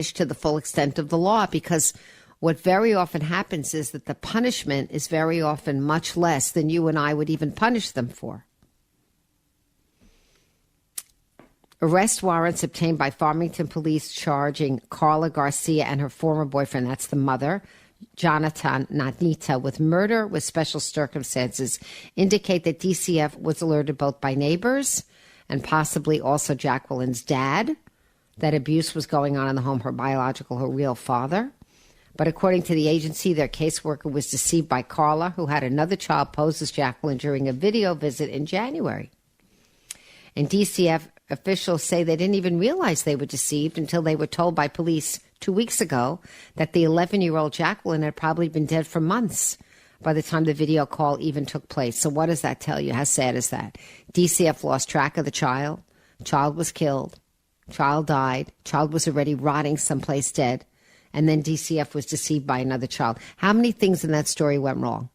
to the full extent of the law, because what very often happens is that the punishment is very often much less than you and I would even punish them for. Arrest warrants obtained by Farmington police charging Carla Garcia and her former boyfriend, that's the mother, Jonathan Nanita, with murder with special circumstances indicate that DCF was alerted both by neighbors and possibly also Jacqueline's dad that abuse was going on in the home, her real father. But according to the agency, their caseworker was deceived by Carla, who had another child pose as Jacqueline during a video visit in January. And DCF officials say they didn't even realize they were deceived until they were told by police 2 weeks ago that the 11-year-old Jacqueline had probably been dead for months by the time the video call even took place. So what does that tell you? How sad is that? DCF lost track of the child. Child was killed. Child died. Child was already rotting someplace dead. And then DCF was deceived by another child. How many things in that story went wrong?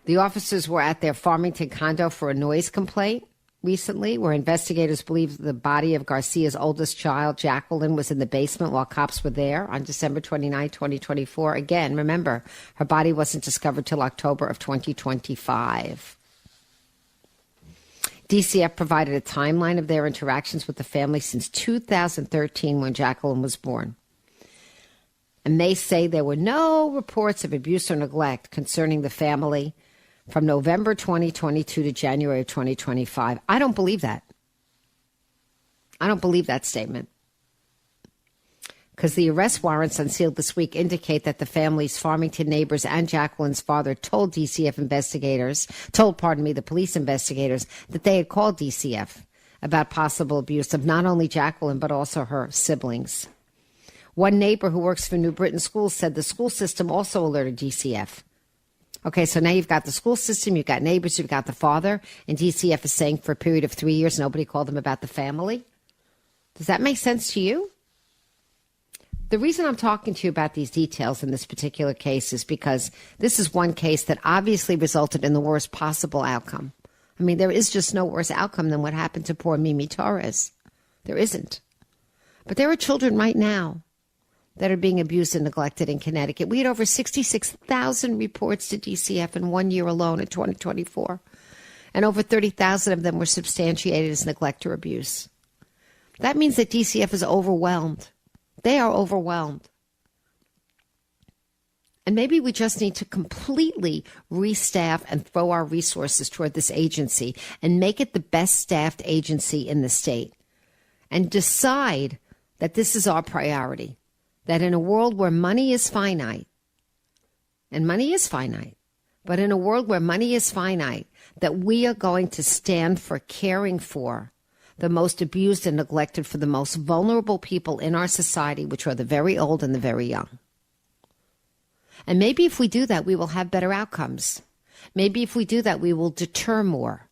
The officers were at their Farmington condo for a noise complaint recently, where investigators believe the body of Garcia's oldest child, Jacqueline, was in the basement while cops were there on December 29, 2024. Again, remember, her body wasn't discovered till October of 2025. DCF provided a timeline of their interactions with the family since 2013 when Jacqueline was born. And they say there were no reports of abuse or neglect concerning the family from November 2022 to January of 2025. I don't believe that. I don't believe that statement. Because the arrest warrants unsealed this week indicate that the family's Farmington neighbors and Jacqueline's father told the police investigators that they had called DCF about possible abuse of not only Jacqueline, but also her siblings. One neighbor who works for New Britain Schools said the school system also alerted DCF. Okay, so now you've got the school system, you've got neighbors, you've got the father, and DCF is saying for a period of 3 years nobody called them about the family. Does that make sense to you? The reason I'm talking to you about these details in this particular case is because this is one case that obviously resulted in the worst possible outcome. I mean, there is just no worse outcome than what happened to poor Mimi Torres. There isn't. But there are children right now that are being abused and neglected in Connecticut. We had over 66,000 reports to DCF in 1 year alone in 2024. And over 30,000 of them were substantiated as neglect or abuse. That means that DCF is overwhelmed. They are overwhelmed. And maybe we just need to completely restaff and throw our resources toward this agency and make it the best staffed agency in the state. And decide that this is our priority. That in a world where money is finite, and money is finite, but in a world where money is finite, that we are going to stand for caring for the most abused and neglected, for the most vulnerable people in our society, which are the very old and the very young. And maybe if we do that, we will have better outcomes. Maybe if we do that, we will deter more.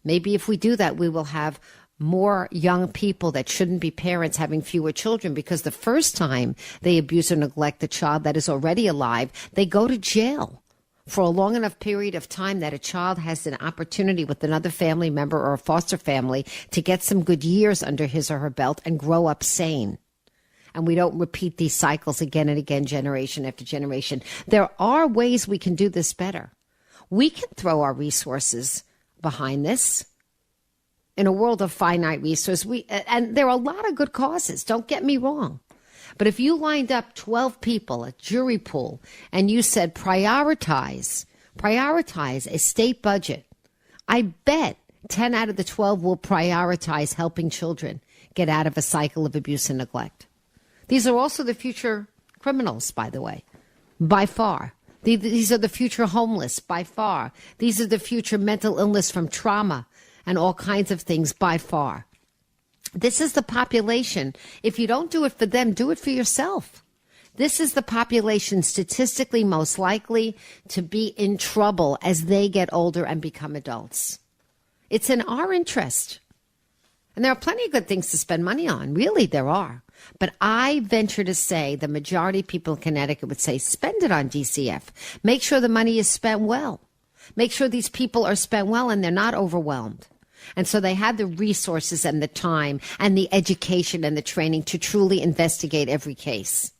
Maybe if we do that, we will have more young people that shouldn't be parents having fewer children, because the first time they abuse or neglect the child that is already alive, they go to jail for a long enough period of time that a child has an opportunity with another family member or a foster family to get some good years under his or her belt and grow up sane. And we don't repeat these cycles again and again, generation after generation. There are ways we can do this better. We can throw our resources behind this. In a world of finite resources, and there are a lot of good causes, don't get me wrong. But if you lined up 12 people, a jury pool, and you said prioritize a state budget, I bet 10 out of the 12 will prioritize helping children get out of a cycle of abuse and neglect. These are also the future criminals, by the way, by far. These are the future homeless, by far. These are the future mental illness from trauma and all kinds of things, by far. This is the population. If you don't do it for them, do it for yourself. This is the population statistically most likely to be in trouble as they get older and become adults. It's in our interest. And there are plenty of good things to spend money on. Really, there are. But I venture to say the majority of people in Connecticut would say, spend it on DCF. Make sure the money is spent well. Make sure these people are spent well and they're not overwhelmed. And so they had the resources and the time and the education and the training to truly investigate every case,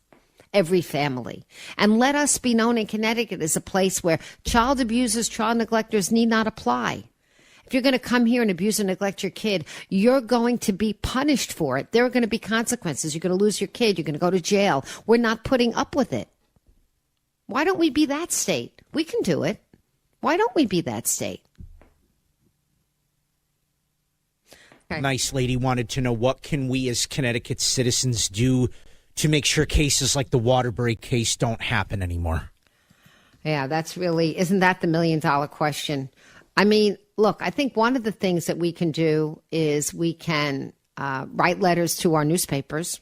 every family. And let us be known in Connecticut as a place where child abusers, child neglectors need not apply. If you're going to come here and abuse and neglect your kid, you're going to be punished for it. There are going to be consequences. You're going to lose your kid. You're going to go to jail. We're not putting up with it. Why don't we be that state? We can do it. Why don't we be that state? Okay. Nice lady wanted to know, what can we as Connecticut citizens do to make sure cases like the Waterbury case don't happen anymore? Yeah, that's really, isn't that the $1 million question? I mean, look, I think one of the things that we can do is we can write letters to our newspapers,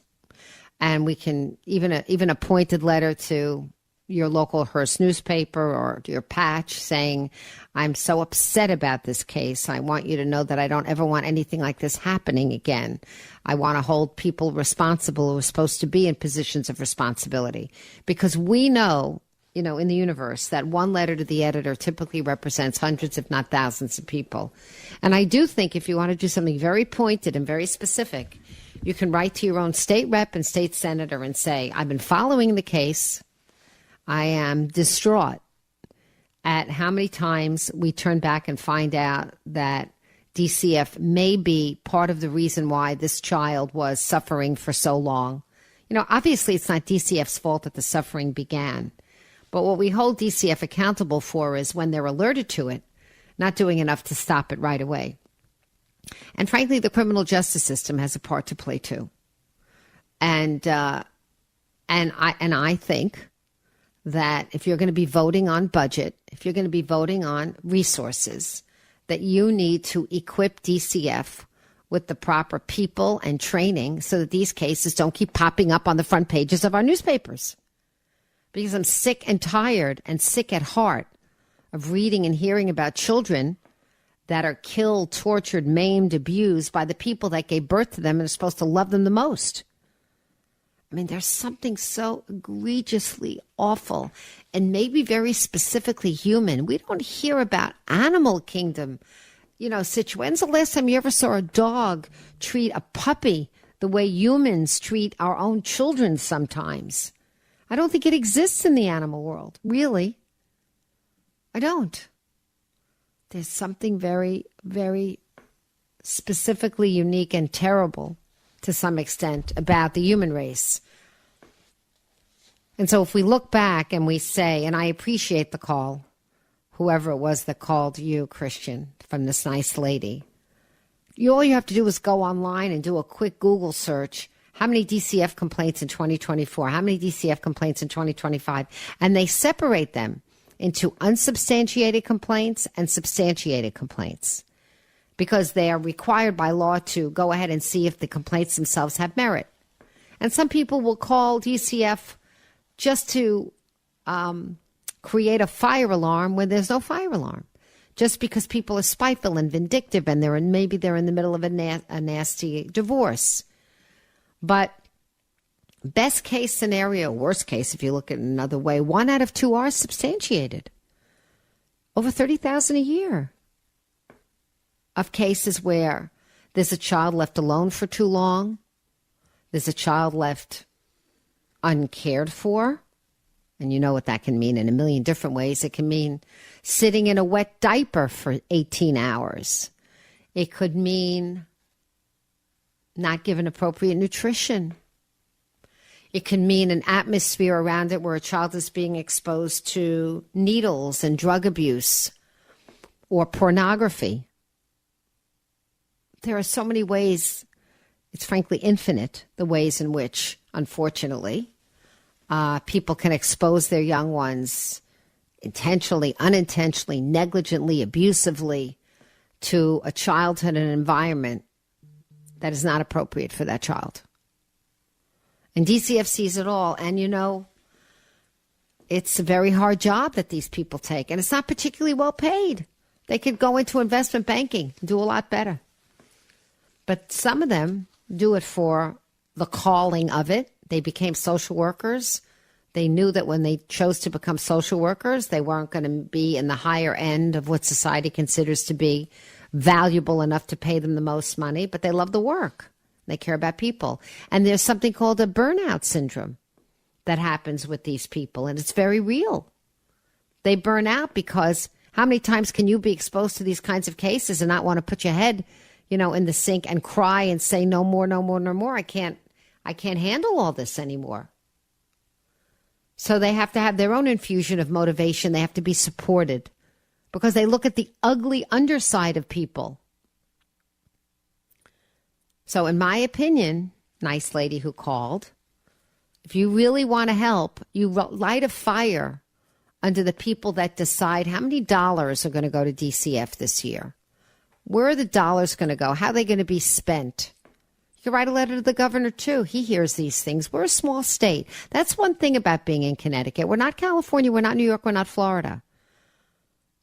and we can even a pointed letter to your local Hearst newspaper or your patch saying, I'm so upset about this case. I want you to know that I don't ever want anything like this happening again. I want to hold people responsible who are supposed to be in positions of responsibility, because we know, in the universe, that one letter to the editor typically represents hundreds, if not thousands of people. And I do think if you want to do something very pointed and very specific, you can write to your own state rep and state senator and say, I've been following the case. I am distraught at how many times we turn back and find out that DCF may be part of the reason why this child was suffering for so long. Obviously it's not DCF's fault that the suffering began. But what we hold DCF accountable for is when they're alerted to it, not doing enough to stop it right away. And frankly, the criminal justice system has a part to play too. And I think that if you're going to be voting on budget, if you're going to be voting on resources, that you need to equip DCF with the proper people and training so that these cases don't keep popping up on the front pages of our newspapers. Because I'm sick and tired and sick at heart of reading and hearing about children that are killed, tortured, maimed, abused by the people that gave birth to them and are supposed to love them the most. I mean, there's something so egregiously awful and maybe very specifically human. We don't hear about animal kingdom, situations. When's the last time you ever saw a dog treat a puppy the way humans treat our own children sometimes? I don't think it exists in the animal world, really. I don't. There's something very, very specifically unique and terrible to some extent about the human race. And so if we look back and we say, and I appreciate the call, whoever it was that called you, Christian, from this nice lady, all you have to do is go online and do a quick Google search. How many DCF complaints in 2024? How many DCF complaints in 2025? And they separate them into unsubstantiated complaints and substantiated complaints, because they are required by law to go ahead and see if the complaints themselves have merit. And some people will call DCF just to create a fire alarm when there's no fire alarm, just because people are spiteful and vindictive and maybe they're in the middle of a nasty divorce. But best case scenario, worst case, if you look at it another way, 1 out of 2 are substantiated. Over 30,000 a year of cases where there's a child left alone for too long, there's a child left uncared for, and you know what that can mean in a million different ways. It can mean sitting in a wet diaper for 18 hours. It could mean not given appropriate nutrition. It can mean an atmosphere around it where a child is being exposed to needles and drug abuse or pornography. There are so many ways, it's frankly infinite, the ways in which, unfortunately, people can expose their young ones intentionally, unintentionally, negligently, abusively to a childhood and an environment that is not appropriate for that child. And DCF sees it all. And, it's a very hard job that these people take. And it's not particularly well paid. They could go into investment banking and do a lot better. But some of them do it for the calling of it. They became social workers. They knew that when they chose to become social workers, they weren't going to be in the higher end of what society considers to be valuable enough to pay them the most money, but they love the work. They care about people. And there's something called a burnout syndrome that happens with these people, and it's very real. They burn out because how many times can you be exposed to these kinds of cases and not want to put your head, in the sink and cry and say, no more, no more, no more. I can't handle all this anymore. So they have to have their own infusion of motivation. They have to be supported because they look at the ugly underside of people. So in my opinion, nice lady who called, if you really want to help, you light a fire under the people that decide how many dollars are going to go to DCF this year. Where are the dollars going to go? How are they going to be spent? You can write a letter to the governor, too. He hears these things. We're a small state. That's one thing about being in Connecticut. We're not California. We're not New York. We're not Florida.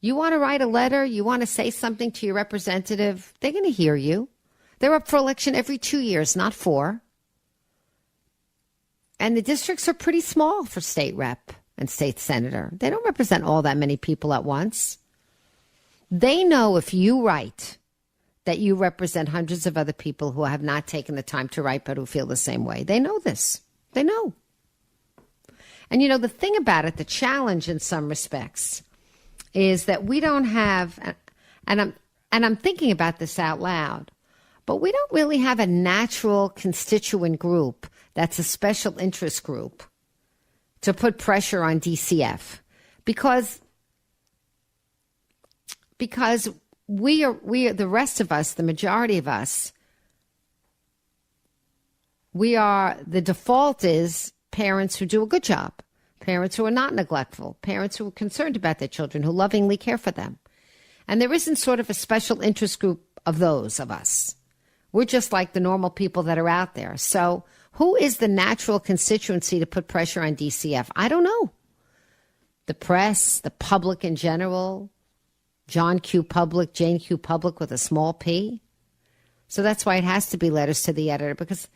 You want to write a letter? You want to say something to your representative? They're going to hear you. They're up for election every 2 years, not 4. And the districts are pretty small for state rep and state senator. They don't represent all that many people at once. They know if you write that you represent hundreds of other people who have not taken the time to write but who feel the same way. They know this. They know. And the thing about it, the challenge in some respects, is that we don't have, and I'm thinking about this out loud, but we don't really have a natural constituent group that's a special interest group to put pressure on DCF because we are the rest of us, the majority of us, the default is parents who do a good job, parents who are not neglectful, parents who are concerned about their children, who lovingly care for them. And there isn't sort of a special interest group of those of us. We're just like the normal people that are out there. So who is the natural constituency to put pressure on DCF? I don't know. The press, the public in general, John Q. Public, Jane Q. Public with a small p. So that's why it has to be letters to the editor, because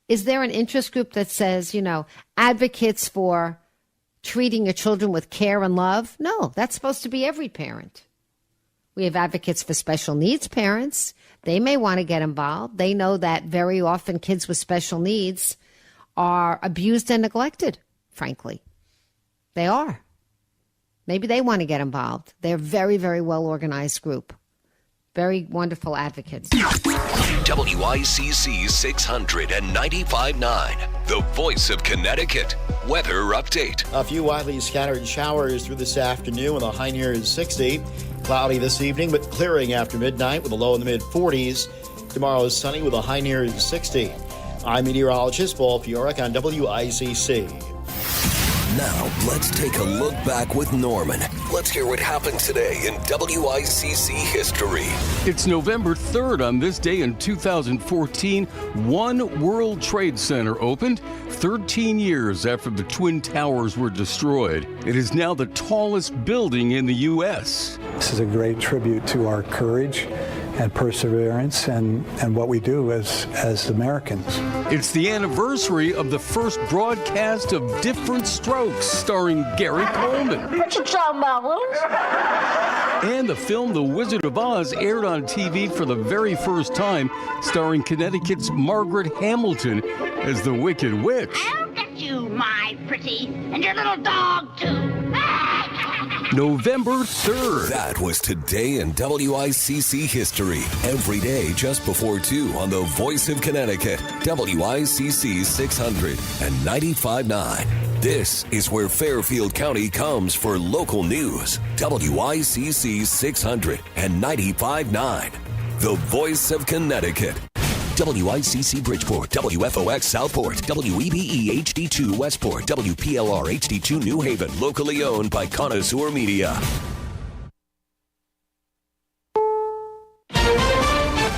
is there an interest group that says, advocates for treating your children with care and love? No, that's supposed to be every parent. We have advocates for special needs parents. They may want to get involved. They know that very often kids with special needs are abused and neglected, frankly. They are. Maybe they want to get involved. They're a very, very well-organized group. Very wonderful advocates. WICC 695.9, the voice of Connecticut. Weather update. A few widely scattered showers through this afternoon with a high near 60. Cloudy this evening, but clearing after midnight with a low in the mid-40s. Tomorrow is sunny with a high near 60. I'm meteorologist Paul Fioric on WICC. Now, let's take a look back with Norman. Let's hear what happened today in WICC history. It's November 3rd. On this day in 2014, One World Trade Center opened 13 years after the Twin Towers were destroyed. It is now the tallest building in the U.S. This is a great tribute to our courage and perseverance and what we do as Americans. It's the anniversary of the first broadcast of Different Strokes, starring Gary Coleman. What you talking about, Willis? And the film The Wizard of Oz aired on TV for the very first time, starring Connecticut's Margaret Hamilton as the Wicked Witch. I'll get you, my pretty, and your little dog, too. November 3rd. That was today in WICC history. Every day just before 2 on the Voice of Connecticut, WICC 695.9. This is where Fairfield County comes for local news. WICC 695.9. The Voice of Connecticut. WICC Bridgeport, WFOX Southport, WEBE HD2 Westport, WPLR HD2 New Haven, locally owned by Connoisseur Media.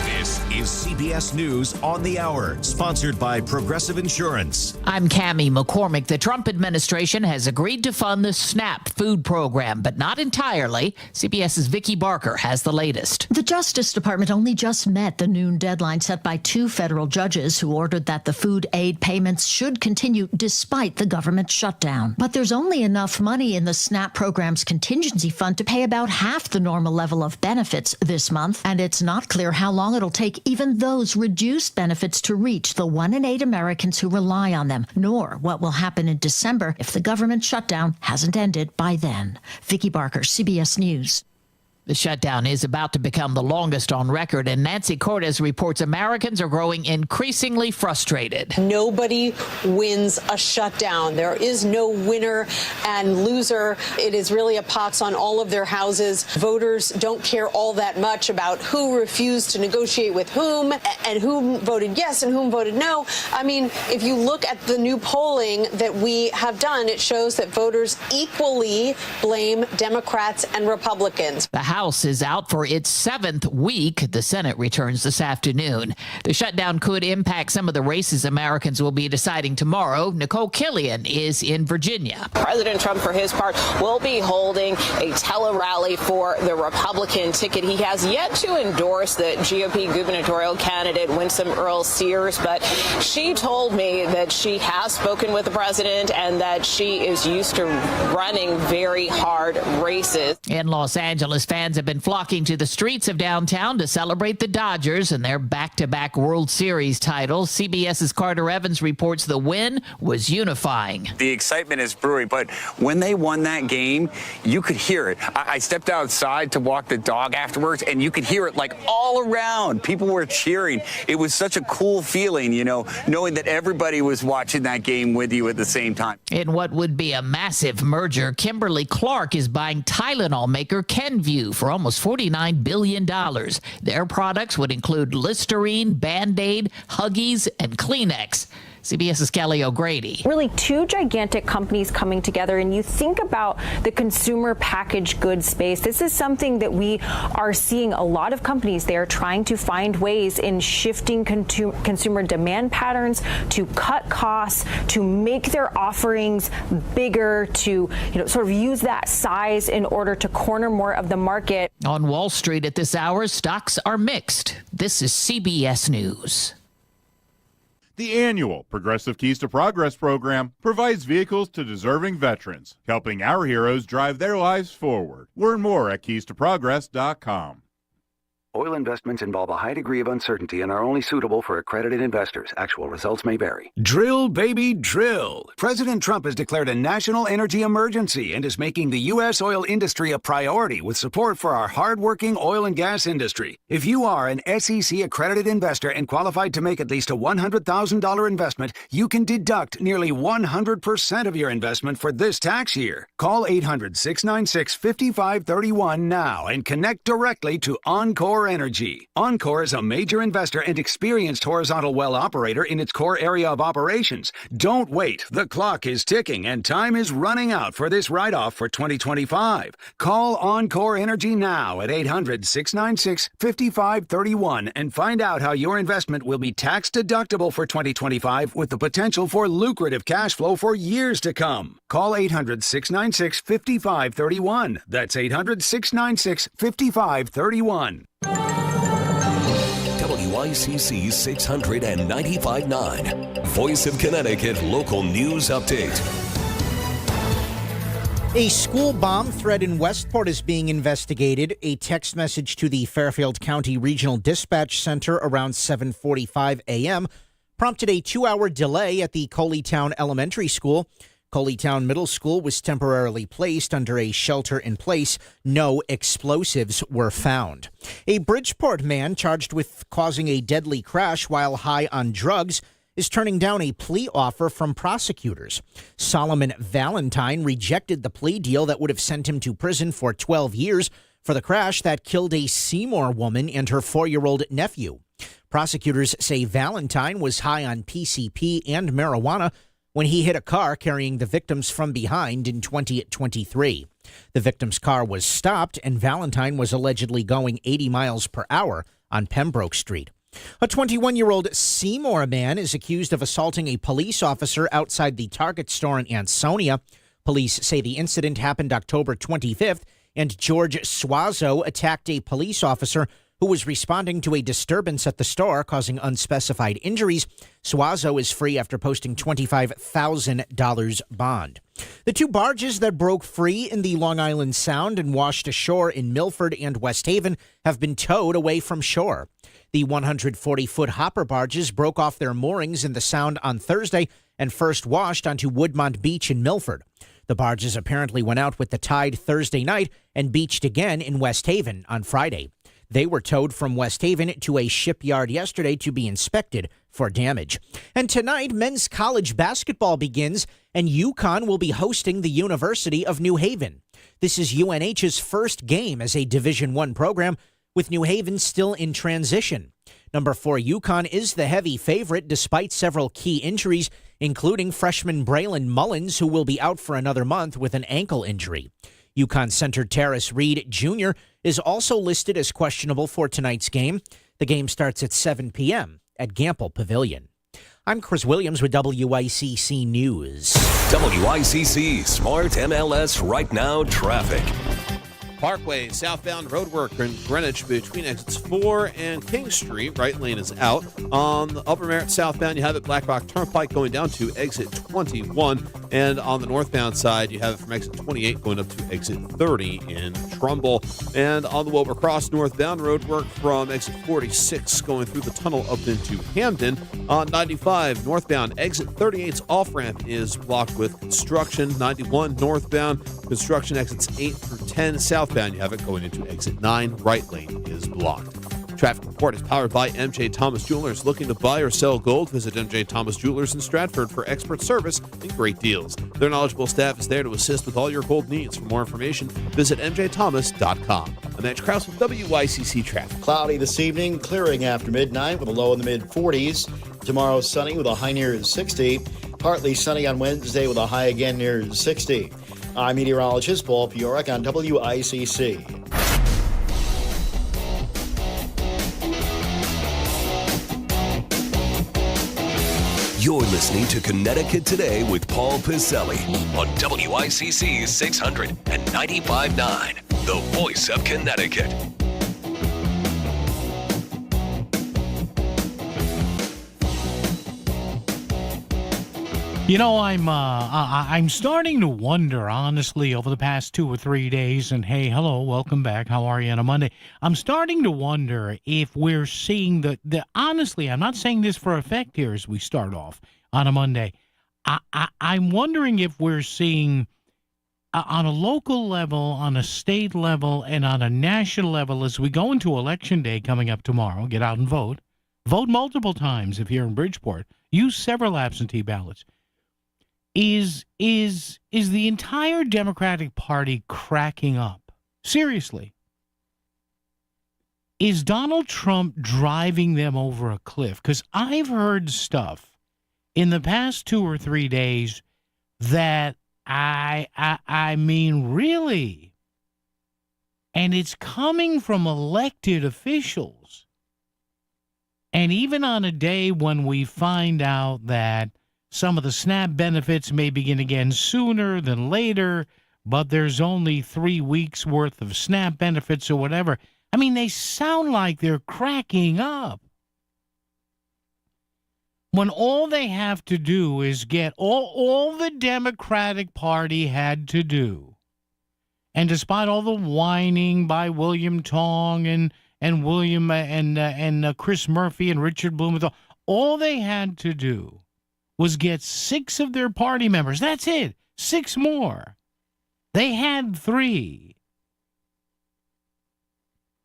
This is CBS News on the Hour, sponsored by Progressive Insurance. I'm Cammie McCormick. The Trump administration has agreed to fund the SNAP food program, but not entirely. CBS's Vicki Barker has the latest. The Justice Department only just met the noon deadline set by two federal judges who ordered that the food aid payments should continue despite the government shutdown. But there's only enough money in the SNAP program's contingency fund to pay about half the normal level of benefits this month, and it's not clear how long it'll take even those reduced benefits to reach the 1 in 8 Americans who rely on them, nor what will happen in December if the government shutdown hasn't ended by then. Vicki Barker, CBS News. The shutdown is about to become the longest on record, and Nancy Cortez reports Americans are growing increasingly frustrated. Nobody wins a shutdown. There is no winner and loser. It is really a pox on all of their houses. Voters don't care all that much about who refused to negotiate with whom and whom voted yes and whom voted no. I mean, if you look at the new polling that we have done, it shows that voters equally blame Democrats and Republicans. The House is out for its 7th week. The Senate returns this afternoon. The shutdown could impact some of the races Americans will be deciding tomorrow. Nicole Killian is in Virginia. President Trump, for his part, will be holding a tele-rally for the Republican ticket. He has yet to endorse the GOP gubernatorial candidate, Winsome Earl Sears, but she told me that she has spoken with the president and that she is used to running very hard races. In Los Angeles, fans have been flocking to the streets of downtown to celebrate the Dodgers and their back-to-back World Series titles. CBS's Carter Evans reports the win was unifying. The excitement is brewing, but when they won that game, you could hear it. I stepped outside to walk the dog afterwards, and you could hear it like all around. People were cheering. It was such a cool feeling, you know, knowing that everybody was watching that game with you at the same time. In what would be a massive merger, Kimberly Clark is buying Tylenol maker Kenvue for almost $49 billion. Their products would include Listerine, Band-Aid, Huggies, and Kleenex. CBS's Kelly O'Grady. Really two gigantic companies coming together, and you think about the consumer packaged goods space. This is something that we are seeing a lot of companies there trying to find ways in shifting consumer demand patterns to cut costs, to make their offerings bigger, to sort of use that size in order to corner more of the market. On Wall Street at this hour, stocks are mixed. This is CBS News. The annual Progressive Keys to Progress program provides vehicles to deserving veterans, helping our heroes drive their lives forward. Learn more at keystoprogress.com. Oil investments involve a high degree of uncertainty and are only suitable for accredited investors. Actual results may vary. Drill, baby, drill. President Trump has declared a national energy emergency and is making the U.S. oil industry a priority with support for our hardworking oil and gas industry. If you are an SEC accredited investor and qualified to make at least a $100,000 investment, you can deduct nearly 100% of your investment for this tax year. Call 800-696-5531 now and connect directly to Encore Energy. Encore is a major investor and experienced horizontal well operator in its core area of operations. Don't wait. The clock is ticking and time is running out for this write-off for 2025. Call Encore Energy now at 800-696-5531 and find out how your investment will be tax deductible for 2025 with the potential for lucrative cash flow for years to come. Call 800-696-5531. That's 800-696-5531. WICC 695.9, Voice of Connecticut Local News Update. A school bomb threat in Westport is being investigated. A text message to the Fairfield County Regional Dispatch Center around 7:45 a.m. prompted a 2-hour delay at the Coleytown Elementary School. Coleytown Middle School was temporarily placed under a shelter-in-place. No explosives were found. A Bridgeport man charged with causing a deadly crash while high on drugs is turning down a plea offer from prosecutors. Solomon Valentine rejected the plea deal that would have sent him to prison for 12 years for the crash that killed a Seymour woman and her 4-year-old nephew. Prosecutors say Valentine was high on PCP and marijuana when he hit a car carrying the victims from behind in 2023. The victim's car was stopped, and Valentine was allegedly going 80 miles per hour on Pembroke Street. A 21-year-old Seymour man is accused of assaulting a police officer outside the Target store in Ansonia. Police say the incident happened October 25th, and George Suazo attacked a police officer who was responding to a disturbance at the store, causing unspecified injuries. Suazo is free after posting $25,000 bond. The two barges that broke free in the Long Island Sound and washed ashore in Milford and West Haven have been towed away from shore. The 140-foot hopper barges broke off their moorings in the Sound on Thursday and first washed onto Woodmont Beach in Milford. The barges apparently went out with the tide Thursday night and beached again in West Haven on Friday. They were towed from West Haven to a shipyard yesterday to be inspected for damage. And tonight, men's college basketball begins, and UConn will be hosting the University of New Haven. This is UNH's first game as a Division I program, with New Haven still in transition. Number 4 UConn is the heavy favorite despite several key injuries, including freshman Braylon Mullins, who will be out for another month with an ankle injury. UConn center Terrace Reed Jr. is also listed as questionable for tonight's game. The game starts at 7 p.m. at Gample Pavilion. I'm Chris Williams with WICC News. WICC Smart MLS Right Now Traffic. Parkway southbound roadwork in Greenwich between exits 4 and King Street. Right lane is out. On the Upper Merritt southbound, you have it Black Rock Turnpike going down to exit 21. And on the northbound side, you have it from exit 28 going up to exit 30 in Trumbull. And on the Wilbur Cross northbound roadwork from exit 46 going through the tunnel up into Hamden. On 95 northbound, exit 38's off-ramp is blocked with construction. 91 northbound, construction exits 8 through 10 southbound. You have it going into exit 9. Right lane is blocked. Traffic report is powered by MJ Thomas Jewelers. Looking to buy or sell gold? Visit MJ Thomas Jewelers in Stratford for expert service and great deals. Their knowledgeable staff is there to assist with all your gold needs. For more information, visit mjthomas.com. I'm Mitch Krause with WICC Traffic. Cloudy this evening, clearing after midnight with a low in the mid-40s. Tomorrow sunny with a high near 60. Partly sunny on Wednesday with a high again near 60. I'm meteorologist Paul Piorek on WICC. You're listening to Connecticut Today with Paul Piselli on WICC 600 and 95.9, the voice of Connecticut. You know, I'm starting to wonder, honestly, over the past 2 or 3 days, and hey, hello, welcome back. How are you on a Monday? I'm starting to wonder if we're seeing the honestly, I'm not saying this for effect here as we start off on a Monday. I'm wondering if we're seeing on a local level, on a state level, and on a national level as we go into Election Day coming up tomorrow, get out and vote. Vote multiple times if you're in Bridgeport. Use several absentee ballots. Is the entire Democratic Party cracking up? Seriously. Is Donald Trump driving them over a cliff? Because I've heard stuff in the past 2 or 3 days that I mean, really? And it's coming from elected officials. And even on a day when we find out that some of the SNAP benefits may begin again sooner than later, but there's only 3 weeks worth of SNAP benefits or whatever. I mean, they sound like they're cracking up. When all they have to do is get all the Democratic Party had to do. And despite all the whining by William Tong and William and Chris Murphy and Richard Blumenthal, all they had to do was get 6 of their party members. That's it. 6 more. They had 3.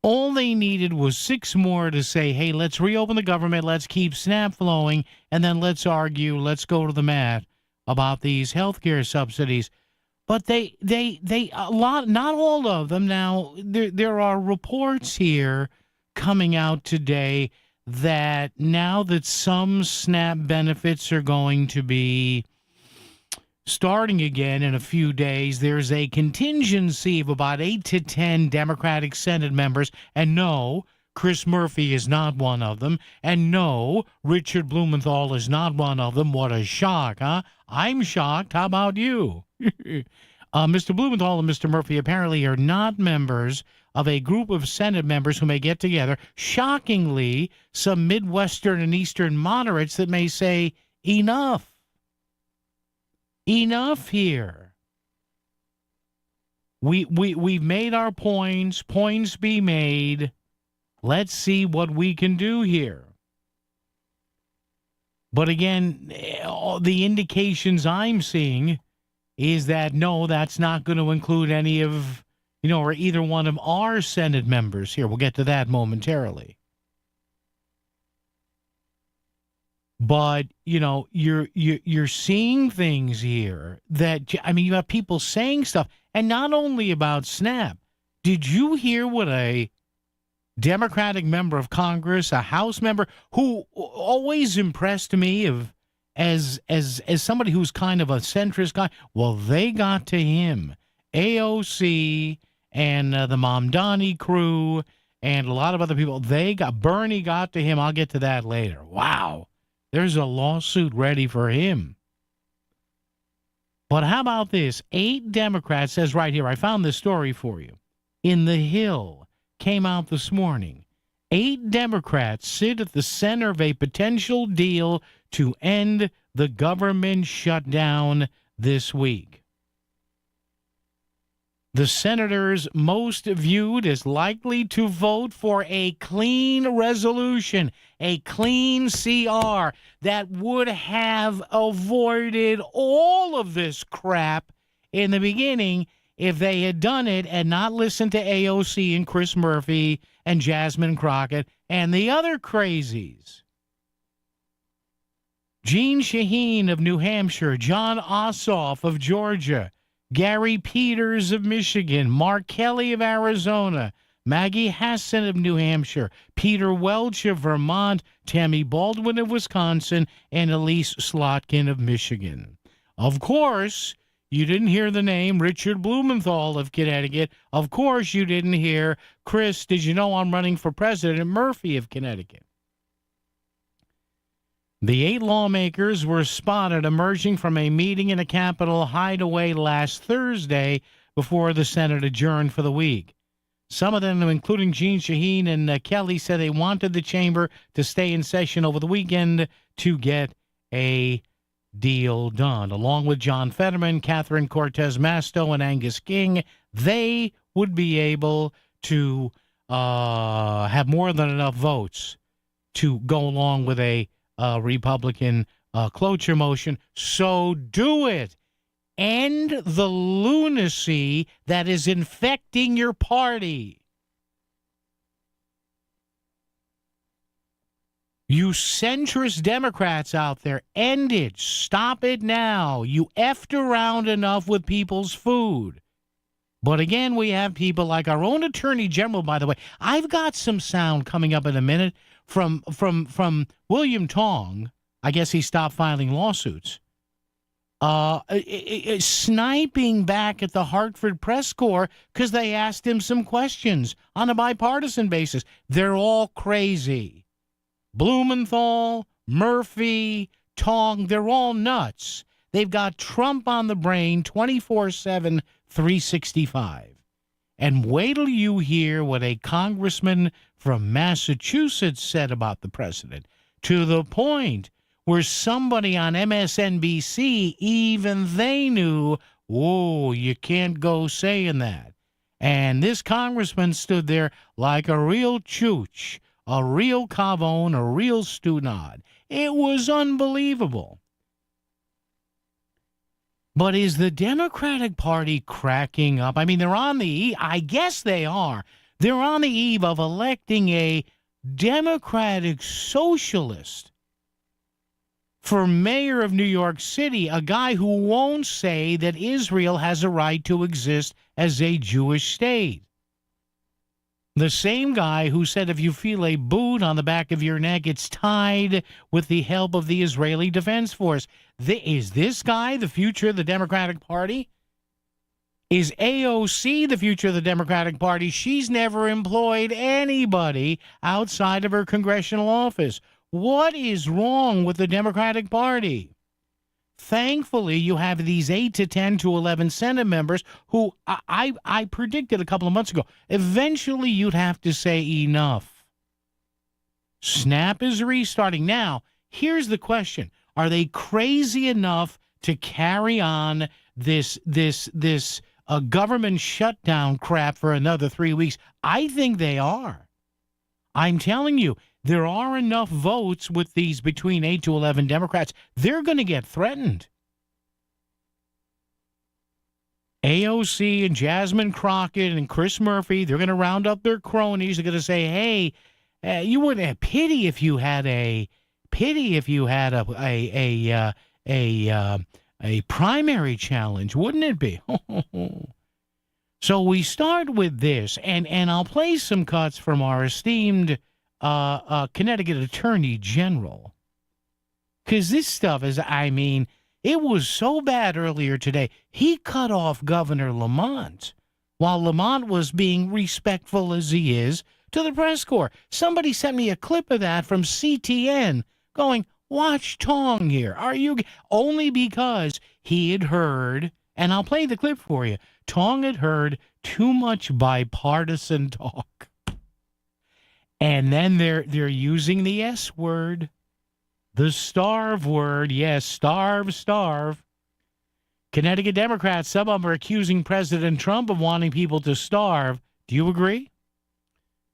All they needed was 6 more to say, hey, let's reopen the government, let's keep SNAP flowing, and then let's argue, let's go to the mat about these health care subsidies. But they a lot, not all of them. Now, there are reports here coming out today that now that some SNAP benefits are going to be starting again in a few days, there's a contingency of about 8 to 10 Democratic Senate members. And no, Chris Murphy is not one of them. And no, Richard Blumenthal is not one of them. What a shock, huh? I'm shocked. How about you? Mr. Blumenthal and Mr. Murphy apparently are not members of a group of Senate members who may get together. Shockingly, some Midwestern and Eastern moderates that may say, enough. Enough here. We've made our points. Points be made. Let's see what we can do here. But again, the indications I'm seeing is that, no, that's not going to include any of, or either one of our Senate members here. We'll get to that momentarily. But, you're seeing things here that, you have people saying stuff, and not only about SNAP. Did you hear what a Democratic member of Congress, a House member, who always impressed me as somebody who's kind of a centrist guy? Well, they got to him. AOC and the Mamdani crew and a lot of other people, Bernie got to him. I'll get to that later. Wow. There's a lawsuit ready for him. But how about this? 8 Democrats, says right here, I found this story for you, in The Hill, came out this morning. 8 Democrats sit at the center of a potential deal to end the government shutdown this week. The senators most viewed as likely to vote for a clean resolution, a clean CR that would have avoided all of this crap in the beginning if they had done it and not listened to AOC and Chris Murphy and Jasmine Crockett and the other crazies. Jeanne Shaheen of New Hampshire, John Ossoff of Georgia, Gary Peters of Michigan, Mark Kelly of Arizona, Maggie Hassan of New Hampshire, Peter Welch of Vermont, Tammy Baldwin of Wisconsin, and Elise Slotkin of Michigan. Of course, you didn't hear the name Richard Blumenthal of Connecticut. Of course, you didn't hear Chris, did you know I'm running for president, Murphy of Connecticut. The 8 lawmakers were spotted emerging from a meeting in a Capitol hideaway last Thursday before the Senate adjourned for the week. Some of them, including Jeanne Shaheen and Kelly, said they wanted the chamber to stay in session over the weekend to get a deal done. Along with John Fetterman, Catherine Cortez Masto, and Angus King, they would be able to have more than enough votes to go along with a Republican cloture motion. So do it. End the lunacy that is infecting your party. You centrist Democrats out there, end it. Stop it now. You effed around enough with people's food. But again, we have people like our own Attorney General, by the way. I've got some sound coming up in a minute from William Tong. I guess he stopped filing lawsuits. Sniping back at the Hartford Press Corps because they asked him some questions on a bipartisan basis. They're all crazy. Blumenthal, Murphy, Tong, they're all nuts. They've got Trump on the brain 24/7, 365. And wait till you hear what a congressman from Massachusetts said about the president, to the point where somebody on MSNBC, even they knew, whoa, you can't go saying that. And this congressman stood there like a real chooch, a real cavone, a real stunad. It was unbelievable. But is the Democratic Party cracking up? I mean, they're on the eve. I guess they are. They're on the eve of electing a Democratic socialist for mayor of New York City, a guy who won't say that Israel has a right to exist as a Jewish state. The same guy who said if you feel a boot on the back of your neck, it's tied with the help of the Israeli Defense Force. Is this guy the future of the Democratic Party? Is AOC the future of the Democratic Party? She's never employed anybody outside of her congressional office. What is wrong with the Democratic Party? Thankfully, you have these 8 to 10 to 11 Senate members who I predicted a couple of months ago. Eventually, you'd have to say enough. SNAP is restarting. Now, here's the question. Are they crazy enough to carry on this government shutdown crap for another 3 weeks? I think they are. I'm telling you, there are enough votes with these between 8 to 11 Democrats. They're going to get threatened. AOC and Jasmine Crockett and Chris Murphy, they're going to round up their cronies. They're going to say, hey, you wouldn't have pity if you had a primary challenge, wouldn't it be? So we start with this, and I'll play some cuts from our esteemed Connecticut Attorney General. Because this stuff is, it was so bad earlier today. He cut off Governor Lamont while Lamont was being respectful as he is to the press corps. Somebody sent me a clip of that from CTN going, watch Tong here. Are you? Only because he had heard, and I'll play the clip for you, Tong had heard too much bipartisan talk. And then they're using the S word, the starve word. Yes, starve. Connecticut Democrats, some of them are accusing President Trump of wanting people to starve. Do you agree?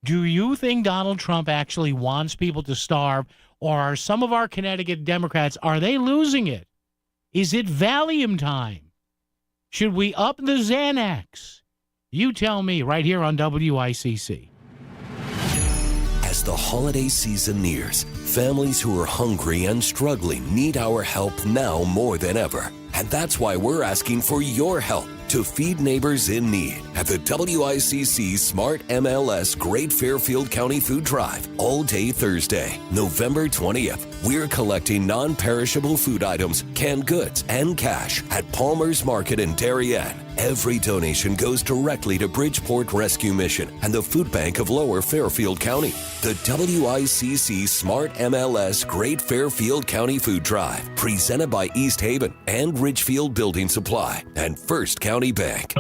Do you think Donald Trump actually wants people to starve? Or are some of our Connecticut Democrats, are they losing it? Is it Valium time? Should we up the Xanax? You tell me right here on WICC. As the holiday season nears, families who are hungry and struggling need our help now more than ever. And that's why we're asking for your help to feed neighbors in need at the WICC Smart MLS Great Fairfield County Food Drive all day Thursday, November 20th. We're collecting non-perishable food items, canned goods, and cash at Palmer's Market in Darien. Every donation goes directly to Bridgeport Rescue Mission and the Food Bank of Lower Fairfield County. The WICC Smart MLS Great Fairfield County Food Drive, presented by East Haven and Ridgefield Building Supply and First County Bank.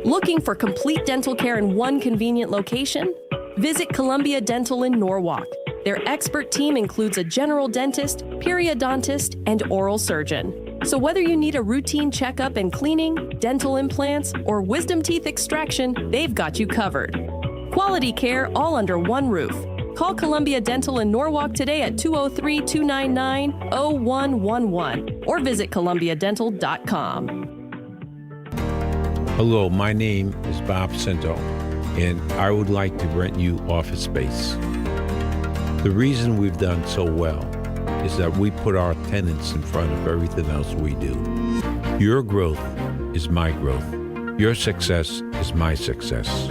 Looking for complete dental care in one convenient location? Visit Columbia Dental in Norwalk. Their expert team includes a general dentist, periodontist, and oral surgeon. So whether you need a routine checkup and cleaning, dental implants, or wisdom teeth extraction, they've got you covered. Quality care all under one roof. Call Columbia Dental in Norwalk today at 203-299-0111 or visit columbiadental.com. Hello, my name is Bob Cinto, and I would like to rent you office space. The reason we've done so well is that we put our tenants in front of everything else we do. Your growth is my growth. Your success is my success.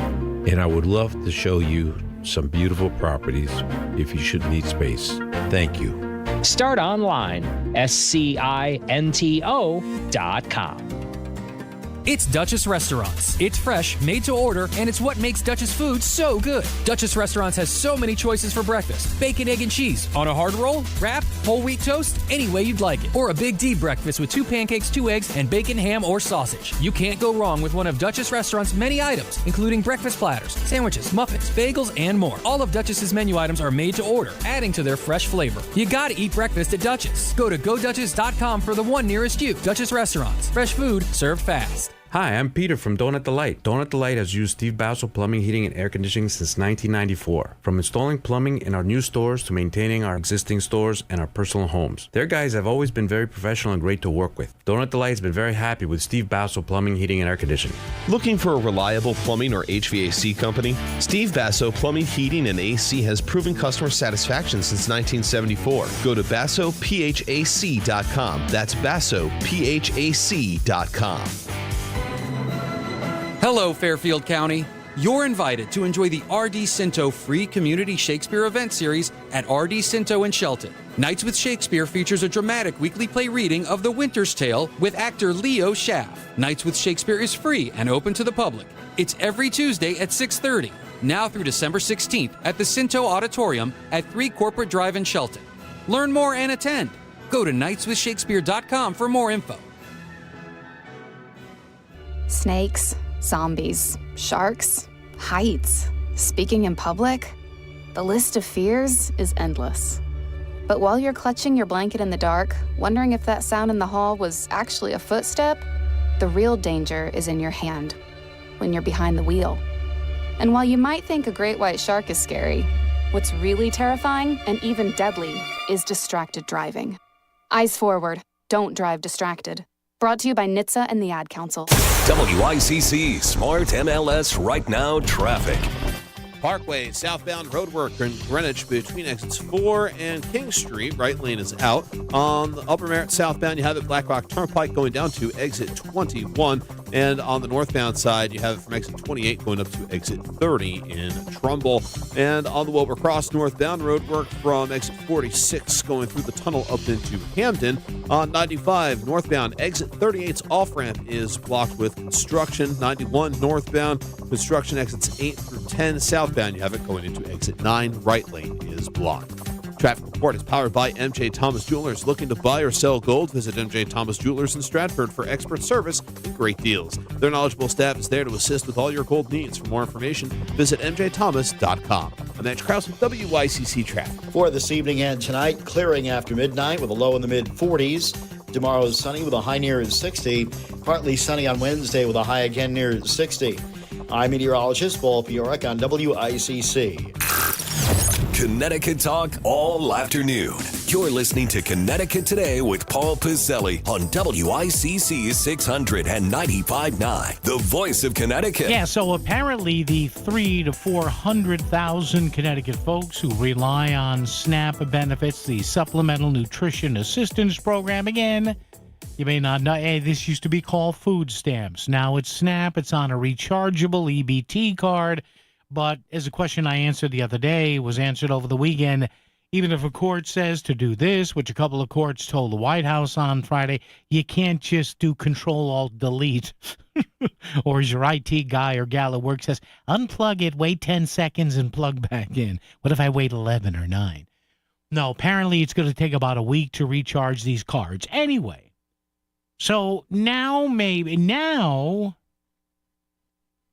And I would love to show you some beautiful properties if you should need space. Thank you. Start online, scinto.com. It's Duchess Restaurants. It's fresh, made to order, and it's what makes Duchess food so good. Duchess Restaurants has so many choices for breakfast. Bacon, egg, and cheese. On a hard roll, wrap, whole wheat toast, any way you'd like it. Or a Big D breakfast with 2 pancakes, 2 eggs, and bacon, ham, or sausage. You can't go wrong with one of Duchess Restaurants' many items, including breakfast platters, sandwiches, muffins, bagels, and more. All of Duchess's menu items are made to order, adding to their fresh flavor. You gotta eat breakfast at Duchess. Go to GoDuchess.com for the one nearest you. Duchess Restaurants. Fresh food served fast. Hi, I'm Peter from Donut Delight. Donut Delight has used Steve Basso Plumbing, Heating, and Air Conditioning since 1994. From installing plumbing in our new stores to maintaining our existing stores and our personal homes. Their guys have always been very professional and great to work with. Donut Delight has been very happy with Steve Basso Plumbing, Heating, and Air Conditioning. Looking for a reliable plumbing or HVAC company? Steve Basso Plumbing, Heating, and AC has proven customer satisfaction since 1974. Go to BassoPHAC.com. That's BassoPHAC.com. Hello, Fairfield County. You're invited to enjoy the R.D. Cinto free community Shakespeare event series at R.D. Cinto in Shelton. Nights with Shakespeare features a dramatic weekly play reading of The Winter's Tale with actor Leo Schaff. Nights with Shakespeare is free and open to the public. It's every Tuesday at 6:30, now through December 16th at the Cinto Auditorium at 3 Corporate Drive in Shelton. Learn more and attend. Go to nightswithshakespeare.com for more info. Snakes, zombies, sharks, heights, speaking in public. The list of fears is endless. But while you're clutching your blanket in the dark, wondering if that sound in the hall was actually a footstep, the real danger is in your hand, when you're behind the wheel. And while you might think a great white shark is scary, what's really terrifying and even deadly is distracted driving. Eyes forward, don't drive distracted. Brought to you by NHTSA and the Ad Council. WICC Smart MLS Right Now Traffic. Parkway, southbound roadwork in Greenwich between exits 4 and King Street. Right lane is out. On the Upper Merritt southbound, you have it Black Rock Turnpike going down to exit 21. And on the northbound side, you have it from exit 28 going up to exit 30 in Trumbull. And on the Wilbur Cross northbound, roadwork from exit 46 going through the tunnel up into Hamden. On 95 northbound, exit 38's off-ramp is blocked with construction. 91 northbound, construction exits 8 through 10. Southbound, you have it going into exit 9. Right lane is blocked. Traffic report is powered by MJ Thomas Jewelers. Looking to buy or sell gold? Visit MJ Thomas Jewelers in Stratford for expert service and great deals. Their knowledgeable staff is there to assist with all your gold needs. For more information, visit mjthomas.com. I'm Mitch Krause with WICC Traffic. For this evening and tonight, clearing after midnight with a low in the mid-40s. Tomorrow is sunny with a high near 60. Partly sunny on Wednesday with a high again near 60. I'm meteorologist Paul Fioric on WICC. Connecticut Talk all afternoon. You're listening to Connecticut Today with Paul Pizzelli on WICC 695.9, the voice of Connecticut. Yeah, so apparently the 300,000 to 400,000 Connecticut folks who rely on SNAP benefits, the Supplemental Nutrition Assistance Program, again, you may not know, hey, this used to be called food stamps. Now it's SNAP. It's on a rechargeable EBT card. But as a question I answered the other day, was answered over the weekend, even if a court says to do this, which a couple of courts told the White House on Friday, you can't just do Control-Alt-Delete. Or as your IT guy or gal at work says, unplug it, wait 10 seconds, and plug back in. What if I wait 11 or 9? No, apparently it's going to take about a week to recharge these cards. Anyway, so now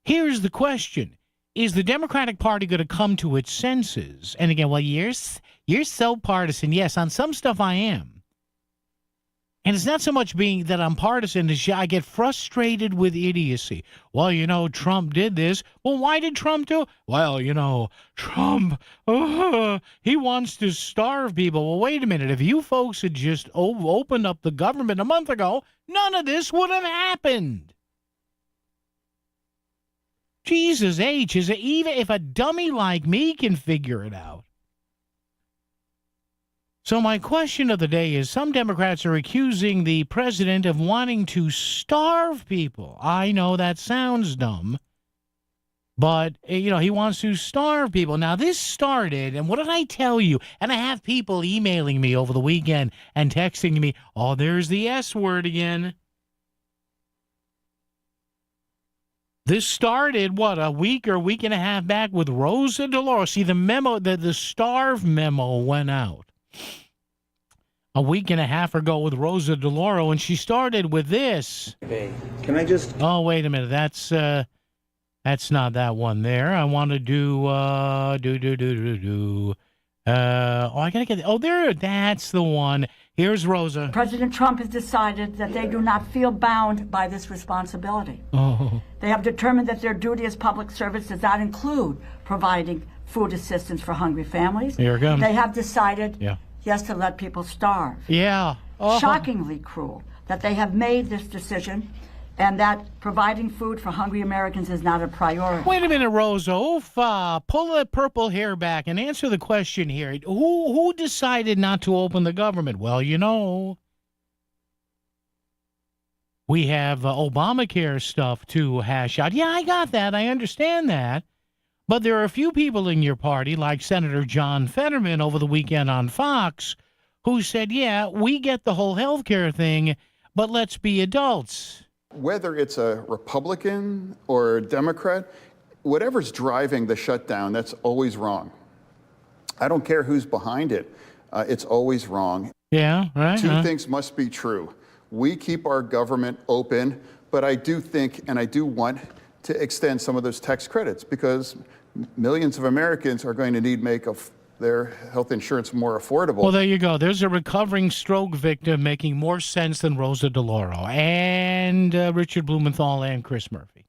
here's the question. Is the Democratic Party going to come to its senses? And again, well, you're so partisan. Yes, on some stuff I am. And it's not so much being that I'm partisan as I get frustrated with idiocy. Well, Trump did this. Well, why did Trump do it? Well, Trump, he wants to starve people. Well, wait a minute. If you folks had just opened up the government a month ago, none of this would have happened. Jesus H, is it even if a dummy like me can figure it out? So my question of the day is, some Democrats are accusing the president of wanting to starve people. I know that sounds dumb, but, he wants to starve people. Now, this started, and what did I tell you? And I have people emailing me over the weekend and texting me, oh, there's the S word again. This started, a week or week and a half back with Rosa DeLauro. See, the memo, the starve memo went out a week and a half ago with Rosa DeLauro, and she started with this. Hey, can I just... Oh, wait a minute. That's not that one there. I want to do, I gotta get, that's the one. Here's Rosa. President Trump has decided that they do not feel bound by this responsibility. Oh. They have determined that their duty as public service does not include providing food assistance for hungry families. Here it comes. They have decided, yes, to let people starve. Yeah. Oh. Shockingly cruel that they have made this decision and that providing food for hungry Americans is not a priority. Wait a minute, Rosa. Pull that purple hair back and answer the question here. Who decided not to open the government? Well, We have Obamacare stuff to hash out. Yeah, I got that. I understand that. But there are a few people in your party, like Senator John Fetterman over the weekend on Fox, who said, yeah, we get the whole health care thing, but let's be adults. Whether it's a Republican or a Democrat, whatever's driving the shutdown, that's always wrong. I don't care who's behind it. It's always wrong. Yeah, right. Two things must be true. We keep our government open, but I do think and I do want to extend some of those tax credits because millions of Americans are going to need to make their health insurance more affordable. Well, there you go. There's a recovering stroke victim making more sense than Rosa DeLauro and Richard Blumenthal and Chris Murphy.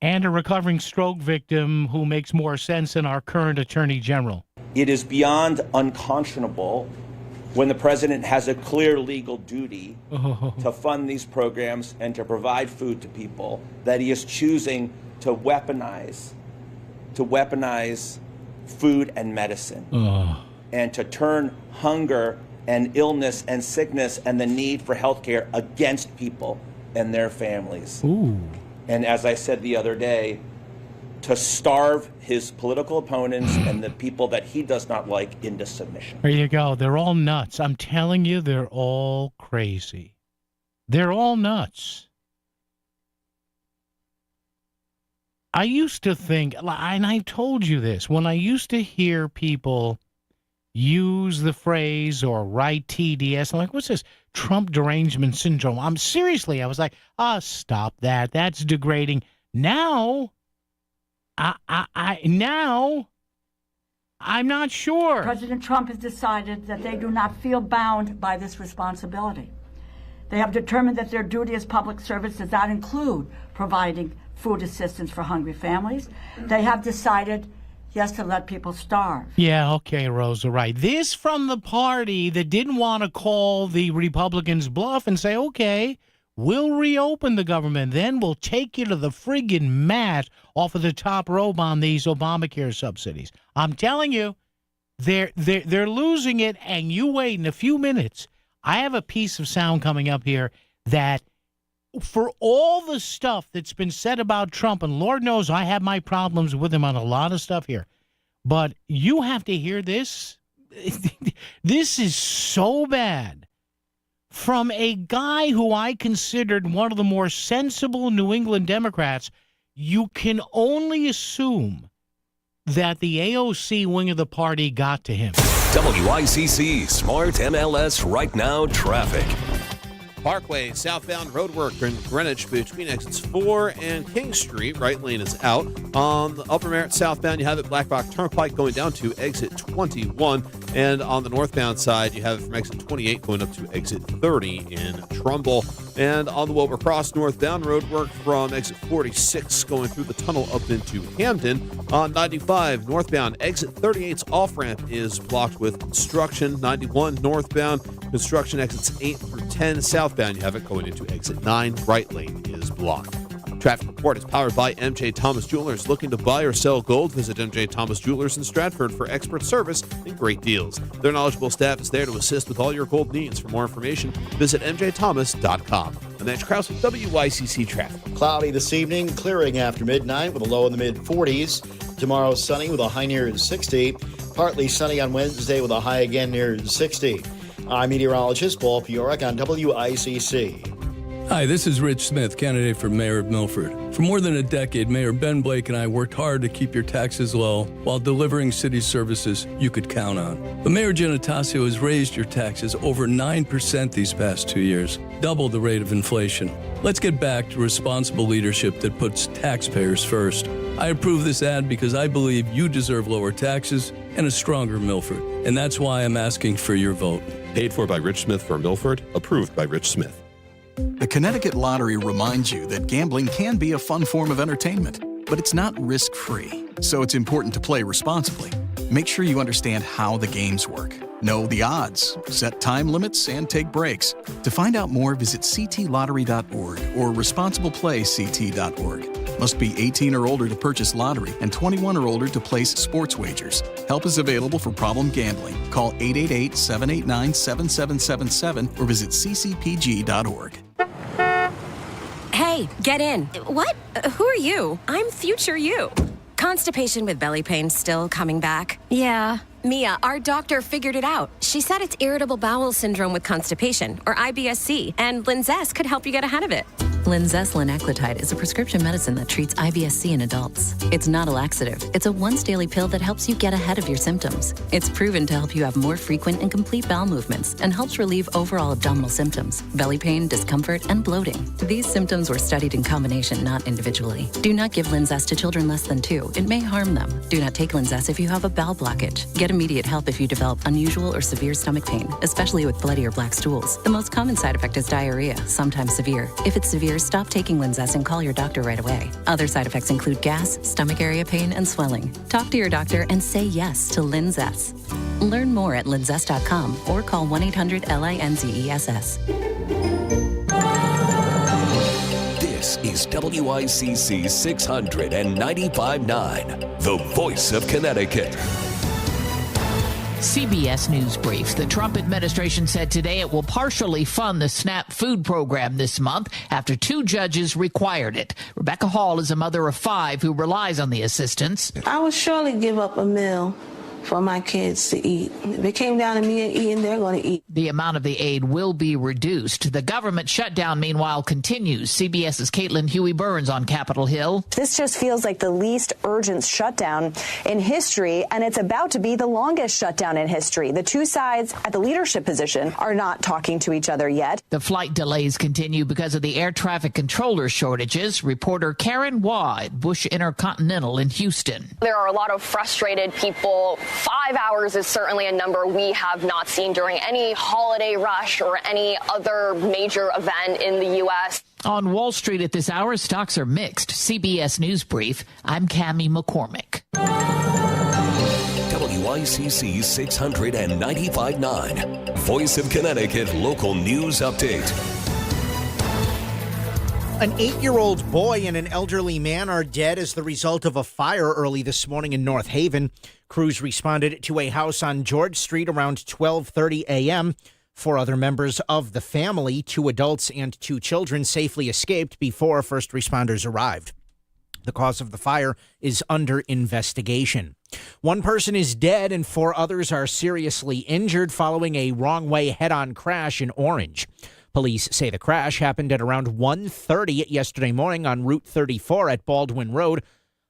And a recovering stroke victim who makes more sense than our current Attorney General. It is beyond unconscionable when the president has a clear legal duty to fund these programs and to provide food to people, that he is choosing to weaponize food and medicine and to turn hunger and illness and sickness and the need for health care against people and their families. Ooh. And as I said the other day, to starve his political opponents and the people that he does not like into submission. There you go. They're all nuts. I'm telling you, they're all crazy. They're all nuts. I used to think, and I told you this, when I used to hear people use the phrase or write TDS, I'm like, what's this? Trump derangement syndrome. I was like, stop that. That's degrading. Now, now, I'm not sure. President Trump has decided that they do not feel bound by this responsibility. They have determined that their duty as public servants does not include providing food assistance for hungry families. They have decided, yes, to let people starve. Yeah, okay, Rosa, right. This from the party that didn't want to call the Republicans bluff and say, okay, we'll reopen the government, then we'll take you to the friggin' mat off of the top rope on these Obamacare subsidies. I'm telling you, they're losing it, and you wait in a few minutes. I have a piece of sound coming up here that for all the stuff that's been said about Trump, and Lord knows I have my problems with him on a lot of stuff here, but you have to hear this. This is so bad. From a guy who I considered one of the more sensible New England Democrats, you can only assume that the AOC wing of the party got to him. WICC Smart MLS Right Now Traffic. Parkway, southbound roadwork in Greenwich between exits 4 and King Street. Right lane is out. On the Upper Merritt southbound, you have it Black Rock Turnpike going down to exit 21. And on the northbound side, you have it from exit 28 going up to exit 30 in Trumbull. And on the Wilbur Cross northbound roadwork from exit 46 going through the tunnel up into Hamden. On 95 northbound, exit 38's off-ramp is blocked with construction. 91 northbound, construction exits 8 through 10. Southbound, you have it going into exit 9. Right lane is blocked. Traffic report is powered by M.J. Thomas Jewelers. Looking to buy or sell gold? Visit M.J. Thomas Jewelers in Stratford for expert service and great deals. Their knowledgeable staff is there to assist with all your gold needs. For more information, visit mjthomas.com. I'm Mitch Krause with WICC Traffic. Cloudy this evening, clearing after midnight with a low in the mid-40s. Tomorrow, sunny with a high near 60. Partly sunny on Wednesday with a high again near 60. I'm meteorologist Paul Piorek on WICC. Hi, this is Rich Smith, candidate for mayor of Milford. For more than a decade, Mayor Ben Blake and I worked hard to keep your taxes low while delivering city services you could count on. But Mayor Gennatasio has raised your taxes over 9% these past 2 years, double the rate of inflation. Let's get back to responsible leadership that puts taxpayers first. I approve this ad because I believe you deserve lower taxes and a stronger Milford. And that's why I'm asking for your vote. Paid for by Rich Smith for Milford, approved by Rich Smith. The Connecticut Lottery reminds you that gambling can be a fun form of entertainment, but it's not risk-free, so it's important to play responsibly. Make sure you understand how the games work. Know the odds, set time limits, and take breaks. To find out more, visit ctlottery.org or responsibleplayct.org. Must be 18 or older to purchase lottery and 21 or older to place sports wagers. Help is available for problem gambling. Call 888-789-7777 or visit ccpg.org. Hey, get in. What? Who are you? I'm future you. Constipation with belly pain still coming back? Yeah. Mia, our doctor figured it out. She said it's irritable bowel syndrome with constipation, or IBS-C, and Linzess could help you get ahead of it. Linzess linaclotide is a prescription medicine that treats IBS-C in adults. It's not a laxative. It's a once-daily pill that helps you get ahead of your symptoms. It's proven to help you have more frequent and complete bowel movements and helps relieve overall abdominal symptoms, belly pain, discomfort, and bloating. These symptoms were studied in combination, not individually. Do not give Linzess to children less than 2. It may harm them. Do not take Linzess if you have a bowel blockage. Get immediate help if you develop unusual or severe stomach pain, especially with bloody or black stools. The most common side effect is diarrhea, sometimes severe. If it's severe, stop taking Linzess and call your doctor right away. Other side effects include gas, stomach area pain, and swelling. Talk to your doctor and say yes to Linzess. Learn more at linzess.com or call 1-800-LINZESS. This is WICC 695.9, the voice of Connecticut. CBS News brief. The Trump administration said today it will partially fund the SNAP food program this month after 2 judges required it. Rebecca Hall is a mother of 5 who relies on the assistance. I would surely give up a meal for my kids to eat. If it came down to me and eating, they're going to eat. The amount of the aid will be reduced. The government shutdown, meanwhile, continues. CBS's Caitlin Huey-Burns on Capitol Hill. This just feels like the least urgent shutdown in history, and it's about to be the longest shutdown in history. The 2 sides at the leadership position are not talking to each other yet. The flight delays continue because of the air traffic controller shortages. Reporter Karen Waugh at Bush Intercontinental in Houston. There are a lot of frustrated people. 5 hours is certainly a number we have not seen during any holiday rush or any other major event in the U.S. On Wall Street at this hour, stocks are mixed. CBS News Brief. I'm Cammie McCormick. WICC 695.9, Voice of Connecticut Local News Update. An 8-year-old boy and an elderly man are dead as the result of a fire early this morning in North Haven. Crews responded to a house on George Street around 12:30 a.m. 4 other members of the family, 2 adults and 2 children, safely escaped before first responders arrived. The cause of the fire is under investigation. 1 person is dead and 4 others are seriously injured following a wrong-way head-on crash in Orange. Police say the crash happened at around 1:30 yesterday morning on Route 34 at Baldwin Road.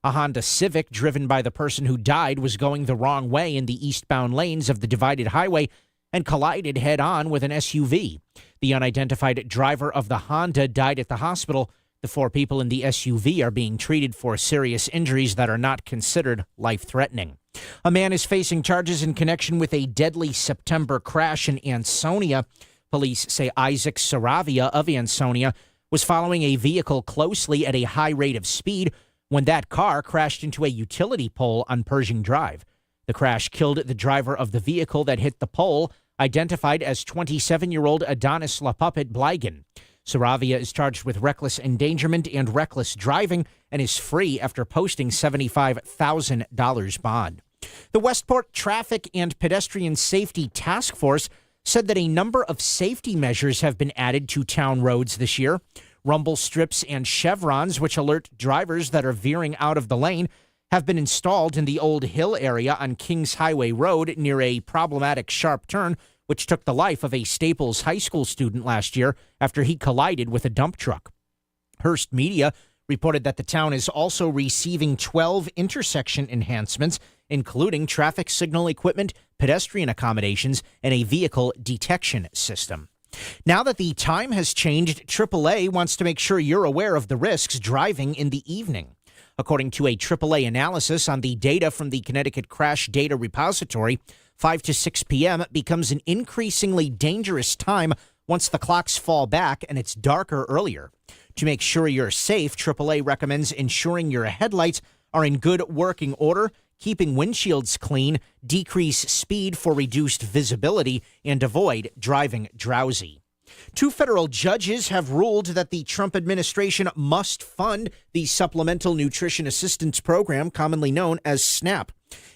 A Honda Civic driven by the person who died was going the wrong way in the eastbound lanes of the divided highway and collided head-on with an SUV. The unidentified driver of the Honda died at the hospital. The 4 people in the SUV are being treated for serious injuries that are not considered life-threatening. A man is facing charges in connection with a deadly September crash in Ansonia. Police say Isaac Saravia of Ansonia was following a vehicle closely at a high rate of speed when that car crashed into a utility pole on Pershing Drive. The crash killed the driver of the vehicle that hit the pole, identified as 27-year-old Adonis LaPuppet Blygan. Saravia is charged with reckless endangerment and reckless driving and is free after posting $75,000 bond. The Westport Traffic and Pedestrian Safety Task Force said that a number of safety measures have been added to town roads this year. Rumble strips and chevrons, which alert drivers that are veering out of the lane, have been installed in the Old Hill area on Kings Highway Road near a problematic sharp turn, which took the life of a Staples High School student last year after he collided with a dump truck. Hearst Media reported that the town is also receiving 12 intersection enhancements, including traffic signal equipment, pedestrian accommodations, and a vehicle detection system. Now that the time has changed, AAA wants to make sure you're aware of the risks driving in the evening. According to a AAA analysis on the data from the Connecticut Crash Data Repository, 5 to 6 p.m. becomes an increasingly dangerous time once the clocks fall back and it's darker earlier. To make sure you're safe, AAA recommends ensuring your headlights are in good working order, keeping windshields clean, decrease speed for reduced visibility, and avoid driving drowsy. Two federal judges have ruled that the Trump administration must fund the Supplemental Nutrition Assistance Program, commonly known as SNAP.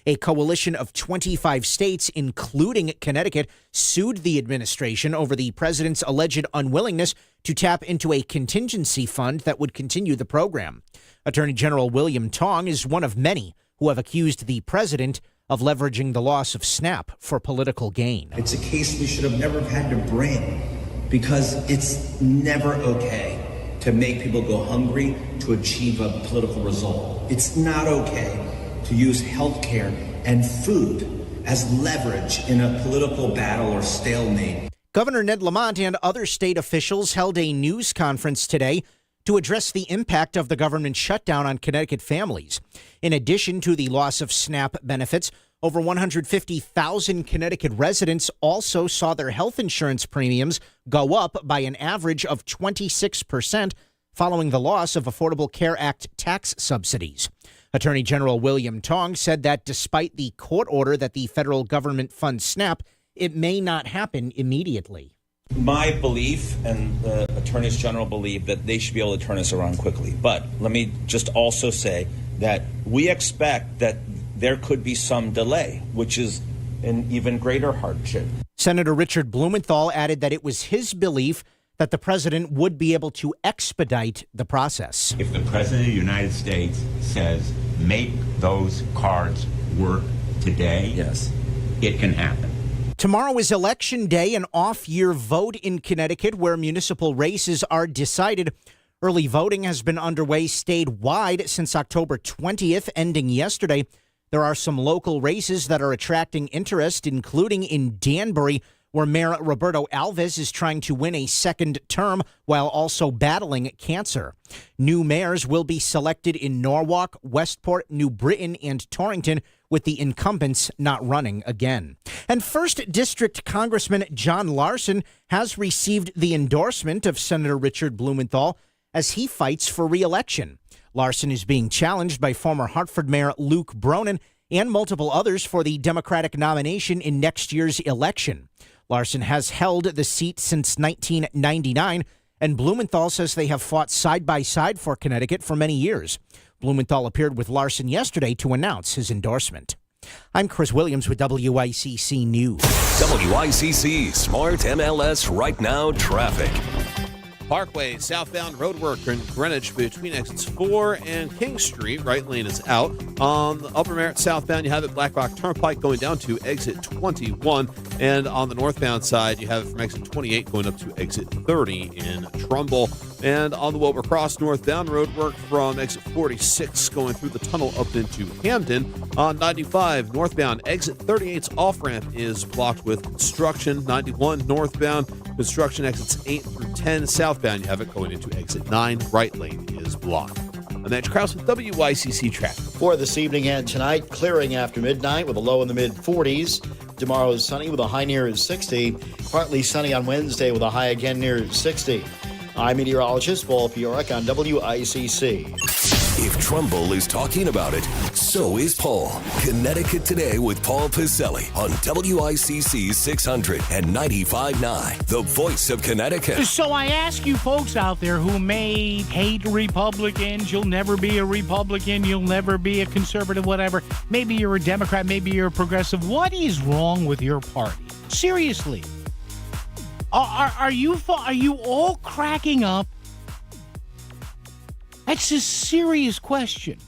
A coalition of 25 states, including Connecticut, sued the administration over the president's alleged unwillingness to tap into a contingency fund that would continue the program. Attorney General William Tong is one of many who have accused the president of leveraging the loss of SNAP for political gain. It's a case we should have never had to bring because it's never okay to make people go hungry to achieve a political result. It's not okay to use health care and food as leverage in a political battle or stalemate. Governor Ned Lamont and other state officials held a news conference today to address the impact of the government shutdown on Connecticut families. In addition to the loss of SNAP benefits, over 150,000 Connecticut residents also saw their health insurance premiums go up by an average of 26% following the loss of Affordable Care Act tax subsidies. Attorney General William Tong said that despite the court order that the federal government fund SNAP, it may not happen immediately. My belief, and the attorneys general believe, that they should be able to turn this around quickly. But let me just also say that we expect that there could be some delay, which is an even greater hardship. Senator Richard Blumenthal added that it was his belief that the president would be able to expedite the process. If the president of the United States says, make those cards work today, yes, it can happen. Tomorrow is Election Day, an off-year vote in Connecticut where municipal races are decided. Early voting has been underway statewide since October 20th, ending yesterday. There are some local races that are attracting interest, including in Danbury, where Mayor Roberto Alves is trying to win a second term while also battling cancer. New mayors will be selected in Norwalk, Westport, New Britain, and Torrington, with the incumbents not running again. And 1st District Congressman John Larson has received the endorsement of Senator Richard Blumenthal as he fights for re-election. Larson is being challenged by former Hartford Mayor Luke Bronin and multiple others for the Democratic nomination in next year's election. Larson has held the seat since 1999, and Blumenthal says they have fought side by side for Connecticut for many years. Blumenthal appeared with Larson yesterday to announce his endorsement. I'm Chris Williams with WICC News. WICC Smart MLS Right Now Traffic. Parkway, southbound roadwork in Greenwich between exits 4 and King Street. Right lane is out. On the Upper Merritt southbound, you have it Black Rock Turnpike going down to exit 21. And on the northbound side, you have it from exit 28 going up to exit 30 in Trumbull. And on the Wilbur Cross northbound, roadwork from exit 46 going through the tunnel up into Hamden. On 95 northbound, exit 38's off-ramp is blocked with construction. 91 northbound, construction exits 8 through 10. Southbound, you have it going into exit 9. Right lane is blocked. I'm Andrew Krause with WICC Traffic. For this evening and tonight, clearing after midnight with a low in the mid-40s. Tomorrow is sunny with a high near 60. Partly sunny on Wednesday with a high again near 60. I'm meteorologist Paul Fioric on WICC. If Trumbull is talking about it, so is Paul. Connecticut Today with Paul Piselli on WICC 600 and 95.9, the voice of Connecticut. So I ask you folks out there who may hate Republicans, you'll never be a Republican, you'll never be a conservative, whatever. Maybe you're a Democrat, maybe you're a progressive. What is wrong with your party? Seriously. Are you all cracking up? That's a serious question.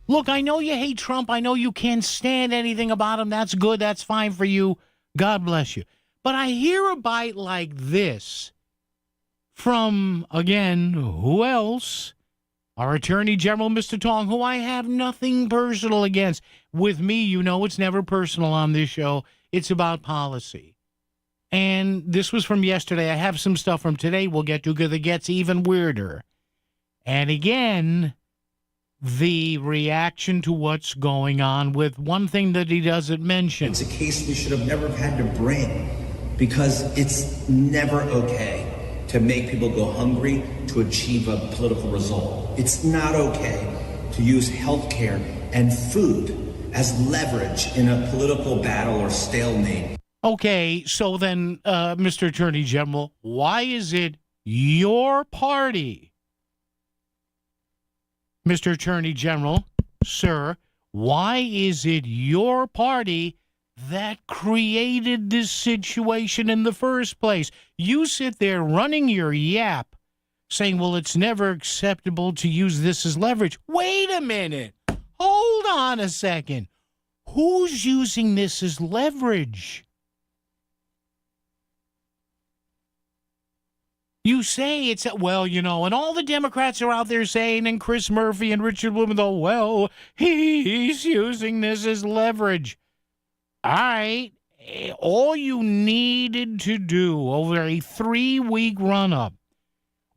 Look, I know you hate Trump. I know you can't stand anything about him. That's good. That's fine for you. God bless you. But I hear a bite like this from, again, who else? Our Attorney General, Mr. Tong, who I have nothing personal against. With me, you know it's never personal on this show. It's about policy. And this was from yesterday. I have some stuff from today we'll get to because it gets even weirder. And again, the reaction to what's going on with one thing that he doesn't mention. It's a case we should have never had to bring because it's never okay to make people go hungry to achieve a political result. It's not okay to use health care and food as leverage in a political battle or stalemate. Okay, so then, Mr. Attorney General, why is it your party? Mr. Attorney General, sir, why is it your party that created this situation in the first place? You sit there running your yap, saying, well, it's never acceptable to use this as leverage. Wait a minute. Hold on a second. Who's using this as leverage? You say it's, well, and all the Democrats are out there saying, and Chris Murphy and Richard Blumenthal, well, he's using this as leverage. All right. All you needed to do over a 3-week run-up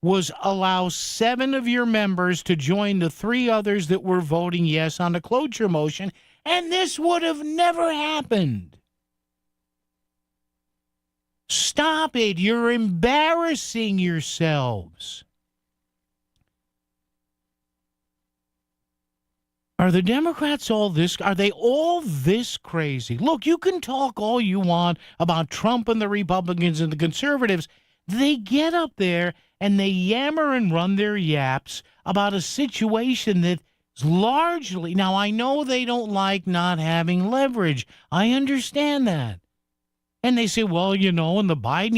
was allow 7 of your members to join the 3 others that were voting yes on the cloture motion, and this would have never happened. Stop it. You're embarrassing yourselves. Are the Democrats are they all this crazy? Look, you can talk all you want about Trump and the Republicans and the conservatives. They get up there and they yammer and run their yaps about a situation that's largely, now I know they don't like not having leverage. I understand that. And they say, well, in the Biden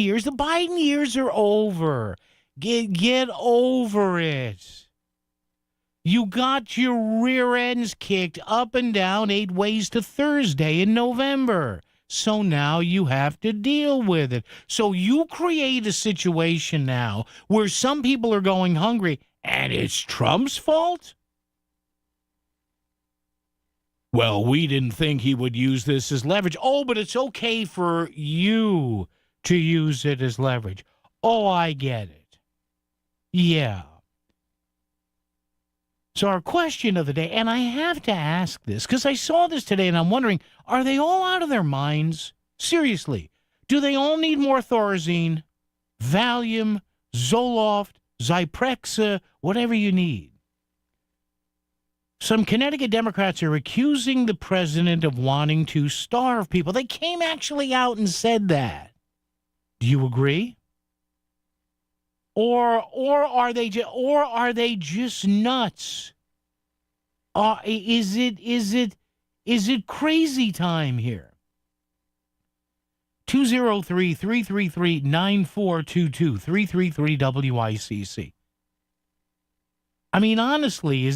years are over. Get over it. You got your rear ends kicked up and down 8 ways to Thursday in November. So now you have to deal with it. So you create a situation now where some people are going hungry, and it's Trump's fault? Well, we didn't think he would use this as leverage. Oh, but it's okay for you to use it as leverage. Oh, I get it. Yeah. So our question of the day, and I have to ask this, because I saw this today and I'm wondering, are they all out of their minds? Seriously, do they all need more Thorazine, Valium, Zoloft, Zyprexa, whatever you need? Some Connecticut Democrats are accusing the president of wanting to starve people. They came actually out and said that. Do you agree? Or are they just nuts? Is it crazy time here? 203-333-9422, 333-WICC. I mean, honestly,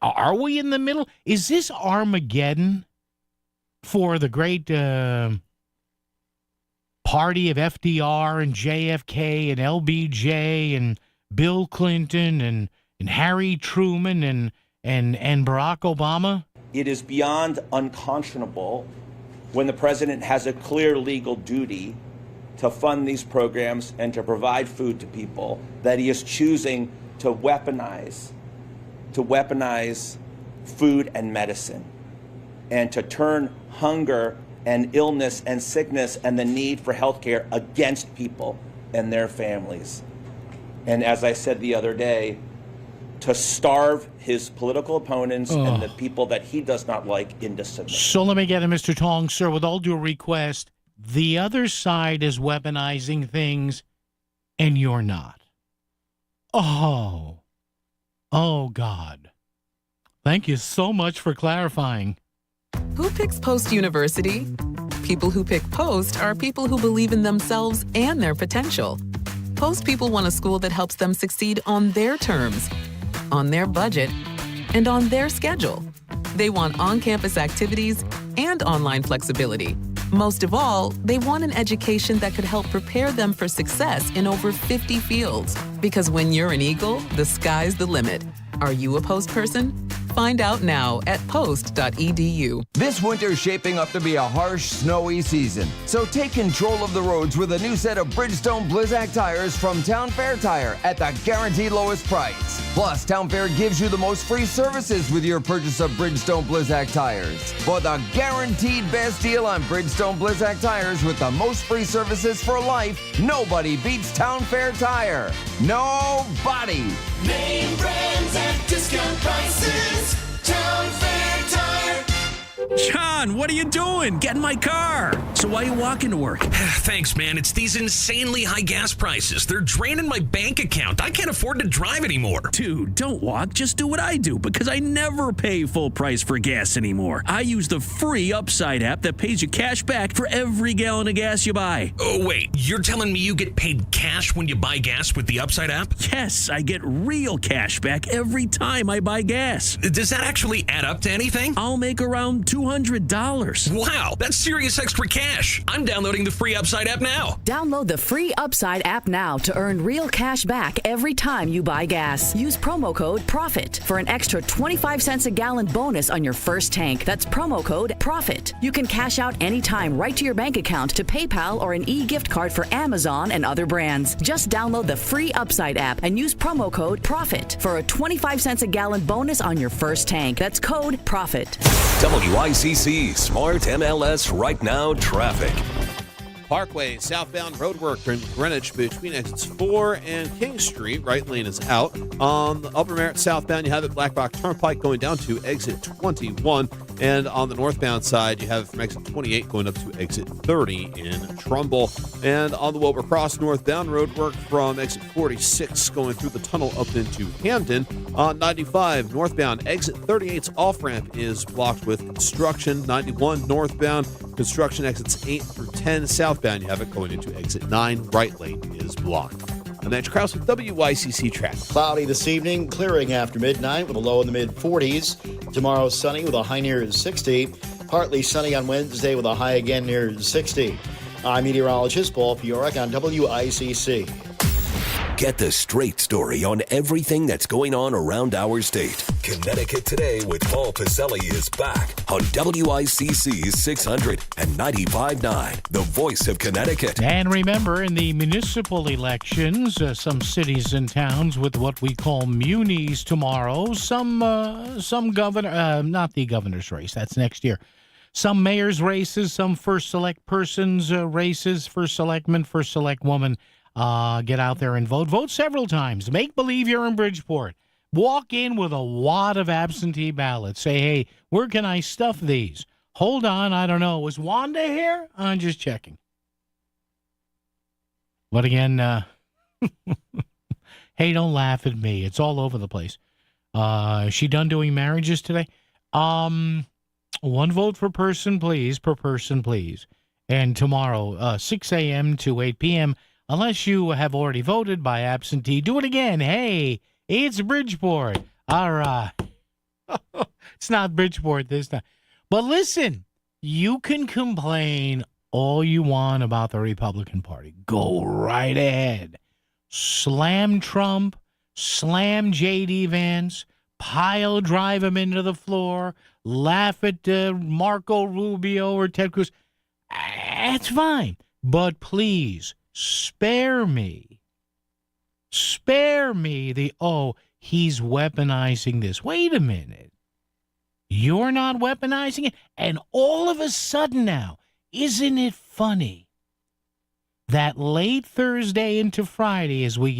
are we in the middle? Is this Armageddon for the great party of FDR and JFK and LBJ and Bill Clinton and Harry Truman and Barack Obama? It is beyond unconscionable when the president has a clear legal duty to fund these programs and to provide food to people that he is choosing to weaponize food and medicine, and to turn hunger and illness and sickness and the need for health care against people and their families. And as I said the other day, to starve his political opponents and the people that he does not like into submission. So let me get it, Mr. Tong, sir, with all due request, the other side is weaponizing things and you're not. Oh, God. Thank you so much for clarifying. Who picks Post University? People who pick Post are people who believe in themselves and their potential. Post people want a school that helps them succeed on their terms, on their budget, and on their schedule. They want on-campus activities and online flexibility. Most of all, they want an education that could help prepare them for success in over 50 fields. Because when you're an Eagle, the sky's the limit. Are you a Post person? Find out now at post.edu. This winter's shaping up to be a harsh, snowy season. So take control of the roads with a new set of Bridgestone Blizzak tires from Town Fair Tire at the guaranteed lowest price. Plus, Town Fair gives you the most free services with your purchase of Bridgestone Blizzak tires. For the guaranteed best deal on Bridgestone Blizzak tires with the most free services for life, nobody beats Town Fair Tire. Nobody. Name brands at discount prices. Town Fair Tire. John, what are you doing? Get in my car. So why are you walking to work? Thanks, man. It's these insanely high gas prices. They're draining my bank account. I can't afford to drive anymore. Dude, don't walk. Just do what I do because I never pay full price for gas anymore. I use the free Upside app that pays you cash back for every gallon of gas you buy. Oh, wait. You're telling me you get paid cash when you buy gas with the Upside app? Yes, I get real cash back every time I buy gas. Does that actually add up to anything? I'll make around $200. Wow, that's serious extra cash. I'm downloading the free Upside app now. Download the free Upside app now to earn real cash back every time you buy gas. Use promo code PROFIT for an extra 25 cents a gallon bonus on your first tank. That's promo code PROFIT. You can cash out anytime right to your bank account, to PayPal, or an e-gift card for Amazon and other brands. Just download the free Upside app and use promo code PROFIT for a 25 cents a gallon bonus on your first tank. That's code PROFIT. WICC Smart MLS Right Now Traffic. Parkway, southbound roadwork in Greenwich between exits 4 and King Street. Right lane is out. On the Upper Merritt southbound, you have it Black Rock Turnpike going down to exit 21. And on the northbound side, you have it from exit 28 going up to exit 30 in Trumbull. And on the Wilbur Cross northbound, roadwork from exit 46 going through the tunnel up into Hamden. On 95 northbound, exit 38's off-ramp is blocked with construction. 91 northbound, construction exits 8 through 10. Southbound, you have it going into exit 9. Right lane is blocked. I'm Andrew Krause with WICC Traffic. Cloudy this evening, clearing after midnight with a low in the mid-40s. Tomorrow, sunny with a high near 60. Partly sunny on Wednesday with a high again near 60. I'm meteorologist Paul Piorek on WICC. Get the straight story on everything that's going on around our state. Connecticut Today with Paul Pizzelli is back on WICC 600 and 95.9, the voice of Connecticut. And remember, in the municipal elections, some cities and towns with what we call munis tomorrow, some governor, not the governor's race, that's next year. Some mayor's races, some first select persons races, first selectman, first select woman. Get out there and vote. Vote several times. Make believe you're in Bridgeport. Walk in with a wad of absentee ballots. Say, hey, where can I stuff these? Hold on, I don't know. Was Wanda here? I'm just checking. But again, hey, don't laugh at me. It's all over the place. Is she done doing marriages today? One vote per person, please. And tomorrow, 6 a.m. to 8 p.m., unless you have already voted by absentee, do it again. Hey, it's Bridgeport. All right. It's not Bridgeport this time. But listen, you can complain all you want about the Republican Party. Go right ahead. Slam Trump, slam J.D. Vance, pile drive him into the floor, laugh at Marco Rubio or Ted Cruz. That's fine. But please, spare me the, he's weaponizing this. Wait a minute. You're not weaponizing it? And all of a sudden now, isn't it funny that late Thursday into Friday, as we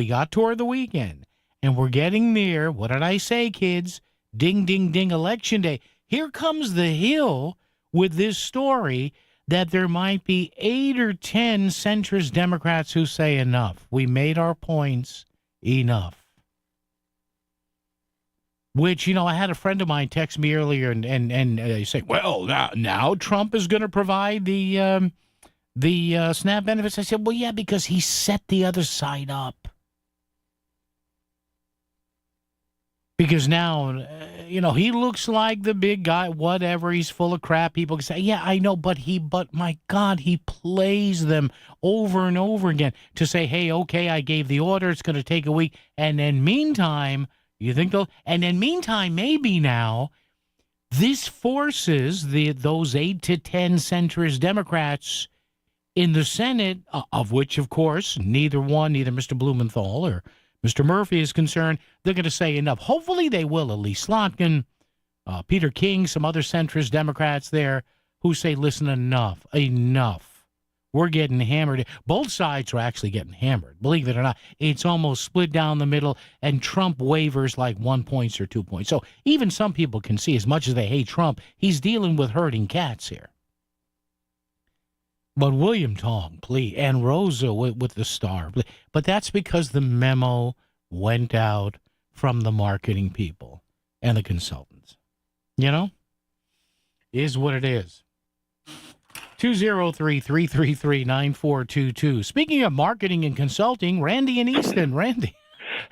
got toward the weekend, and we're getting near, what did I say, kids? Ding, ding, ding, Election Day. Here comes the Hill with this story that there might be 8 or 10 centrist Democrats who say enough. We made our points, enough. Which, I had a friend of mine text me earlier and say, well, now Trump is going to provide the SNAP benefits. I said, well, yeah, because he set the other side up. Because now, he looks like the big guy, whatever, he's full of crap. People can say, yeah, I know, but my God, he plays them over and over again to say, hey, okay, I gave the order, it's going to take a week. And then meantime, maybe now, this forces those 8 to 10 centrist Democrats in the Senate, of which, of course, neither Mr. Blumenthal or Mr. Murphy is concerned, they're going to say enough. Hopefully they will. Elise Slotkin, Peter King, some other centrist Democrats there who say, listen, enough. We're getting hammered. Both sides are actually getting hammered. Believe it or not, it's almost split down the middle, and Trump wavers like 1 point or 2 points. So even some people can see, as much as they hate Trump, he's dealing with herding cats here. But William Tong, please, and Rosa with the star. But that's because the memo went out from the marketing people and the consultants. You know? Is what it is. 203-333-9422. Speaking of marketing and consulting, Randy in Easton. Randy.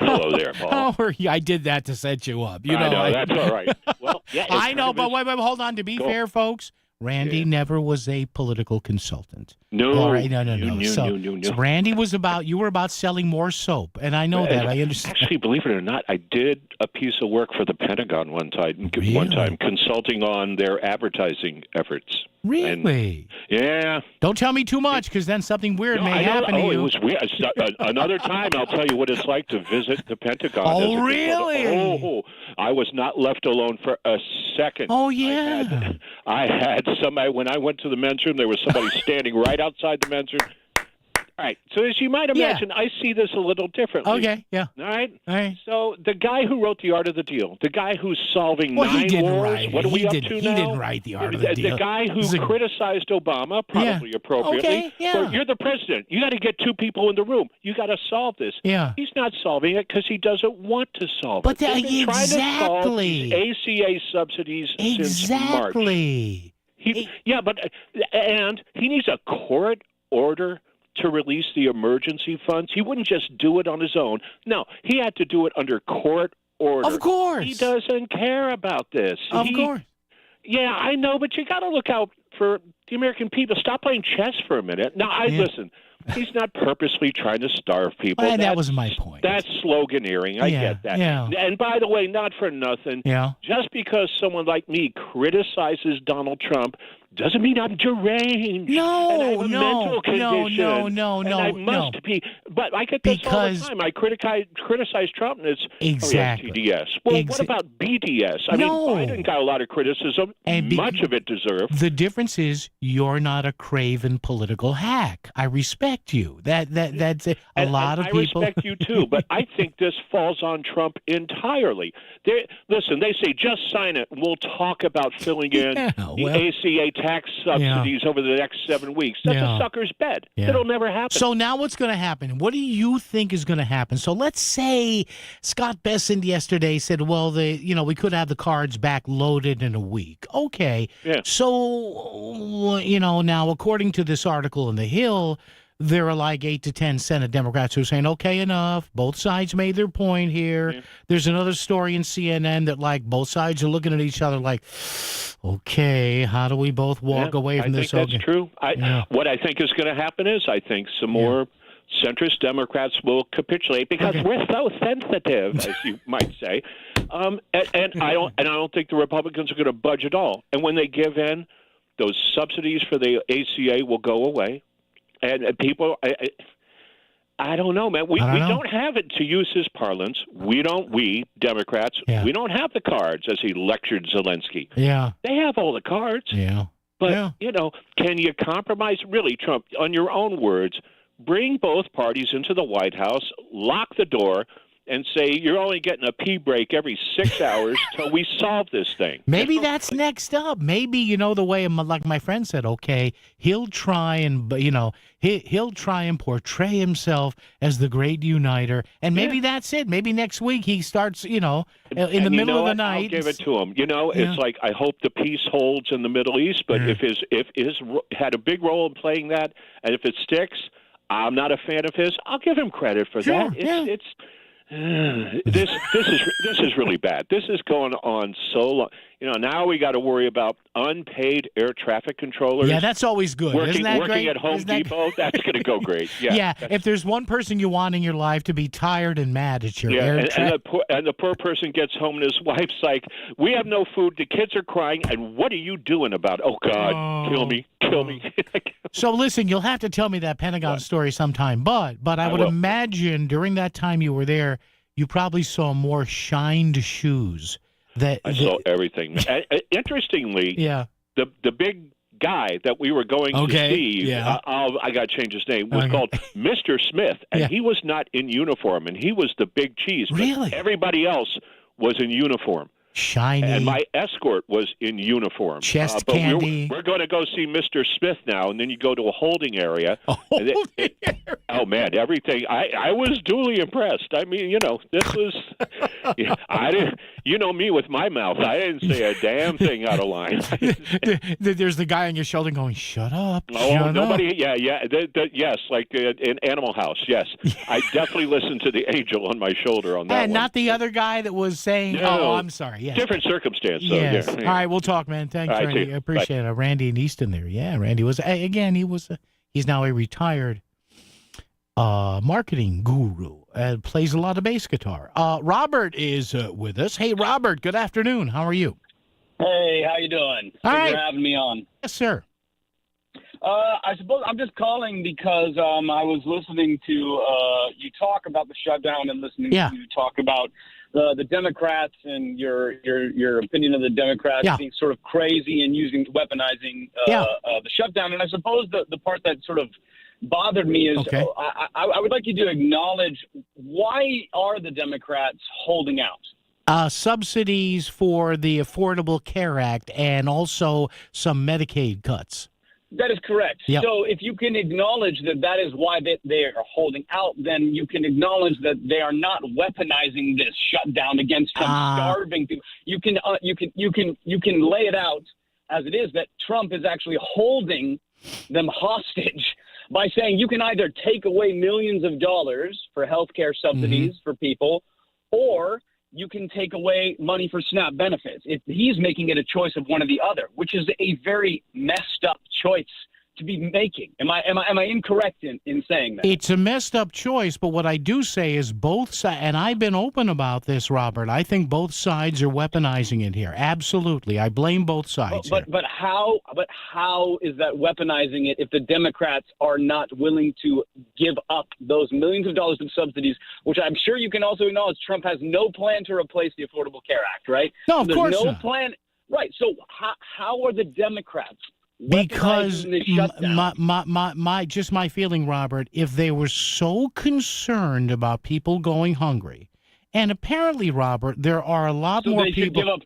Hello there, Paul. How are you? I did that to set you up. You know, that's all right. Well, yeah, I know, but wait, hold on. To be fair, folks, Randy never was a political consultant. No. All right, no. So Randy was you were about selling more soap, and I know that. I understand. Actually, believe it or not, I did a piece of work for the Pentagon one time, consulting on their advertising efforts. Really? Yeah. Don't tell me too much, because then something weird may happen to you. It was weird. Another time, I'll tell you what it's like to visit the Pentagon. Oh, really? I was not left alone for a second. Oh, yeah. I had somebody, when I went to the men's room, there was somebody standing right outside the men's room. All right. So as you might imagine, I see this a little differently. Okay, yeah. All right? So the guy who wrote The Art of the Deal, the guy who's solving 9 wars, what are we up to now? He didn't write The Art of the Deal. The guy who criticized Obama, probably appropriately. Okay, But you're the president. You got to get 2 people in the room. You got to solve this. Yeah. He's not solving it because he doesn't want to solve it. But They've been trying to solve these ACA subsidies since March. Exactly. And he needs a court order to release the emergency funds. He wouldn't just do it on his own. No, he had to do it under court order. Of course. He doesn't care about this. Of course. Yeah, I know, but you got to look out for the American people. Stop playing chess for a minute. Now, listen, he's not purposely trying to starve people. Well, that was my point. That's sloganeering. I get that. Yeah. And by the way, not for nothing, just because someone like me criticizes Donald Trump doesn't mean I'm deranged. No, and I have a mental condition. No. And I must be. But I get this all the time. I criticize Trump, and it's TDS. Well, what about BDS? I mean, Biden got a lot of criticism. And much of it deserved. The difference is you're not a craven political hack. I respect you. That's it. A lot of people. I respect you too, but I think this falls on Trump entirely. Listen, they say just sign it, and we'll talk about filling in the ACA tax subsidies over the next 7 weeks. That's a sucker's bet. It'll never happen. So now what's going to happen? What do you think is going to happen? So let's say Scott Bessent yesterday said, well, we could have the cards back loaded in a week. Okay. Yeah. So, now according to this article in The Hill, there are like 8 to 10 Senate Democrats who are saying, okay, enough. Both sides made their point here. Yeah. There's another story in CNN that both sides are looking at each other like, okay, how do we both walk away from this? I think that's true. What I think is going to happen is I think some more centrist Democrats will capitulate because we're so sensitive, as you might say. And I don't think the Republicans are going to budge at all. And when they give in, those subsidies for the ACA will go away. And people, I don't know, man. We don't have it, to use his parlance. We Democrats, we don't have the cards, as he lectured Zelensky. Yeah. They have all the cards. Yeah. But, can you compromise? Really, Trump, on your own words, bring both parties into the White House, lock the door, and say you're only getting a pee break every 6 hours till we solve this thing. Maybe that's next up. Maybe, the way, like my friend said, okay, he'll try and, he'll try and portray himself as the great uniter, and maybe that's it. Maybe next week he starts, in the middle of the night. I'll give it to him. It's like I hope the peace holds in the Middle East, but if his had a big role in playing that, and if it sticks, I'm not a fan of his. I'll give him credit for that. This is really bad. This is going on so long. Now we got to worry about unpaid air traffic controllers. Yeah, that's always good. Working great? at Home Depot, that's going to go great. Yeah. If there's one person you want in your life to be tired and mad at your air and the poor person gets home and his wife's like, we have no food, the kids are crying, and what are you doing about it? Oh, God, kill me. So listen, you'll have to tell me that Pentagon story sometime, but I would imagine during that time you were there, you probably saw more shined shoes. I saw everything. Interestingly, the big guy that we were going to see, yeah. I got to change his name, was called Mr. Smith, and he was not in uniform, and he was the big cheese. Really? Everybody else was in uniform. Shiny. And my escort was in uniform. Chest but candy. We're going to go see Mr. Smith now, and then you go to a holding area. Oh, man, everything. I was duly impressed. I mean, this was I didn't. You know me with my mouth. I didn't say a damn thing out of line. There's the guy on your shoulder going, shut up. Oh, shut nobody. up. Yeah. Yes, like in Animal House. Yes. I definitely listened to the angel on my shoulder on that And one. not the other guy that was saying, No. I'm sorry. Yes. Different circumstance. So, Yes. yeah. All right, we'll talk, man. Thanks, All right, Randy. see I you. appreciate it. Randy in Easton there. Yeah, Randy was, again, he's now a retired marketing guru. Plays a lot of bass guitar. Robert is with us. Hey, Robert, good afternoon. How are you? Hey, how you doing? All Thanks right. for having me on. Yes, sir. I suppose I'm just calling because I was listening to you talk about the shutdown and listening to you talk about the Democrats and your opinion of the Democrats being sort of crazy and weaponizing the shutdown. And I suppose the part that sort of bothered me is I would like you to acknowledge, why are the Democrats holding out? Subsidies for the Affordable Care Act and also some Medicaid cuts. That is correct. Yep. So if you can acknowledge that is why they are holding out, then you can acknowledge that they are not weaponizing this shutdown against some starving people. You can lay it out as it is, that Trump is actually holding them hostage by saying you can either take away millions of dollars for health care subsidies for people, or you can take away money for SNAP benefits. He's making it a choice of one or the other, which is a very messed up choice to be making. Am I incorrect in saying that? It's a messed up choice, but what I do say is both sides, and I've been open about this, Robert, I think both sides are weaponizing it here. Absolutely. I blame both sides. But how is that weaponizing it if the Democrats are not willing to give up those millions of dollars of subsidies, which I'm sure you can also acknowledge Trump has no plan to replace the Affordable Care Act, right? No, of course no not. Plan. Right. So how are the Democrats because the my feeling, Robert, if they were so concerned about people going hungry, and apparently, Robert, there are a lot more people.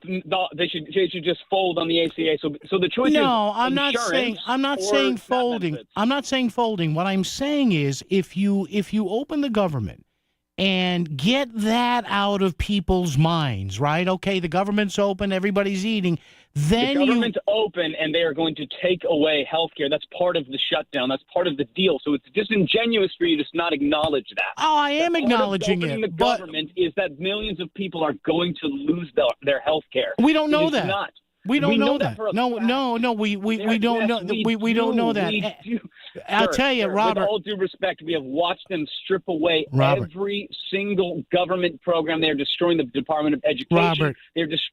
They should just fold on the ACA. So the choice is I'm not saying folding. I'm not saying folding. What I'm saying is if you open the government and get that out of people's minds, right? Okay, the government's open, everybody's eating. Then the government's open, and they are going to take away health care. That's part of the shutdown. That's part of the deal. So it's disingenuous for you to not acknowledge that. Oh, I am acknowledging it. The government is that millions of people are going to lose their health care. We don't know that. Not. We don't know that. No, we don't know. We don't know that. I'll tell you, Robert. With all due respect, we have watched them strip away every single government program. They're destroying the Department of Education. Robert, they're just.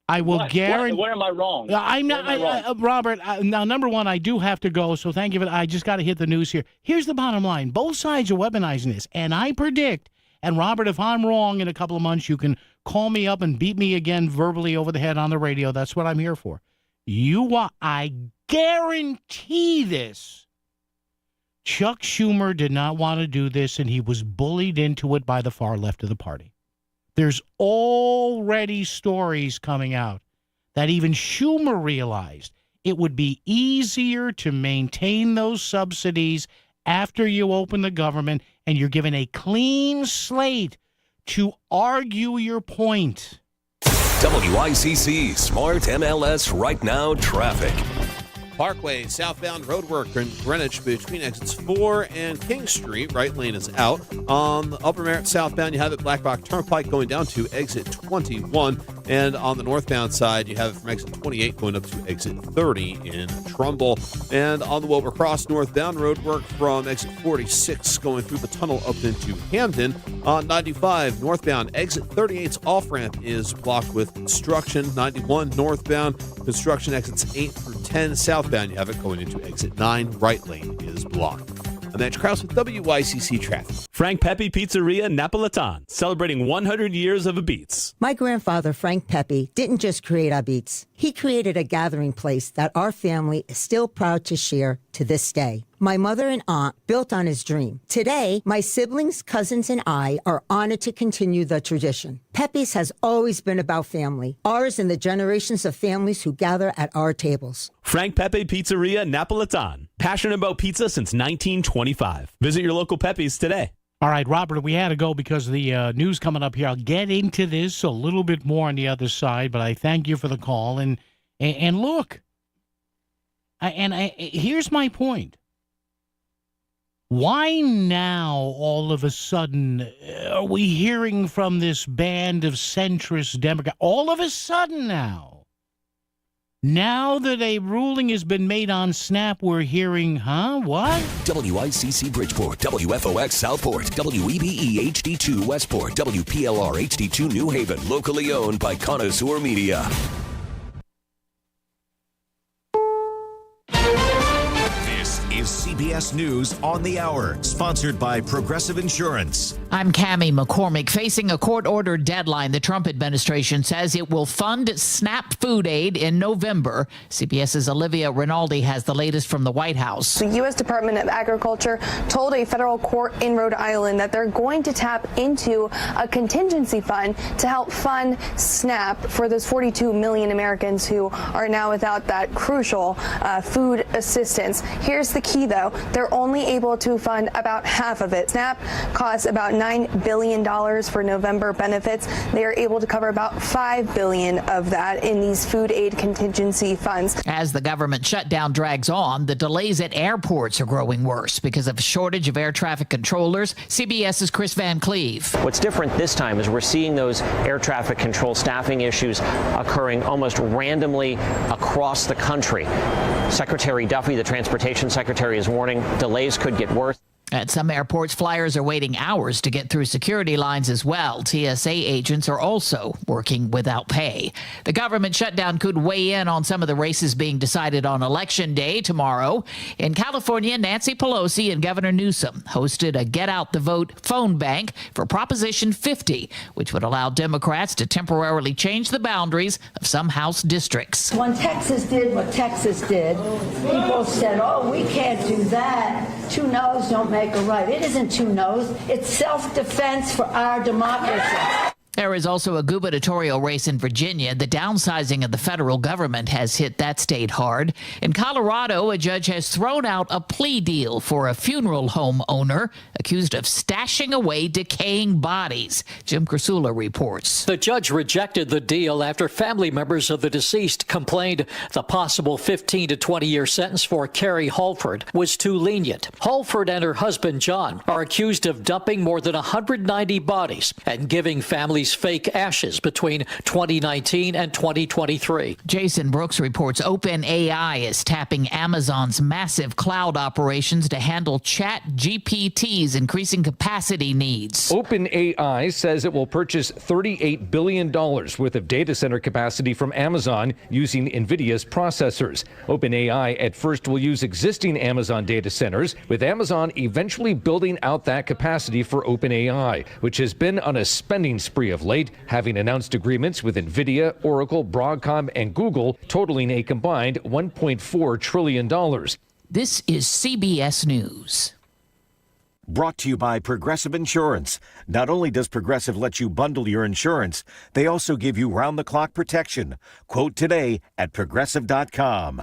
I will guarantee. Where am I wrong? I'm not, Robert. Now, number one, I do have to go, so thank you. But I just got to hit the news here. Here's the bottom line: both sides are weaponizing this, and I predict. And Robert, if I'm wrong in a couple of months, you can call me up and beat me again verbally over the head on the radio. That's what I'm here for. I guarantee this. Chuck Schumer did not want to do this, and he was bullied into it by the far left of the party. There's already stories coming out that even Schumer realized it would be easier to maintain those subsidies after you open the government and you're given a clean slate to argue your point. WICC Smart MLS Right Now Traffic. Parkway, southbound roadwork in Greenwich between exits 4 and King Street. Right lane is out. On the Upper Merritt southbound, you have it Black Rock Turnpike going down to exit 21. And on the northbound side, you have it from exit 28 going up to exit 30 in Trumbull. And on the Wilbur Cross northbound, roadwork from exit 46 going through the tunnel up into Hamden. On 95 northbound, exit 38's off-ramp is blocked with construction. 91 northbound, construction exits 8 through 10 southbound. You have it going into exit 9. Right lane is blocked. And I'm Matt Krause with WICC Traffic. Frank Pepe Pizzeria Napolitan, celebrating 100 years of Beats. My grandfather, Frank Pepe, didn't just create our Beats. He created a gathering place that our family is still proud to share to this day. My mother and aunt built on his dream. Today, my siblings, cousins, and I are honored to continue the tradition. Pepe's has always been about family, ours and the generations of families who gather at our tables. Frank Pepe Pizzeria Napolitan, passionate about pizza since 1925. Visit your local Pepe's today. All right, Robert, we had to go because of the news coming up here. I'll get into this a little bit more on the other side, but I thank you for the call. And look, here's my point. Why now, all of a sudden, are we hearing from this band of centrist Democrats? All of a sudden now that a ruling has been made on SNAP, we're hearing, what? WICC Bridgeport, WFOX Southport, WEBE HD2 Westport, WPLR HD2 New Haven, locally owned by Connoisseur Media. Is CBS News on the Hour, sponsored by Progressive Insurance. I'm Cammie McCormick. Facing a court-ordered deadline, the Trump administration says it will fund SNAP food aid in November. CBS's Olivia Rinaldi has the latest from the White House. The U.S. Department of Agriculture told a federal court in Rhode Island that they're going to tap into a contingency fund to help fund SNAP for those 42 million Americans who are now without that crucial food assistance. Here's the key, though. They're only able to fund about half of it. SNAP costs about $9 billion for November benefits. They are able to cover about $5 billion of that in these food aid contingency funds. As the government shutdown drags on, the delays at airports are growing worse because of a shortage of air traffic controllers. CBS's Chris Van Cleve. What's different this time is we're seeing those air traffic control staffing issues occurring almost randomly across the country. Secretary Duffy, the transportation secretary, is warning delays could get worse. At some airports, flyers are waiting hours to get through security lines as well. TSA agents are also working without pay. The government shutdown could weigh in on some of the races being decided on Election Day tomorrow. In California, Nancy Pelosi and Governor Newsom hosted a Get Out the Vote phone bank for Proposition 50, which would allow Democrats to temporarily change the boundaries of some House districts. When Texas did what Texas did, people said, oh, we can't do that. Two no's don't make a right. It isn't two no's. It's self-defense for our democracy. There is also a gubernatorial race in Virginia. The downsizing of the federal government has hit that state hard. In Colorado, a judge has thrown out a plea deal for a funeral home owner accused of stashing away decaying bodies. Jim Krasula reports. The judge rejected the deal after family members of the deceased complained the possible 15 to 20-year sentence for Carrie Holford was too lenient. Holford and her husband, John, are accused of dumping more than 190 bodies and giving families fake ashes between 2019 and 2023. Jason Brooks reports OpenAI is tapping Amazon's massive cloud operations to handle ChatGPT's increasing capacity needs. OpenAI says it will purchase $38 billion worth of data center capacity from Amazon using NVIDIA's processors. OpenAI at first will use existing Amazon data centers, with Amazon eventually building out that capacity for OpenAI, which has been on a spending spree of late, having announced agreements with NVIDIA, Oracle, Broadcom, and Google, totaling a combined $1.4 trillion. This is CBS News. Brought to you by Progressive Insurance. Not only does Progressive let you bundle your insurance, they also give you round-the-clock protection. Quote today at Progressive.com.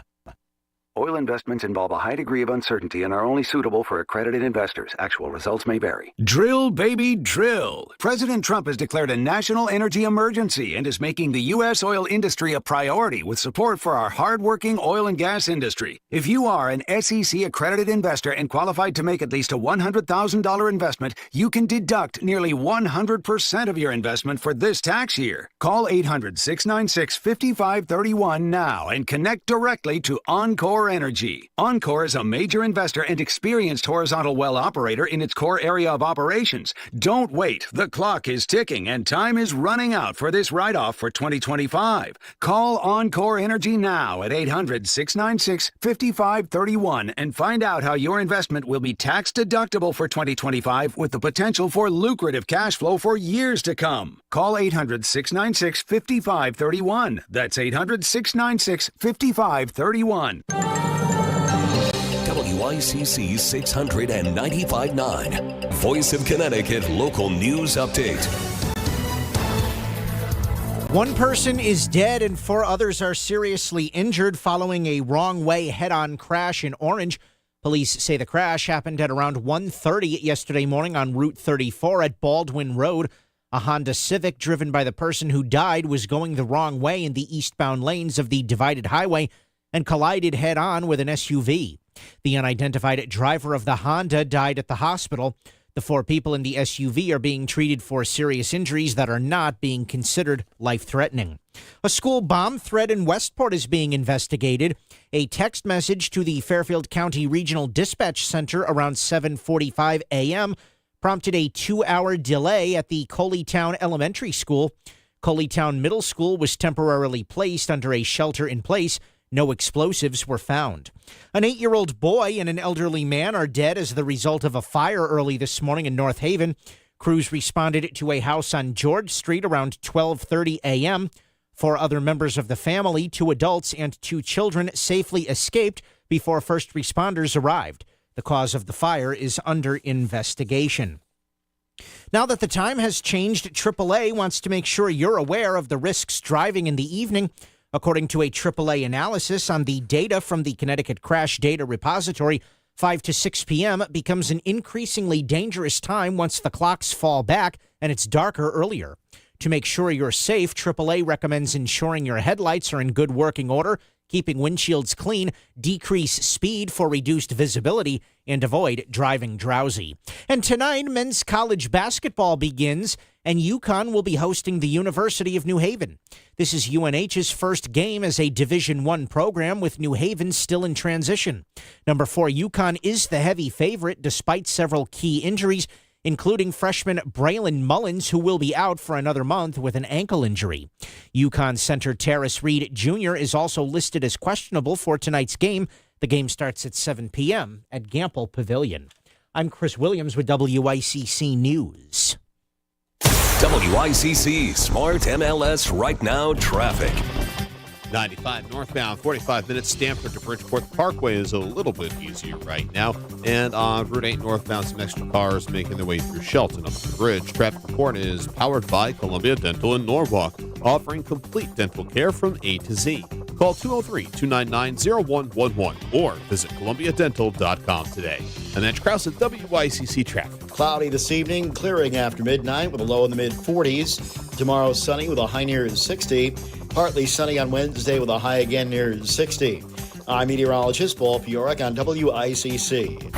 Oil investments involve a high degree of uncertainty and are only suitable for accredited investors. Actual results may vary. Drill, baby, drill. President Trump has declared a national energy emergency and is making the U.S. oil industry a priority with support for our hardworking oil and gas industry. If you are an SEC-accredited investor and qualified to make at least a $100,000 investment, you can deduct nearly 100% of your investment for this tax year. Call 800-696-5531 now and connect directly to Encore Encore Energy. Encore is a major investor and experienced horizontal well operator in its core area of operations. Don't wait. The clock is ticking and time is running out for this write-off for 2025. Call Encore Energy now at 800-696-5531 and find out how your investment will be tax deductible for 2025 with the potential for lucrative cash flow for years to come. Call 800-696-5531. That's 800-696-5531. WICC 695.9. Voice of Connecticut Local News Update. One person is dead and 4 others are seriously injured following a wrong-way head-on crash in Orange. Police say the crash happened at around 1:30 yesterday morning on Route 34 at Baldwin Road. A Honda Civic driven by the person who died was going the wrong way in the eastbound lanes of the divided highway and collided head-on with an SUV. The unidentified driver of the Honda died at the hospital. The 4 people in the SUV are being treated for serious injuries that are not being considered life-threatening. A school bomb threat in Westport is being investigated. A text message to the Fairfield County Regional Dispatch Center around 7:45 a.m. prompted a 2-hour delay at the Coleytown Elementary School. Coleytown Middle School was temporarily placed under a shelter-in-place. No explosives were found. An 8-year-old boy and an elderly man are dead as the result of a fire early this morning in North Haven. Crews responded to a house on George Street around 12:30 a.m. 4 other members of the family, 2 adults and 2 children, safely escaped before first responders arrived. The cause of the fire is under investigation. Now that the time has changed, AAA wants to make sure you're aware of the risks driving in the evening. According to a AAA analysis on the data from the Connecticut Crash Data Repository, 5 to 6 p.m. becomes an increasingly dangerous time once the clocks fall back and it's darker earlier. To make sure you're safe, AAA recommends ensuring your headlights are in good working order, keeping windshields clean, decrease speed for reduced visibility, and avoid driving drowsy. And tonight, men's college basketball begins, and UConn will be hosting the University of New Haven. This is UNH's first game as a Division I program, with New Haven still in transition. Number 4 UConn is the heavy favorite despite several key injuries, including freshman Braylon Mullins, who will be out for another month with an ankle injury. UConn center Terrace Reed Jr. is also listed as questionable for tonight's game. The game starts at 7 p.m. at Gamble Pavilion. I'm Chris Williams with WICC News. WICC Smart MLS Right Now Traffic. 95 northbound, 45 minutes. Stamford to Bridgeport. The Parkway is a little bit easier right now. And on Route 8 northbound, some extra cars making their way through Shelton up the bridge. Traffic report is powered by Columbia Dental in Norwalk, offering complete dental care from A to Z. Call 203-299-0111 or visit columbiadental.com today. And that's Krause at WICC Traffic. Cloudy this evening, clearing after midnight with a low in the mid-40s. Tomorrow sunny with a high near 60. Partly sunny on Wednesday with a high again near 60. I'm meteorologist Paul Piorek on WICC.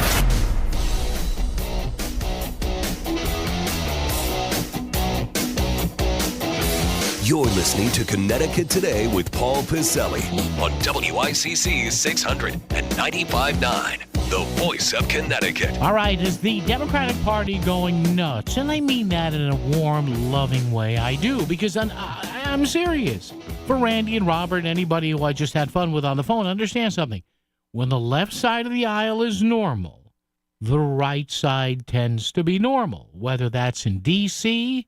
You're listening to Connecticut Today with Paul Piselli on WICC 695.9, the voice of Connecticut. All right, is the Democratic Party going nuts? And I mean that in a warm, loving way. I do, because I'm serious. For Randy and Robert and anybody who I just had fun with on the phone, understand something. When the left side of the aisle is normal, the right side tends to be normal, whether that's in D.C.,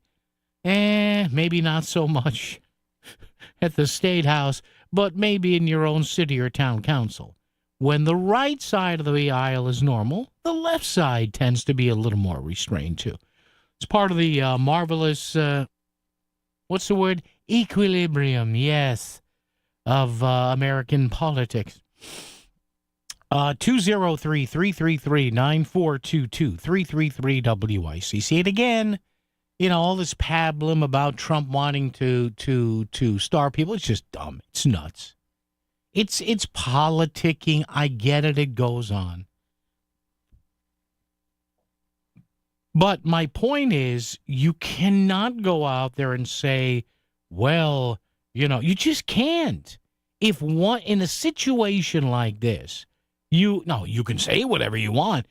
maybe not so much at the State House, but maybe in your own city or town council. When the right side of the aisle is normal, the left side tends to be a little more restrained, too. It's part of the marvelous, what's the word? Equilibrium, yes, of American politics. 203-333-9422, 333-WICC. And again, you know, all this pablum about Trump wanting to star people, it's just dumb. It's nuts. It's politicking. I get it. It goes on. But my point is, you cannot go out there and say, well, you know, you just can't. if one in a situation like this, you can say whatever you want.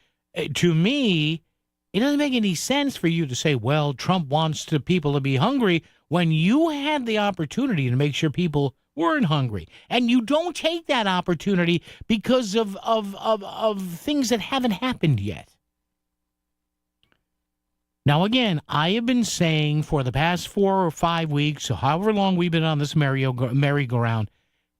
To me, it doesn't make any sense for you to say, well, Trump wants people to be hungry when you had the opportunity to make sure people weren't hungry. And you don't take that opportunity because of things that haven't happened yet. Now, again, I have been saying for the past 4 or 5 weeks, or however long we've been on this merry-go-round,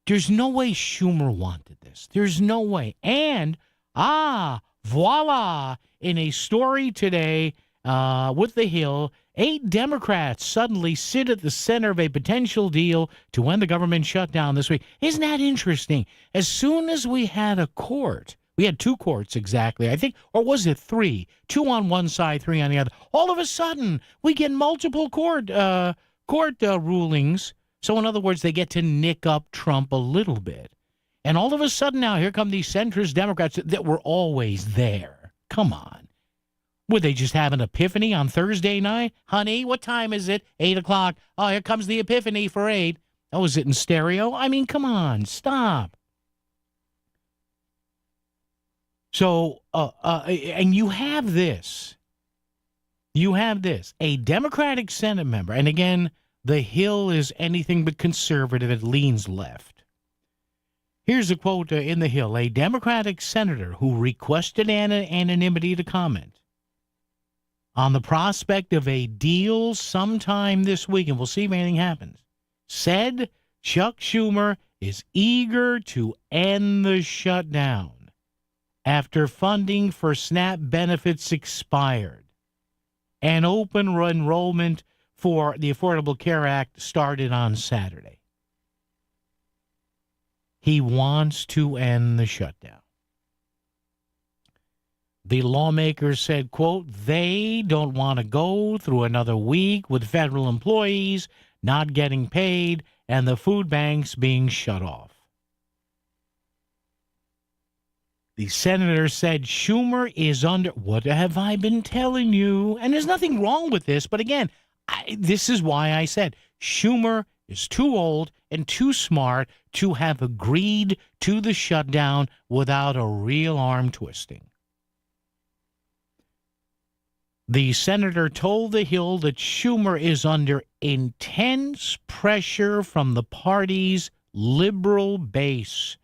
there's no way Schumer wanted this. There's no way. And, voila, in a story today with The Hill, 8 Democrats suddenly sit at the center of a potential deal to end the government shutdown this week. Isn't that interesting? As soon as we had a court, we had 2 courts exactly, I think, or was it 3? 2 on one side, 3 on the other. All of a sudden, we get multiple court rulings. So in other words, they get to nick up Trump a little bit. And all of a sudden now, here come these centrist Democrats that were always there. Come on. Would they just have an epiphany on Thursday night? Honey, what time is it? 8 o'clock. Oh, here comes the epiphany for 8. Oh, is it in stereo? I mean, come on, stop. So, and you have this. You have this. A Democratic Senate member, and again, The Hill is anything but conservative. It leans left. Here's a quote in The Hill. A Democratic senator who requested anonymity to comment on the prospect of a deal sometime this week, and we'll see if anything happens, said Chuck Schumer is eager to end the shutdown after funding for SNAP benefits expired and open enrollment for the Affordable Care Act started on Saturday. He wants to end the shutdown. The lawmakers said, quote, they don't want to go through another week with federal employees not getting paid and the food banks being shut off. The senator said Schumer is under, what have I been telling you? And there's nothing wrong with this, but again, this is why I said Schumer is too old and too smart to have agreed to the shutdown without a real arm twisting. The senator told The Hill that Schumer is under intense pressure from the party's liberal base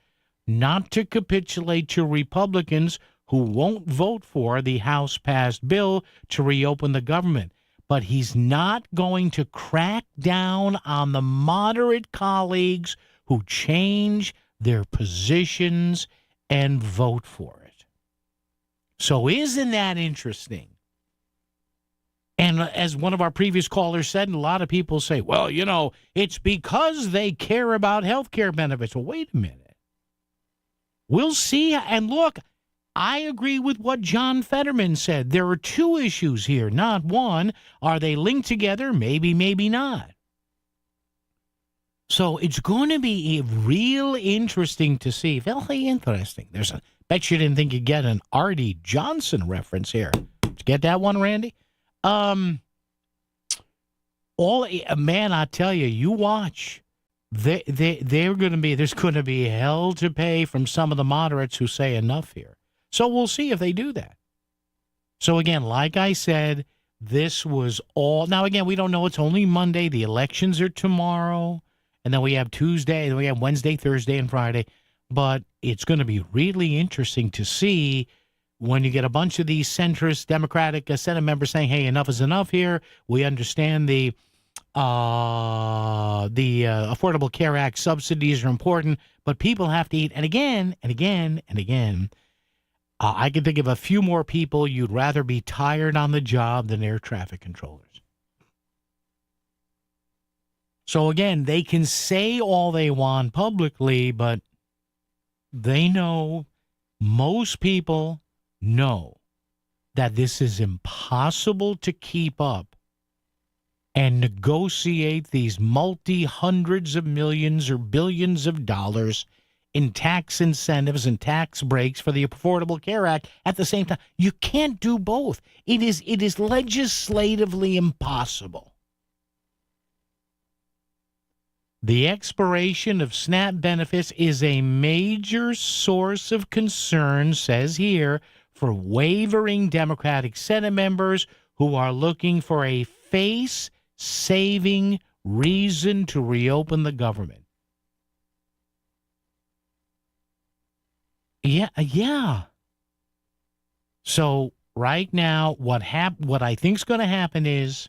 not to capitulate to Republicans who won't vote for the House-passed bill to reopen the government. But he's not going to crack down on the moderate colleagues who change their positions and vote for it. So isn't that interesting? And as one of our previous callers said, and a lot of people say, well, you know, it's because they care about health care benefits. Well, wait a minute. We'll see. And look, I agree with what John Fetterman said. There are 2 issues here, not one. Are they linked together? Maybe, maybe not. So it's going to be real interesting to see. Very interesting. Bet you didn't think you'd get an R.D. Johnson reference here. Did you get that one, Randy? Man, I tell you, you watch. There's going to be hell to pay from some of the moderates who say enough here. So we'll see if they do that. So again, like I said, this was all. Now again, we don't know. It's only Monday. The elections are tomorrow, and then we have Tuesday, then we have Wednesday, Thursday, and Friday. But it's going to be really interesting to see when you get a bunch of these centrist Democratic Senate members saying, "Hey, enough is enough here. We understand the Affordable Care Act subsidies are important, but people have to eat." And again, and again, and again, I can think of a few more people you'd rather be tired on the job than air traffic controllers. So again, they can say all they want publicly, but they know, most people know, that this is impossible to keep up and negotiate these multi-hundreds of millions or billions of dollars in tax incentives and tax breaks for the Affordable Care Act at the same time. You can't do both. It is legislatively impossible. The expiration of SNAP benefits is a major source of concern, says here, for wavering Democratic Senate members who are looking for a face-saving reason to reopen the government. Yeah. So right now, what I think is going to happen is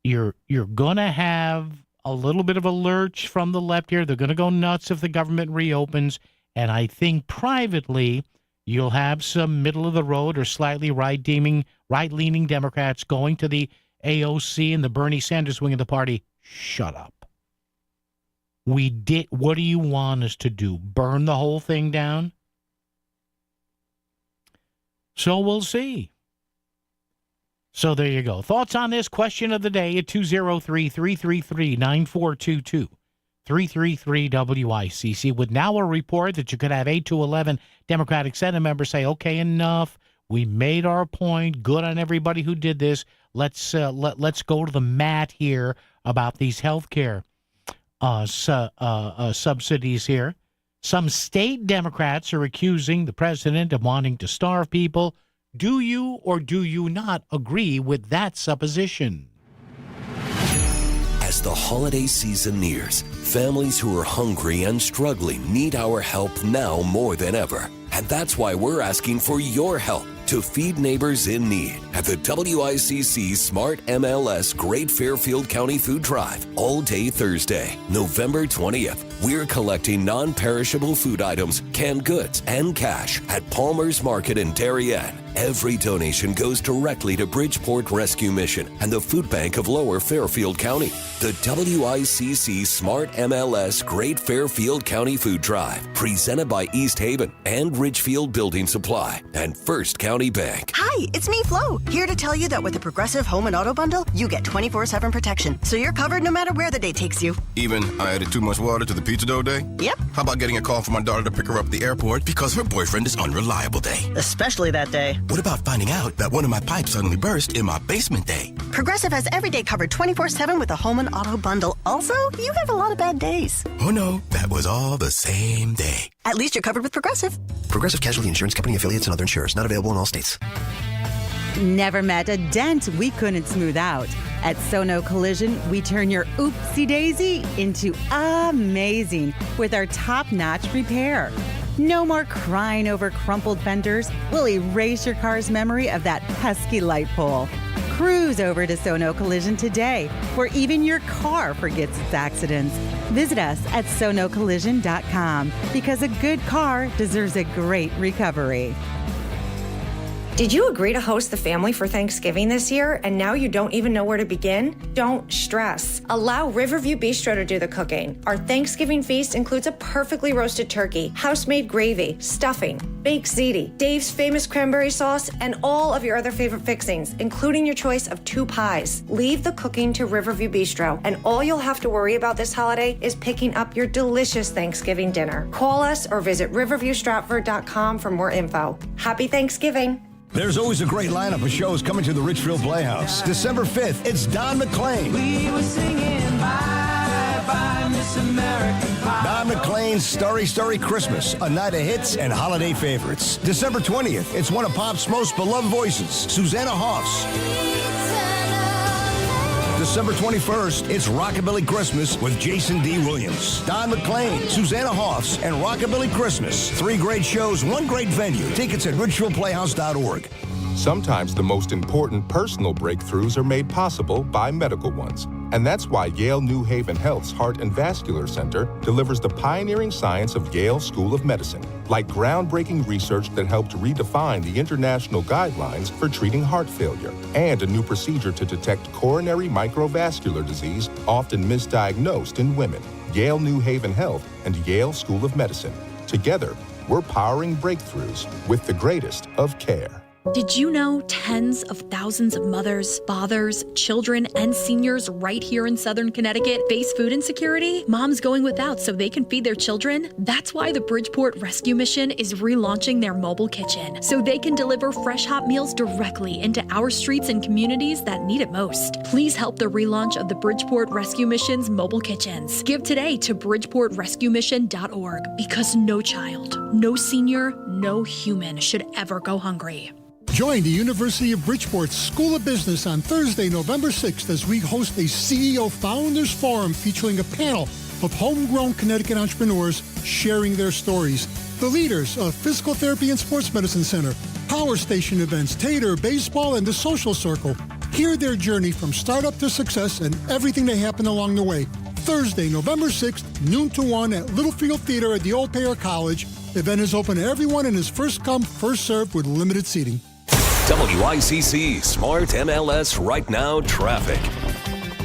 you're going to have a little bit of a lurch from the left here. They're going to go nuts if the government reopens. And I think privately, you'll have some middle-of-the-road or slightly right-leaning Democrats going to the AOC and the Bernie Sanders wing of the party. Shut up. What do you want us to do? Burn the whole thing down? So we'll see. So there you go. Thoughts on this question of the day at 203-333-9422. 333-WICC. With now a report that you could have 8 to 11 Democratic Senate members say, okay, enough. We made our point. Good on everybody who did this. Let's go to the mat here about these health care subsidies here. Some state Democrats are accusing the president of wanting to starve people. Do you or do you not agree with that supposition? As the holiday season nears, families who are hungry and struggling need our help now more than ever. And that's why we're asking for your help to feed neighbors in need at the WICC Smart MLS Great Fairfield County Food Drive all day Thursday, November 20th. We're collecting non-perishable food items, canned goods, and cash at Palmer's Market in Darien. Every donation goes directly to Bridgeport Rescue Mission and the Food Bank of Lower Fairfield County. The WICC Smart MLS Great Fairfield County Food Drive, presented by East Haven and Ridgefield Building Supply and First County Bank. Hi, it's me, Flo, here to tell you that with the Progressive Home and Auto Bundle, you get 24/7 protection, so you're covered no matter where the day takes you. Even I added too much water to the pizza dough day? Yep. How about getting a call from my daughter to pick her up at the airport because her boyfriend is unreliable day? Especially that day. What about finding out that one of my pipes suddenly burst in my basement day? Progressive has every day covered 24/7 with the Home and Auto Bundle. Also, you have a lot of bad days. Oh no, that was all the same day. At least you're covered with Progressive. Progressive Casualty Insurance Company affiliates and other insurers. Not available in all states. Never met a dent we couldn't smooth out. At Sono Collision, we turn your oopsie-daisy into amazing with our top-notch repair. No more crying over crumpled fenders. We'll erase your car's memory of that pesky light pole. Cruise over to Sono Collision today, where even your car forgets its accidents. Visit us at sonocollision.com because a good car deserves a great recovery. Did you agree to host the family for Thanksgiving this year and now you don't even know where to begin? Don't stress. Allow Riverview Bistro to do the cooking. Our Thanksgiving feast includes a perfectly roasted turkey, house-made gravy, stuffing, baked ziti, Dave's famous cranberry sauce, and all of your other favorite fixings, including your choice of 2 pies. Leave the cooking to Riverview Bistro, and all you'll have to worry about this holiday is picking up your delicious Thanksgiving dinner. Call us or visit riverviewstratford.com for more info. Happy Thanksgiving. There's always a great lineup of shows coming to the Richfield Playhouse. December 5th, it's Don McLean. We were singing Bye Bye Miss American Pie. Don McLean's Starry Starry Christmas, a night of hits and holiday favorites. December 20th, it's one of Pop's most beloved voices, Susanna Hoffs. December 21st, it's Rockabilly Christmas with Jason D. Williams, Don McLean, Susanna Hoffs, and Rockabilly Christmas. 3 great shows, 1 great venue. Tickets at richfieldplayhouse.org. Sometimes the most important personal breakthroughs are made possible by medical ones. And that's why Yale New Haven Health's Heart and Vascular Center delivers the pioneering science of Yale School of Medicine, like groundbreaking research that helped redefine the international guidelines for treating heart failure, and a new procedure to detect coronary microvascular disease, often misdiagnosed in women. Yale New Haven Health and Yale School of Medicine. Together, we're powering breakthroughs with the greatest of care. Did you know tens of thousands of mothers, fathers, children, and seniors right here in Southern Connecticut face food insecurity? Moms going without so they can feed their children? That's why the Bridgeport Rescue Mission is relaunching their mobile kitchen, so they can deliver fresh hot meals directly into our streets and communities that need it most. Please help the relaunch of the Bridgeport Rescue Mission's mobile kitchens. Give today to bridgeportrescuemission.org, because no child, no senior, no human should ever go hungry. Join the University of Bridgeport's School of Business on Thursday, November 6th, as we host a CEO Founders Forum featuring a panel of homegrown Connecticut entrepreneurs sharing their stories. The leaders of Physical Therapy and Sports Medicine Center, Power Station Events, Tater, Baseball, and the Social Circle. Hear their journey from startup to success and everything that happened along the way. Thursday, November 6th, noon to 1 at Littlefield Theater at the Old Payer College. Event is open to everyone and is first come, first served with limited seating. WICC Smart MLS Right Now Traffic.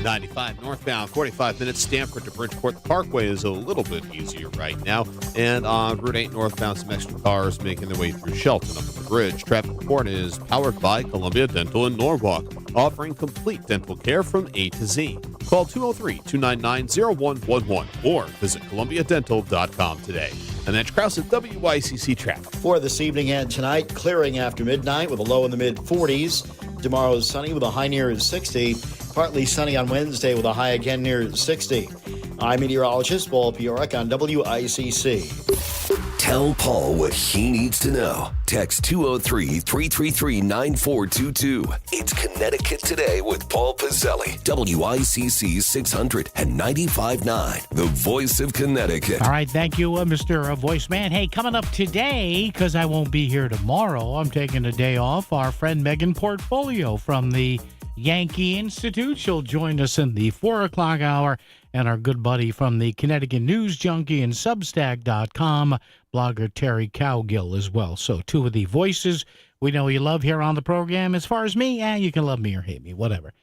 95 northbound, 45 minutes, Stamford to Bridgeport. The Parkway is a little bit easier right now. And on Route 8 northbound, some extra cars making their way through Shelton up the bridge. Traffic report is powered by Columbia Dental in Norwalk, offering complete dental care from A to Z. Call 203-299-0111 or visit columbiadental.com today. And that's Krause at WICC Traffic. For this evening and tonight, clearing after midnight with a low in the mid-40s. Tomorrow is sunny with a high near 60. Partly sunny on Wednesday with a high again near 60. I'm meteorologist Paul Piorek on WICC. Tell Paul what he needs to know. Text 203-333-9422. It's Connecticut Today with Paul Pizzelli. WICC 600 and 95.9, the voice of Connecticut. All right, thank you, Mr. Voice Man. Hey, coming up today, because I won't be here tomorrow, I'm taking a day off, our friend Megan Portfolio from the Yankee Institute. She'll join us in the 4 o'clock hour. And our good buddy from the Connecticut News Junkie and Substack.com, blogger Terry Cowgill as well. So two of the voices we know you love here on the program. As far as me, you can love me or hate me, whatever.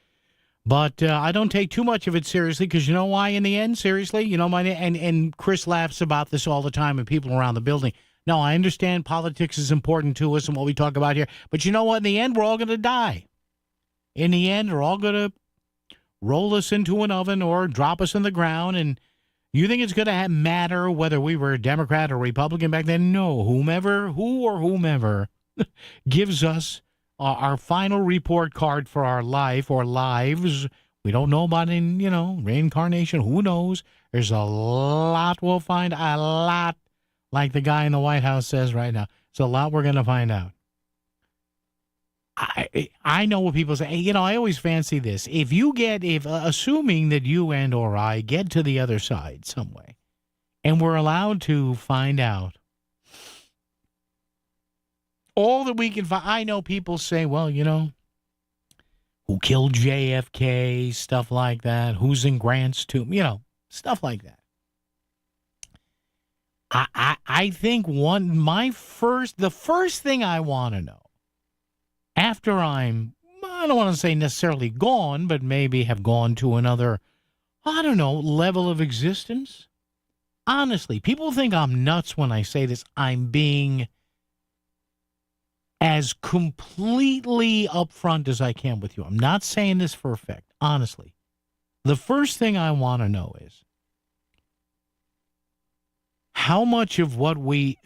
But I don't take too much of it seriously, because you know why in the end, seriously? You know, and Chris laughs about this all the time and people around the building. No, I understand politics is important to us and what we talk about here. But you know what? In the end, we're all going to die. In the end, we're all going to roll us into an oven or drop us in the ground. And you think it's going to matter whether we were a Democrat or Republican back then? No, whomever gives us our final report card for our life or lives. We don't know about reincarnation. Who knows? There's a lot we'll find, a lot, like the guy in the White House says right now. It's a lot we're going to find out. I know what people say. You know, I always fancy this. Assuming that you and or I get to the other side some way, and we're allowed to find out all that we can find. I know people say, well, who killed JFK, stuff like that. Who's in Grant's tomb, stuff like that. I think the first thing I want to know, after I don't want to say necessarily gone, but maybe have gone to another, level of existence. Honestly, people think I'm nuts when I say this. I'm being as completely upfront as I can with you. I'm not saying this for effect. Honestly, the first thing I want to know is how much of what we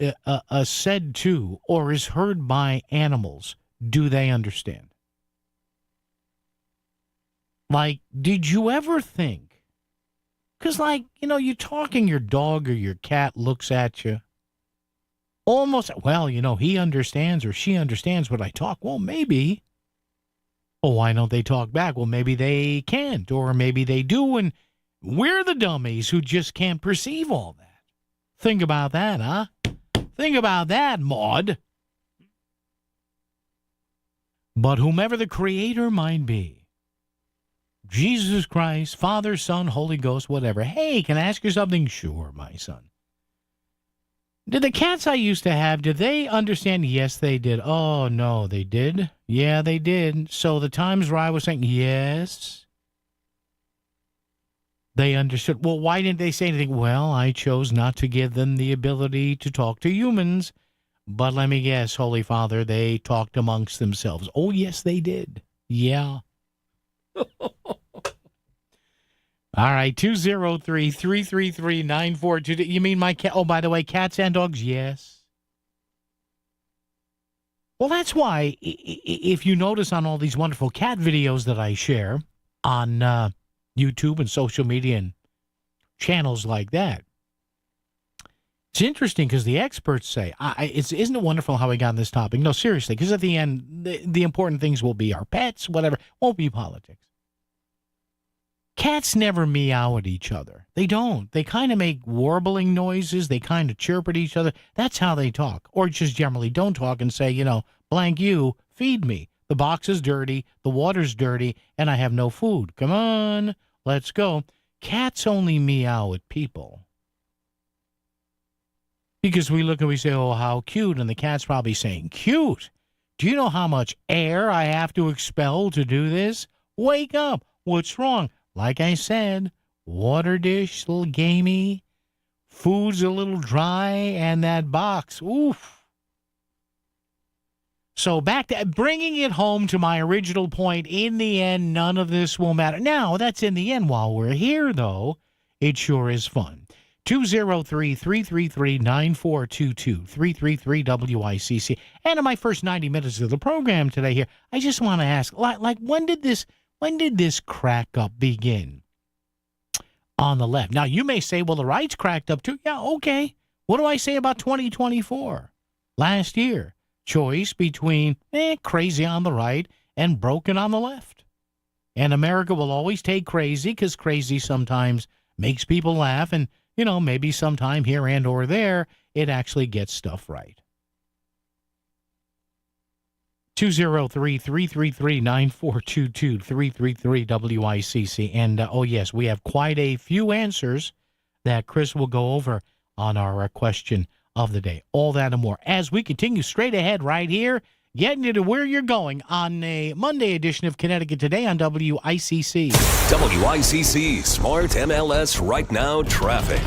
said to or is heard by animals do they understand? Like, did you ever think? Because, you're talking, your dog or your cat looks at you. Almost, he understands or she understands what I talk. Well, maybe. Oh, why don't they talk back? Well, maybe they can't, or maybe they do, and we're the dummies who just can't perceive all that. Think about that, huh? Think about that, Maud. But whomever the creator might be, Jesus Christ, Father, Son, Holy Ghost, whatever. Hey, can I ask you something? Sure, my son. Did the cats I used to have, did they understand? Yes, they did. Oh, no, they did? Yeah, they did. So the times where I was saying, yes, they understood. Well, why didn't they say anything? Well, I chose not to give them the ability to talk to humans. But let me guess, Holy Father, they talked amongst themselves. Oh, yes, they did. Yeah. All right, 203-333-9422. You mean my cat? Oh, by the way, cats and dogs? Yes. Well, that's why, if you notice on all these wonderful cat videos that I share on YouTube and social media and channels like that, it's interesting because the experts say, isn't it wonderful how we got on this topic? No, seriously, because at the end, the important things will be our pets, whatever, won't be politics. Cats never meow at each other. They don't. They kind of make warbling noises. They kind of chirp at each other. That's how they talk. Or just generally don't talk and say, blank you, feed me. The box is dirty, the water's dirty, and I have no food. Come on, let's go. Cats only meow at people. Because we look and we say, oh, how cute. And the cat's probably saying, cute. Do you know how much air I have to expel to do this? Wake up. What's wrong? Like I said, water dish, a little gamey, food's a little dry, and that box, oof. So back to bringing it home to my original point, in the end, none of this will matter. Now, that's in the end. While we're here, though, it sure is fun. 203-333-9422, 333-WICC. And in my first 90 minutes of the program today here, I just want to ask, like when did this crack up begin on the left? Now, you may say, well, the right's cracked up too. Yeah, okay. What do I say about 2024? Last year, choice between crazy on the right and broken on the left. And America will always take crazy because crazy sometimes makes people laugh. And, maybe sometime here and or there, it actually gets stuff right. 203-333-9422, 333-WICC. And, yes, we have quite a few answers that Chris will go over on our question of the day. All that and more as we continue straight ahead right here, getting you to where you're going on a Monday edition of Connecticut Today on WICC. WICC Smart MLS Right Now Traffic.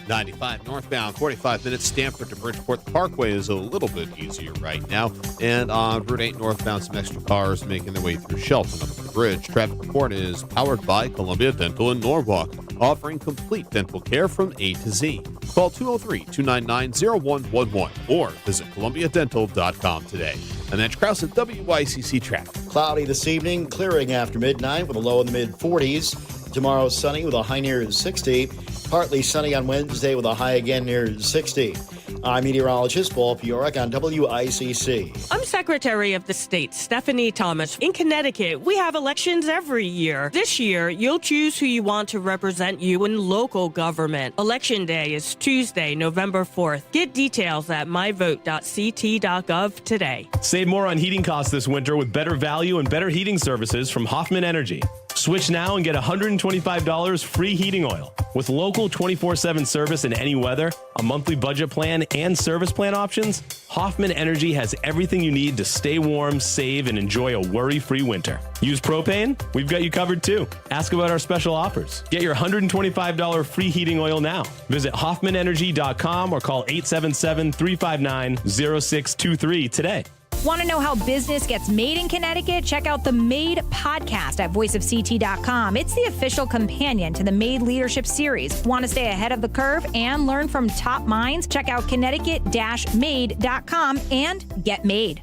95 northbound, 45 minutes, Stamford to Bridgeport. The Parkway is a little bit easier right now. And on Route 8 northbound, some extra cars making their way through Shelton up the bridge. Traffic report is powered by Columbia Dental in Norwalk, offering complete dental care from A to Z. Call 203-299-0111 or visit columbiadental.com today. And that's Krause at WICC Traffic. Cloudy this evening, clearing after midnight with a low in the mid-40s. Tomorrow, sunny with a high near 60. Partly sunny on Wednesday with a high again near 60. I'm meteorologist Paul Piorek on WICC. I'm Secretary of the State Stephanie Thomas. In Connecticut, we have elections every year. This year, you'll choose who you want to represent you in local government. Election Day is Tuesday, November 4th. Get details at myvote.ct.gov today. Save more on heating costs this winter with better value and better heating services from Hoffman Energy. Switch now and get $125 free heating oil. With local 24/7 service in any weather, a monthly budget plan, and service plan options, Hoffman Energy has everything you need to stay warm, save, and enjoy a worry-free winter. Use propane? We've got you covered too. Ask about our special offers. Get your $125 free heating oil now. Visit hoffmanenergy.com or call 877-359-0623 today. Want to know how business gets made in Connecticut? Check out the Made podcast at voiceofct.com. It's the official companion to the Made Leadership Series. Want to stay ahead of the curve and learn from top minds? Check out Connecticut-made.com and get made.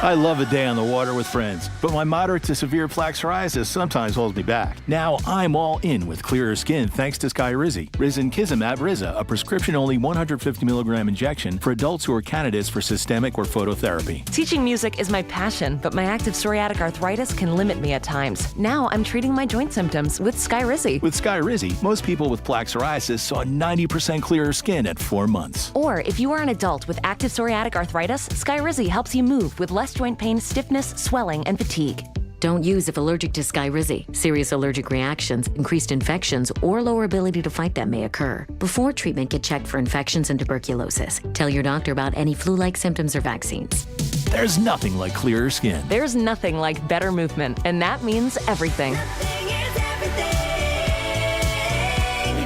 I love a day on the water with friends, but my moderate to severe plaque psoriasis sometimes holds me back. Now I'm all in with clearer skin thanks to Skyrizi. Risankizumab Riza, a prescription-only 150 milligram injection for adults who are candidates for systemic or phototherapy. Teaching music is my passion, but my active psoriatic arthritis can limit me at times. Now I'm treating my joint symptoms with Skyrizi. With Skyrizi, most people with plaque psoriasis saw 90% clearer skin at 4 months. Or if you are an adult with active psoriatic arthritis, Skyrizi helps you move with less joint pain, stiffness, swelling, and fatigue. Don't use if allergic to Skyrizi. Serious allergic reactions, increased infections, or lower ability to fight them may occur. Before treatment, get checked for infections and tuberculosis. Tell your doctor about any flu-like symptoms or vaccines. There's nothing like clearer skin. There's nothing like better movement, and that means everything.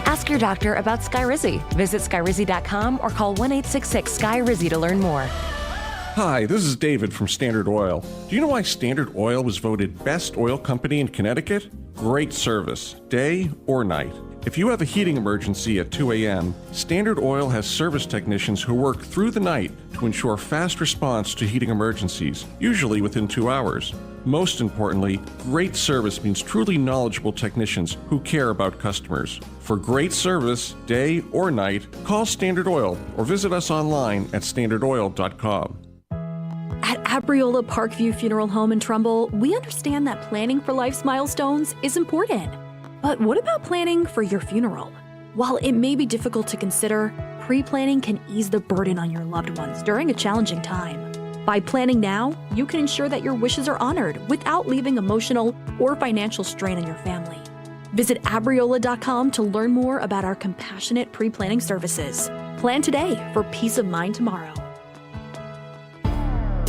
Ask Ask your doctor about Skyrizi. Visit skyrizi.com or call 1-866-SKY-RIZZI to learn more. Hi, this is David from Standard Oil. Do you know why Standard Oil was voted best oil company in Connecticut? Great service, day or night. If you have a heating emergency at 2 a.m., Standard Oil has service technicians who work through the night to ensure fast response to heating emergencies, usually within 2 hours. Most importantly, great service means truly knowledgeable technicians who care about customers. For great service, day or night, call Standard Oil or visit us online at standardoil.com. At Abriola Parkview Funeral Home in Trumbull, we understand that planning for life's milestones is important. But what about planning for your funeral? While it may be difficult to consider, pre-planning can ease the burden on your loved ones during a challenging time. By planning now, you can ensure that your wishes are honored without leaving emotional or financial strain on your family. Visit abriola.com to learn more about our compassionate pre-planning services. Plan today for peace of mind tomorrow.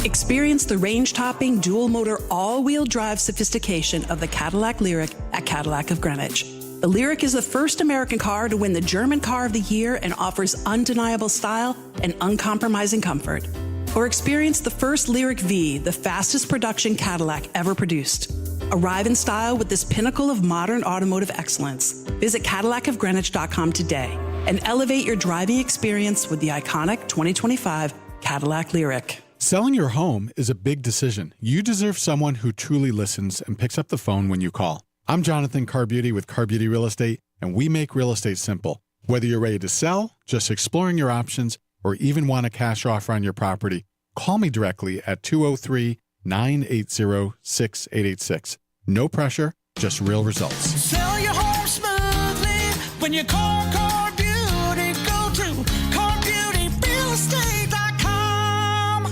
Experience the range-topping, dual-motor, all-wheel drive sophistication of the Cadillac Lyriq at Cadillac of Greenwich. The Lyriq is the first American car to win the German Car of the Year and offers undeniable style and uncompromising comfort. Or experience the first Lyriq V, the fastest production Cadillac ever produced. Arrive in style with this pinnacle of modern automotive excellence. Visit CadillacofGreenwich.com today and elevate your driving experience with the iconic 2025 Cadillac Lyriq. Selling your home is a big decision. You deserve someone who truly listens and picks up the phone when you call. I'm Jonathan Carbeauty with Carbeauty Real Estate, and we make real estate simple. Whether you're ready to sell, just exploring your options, or even want a cash offer on your property, call me directly at 203-980-6886. No pressure, just real results. Sell your home smoothly when you call Carbeauty. Go to CarBeautyRealEstate.com.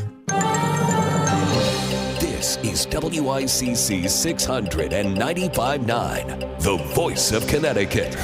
This is WICC 695.9, the voice of Connecticut.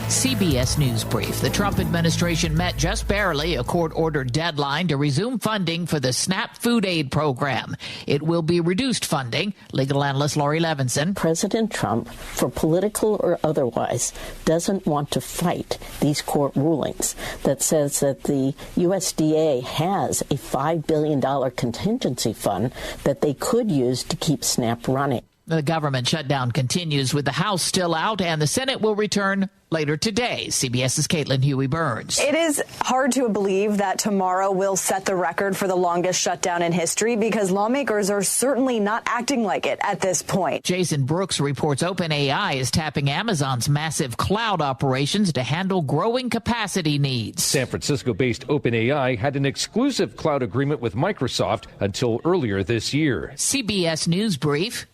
CBS News Brief. The Trump administration met just barely a court-ordered deadline to resume funding for the SNAP food aid program. It will be reduced funding. Legal analyst Laurie Levinson. President Trump, for political or otherwise, doesn't want to fight these court rulings that says that the USDA has a $5 billion contingency fund that they could use to keep SNAP running. The government shutdown continues with the House still out and the Senate will return later today. CBS's Caitlin Huey-Burns. It is hard to believe that tomorrow will set the record for the longest shutdown in history because lawmakers are certainly not acting like it at this point. Jason Brooks reports OpenAI is tapping Amazon's massive cloud operations to handle growing capacity needs. San Francisco-based OpenAI had an exclusive cloud agreement with Microsoft until earlier this year. CBS News Brief.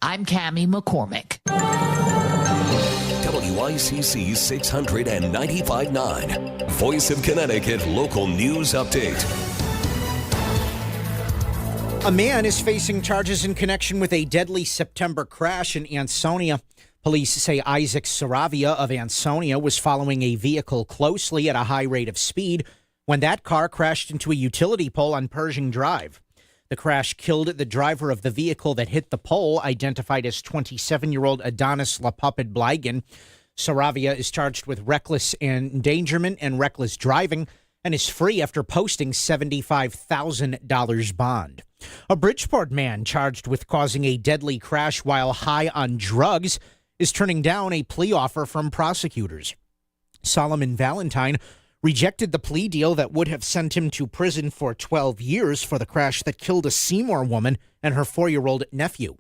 I'm Cammie McCormick. WICC 695.9, Voice of Connecticut Local News Update. A man is facing charges in connection with a deadly September crash in Ansonia. Police say Isaac Saravia of Ansonia was following a vehicle closely at a high rate of speed when that car crashed into a utility pole on Pershing Drive. The crash killed the driver of the vehicle that hit the pole, identified as 27-year-old Adonis LaPuppet Blygan. Saravia is charged with reckless endangerment and reckless driving and is free after posting $75,000 bond. A Bridgeport man charged with causing a deadly crash while high on drugs is turning down a plea offer from prosecutors. Solomon Valentine rejected the plea deal that would have sent him to prison for 12 years for the crash that killed a Seymour woman and her 4-year-old nephew.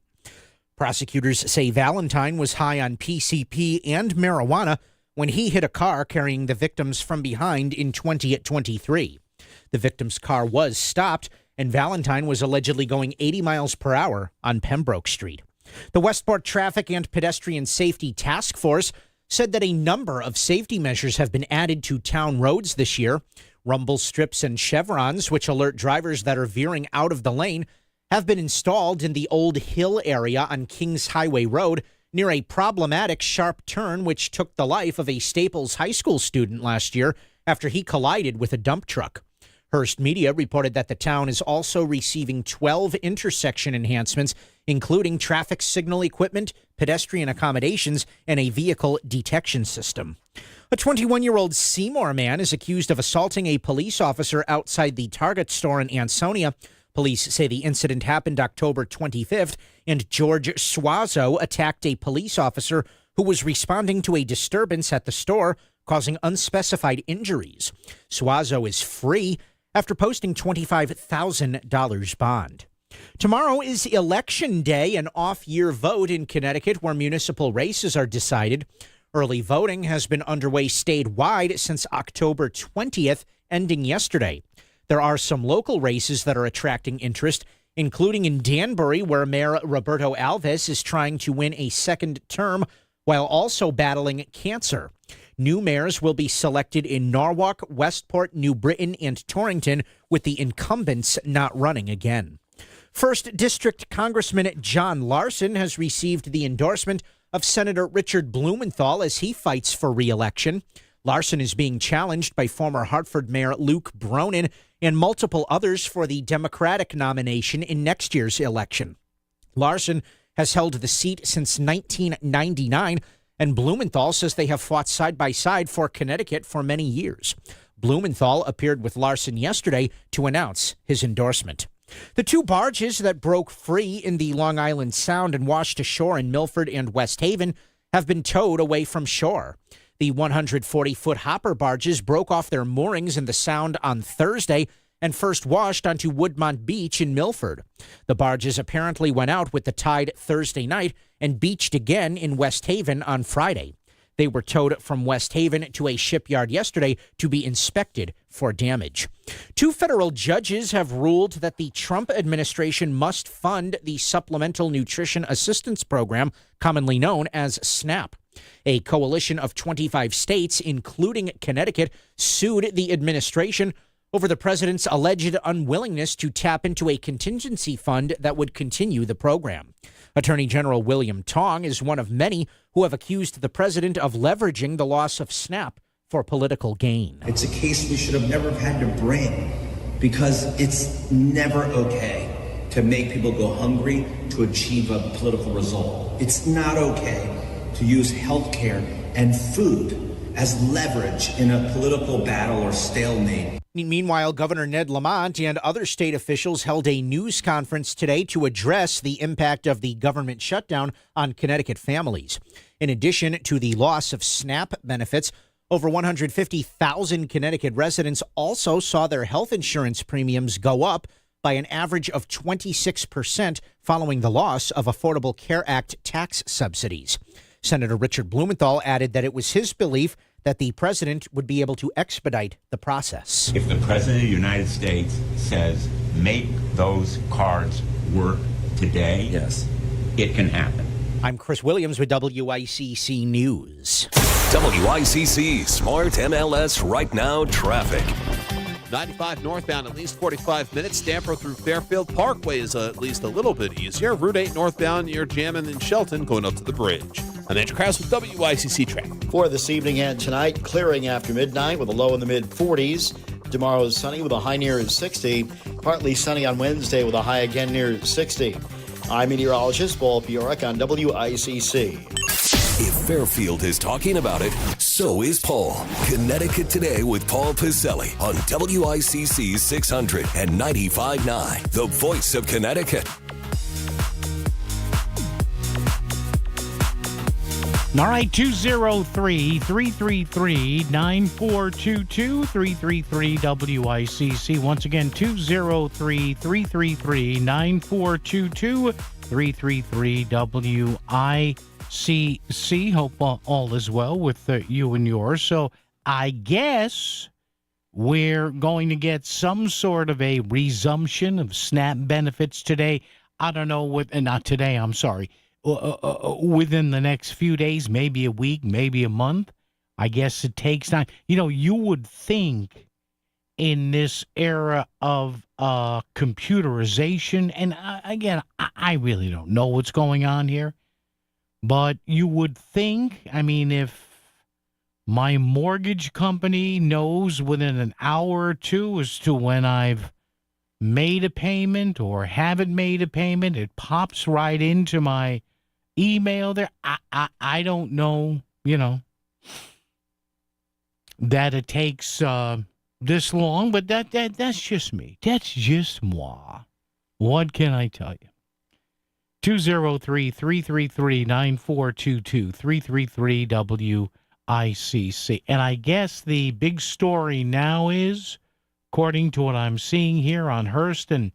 Prosecutors say Valentine was high on PCP and marijuana when he hit a car carrying the victims from behind in 2023. The victim's car was stopped, and Valentine was allegedly going 80 miles per hour on Pembroke Street. The Westport Traffic and Pedestrian Safety Task Force said that a number of safety measures have been added to town roads this year. Rumble strips and chevrons, which alert drivers that are veering out of the lane, have been installed in the Old Hill area on Kings Highway Road near a problematic sharp turn which took the life of a Staples High School student last year after he collided with a dump truck. Hearst Media reported that the town is also receiving 12 intersection enhancements, including traffic signal equipment, pedestrian accommodations, and a vehicle detection system. A 21-year-old Seymour man is accused of assaulting a police officer outside the Target store in Ansonia. Police say the incident happened October 25th, and George Suazo attacked a police officer who was responding to a disturbance at the store, causing unspecified injuries. Suazo is free after posting $25,000 bond. Tomorrow is Election Day, an off-year vote in Connecticut where municipal races are decided. Early voting has been underway statewide since October 20th, ending yesterday. There are some local races that are attracting interest, including in Danbury, where Mayor Roberto Alves is trying to win a second term while also battling cancer. New mayors will be selected in Norwalk, Westport, New Britain, and Torrington, with the incumbents not running again. 1st District Congressman John Larson has received the endorsement of Senator Richard Blumenthal as he fights for re-election. Larson is being challenged by former Hartford Mayor Luke Bronin and multiple others for the Democratic nomination in next year's election. Larson has held the seat since 1999, and Blumenthal says they have fought side by side for Connecticut for many years. Blumenthal appeared with Larson yesterday to announce his endorsement. The two barges that broke free in the Long Island Sound and washed ashore in Milford and West Haven have been towed away from shore. The 140-foot hopper barges broke off their moorings in the Sound on Thursday and first washed onto Woodmont Beach in Milford. The barges apparently went out with the tide Thursday night and beached again in West Haven on Friday. They were towed from West Haven to a shipyard yesterday to be inspected for damage. 2 federal judges have ruled that the Trump administration must fund the Supplemental Nutrition Assistance Program, commonly known as SNAP. A coalition of 25 states, including Connecticut, sued the administration over the president's alleged unwillingness to tap into a contingency fund that would continue the program. Attorney General William Tong is one of many who have accused the president of leveraging the loss of SNAP for political gain. It's a case we should have never had to bring because it's never okay to make people go hungry to achieve a political result. It's not okay to use healthcare and food as leverage in a political battle or stalemate. Meanwhile, Governor Ned Lamont and other state officials held a news conference today to address the impact of the government shutdown on Connecticut families. In addition to the loss of SNAP benefits, over 150,000 Connecticut residents also saw their health insurance premiums go up by an average of 26% following the loss of Affordable Care Act tax subsidies. Senator Richard Blumenthal added that it was his belief that the president would be able to expedite the process. If the president of the United States says, make those cards work today, yes, it can happen. I'm Chris Williams with WICC News. WICC Smart MLS Right Now Traffic. 95 northbound, at least 45 minutes. Stamford through Fairfield Parkway is at least a little bit easier. Route 8 northbound near Jammin in Shelton going up to the bridge. I'm Andrew Krause with WICC Traffic. For this evening and tonight, clearing after midnight with a low in the mid-40s. Tomorrow is sunny with a high near 60. Partly sunny on Wednesday with a high again near 60. I'm meteorologist Paul Piorek on WICC. If Fairfield is talking about it, so is Paul. Connecticut Today with Paul Piselli on WICC 600 and 95.9, the voice of Connecticut. All right, 203-333-9422, 333-WICC. Once again, 203-333-9422, 333-WICC. Hope all is well with you and yours. So I guess we're going to get some sort of a resumption of SNAP benefits today. I don't know, not today, I'm sorry. Within the next few days, maybe a week, maybe a month. I guess it takes time. You know, you would think in this era of computerization, and again, I really don't know what's going on here, but you would think, I mean, if My mortgage company knows within an hour or two as to when I've made a payment or haven't made a payment. It pops right into my email there. I don't know, that it takes this long, but that's just me. That's just moi. What can I tell you? 203-333-9422, 333-WICC. And I guess the big story now is, according to what I'm seeing here on Hearst and,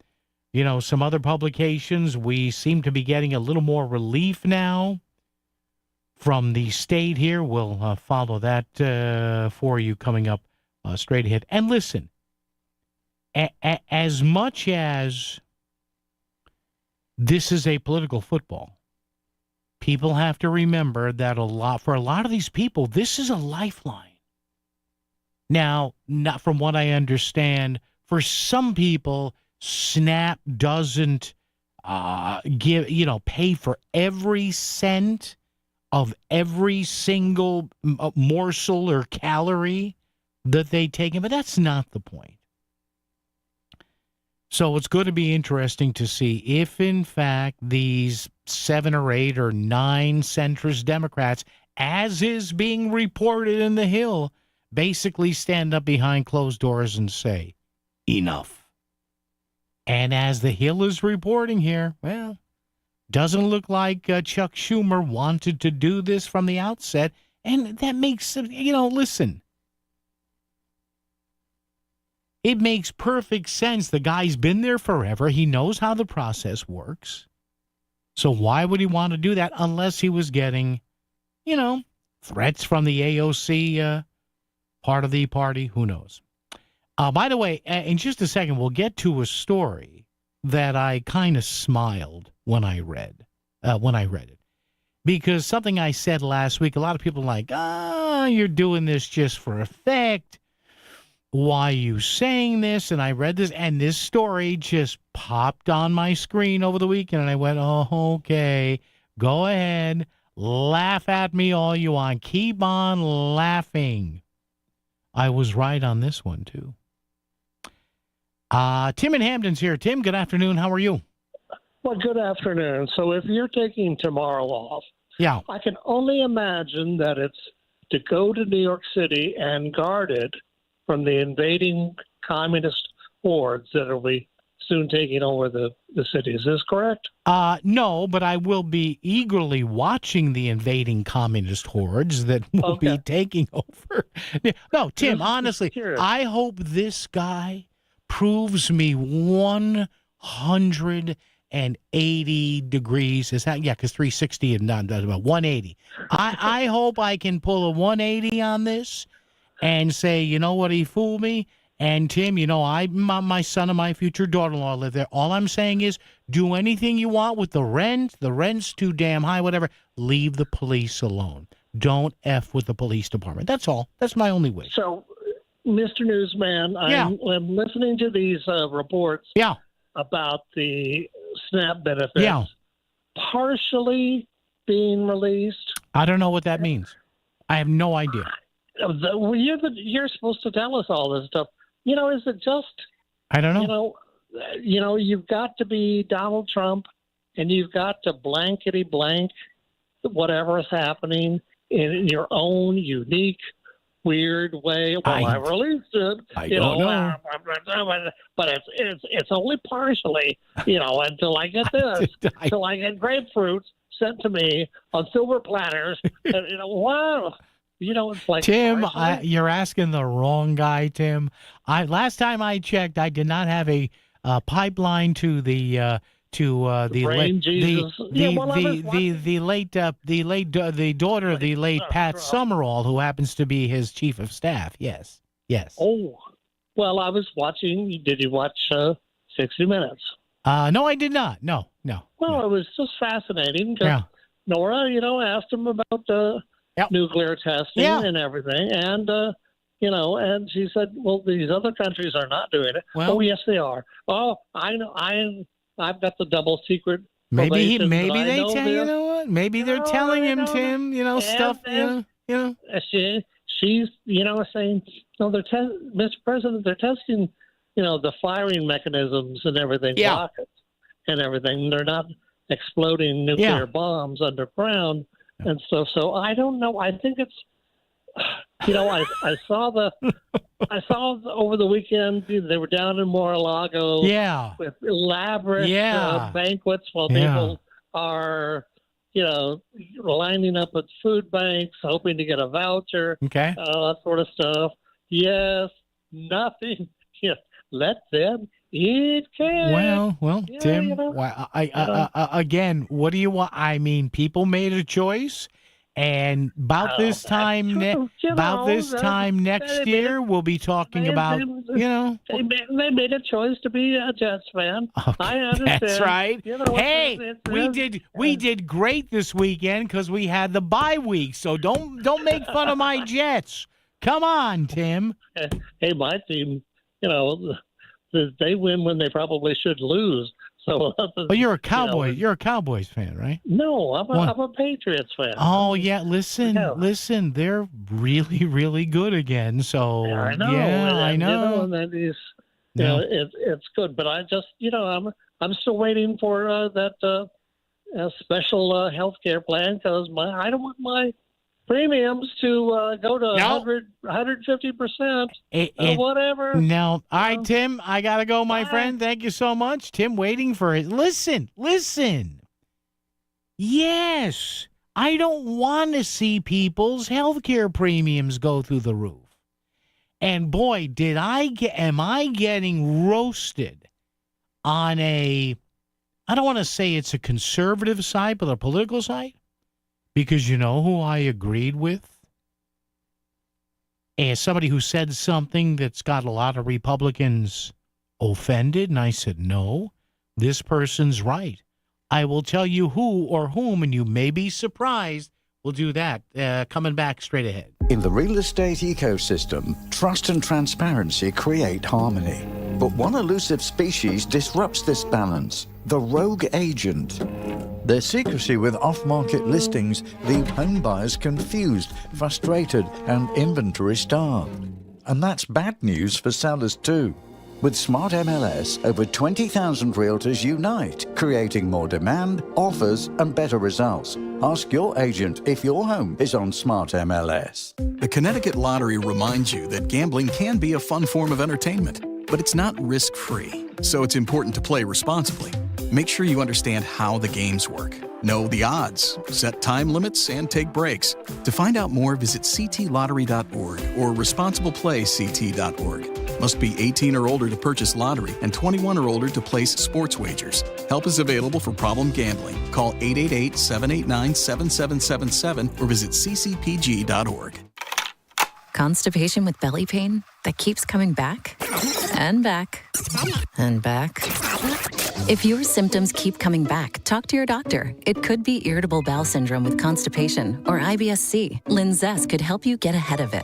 some other publications, we seem to be getting a little more relief now from the state here. We'll follow that for you coming up straight ahead. And listen, as much as this is a political football, people have to remember that for a lot of these people, this is a lifeline. Now, not from what I understand, for some people, SNAP doesn't pay for every cent of every single morsel or calorie that they take in, but that's not the point. So it's going to be interesting to see if, in fact, these 7 or 8 or 9 centrist Democrats, as is being reported in the Hill, basically stand up behind closed doors and say, enough. And as the Hill is reporting here, well, doesn't look like Chuck Schumer wanted to do this from the outset. And that makes, listen. It makes perfect sense. The guy's been there forever. He knows how the process works. So why would he want to do that unless he was getting, threats from the AOC part of the party? Who knows? By the way, in just a second, we'll get to a story that I kind of smiled when I read it. Because something I said last week, a lot of people are like, you're doing this just for effect. Why are you saying this? And I read this, and this story just popped on my screen over the weekend, and I went, oh, okay, go ahead, laugh at me all you want. Keep on laughing. I was right on this one, too. Tim in Hampton's here. Tim, good afternoon. How are you? Well, good afternoon. So if you're taking tomorrow off, yeah, I can only imagine that it's to go to New York City and guard it from the invading communist hordes that will be soon taking over the city. Is this correct? No, but I will be eagerly watching the invading communist hordes that will be taking over. No, Tim, honestly, I hope this guy proves me 180 degrees. Is that, because 360 and not about 180. I hope I can pull a 180 on this and say, you know what, he fooled me. And Tim, my son and my future daughter-in-law live there. All I'm saying is do anything you want with the rent. The rent's too damn high, whatever. Leave the police alone. Don't F with the police department. That's all. That's my only wish. So, Mr. Newsman, I'm listening to these reports about the SNAP benefits partially being released. I don't know what that means. I have no idea. You're supposed to tell us all this stuff. Is it just? I don't know. You've got to be Donald Trump, and you've got to blankety blank whatever is happening in your own unique, weird way. Well, I released it. I don't know. But it's only partially. Until I get this, until I get grapefruits sent to me on silver platters. Wow. It's like Tim, you're asking the wrong guy, Tim. Last time I checked, I did not have a pipeline to the daughter of the late Pat Summerall, who happens to be his chief of staff. Yes. Oh, well, I was watching. Did you watch 60 Minutes? No, I did not. No. Well, it was just fascinating. Nora, asked him about nuclear testing and everything. And, and she said, well, these other countries are not doing it. Well, oh, yes, they are. Oh, I know. I've got the double secret. Maybe they're telling him, Tim, stuff, She she's, saying, no, Mr. President, they're testing, the firing mechanisms and everything, rockets and everything. They're not exploding nuclear bombs underground and stuff. So I don't know. I think it's, I saw over the weekend they were down in Mar-a-Lago with elaborate banquets while people are, lining up at food banks, hoping to get a voucher, that sort of stuff. Yes, nothing. Let them eat cake. Well, Tim, again, what do you want? I mean, people made a choice. And about this time next year, we'll be talking about, They made a choice to be a Jets fan. Okay, I understand. that's right. We did great this weekend because we had the bye week. So don't make fun of my Jets. Come on, Tim. Hey, my team, they win when they probably should lose. So, but you're a Cowboy. You're a Cowboys fan, right? No, I'm a Patriots fan. Oh yeah, listen. They're really, really good again. So I know. I know. That is, it's good. But I just, I'm still waiting for that special health care plan because I don't want my premiums to go to 150%, whatever. No. All right, Tim, I got to go, my friend. Thank you so much. Tim, waiting for it. Listen. Yes, I don't want to see people's health care premiums go through the roof. And boy, am I getting roasted on I don't want to say it's a conservative side, but a political side. Because you know who I agreed with? As somebody who said something that's got a lot of Republicans offended, and I said, no, this person's right. I will tell you who or whom, and you may be surprised. We'll do that coming back straight ahead. In the real estate ecosystem, trust and transparency create harmony. But one elusive species disrupts this balance, the rogue agent. Their secrecy with off-market listings leave home buyers confused, frustrated, and inventory-starved. And that's bad news for sellers too. With Smart MLS, over 20,000 realtors unite, creating more demand, offers, and better results. Ask your agent if your home is on Smart MLS. The Connecticut Lottery reminds you that gambling can be a fun form of entertainment, but it's not risk-free, so it's important to play responsibly. Make sure you understand how the games work. Know the odds, set time limits, and take breaks. To find out more, visit ctlottery.org or responsibleplayct.org. Must be 18 or older to purchase lottery and 21 or older to place sports wagers. Help is available for problem gambling. Call 888-789-7777 or visit ccpg.org. Constipation with belly pain that keeps coming back and back and back. If your symptoms keep coming back, talk to your doctor. It could be irritable bowel syndrome with constipation or IBS-C. Linzess could help you get ahead of it.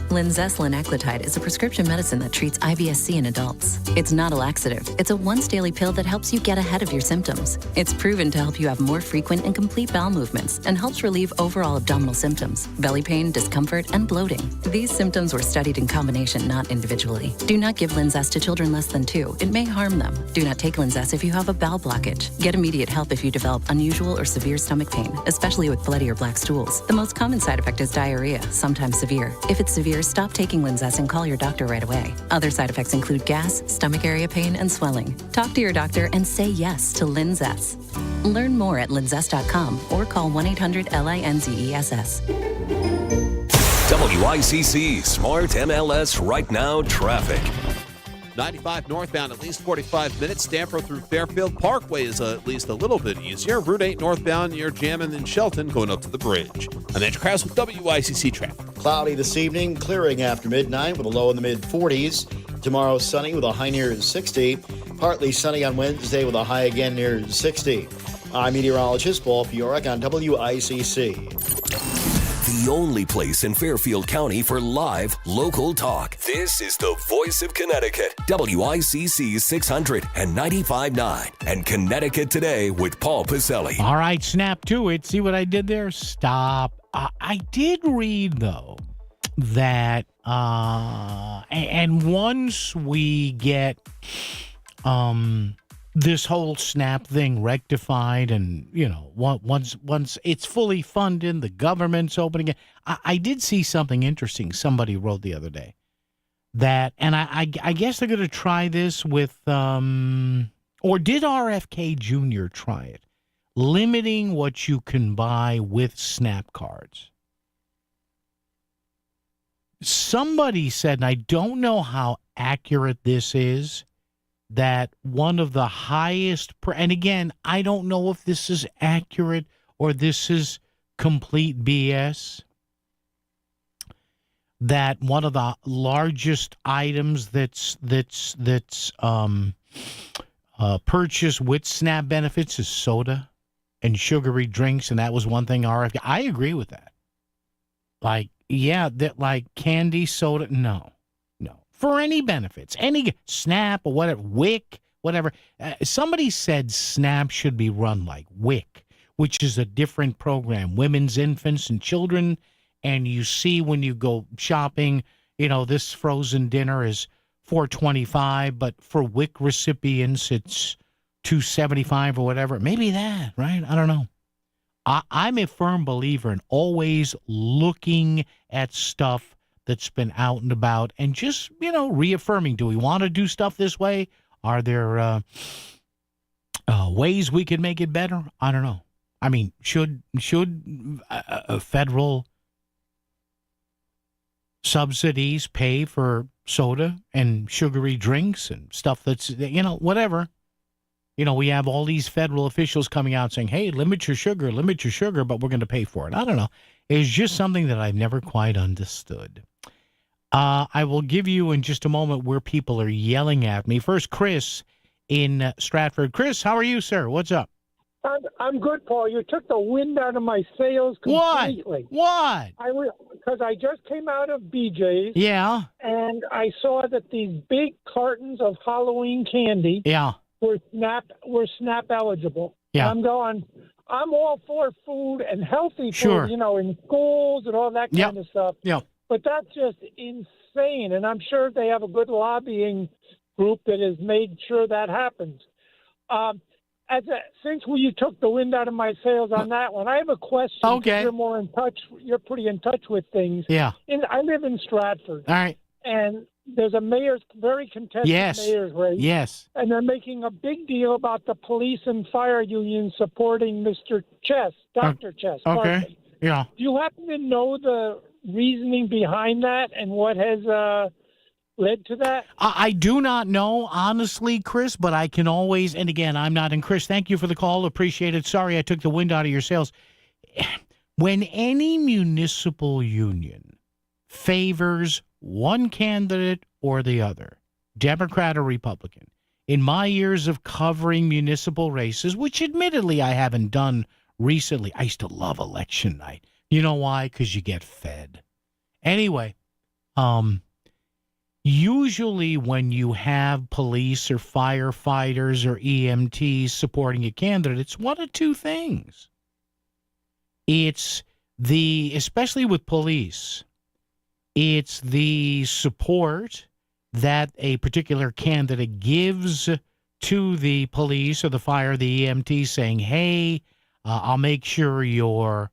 Linzess linaclotide is a prescription medicine that treats IBS-C in adults. It's not a laxative. It's a once-daily pill that helps you get ahead of your symptoms. It's proven to help you have more frequent and complete bowel movements and helps relieve overall abdominal symptoms, belly pain, discomfort, and bloating. These symptoms were studied in combination, not individually. Do not give Linzess to children less than 2. It may harm them. Do not take Linzess if you have a bowel blockage. Get immediate help if you develop unusual or severe stomach pain, especially with bloody or black stools. The most common side effect is diarrhea, sometimes severe. If it's severe, stop taking Linzess and call your doctor right away. Other side effects include gas, stomach area pain, and swelling. Talk to your doctor and say yes to Linzess. Learn more at linzess.com or call 1-800-LINZESS. WICC Smart MLS Right Now Traffic. 95 northbound, at least 45 minutes. Stanford through Fairfield Parkway is at least a little bit easier. Route 8 northbound, you're jamming in Shelton going up to the bridge. I'm Andrew Krause with WICC traffic. Cloudy this evening, clearing after midnight with a low in the mid-40s. Tomorrow, sunny with a high near 60. Partly sunny on Wednesday with a high again near 60. I'm meteorologist Paul Fioric on WICC. The only place in Fairfield County for live, local talk. This is the voice of Connecticut. WICC 600 and 95.9. And Connecticut Today with Paul Pacelli. All right, snap to it. See what I did there? Stop. I did read, though, that and once we get this whole SNAP thing rectified, and once it's fully funded, the government's opening it. I did see something interesting somebody wrote the other day, that, and I guess they're going to try this with or did RFK Jr. try it, limiting what you can buy with SNAP cards. Somebody said, and I don't know how accurate this is, that one of the highest, and again, I don't know if this is accurate or this is complete BS, that one of the largest items that's purchased with SNAP benefits is soda and sugary drinks, and that was one thing RFK. I agree with that. Like, yeah, that like candy, soda, no. For any benefits, any SNAP or whatever, WIC, whatever. Somebody said SNAP should be run like WIC, which is a different program, women's, infants, and children. And you see when you go shopping, this frozen dinner is $4.25, but for WIC recipients, it's $2.75 or whatever. Maybe that, right? I don't know. I'm a firm believer in always looking at stuff that's been out and about and just, reaffirming, do we want to do stuff this way? Are there ways we could make it better? I don't know. I mean, should federal subsidies pay for soda and sugary drinks and stuff that's, whatever? We have all these federal officials coming out saying, hey, limit your sugar, but we're going to pay for it. I don't know. It's just something that I've never quite understood. I will give you in just a moment where people are yelling at me. First, Chris in Stratford. Chris, how are you, sir? What's up? I'm good, Paul. You took the wind out of my sails completely. What? Because I just came out of BJ's. Yeah. And I saw that these big cartons of Halloween candy were SNAP eligible. Yeah. And I'm all for food and healthy food, Sure. In schools and all that kind of stuff. Yeah. But that's just insane. And I'm sure they have a good lobbying group that has made sure that happens. Since you took the wind out of my sails on that one, I have a question. Okay. You're more in touch. You're pretty in touch with things. Yeah. I live in Stratford. All right. And there's a very contested mayor's race. Yes. And they're making a big deal about the police and fire union supporting Mr. Chess, Dr. Chess. Okay. Yeah. Do you happen to know the reasoning behind that and what has led to that? I do not know, honestly, Chris, but I can always, and again, I'm not in. Chris, thank you for the call. Appreciate it. Sorry I took the wind out of your sails. When any municipal union favors one candidate or the other, Democrat or Republican, in my years of covering municipal races, which admittedly I haven't done recently, I used to love election night. You know why? Because you get fed. Anyway, usually when you have police or firefighters or EMTs supporting a candidate, it's one of two things. It's especially with police, it's the support that a particular candidate gives to the police or the fire, the EMT, saying, hey, I'll make sure your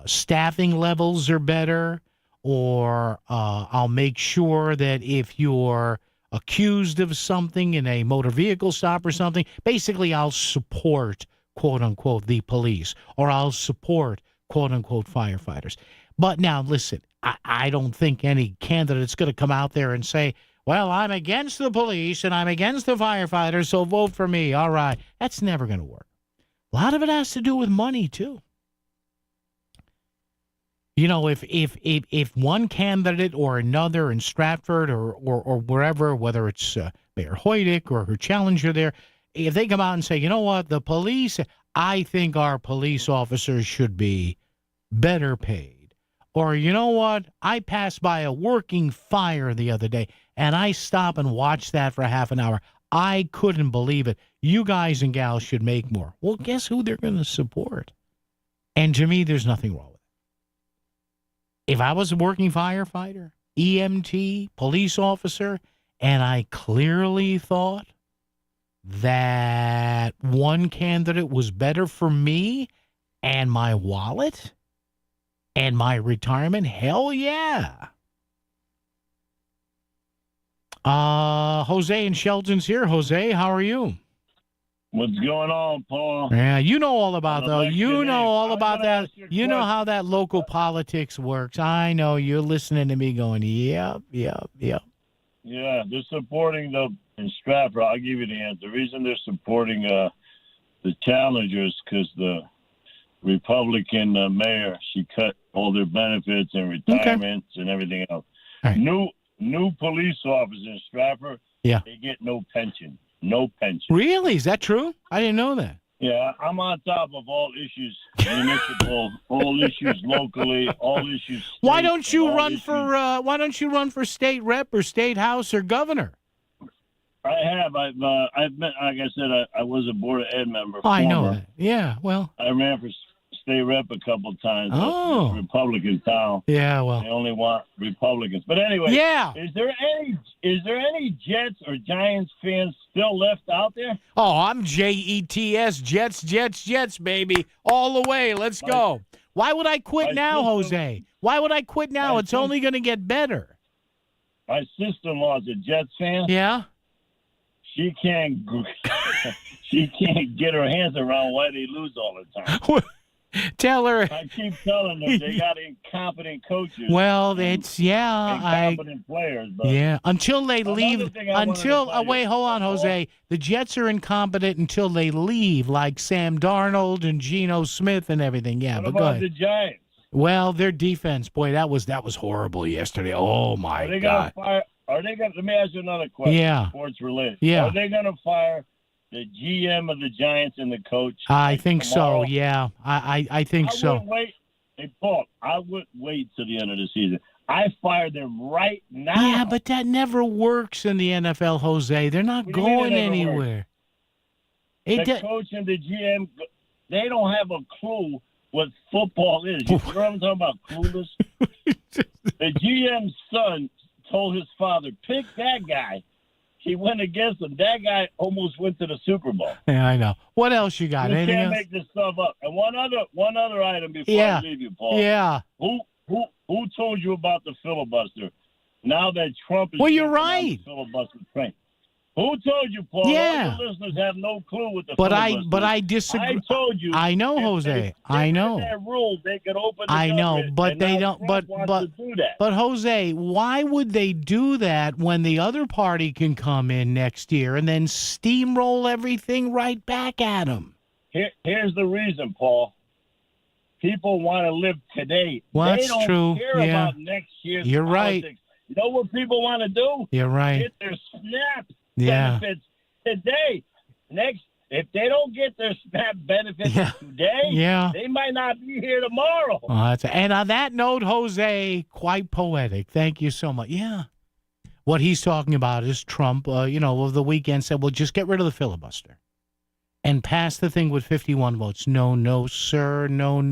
staffing levels are better, or I'll make sure that if you're accused of something in a motor vehicle stop or something, basically I'll support, quote unquote, the police, or I'll support, quote unquote, firefighters. But now, listen, I don't think any candidate's going to come out there and say, well, I'm against the police and I'm against the firefighters, so vote for me. All right. That's never going to work. A lot of it has to do with money, too. If one candidate or another in Stratford or wherever, whether it's Mayor Hoydick or her challenger there, if they come out and say, you know what, the police, I think our police officers should be better paid. Or, you know what, I passed by a working fire the other day, and I stop and watch that for half an hour. I couldn't believe it. You guys and gals should make more. Well, guess who they're going to support? And to me, there's nothing wrong with If I was a working firefighter, EMT, police officer, and I clearly thought that one candidate was better for me and my wallet and my retirement, hell yeah. Jose in Shelton's here. Jose, how are you? What's going on, Paul? Yeah, you know all about that. You know all about that. You know how that local politics works. I know you're listening to me going, yep. Yeah, they're supporting in Stratford. I'll give you the answer. The reason they're supporting the challengers because the Republican mayor, she cut all their benefits and retirements and everything else. Right. New police officers in Stratford, they get no pension. No pension. Really? Is that true? I didn't know that. Yeah, I'm on top of all issues municipal, all issues locally, all issues. Why don't you run for state rep or state house or governor? I have. I've been, like I said, I was a Board of Ed member. I know that. Yeah, well. I ran for state rep a couple of times. Oh. Republican town. Yeah, well. They only want Republicans. But anyway. Yeah. Is there any Jets or Giants fans still left out there? Oh, I'm JETS, Jets, baby. All the way. Let's go. Why would I quit now, Jose? Why would I quit now? It's only going to get better. My sister-in-law is a Jets fan. Yeah? She can't get her hands around why they lose all the time. Tell her. I keep telling them they got incompetent coaches. Well, it's incompetent players. But until they leave. Wait, hold on, Jose. The Jets are incompetent until they leave, like Sam Darnold and Geno Smith and everything. Yeah, what but about go ahead. The Giants? Well, their defense, boy, that was horrible yesterday. Oh my God. Let me ask you another question. Yeah. Sports related. Yeah. Are they going to fire the GM of the Giants and the coach? I think so. Yeah, I think so. Wouldn't wait. Hey, Paul, I wouldn't wait till the end of the season. I fire them right now. Yeah, but that never works in the NFL, Jose. They're not going anywhere. The coach and the GM, they don't have a clue what football is. You know what I'm talking about? Clueless. The GM's son told his father, pick that guy. He went against him. That guy almost went to the Super Bowl. Yeah, I know. What else you got? You Anything can't else? make this stuff up. And one other item before I leave you, Paul. Yeah. Who told you about the filibuster? Now that Trump is you're right. Filibuster train. Who told you, Paul? Yeah. All the listeners have no clue what the filibuster is. But I disagree. I told you. I know, Jose. I know. That rule, they could open the I know, government, but and they now don't. Trump wants to do that. But Jose, why would they do that when the other party can come in next year and then steamroll everything right back at them? Here's the reason, Paul. People want to live today. Well, they that's don't true. care about next year's You're politics. right. You know what people want to do? You're right. Get their SNAP benefits today. If they don't get their SNAP benefits today, they might not be here tomorrow. And on that note, Jose, quite poetic. Thank you so much. Yeah. What he's talking about is Trump, over the weekend said, well, just get rid of the filibuster and pass the thing with 51 votes. No, sir. No.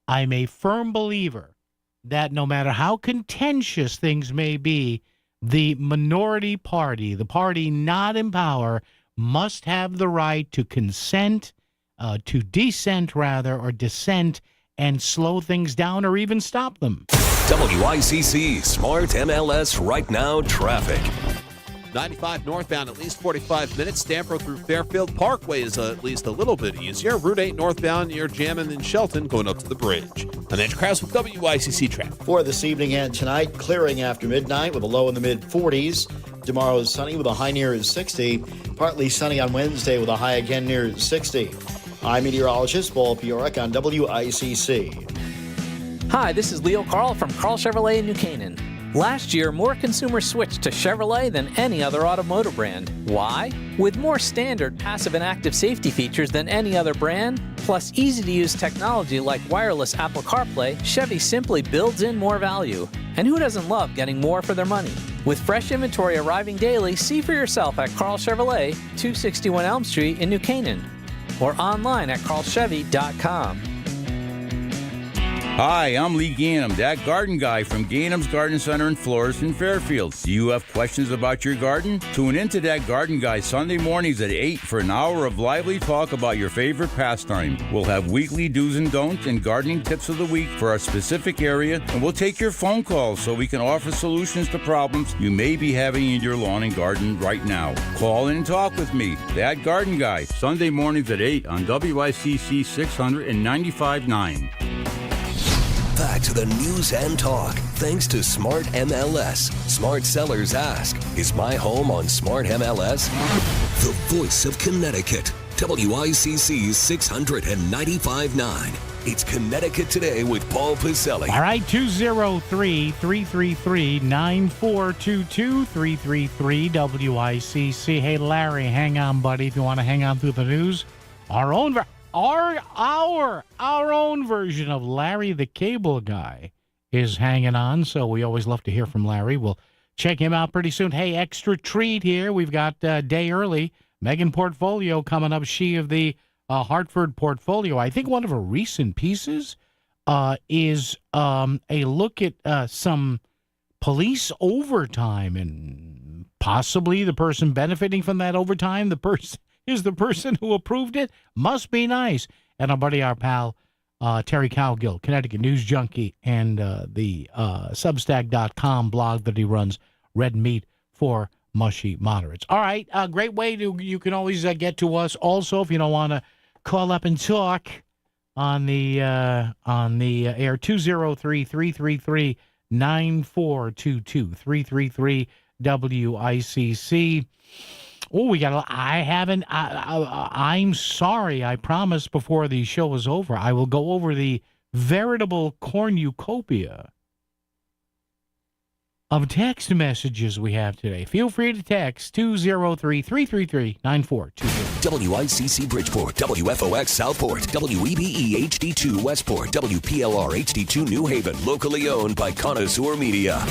I'm a firm believer that no matter how contentious things may be, the minority party, the party not in power, must have the right to dissent, and slow things down or even stop them. WICC Smart MLS Right Now Traffic. 95 northbound, at least 45 minutes. Stanford through Fairfield Parkway is at least a little bit easier. Route 8 northbound, you're jamming in Shelton going up to the bridge. I'm Andrew Krause with WICC Traffic. For this evening and tonight, clearing after midnight with a low in the mid-40s. Tomorrow is sunny with a high near 60. Partly sunny on Wednesday with a high again near 60. I'm meteorologist Paul Piorek on WICC. Hi, this is Leo Carl from Carl Chevrolet in New Canaan. Last year, more consumers switched to Chevrolet than any other automotive brand. Why? With more standard passive and active safety features than any other brand, plus easy-to-use technology like wireless Apple CarPlay, Chevy simply builds in more value. And who doesn't love getting more for their money? With fresh inventory arriving daily, see for yourself at Carl Chevrolet, 261 Elm Street in New Canaan, or online at carlchevy.com. Hi, I'm Lee Gainham, that garden guy from Gainham's Garden Center and Florist in Fairfield. Do you have questions about your garden? Tune in to That Garden Guy Sunday mornings at 8 for an hour of lively talk about your favorite pastime. We'll have weekly do's and don'ts and gardening tips of the week for our specific area, and we'll take your phone calls so we can offer solutions to problems you may be having in your lawn and garden right now. Call in and talk with me, That Garden Guy, Sunday mornings at 8 on WICC 600 and 95.9. Back to the news and talk, thanks to Smart MLS. Smart sellers ask, is my home on Smart MLS? The voice of Connecticut, WICC 695.9. It's Connecticut Today with Paul Pacelli. All right, 203-333-9422, 333-WICC. Hey, Larry, hang on, buddy, if you want to hang on through the news. Our own version of Larry the Cable Guy is hanging on, so we always love to hear from Larry. We'll check him out pretty soon. Hey, extra treat here. We've got day early. Megan Portfolio coming up. She of the Hartford Portfolio. I think one of her recent pieces is a look at some police overtime and possibly the person benefiting from that overtime. The person is the person who approved it. Must be nice. And our buddy, our pal, Terry Cowgill, Connecticut News Junkie, and the Substack.com blog that he runs, Red Meat for Mushy Moderates. All right, a great way you can always get to us. Also, if you don't want to call up and talk on the air, 203-333-9422, 333 WICC. Oh, I'm sorry. I promised before the show is over, I will go over the veritable cornucopia of text messages we have today. Feel free to text 203-333-9422. WICC Bridgeport, WFOX Southport, WEBE HD2 Westport, WPLR HD2 New Haven, locally owned by Connoisseur Media.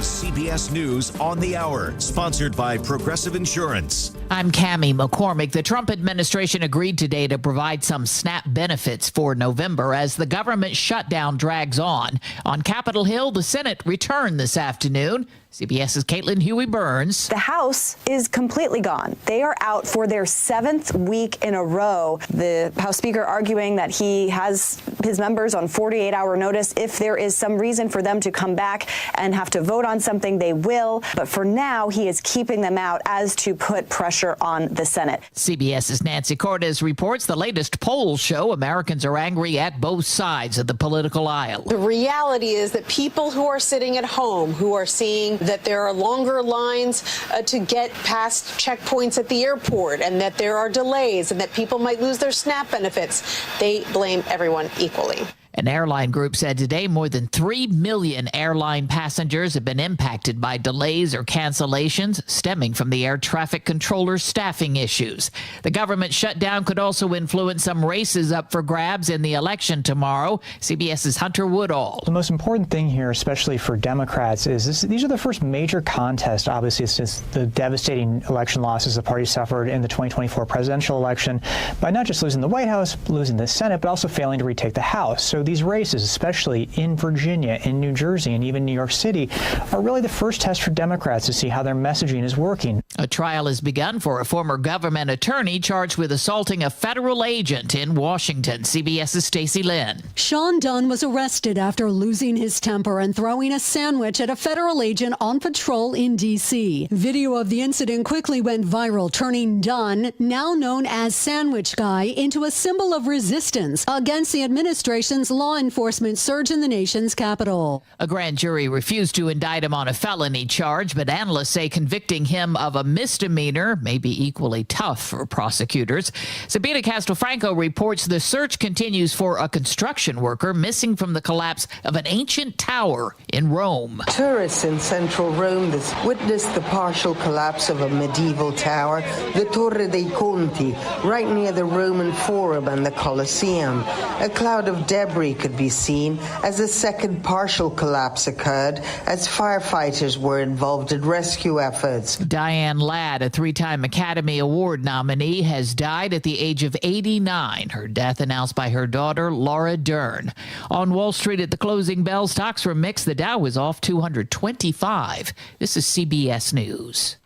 CBS News on the Hour, sponsored by Progressive Insurance. I'm Cammie McCormick. The Trump administration agreed today to provide some SNAP benefits for November as the government shutdown drags on. On Capitol Hill, the Senate returned this afternoon. CBS's Caitlin Huey-Burns. The House is completely gone. They are out for their 7th week in a row. The House Speaker arguing that he has his members on 48-hour notice. If there is some reason for them to come back and have to vote on something, they will. But for now, he is keeping them out as to put pressure on the Senate. CBS's Nancy Cortez reports the latest polls show Americans are angry at both sides of the political aisle. The reality is that people who are sitting at home, who are seeing that there are longer lines to get past checkpoints at the airport and that there are delays and that people might lose their SNAP benefits, they blame everyone equally. An airline group said today more than 3 million airline passengers have been impacted by delays or cancellations stemming from the air traffic controller's staffing issues. The government shutdown could also influence some races up for grabs in the election tomorrow. CBS's Hunter Woodall. The most important thing here, especially for Democrats, is these are the first major contests, obviously, since the devastating election losses the party suffered in the 2024 presidential election by not just losing the White House, losing the Senate, but also failing to retake the House. So these races, especially in Virginia, in New Jersey, and even New York City, are really the first test for Democrats to see how their messaging is working. A trial has begun for a former government attorney charged with assaulting a federal agent in Washington. CBS's Stacey Lynn. Sean Dunn was arrested after losing his temper and throwing a sandwich at a federal agent on patrol in D.C. Video of the incident quickly went viral, turning Dunn, now known as Sandwich Guy, into a symbol of resistance against the administration's law enforcement surge in the nation's capital. A grand jury refused to indict him on a felony charge, but analysts say convicting him of a misdemeanor may be equally tough for prosecutors. Sabina Castelfranco reports the search continues for a construction worker missing from the collapse of an ancient tower in Rome. Tourists in central Rome witnessed the partial collapse of a medieval tower, the Torre dei Conti, right near the Roman Forum and the Colosseum. A cloud of debris battery could be seen as a second partial collapse occurred as firefighters were involved in rescue efforts. Diane Ladd, a 3-time Academy Award nominee, has died at the age of 89. Her death announced by her daughter, Laura Dern. On Wall Street at the closing bell, stocks were mixed. The Dow was off 225. This is CBS News.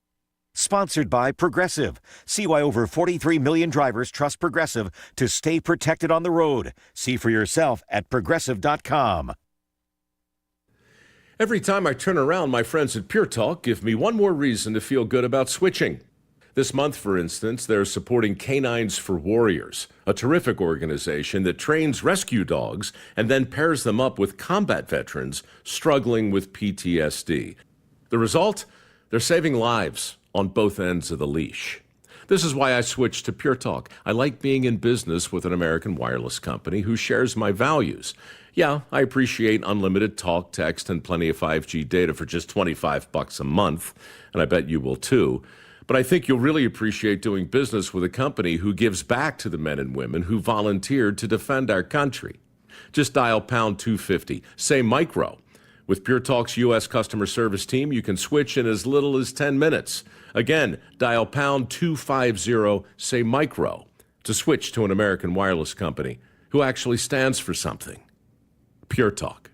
Sponsored by Progressive. See why over 43 million drivers trust Progressive to stay protected on the road. See for yourself at Progressive.com. Every time I turn around, my friends at Pure Talk give me one more reason to feel good about switching. This month, for instance, they're supporting Canines for Warriors, a terrific organization that trains rescue dogs and then pairs them up with combat veterans struggling with PTSD. The result? They're saving lives on both ends of the leash. This is why I switched to Pure Talk. I like being in business with an American wireless company who shares my values. Yeah, I appreciate unlimited talk, text, and plenty of 5G data for just $25 a month, and I bet you will too. But I think you'll really appreciate doing business with a company who gives back to the men and women who volunteered to defend our country. Just dial pound 250, say micro. With Pure Talk's U.S. customer service team, you can switch in as little as 10 minutes. Again, dial pound 250, say micro, to switch to an American wireless company who actually stands for something. Pure Talk.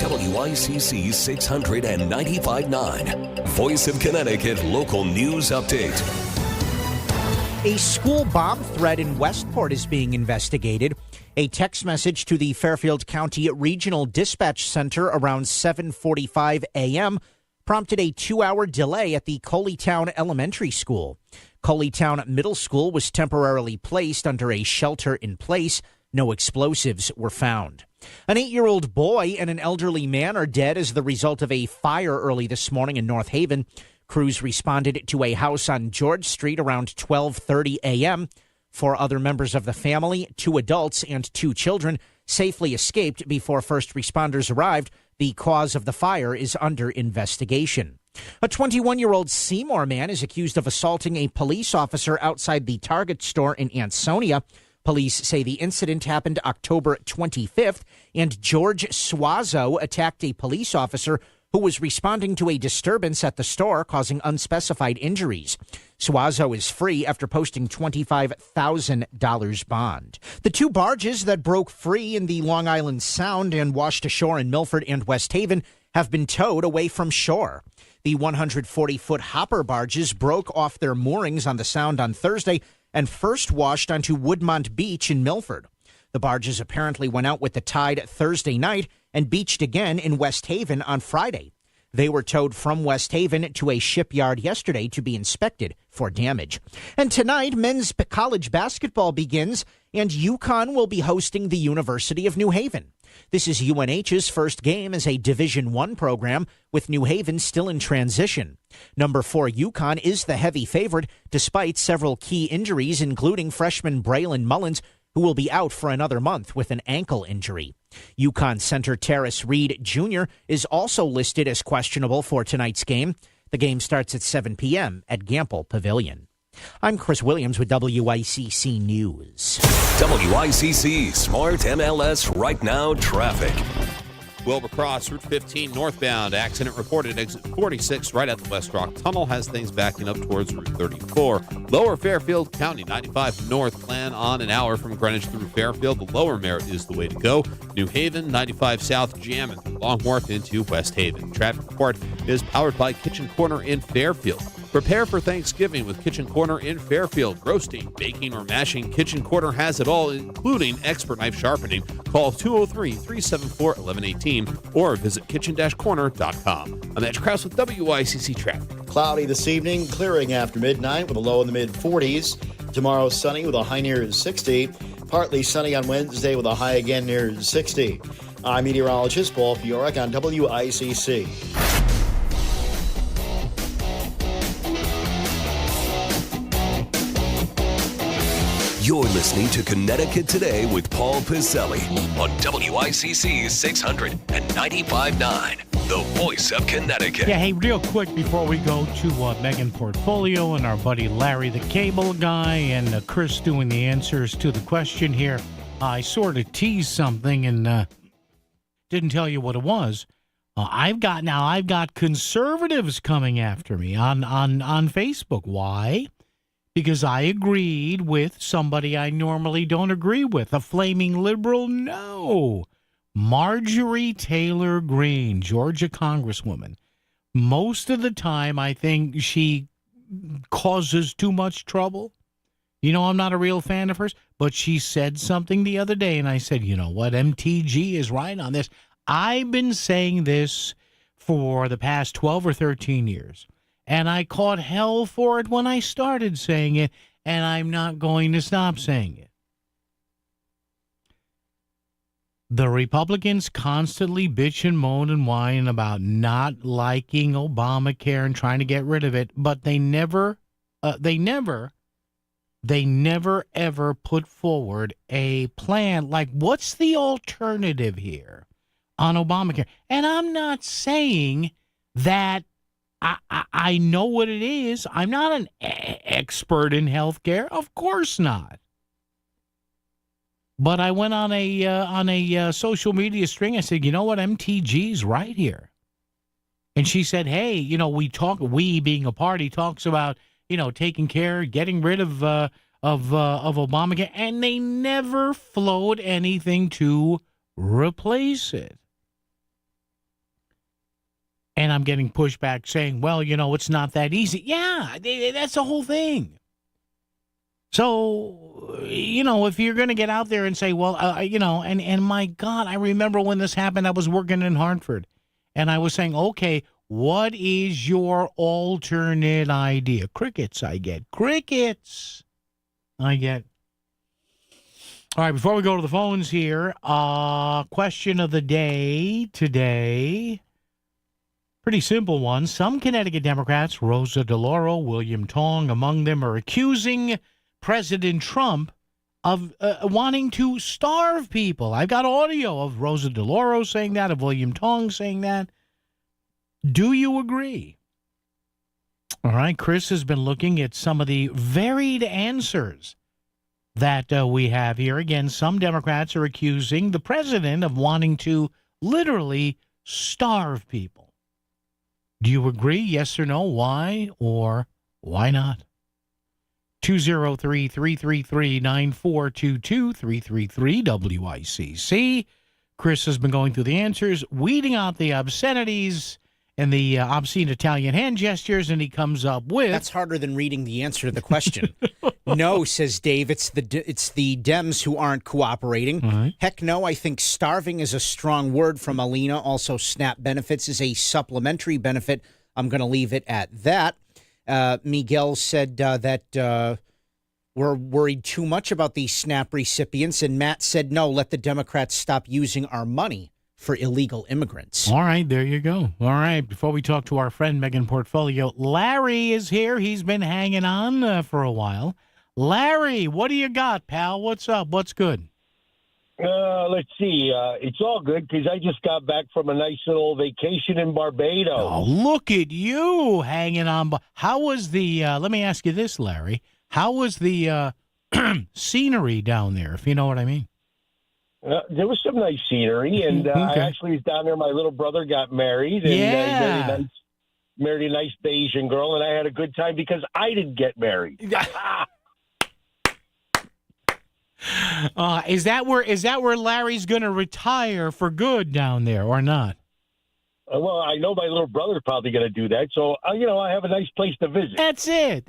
WICC 695.9, Voice of Connecticut Local News Update. A school bomb threat in Westport is being investigated. A text message to the Fairfield County Regional Dispatch Center around 7:45 a.m. prompted a 2-hour delay at the Coleytown Elementary School. Coleytown Middle School was temporarily placed under a shelter-in-place. No explosives were found. An 8-year-old boy and an elderly man are dead as the result of a fire early this morning in North Haven. Crews responded to a house on George Street around 12:30 a.m. 4 other members of the family, 2 adults and 2 children, safely escaped before first responders arrived. The cause of the fire is under investigation. A 21-year-old Seymour man is accused of assaulting a police officer outside the Target store in Ansonia. Police say the incident happened October 25th, and George Suazo attacked a police officer who was responding to a disturbance at the store, causing unspecified injuries. Suazo is free after posting $25,000 bond. The 2 barges that broke free in the Long Island Sound and washed ashore in Milford and West Haven have been towed away from shore. The 140-foot hopper barges broke off their moorings on the Sound on Thursday and first washed onto Woodmont Beach in Milford. The barges apparently went out with the tide Thursday night and beached again in West Haven on Friday. They were towed from West Haven to a shipyard yesterday to be inspected for damage. And tonight, men's college basketball begins, and UConn will be hosting the University of New Haven. This is UNH's first game as a Division I program, with New Haven still in transition. Number 4 UConn is the heavy favorite, despite several key injuries, including freshman Braylon Mullins, who will be out for another month with an ankle injury. UConn center Terrace Reed Jr. is also listed as questionable for tonight's game. The game starts at 7 p.m. at Gamble Pavilion. I'm Chris Williams with WICC News. WICC Smart MLS Right Now Traffic. Wilbur Cross, Route 15 northbound. Accident reported exit 46 right at the West Rock Tunnel. Has things backing up towards Route 34. Lower Fairfield County, 95 north. Plan on an hour from Greenwich through Fairfield. The Lower Merritt is the way to go. New Haven, 95 south. Jamming through Long Wharf into West Haven. Traffic report is powered by Kitchen Corner in Fairfield. Prepare for Thanksgiving with Kitchen Corner in Fairfield. Roasting, baking, or mashing, Kitchen Corner has it all, including expert knife sharpening. Call 203-374-1118 or visit kitchen-corner.com. I'm Edge Krause with WICC Traffic. Cloudy this evening, clearing after midnight with a low in the mid-40s. Tomorrow sunny with a high near 60. Partly sunny on Wednesday with a high again near 60. I'm meteorologist Paul Fiorek on WICC. You're listening to Connecticut Today with Paul Piselli on WICC 695.9, the voice of Connecticut. Yeah, hey, real quick before we go to Megan Portfolio and our buddy Larry the Cable Guy and Chris doing the answers to the question here. I sort of teased something and didn't tell you what it was. I've got conservatives coming after me on Facebook. Why? Because I agreed with somebody I normally don't agree with. A flaming liberal? No. Marjorie Taylor Greene, Georgia Congresswoman. Most of the time, I think she causes too much trouble. You know, I'm not a real fan of hers, but she said something the other day, and I said, you know what, MTG is right on this. I've been saying this for the past 12 or 13 years, and I caught hell for it when I started saying it, and I'm not going to stop saying it. The Republicans constantly bitch and moan and whine about not liking Obamacare and trying to get rid of it, but they never ever put forward a plan like, what's the alternative here on Obamacare? And I'm not saying that I know what it is. I'm not an expert in healthcare. Of course not. But I went on a social media string. I said, you know what, MTG's right here. And she said, hey, you know, we being a party talks about, you know, taking care, getting rid of Obamacare, and they never float anything to replace it. And I'm getting pushback saying, well, you know, it's not that easy. Yeah, that's the whole thing. So, you know, if you're going to get out there and say, well, you know, and my God, I remember when this happened, I was working in Hartford, and I was saying, okay, what is your alternate idea? Crickets, I get. Crickets, I get. All right, before we go to the phones here, question of the day today. Pretty simple one. Some Connecticut Democrats, Rosa DeLauro, William Tong, among them, are accusing President Trump of wanting to starve people. I've got audio of Rosa DeLauro saying that, of William Tong saying that. Do you agree? All right, Chris has been looking at some of the varied answers that we have here. Again, some Democrats are accusing the president of wanting to literally starve people. Do you agree? Yes or no? Why or why not? 203-333-9422, 333-WICC. Chris has been going through the answers, weeding out the obscenities and the obscene Italian hand gestures, and he comes up with... That's harder than reading the answer to the question. No, says Dave, it's the Dems who aren't cooperating. Right. Heck no, I think starving is a strong word from Alina. Also, SNAP benefits is a supplementary benefit. I'm going to leave it at that. Miguel said that we're worried too much about these SNAP recipients, and Matt said, no, let the Democrats stop using our money for illegal immigrants. All right, there you go. All right, before we talk to our friend Megan Portfolio, Larry is here. He's been hanging on for a while. Larry, what do you got, pal? What's up? What's good? Let's see. It's all good because I just got back from a nice little vacation in Barbados. Oh, look at you hanging on. How was the, let me ask you this, Larry. How was the scenery down there, if you know what I mean? There was some nice scenery, and okay. I actually was down there. My little brother got married, and he married a nice Bayesian girl, and I had a good time because I didn't get married. Is that where Larry's going to retire for good down there, or not? Well, I know my little brother's probably going to do that, so I have a nice place to visit. That's it.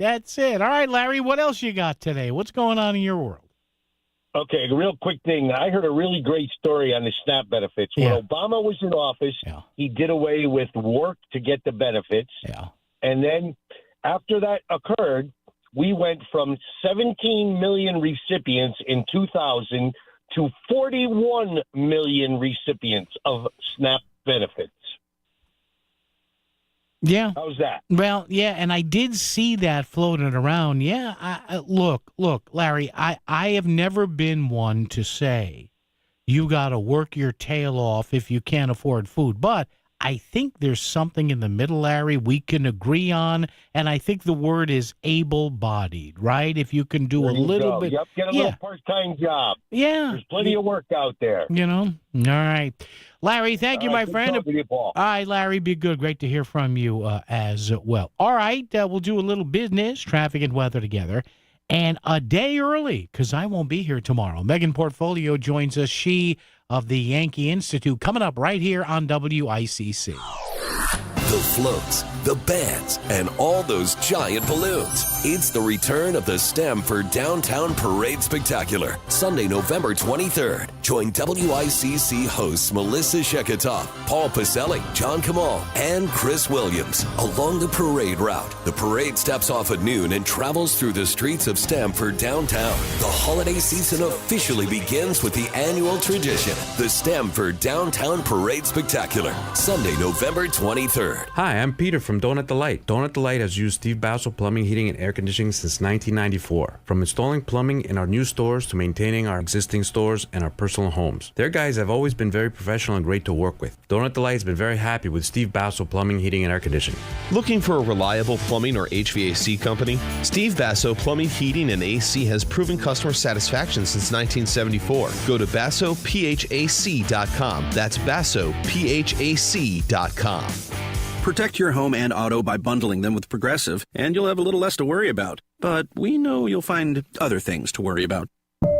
All right, Larry, what else you got today? What's going on in your world? Okay, a real quick thing. I heard a really great story on the SNAP benefits. When Obama was in office, he did away with work to get the benefits. Yeah. And then after that occurred, we went from 17 million recipients in 2000 to 41 million recipients of SNAP benefits. Yeah. How's that? Well, yeah, and I did see that floating around. Yeah, look, Larry, I have never been one to say you got to work your tail off if you can't afford food, but I think there's something in the middle, Larry, we can agree on, and I think the word is able-bodied, right? If you can do a little bit. Yep, get a little part-time job. Yeah. There's plenty of work out there. You know? All right. Larry, thank you, my friend. Talking to you, Paul. All right, Larry, be good. Great to hear from you as well. All right, we'll do a little business, traffic, and weather together. And a day early, because I won't be here tomorrow. Megan Portfolio joins us, she of the Yankee Institute, coming up right here on WICC. The floats, the bands, and all those giant balloons. It's the return of the Stamford Downtown Parade Spectacular, Sunday, November 23rd. Join WICC hosts Melissa Sheketoff, Paul Pacelli, John Kamal, and Chris Williams along the parade route. The parade steps off at noon and travels through the streets of Stamford downtown. The holiday season officially begins with the annual tradition, the Stamford Downtown Parade Spectacular, Sunday, November 23rd. Hi, I'm Peter from Donut Delight. Donut Delight has used Steve Basso Plumbing, Heating, and Air Conditioning since 1994. From installing plumbing in our new stores to maintaining our existing stores and our personal homes. Their guys have always been very professional and great to work with. Donut Delight has been very happy with Steve Basso Plumbing, Heating, and Air Conditioning. Looking for a reliable plumbing or HVAC company? Steve Basso Plumbing, Heating, and AC has proven customer satisfaction since 1974. Go to BassoPHAC.com. That's BassoPHAC.com. Protect your home and auto by bundling them with Progressive, and you'll have a little less to worry about. But we know you'll find other things to worry about.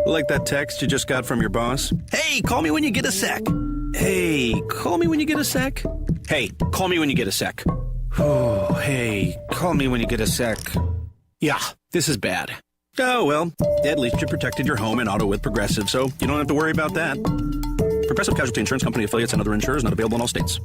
Like that text you just got from your boss. Hey, call me when you get a sec. Hey, call me when you get a sec. Hey, call me when you get a sec. Oh, hey, call me when you get a sec. Yeah, this is bad. Oh, well, at least you protected your home and auto with Progressive, so you don't have to worry about that. Progressive Casualty Insurance Company affiliates and other insurers not available in all states.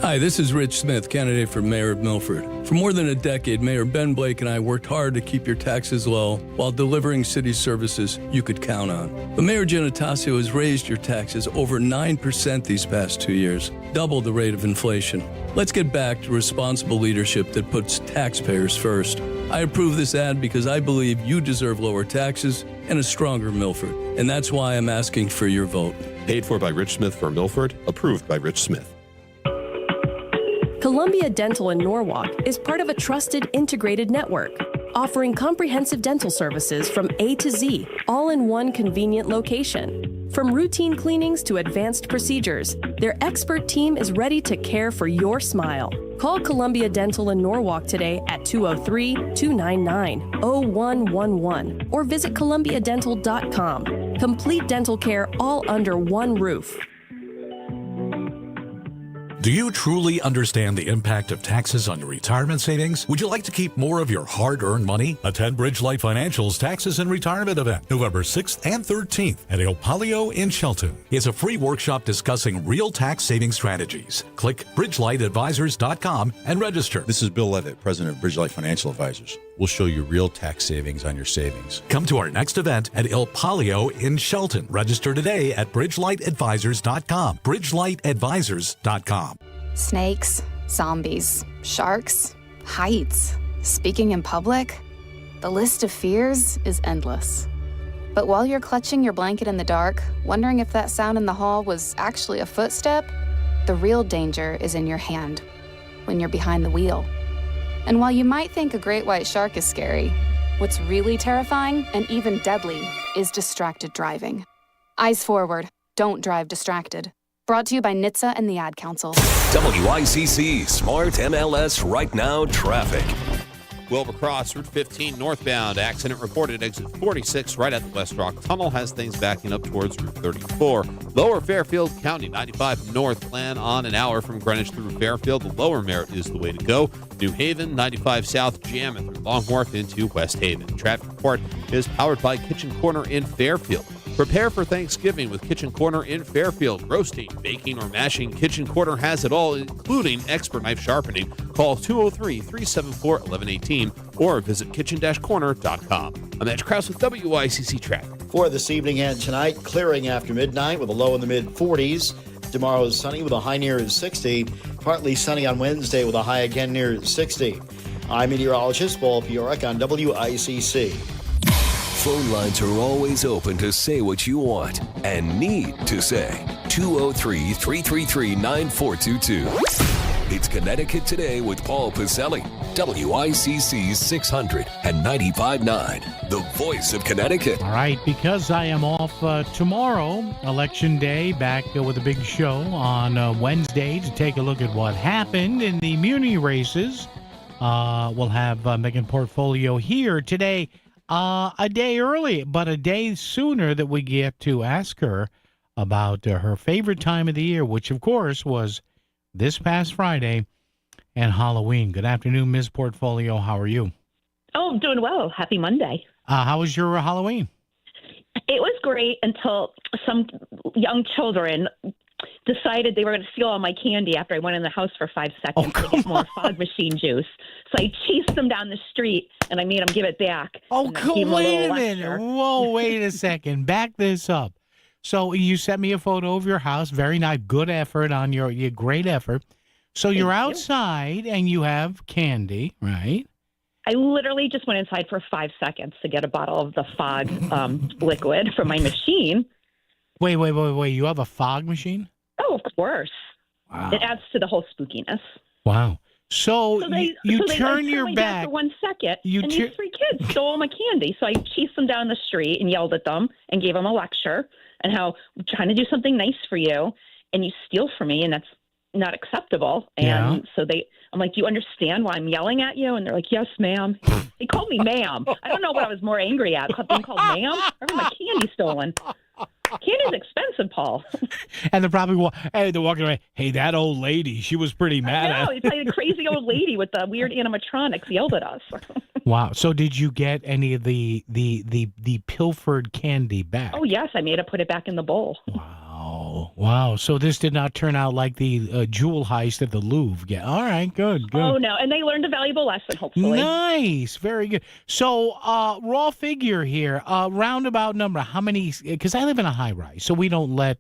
Hi, this is Rich Smith, candidate for mayor of Milford. For more than a decade, Mayor Ben Blake and I worked hard to keep your taxes low while delivering city services you could count on. But Mayor Giannatasio has raised your taxes over 9% these past 2 years, double the rate of inflation. Let's get back to responsible leadership that puts taxpayers first. I approve this ad because I believe you deserve lower taxes and a stronger Milford. And that's why I'm asking for your vote. Paid for by Rich Smith for Milford, approved by Rich Smith. Columbia Dental in Norwalk is part of a trusted integrated network, offering comprehensive dental services from A to Z, all in one convenient location. From routine cleanings to advanced procedures, their expert team is ready to care for your smile. Call Columbia Dental in Norwalk today at 203-299-0111 or visit columbiadental.com. Complete dental care all under one roof. Do you truly understand the impact of taxes on your retirement savings? Would you like to keep more of your hard-earned money? Attend Bridgelight Financial's Taxes and Retirement event, November 6th and 13th at El Palio in Shelton. It's a free workshop discussing real tax saving strategies. Click BridgelightAdvisors.com and register. This is Bill Levitt, president of Bridgelight Financial Advisors. We'll show you real tax savings on your savings. Come to our next event at El Palio in Shelton. Register today at BridgelightAdvisors.com. BridgelightAdvisors.com. Snakes, zombies, sharks, heights, speaking in public. The list of fears is endless. But while you're clutching your blanket in the dark, wondering if that sound in the hall was actually a footstep, the real danger is in your hand, when you're behind the wheel. And while you might think a great white shark is scary, what's really terrifying and even deadly is distracted driving. Eyes forward, don't drive distracted. Brought to you by NHTSA and the Ad Council. WICC Smart MLS Right Now Traffic. Wilbur Cross, Route 15 northbound. Accident reported exit 46 right at the West Rock Tunnel. Has things backing up towards Route 34. Lower Fairfield County 95 north. Plan on an hour from Greenwich through Fairfield. The Lower Merritt is the way to go. New Haven 95 south. Jamming through Long Wharf into West Haven. Traffic report is powered by Kitchen Corner in Fairfield. Prepare for Thanksgiving with Kitchen Corner in Fairfield. Roasting, baking, or mashing, Kitchen Corner has it all, including expert knife sharpening. Call 203-374-1118 or visit kitchen-corner.com. I'm Edge Krause with WICC Traffic. For this evening and tonight, clearing after midnight with a low in the mid-40s. Tomorrow is sunny with a high near 60. Partly sunny on Wednesday with a high again near 60. I'm meteorologist Paul Piorek on WICC. Phone lines are always open to say what you want and need to say. 203-333-9422. It's Connecticut Today with Paul Pacelli. WICC 600 and 95.9, the voice of Connecticut. All right, because I am off tomorrow, Election Day, back with a big show on Wednesday to take a look at what happened in the muni races. We'll have Megan Portfolio here today, a day early, but a day sooner that we get to ask her about her favorite time of the year, which, of course, was this past Friday and Halloween. Good afternoon, Ms. Portfolio. How are you? Oh, doing well. Happy Monday. How was your Halloween? It was great until some young children decided they were going to steal all my candy after I went in the house for 5 seconds to get more fog machine juice. So I chased them down the street, and I made them give it back. Oh, wait a minute. Whoa, wait a second. Back this up. So you sent me a photo of your house. Very nice. Good effort on your great effort. So you're outside and you have candy, right? I literally just went inside for 5 seconds to get a bottle of the fog liquid from my machine. Wait. You have a fog machine? Oh, of course. Wow. It adds to the whole spookiness. Wow. So you turn your my back for 1 second, and these three kids stole all my candy. So I chased them down the street and yelled at them and gave them a lecture and how I'm trying to do something nice for you, and you steal from me, and that's not acceptable. And so I'm like, do you understand why I'm yelling at you? And they're like, yes, ma'am. They called me ma'am. I don't know what I was more angry at, being called ma'am or my candy stolen. Candy's expensive, Paul. And they're probably they're walking away. Hey, that old lady, she was pretty mad at us. It's like a crazy old lady with the weird animatronics yelled at us. Wow. So did you get any of the pilfered candy back? Oh, yes. I made her put it back in the bowl. Wow. So this did not turn out like the jewel heist at the Louvre. Yeah. All right. Good. Oh, no. And they learned a valuable lesson, hopefully. Nice. Very good. So raw figure here, roundabout number. How many? Because I live in a high rise, so we don't let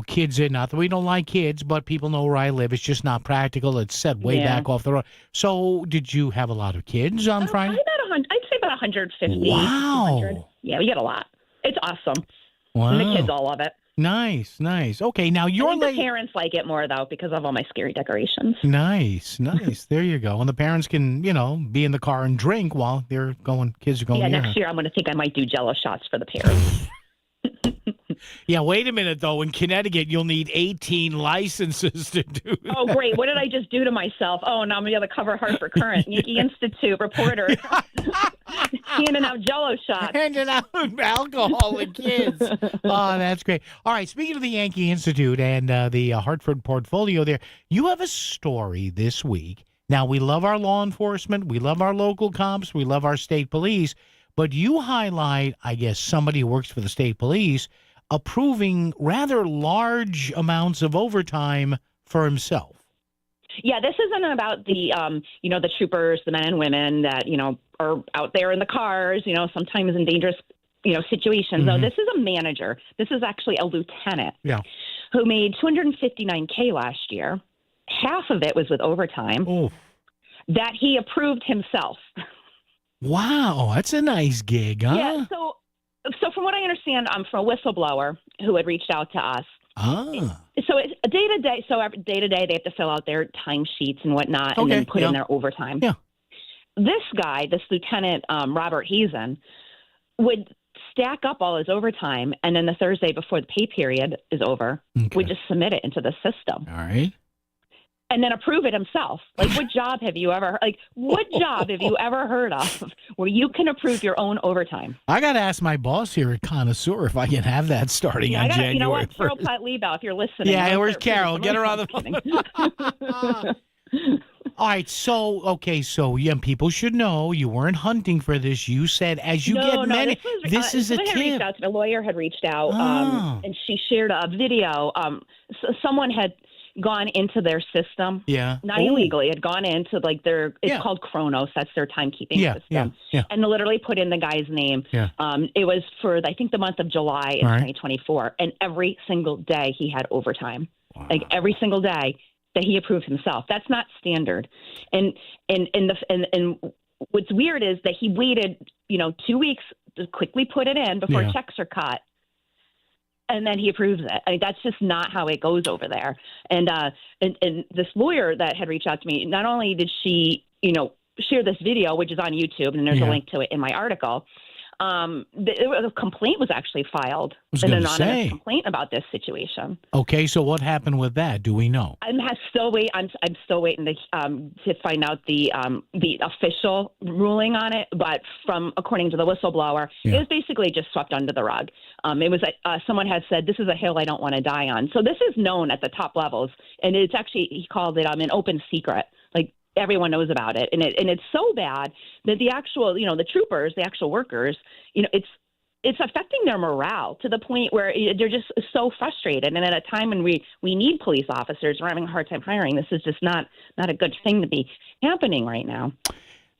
kids in. Not that we don't like kids, but people know where I live. It's just not practical. It's set way back off the road. So did you have a lot of kids on Friday? I'd say about 150. Wow. 200. Yeah, we get a lot. It's awesome. Wow. And the kids all love it. Nice. Okay, now the parents like it more, though, because of all my scary decorations. Nice. There you go. And the parents can, be in the car and drink while kids are going. Yeah, next year I'm going to think I might do Jell-O shots for the parents. Yeah, wait a minute, though. In Connecticut, you'll need 18 licenses to do that. Oh, great. What did I just do to myself? Oh, now I'm going to cover Hartford Current, Yankee Institute reporter, handing out Jell-O shots. Handing out alcohol to kids. Oh, that's great. All right, speaking of the Yankee Institute and the Hartford portfolio there, you have a story this week. Now, we love our law enforcement. We love our local cops. We love our state police. But you highlight, I guess, somebody who works for the state police approving rather large amounts of overtime for himself. Yeah, this isn't about the, the troopers, the men and women that, are out there in the cars, sometimes in dangerous, situations. No, this is a manager. This is actually a lieutenant who made $259K last year. Half of it was with overtime that he approved himself. Wow, that's a nice gig, huh? Yeah, so from what I understand, I'm from a whistleblower who had reached out to us. So it's day to day. So day to day, they have to fill out their timesheets and whatnot, and then put in their overtime. Yeah. This guy, this Lieutenant Robert Hazen, would stack up all his overtime, and then the Thursday before the pay period is over, would just submit it into the system. All right. And then approve it himself. Like, what job have you ever heard of where you can approve your own overtime? I got to ask my boss here at Connoisseur if I can have that starting on January 1st. You know what? Carol Platt-Liebau, if you're listening. Yeah, where's Carol? Get her on the phone. All right, so people should know you weren't hunting for this. You said as you get many. This is a tip. A lawyer had reached out, and she shared a video. Someone had gone into their system, not illegally, had gone into it's called Chronos. That's their timekeeping system, and literally put in the guy's name. It was for I think the month of July in 2024, and every single day he had overtime, like every single day that he approved himself. That's not standard, and what's weird is that he waited 2 weeks to quickly put it in before checks are cut. and then he approves it. I mean, that's just not how it goes over there. And this lawyer that had reached out to me, not only did she, share this video, which is on YouTube, and there's a link to it in my article. The complaint was actually filed, an anonymous complaint about this situation. Okay, so what happened with that? Do we know? I'm still waiting to find out the official ruling on it. But according to the whistleblower, it was basically just swept under the rug. It was someone had said, "This is a hill I don't want to die on." So this is known at the top levels, and it's actually, he called it an open secret. Like, everyone knows about it, and it's so bad that the actual, the troopers, the actual workers, it's affecting their morale to the point where they're just so frustrated. And at a time when we need police officers, we're having a hard time hiring. This is just not a good thing to be happening right now.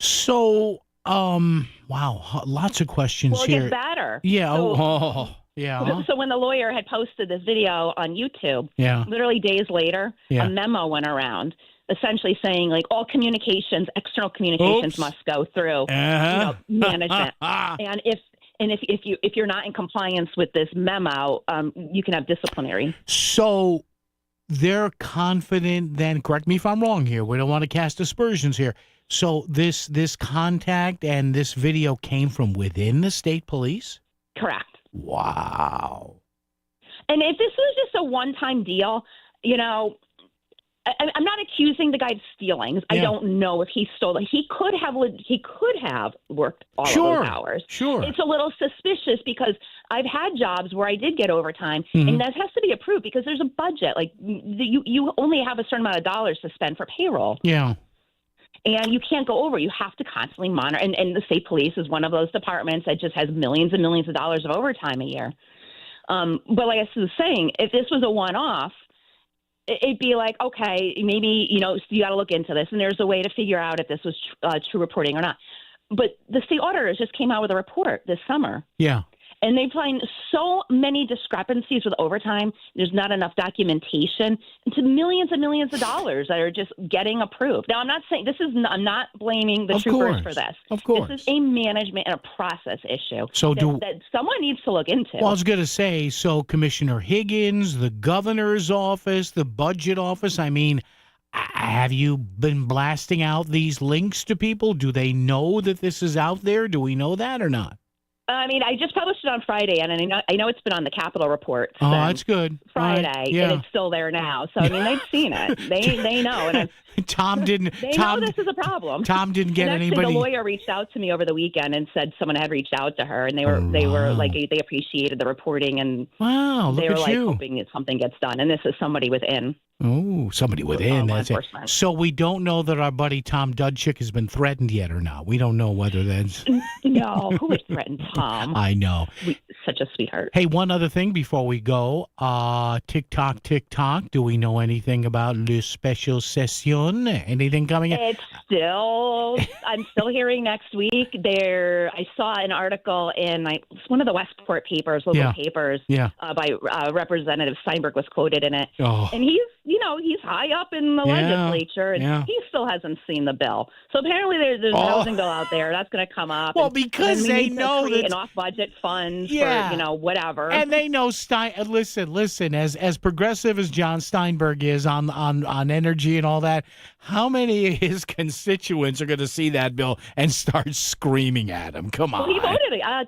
So, wow, lots of questions here. Well, it gets better. Yeah. Yeah. So when the lawyer had posted this video on YouTube, literally days later, a memo went around, essentially saying, like, all communications, external communications must go through management. And if you're not in compliance with this memo, you can have disciplinary. So they're confident then, correct me if I'm wrong here, we don't want to cast aspersions here. So this contact and this video came from within the state police? Correct. Wow. And if this was just a one-time deal, I'm not accusing the guy of stealing. I don't know if he stole it. He could have worked all of those hours. Sure. It's a little suspicious because I've had jobs where I did get overtime, and that has to be approved because there's a budget. Like, you only have a certain amount of dollars to spend for payroll. Yeah. And you can't go over. You have to constantly monitor. And the state police is one of those departments that just has millions and millions of dollars of overtime a year. But like I was saying, if this was a one-off, it'd be like, okay, maybe, you got to look into this. And there's a way to figure out if this was true reporting or not. But the state auditors just came out with a report this summer. Yeah. And they find so many discrepancies with overtime. There's not enough documentation into millions and millions of dollars that are just getting approved. Now, I'm not saying I'm not blaming the troopers for this. Of course. This is a management and a process issue so that someone needs to look into. Well, I was going to say, so Commissioner Higgins, the governor's office, the budget office, I mean, have you been blasting out these links to people? Do they know that this is out there? Do we know that or not? I mean, I just published it on Friday, and I know it's been on the Capitol Report. Oh, that's good. Friday, and it's still there now. So, I mean, they've seen it. They know. And Tom didn't. They know this is a problem. Tom didn't get and anybody. The lawyer reached out to me over the weekend and said someone had reached out to her, and they were like, they appreciated the reporting, and they were like hoping that something gets done. And this is somebody within. Oh, somebody within. That's it. So we don't know that our buddy Tom Dudchick has been threatened yet or not. We don't know whether that's. No, who would threaten Tom? I know. Such a sweetheart. Hey, one other thing before we go. TikTok. Do we know anything about Le Special Session? Anything coming up? I'm still hearing next week. I saw an article in one of the Westport papers, local papers, by Representative Steinberg was quoted in it. Oh. And he's high up in the legislature, and he still hasn't seen the bill. So apparently there's a housing bill out there that's going to come up. Well, because they know that an off-budget fund for whatever, and they know Listen, as progressive as John Steinberg is on energy and all that, how many of his constituents are going to see that bill and start screaming at him? Come on. Well, he voted.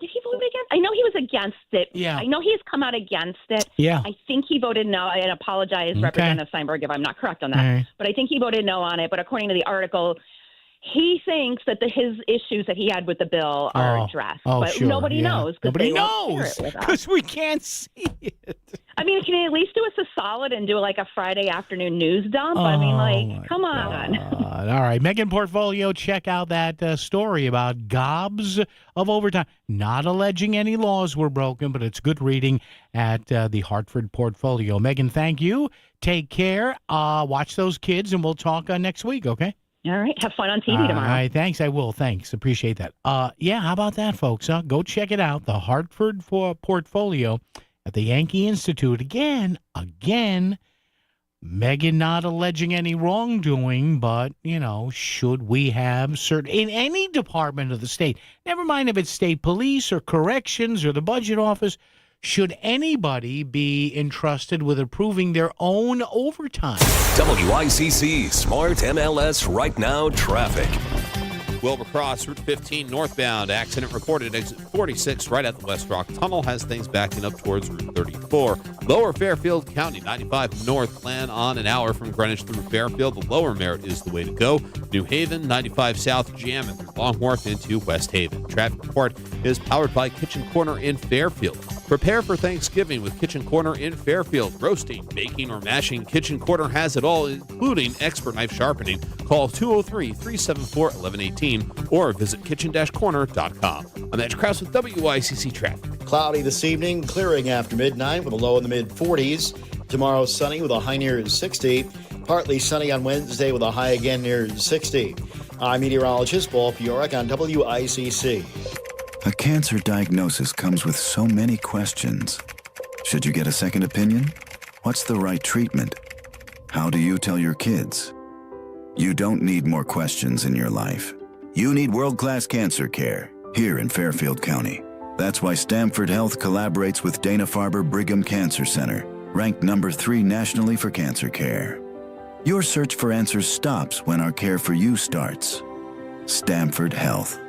Did he vote against? I know he was against it. Yeah. I know he's come out against it. Yeah. I think he voted no. I apologize, Representative Steinberg, if I'm not correct on that. Right. But I think he voted no on it. But according to the article, he thinks that his issues that he had with the bill are addressed. But sure. nobody knows. Nobody knows because we can't see it. I mean, can you at least do us a solid and do like a Friday afternoon news dump? Come on. All right. Megan Portfolio, check out that story about gobs of overtime. Not alleging any laws were broken, but it's good reading at the Hartford Portfolio. Megan, thank you. Take care. Watch those kids, and we'll talk next week, okay? All right. Have fun on TV tomorrow. All right. Thanks. I will. Thanks. Appreciate that. How about that, folks? Go check it out. The Hartford Portfolio at the Yankee Institute. Again, Megan not alleging any wrongdoing, but, should we have in any department of the state, never mind if it's state police or corrections or the budget office, should anybody be entrusted with approving their own overtime? WICC Smart MLS Right Now Traffic. Wilbur Cross, Route 15 northbound. Accident reported at exit 46 right at the West Rock Tunnel. Has things backing up towards Route 34. Lower Fairfield County, 95 north. Plan on an hour from Greenwich through Fairfield. The Lower Merritt is the way to go. New Haven, 95 south. Jamming through Long Wharf into West Haven. Traffic report is powered by Kitchen Corner in Fairfield. Prepare for Thanksgiving with Kitchen Corner in Fairfield. Roasting, baking, or mashing, Kitchen Corner has it all, including expert knife sharpening. Call 203-374-1118 or visit kitchen-corner.com. I'm Edge Krause with WICC Traffic. Cloudy this evening, clearing after midnight with a low in the mid-40s. Tomorrow sunny with a high near 60. Partly sunny on Wednesday with a high again near 60. I'm meteorologist Paul Fioric on WICC. A cancer diagnosis comes with so many questions. Should you get a second opinion? What's the right treatment? How do you tell your kids? You don't need more questions in your life. You need world-class cancer care here in Fairfield County. That's why Stamford Health collaborates with Dana-Farber Brigham Cancer Center, ranked number 3 nationally for cancer care. Your search for answers stops when our care for you starts. Stamford Health.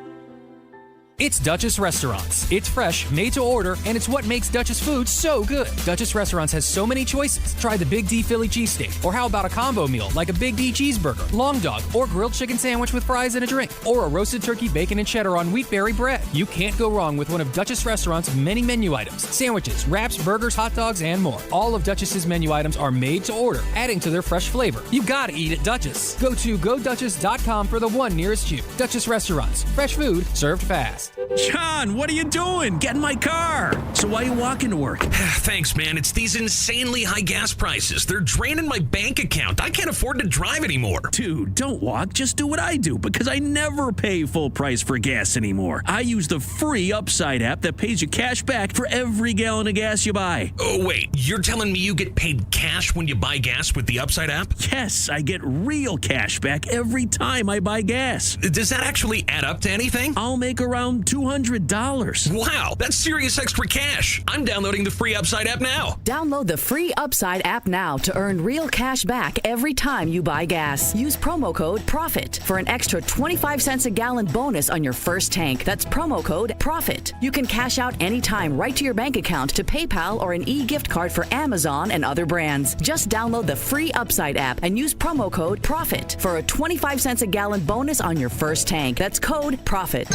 It's Duchess Restaurants. It's fresh, made to order, and it's what makes Duchess food so good. Duchess Restaurants has so many choices. Try the Big D Philly cheesesteak, or how about a combo meal like a Big D cheeseburger, long dog, or grilled chicken sandwich with fries and a drink, or a roasted turkey, bacon, and cheddar on wheatberry bread. You can't go wrong with one of Duchess Restaurants' many menu items: sandwiches, wraps, burgers, hot dogs, and more. All of Duchess's menu items are made to order, adding to their fresh flavor. You gotta eat at Duchess. Go to GoDuchess.com for the one nearest you. Duchess Restaurants. Fresh food served fast. John, what are you doing? Get in my car. So why are you walking to work? Thanks, man. It's these insanely high gas prices. They're draining my bank account. I can't afford to drive anymore. Dude, don't walk. Just do what I do, because I never pay full price for gas anymore. I use the free Upside app that pays you cash back for every gallon of gas you buy. Oh, wait. You're telling me you get paid cash when you buy gas with the Upside app? Yes, I get real cash back every time I buy gas. Does that actually add up to anything? I'll make around $200. Wow, that's serious extra cash. I'm downloading the free Upside app now. Download the free Upside app now to earn real cash back every time you buy gas. Use promo code PROFIT for an extra 25 cents a gallon bonus on your first tank. That's promo code PROFIT. You can cash out anytime right to your bank account, to PayPal, or an e-gift card for Amazon and other brands. Just download the free Upside app and use promo code PROFIT for a 25 cents a gallon bonus on your first tank. That's code PROFIT.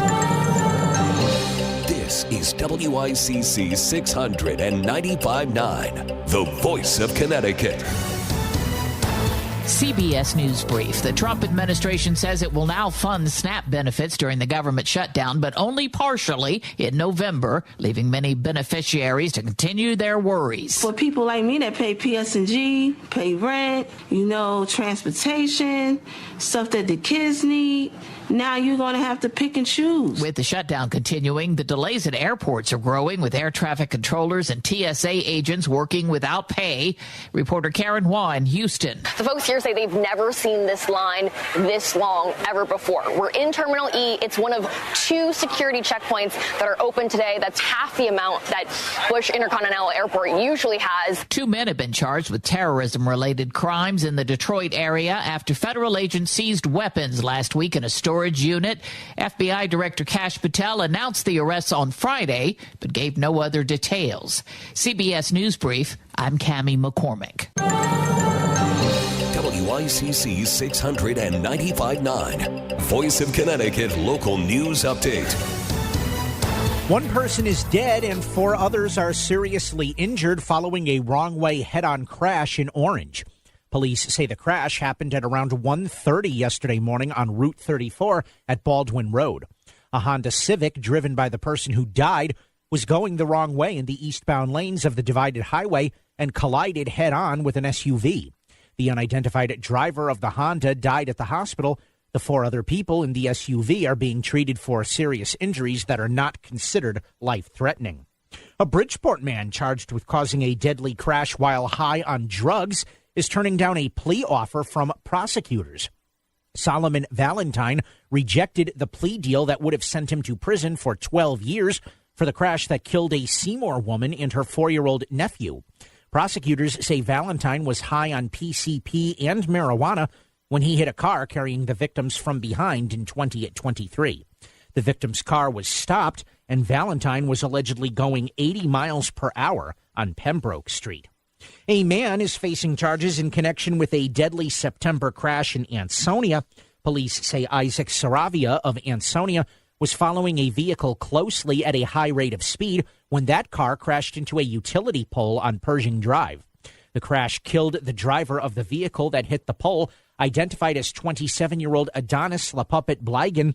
This is WICC 695.9, the voice of Connecticut. CBS News Brief. The Trump administration says it will now fund SNAP benefits during the government shutdown, but only partially in November, leaving many beneficiaries to continue their worries. For people like me that pay PS&G, pay rent, transportation, stuff that the kids need, now you're going to have to pick and choose. With the shutdown continuing, the delays at airports are growing, with air traffic controllers and TSA agents working without pay. Reporter Karen Waugh in Houston. The folks here say they've never seen this line this long ever before. We're in Terminal E. It's one of 2 security checkpoints that are open today. That's half the amount that Bush Intercontinental Airport usually has. 2 men have been charged with terrorism-related crimes in the Detroit area after federal agents seized weapons last week in a storage unit. FBI Director Kash Patel announced the arrests on Friday, but gave no other details. CBS News Brief, I'm Cammie McCormick. WICC 695.9, Voice of Connecticut Local News Update. 1 person is dead and 4 others are seriously injured following a wrong-way head-on crash in Orange. Police say the crash happened at around 1:30 yesterday morning on Route 34 at Baldwin Road. A Honda Civic driven by the person who died was going the wrong way in the eastbound lanes of the divided highway and collided head-on with an SUV. The unidentified driver of the Honda died at the hospital. The 4 other people in the SUV are being treated for serious injuries that are not considered life-threatening. A Bridgeport man charged with causing a deadly crash while high on drugs is turning down a plea offer from prosecutors. Solomon Valentine rejected the plea deal that would have sent him to prison for 12 years for the crash that killed a Seymour woman and her 4-year-old nephew. Prosecutors say Valentine was high on PCP and marijuana when he hit a car carrying the victims from behind in 2023. The victim's car was stopped, and Valentine was allegedly going 80 miles per hour on Pembroke Street. A man is facing charges in connection with a deadly September crash in Ansonia. Police say Isaac Saravia of Ansonia was following a vehicle closely at a high rate of speed when that car crashed into a utility pole on Pershing Drive. The crash killed the driver of the vehicle that hit the pole, identified as 27-year-old Adonis LaPuppet Blygan.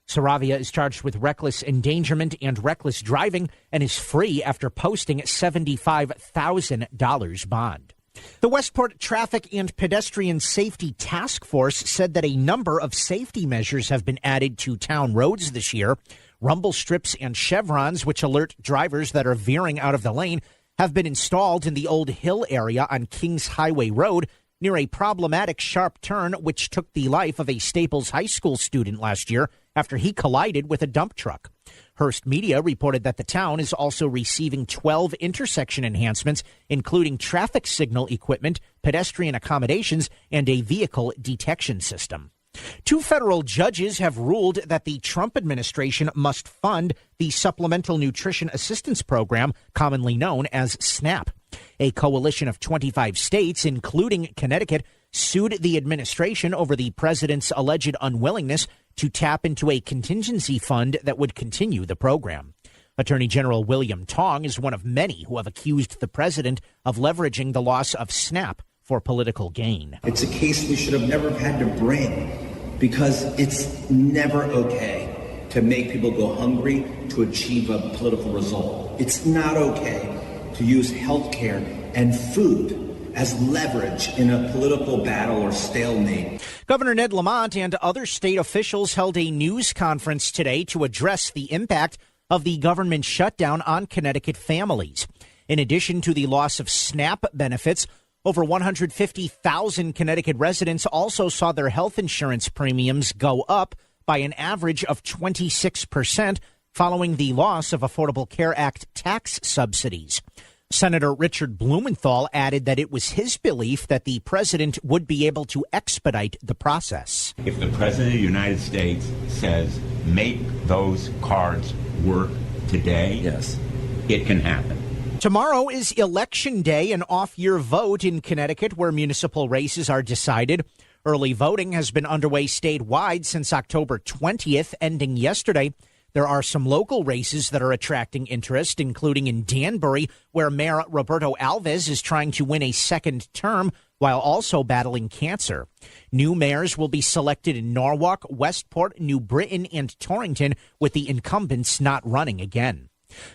Saravia is charged with reckless endangerment and reckless driving and is free after posting $75,000 bond. The Westport Traffic and Pedestrian Safety Task Force said that a number of safety measures have been added to town roads this year. Rumble strips and chevrons, which alert drivers that are veering out of the lane, have been installed in the Old Hill area on Kings Highway Road near a problematic sharp turn which took the life of a Staples High School student last year after he collided with a dump truck. Hearst Media reported that the town is also receiving 12 intersection enhancements, including traffic signal equipment, pedestrian accommodations, and a vehicle detection system. 2 federal judges have ruled that the Trump administration must fund the Supplemental Nutrition Assistance Program, commonly known as SNAP. A coalition of 25 states, including Connecticut, sued the administration over the president's alleged unwillingness to tap into a contingency fund that would continue the program. Attorney General William Tong is one of many who have accused the president of leveraging the loss of SNAP for political gain. It's a case we should have never had to bring because it's never okay to make people go hungry to achieve a political result. It's not okay to use healthcare and food as leverage in a political battle or stalemate. Governor Ned Lamont and other state officials held a news conference today to address the impact of the government shutdown on Connecticut families. In addition to the loss of SNAP benefits, over 150,000 Connecticut residents also saw their health insurance premiums go up by an average of 26% following the loss of Affordable Care Act tax subsidies. Senator Richard Blumenthal added that it was his belief that the president would be able to expedite the process. If the president of the United States says, make those cards work today, yes, it can happen. Tomorrow is Election Day, an off-year vote in Connecticut where municipal races are decided. Early voting has been underway statewide since October 20th, ending yesterday. There are some local races that are attracting interest, including in Danbury, where Mayor Roberto Alves is trying to win a second term while also battling cancer. New mayors will be selected in Norwalk, Westport, New Britain, and Torrington, with the incumbents not running again.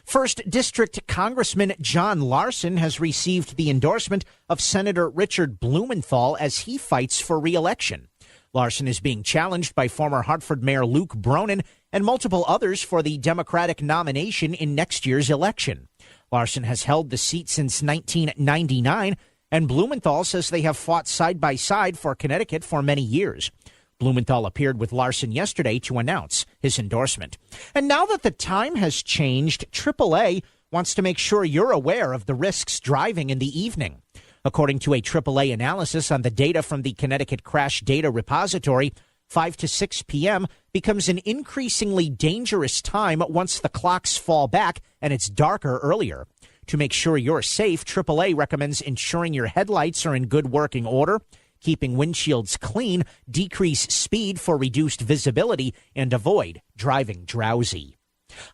First District Congressman John Larson has received the endorsement of Senator Richard Blumenthal as he fights for re-election. Larson is being challenged by former Hartford Mayor Luke Bronin and multiple others for the Democratic nomination in next year's election. Larson has held the seat since 1999, and Blumenthal says they have fought side by side for Connecticut for many years. Blumenthal appeared with Larson yesterday to announce his endorsement. And now that the time has changed, AAA wants to make sure you're aware of the risks driving in the evening. According to a AAA analysis on the data from the Connecticut Crash Data Repository, 5 to 6 p.m. becomes an increasingly dangerous time once the clocks fall back and it's darker earlier. To make sure you're safe, AAA recommends ensuring your headlights are in good working order, keeping windshields clean, decrease speed for reduced visibility, and avoid driving drowsy.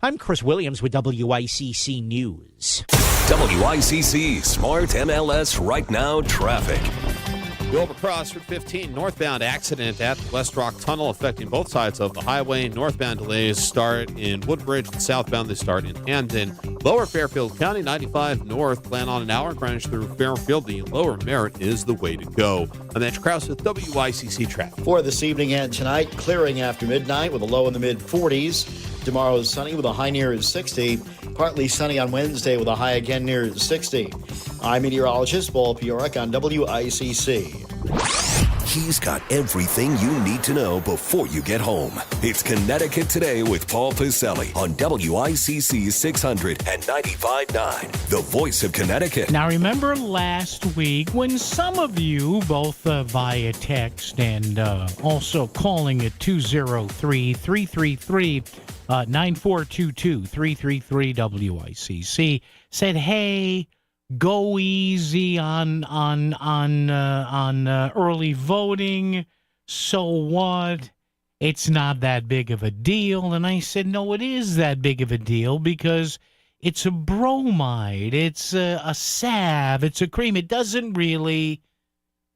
I'm Chris Williams with WICC News. WICC Smart MLS Right Now Traffic. Go across Route 15 northbound accident at the West Rock Tunnel affecting both sides of the highway. Northbound delays start in Woodbridge and southbound they start in Hamden. Lower Fairfield County 95 north plan on an hour in Greenwich through Fairfield. The lower Merritt is the way to go. I'm Andrew Krause with WICC Traffic. For this evening and tonight, clearing after midnight with a low in the mid-40s. Tomorrow is sunny with a high near 60. Partly sunny on Wednesday with a high again near 60. I'm meteorologist Paul Piorek on WICC. He's got everything you need to know before you get home. It's Connecticut Today with Paul Piselli on WICC 600 and 95.9, the voice of Connecticut. Now, remember last week when some of you, both via text and also calling at 203-333-9422, 333-WICC, said, hey, go easy on early voting. So what? It's not that big of a deal. And I said, no, it is that big of a deal because it's a bromide. It's a salve. It's a cream. It doesn't really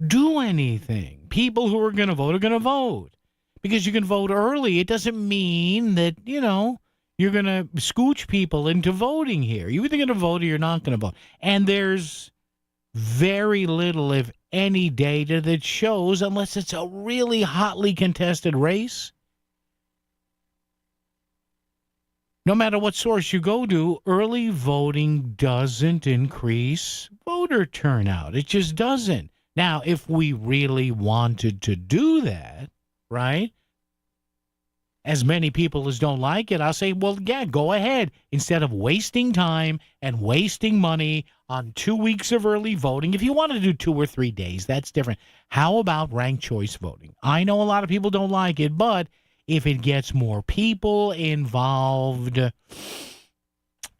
do anything. People who are going to vote. Because you can vote early. It doesn't mean that, you're going to scooch people into voting here. You're either going to vote or you're not going to vote. And there's very little, if any, data that shows, unless it's a really hotly contested race, no matter what source you go to, early voting doesn't increase voter turnout. It just doesn't. Now, if we really wanted to do that, right? As many people as don't like it, I'll say, well, yeah, go ahead. Instead of wasting time and wasting money on 2 weeks of early voting, if you want to do 2 or 3 days, that's different. How about ranked choice voting? I know a lot of people don't like it, but if it gets more people involved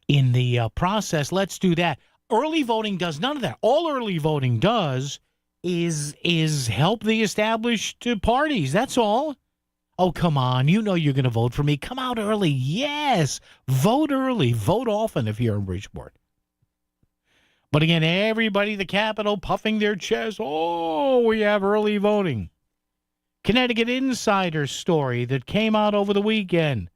in the process, let's do that. Early voting does none of that. All early voting does is help the established parties. That's all. Oh, come on. You know you're going to vote for me. Come out early. Yes. Vote early. Vote often if you're in Bridgeport. But again, everybody at the Capitol puffing their chest. Oh, we have early voting. Connecticut Insider story that came out over the weekend.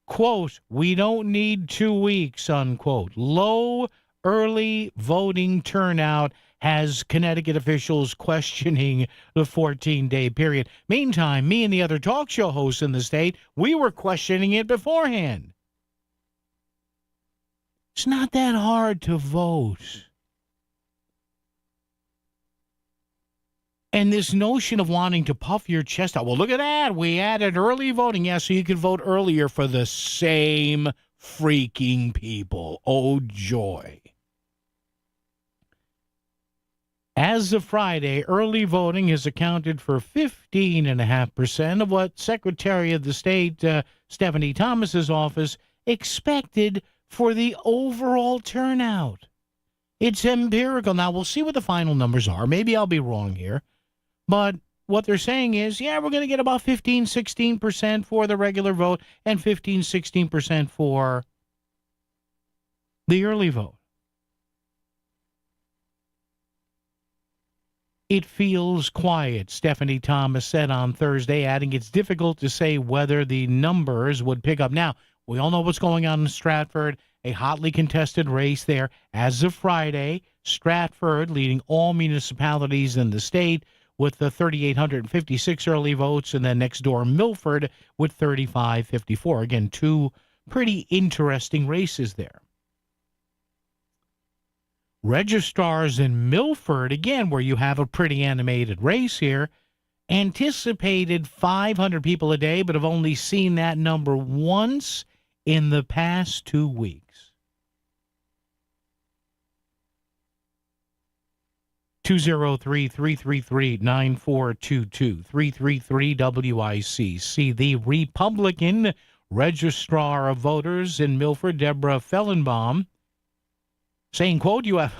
Quote, we don't need 2 weeks, unquote. Low early voting turnout has Connecticut officials questioning the 14-day period. Meantime, me and the other talk show hosts in the state, we were questioning it beforehand. It's not that hard to vote. And this notion of wanting to puff your chest out, well, look at that. We added early voting. Yeah, so you could vote earlier for the same freaking people. Oh, joy. As of Friday, early voting has accounted for 15.5% of what Secretary of the State Stephanie Thomas's office expected for the overall turnout. It's empirical. Now, we'll see what the final numbers are. Maybe I'll be wrong here. But what they're saying is, yeah, we're going to get about 15, 16% for the regular vote and 15, 16% for the early vote. It feels quiet, Stephanie Thomas said on Thursday, adding it's difficult to say whether the numbers would pick up. Now, we all know what's going on in Stratford, a hotly contested race there. As of Friday, Stratford leading all municipalities in the state with the 3,856 early votes, and then next door Milford with 3,554. Again, two pretty interesting races there. Registrars in Milford, again, where you have a pretty animated race here, anticipated 500 people a day, but have only seen that number once in the past 2 weeks. 203-333-9422, 333-WICC. The Republican Registrar of Voters in Milford, Deborah Fellenbaum, saying, quote, you have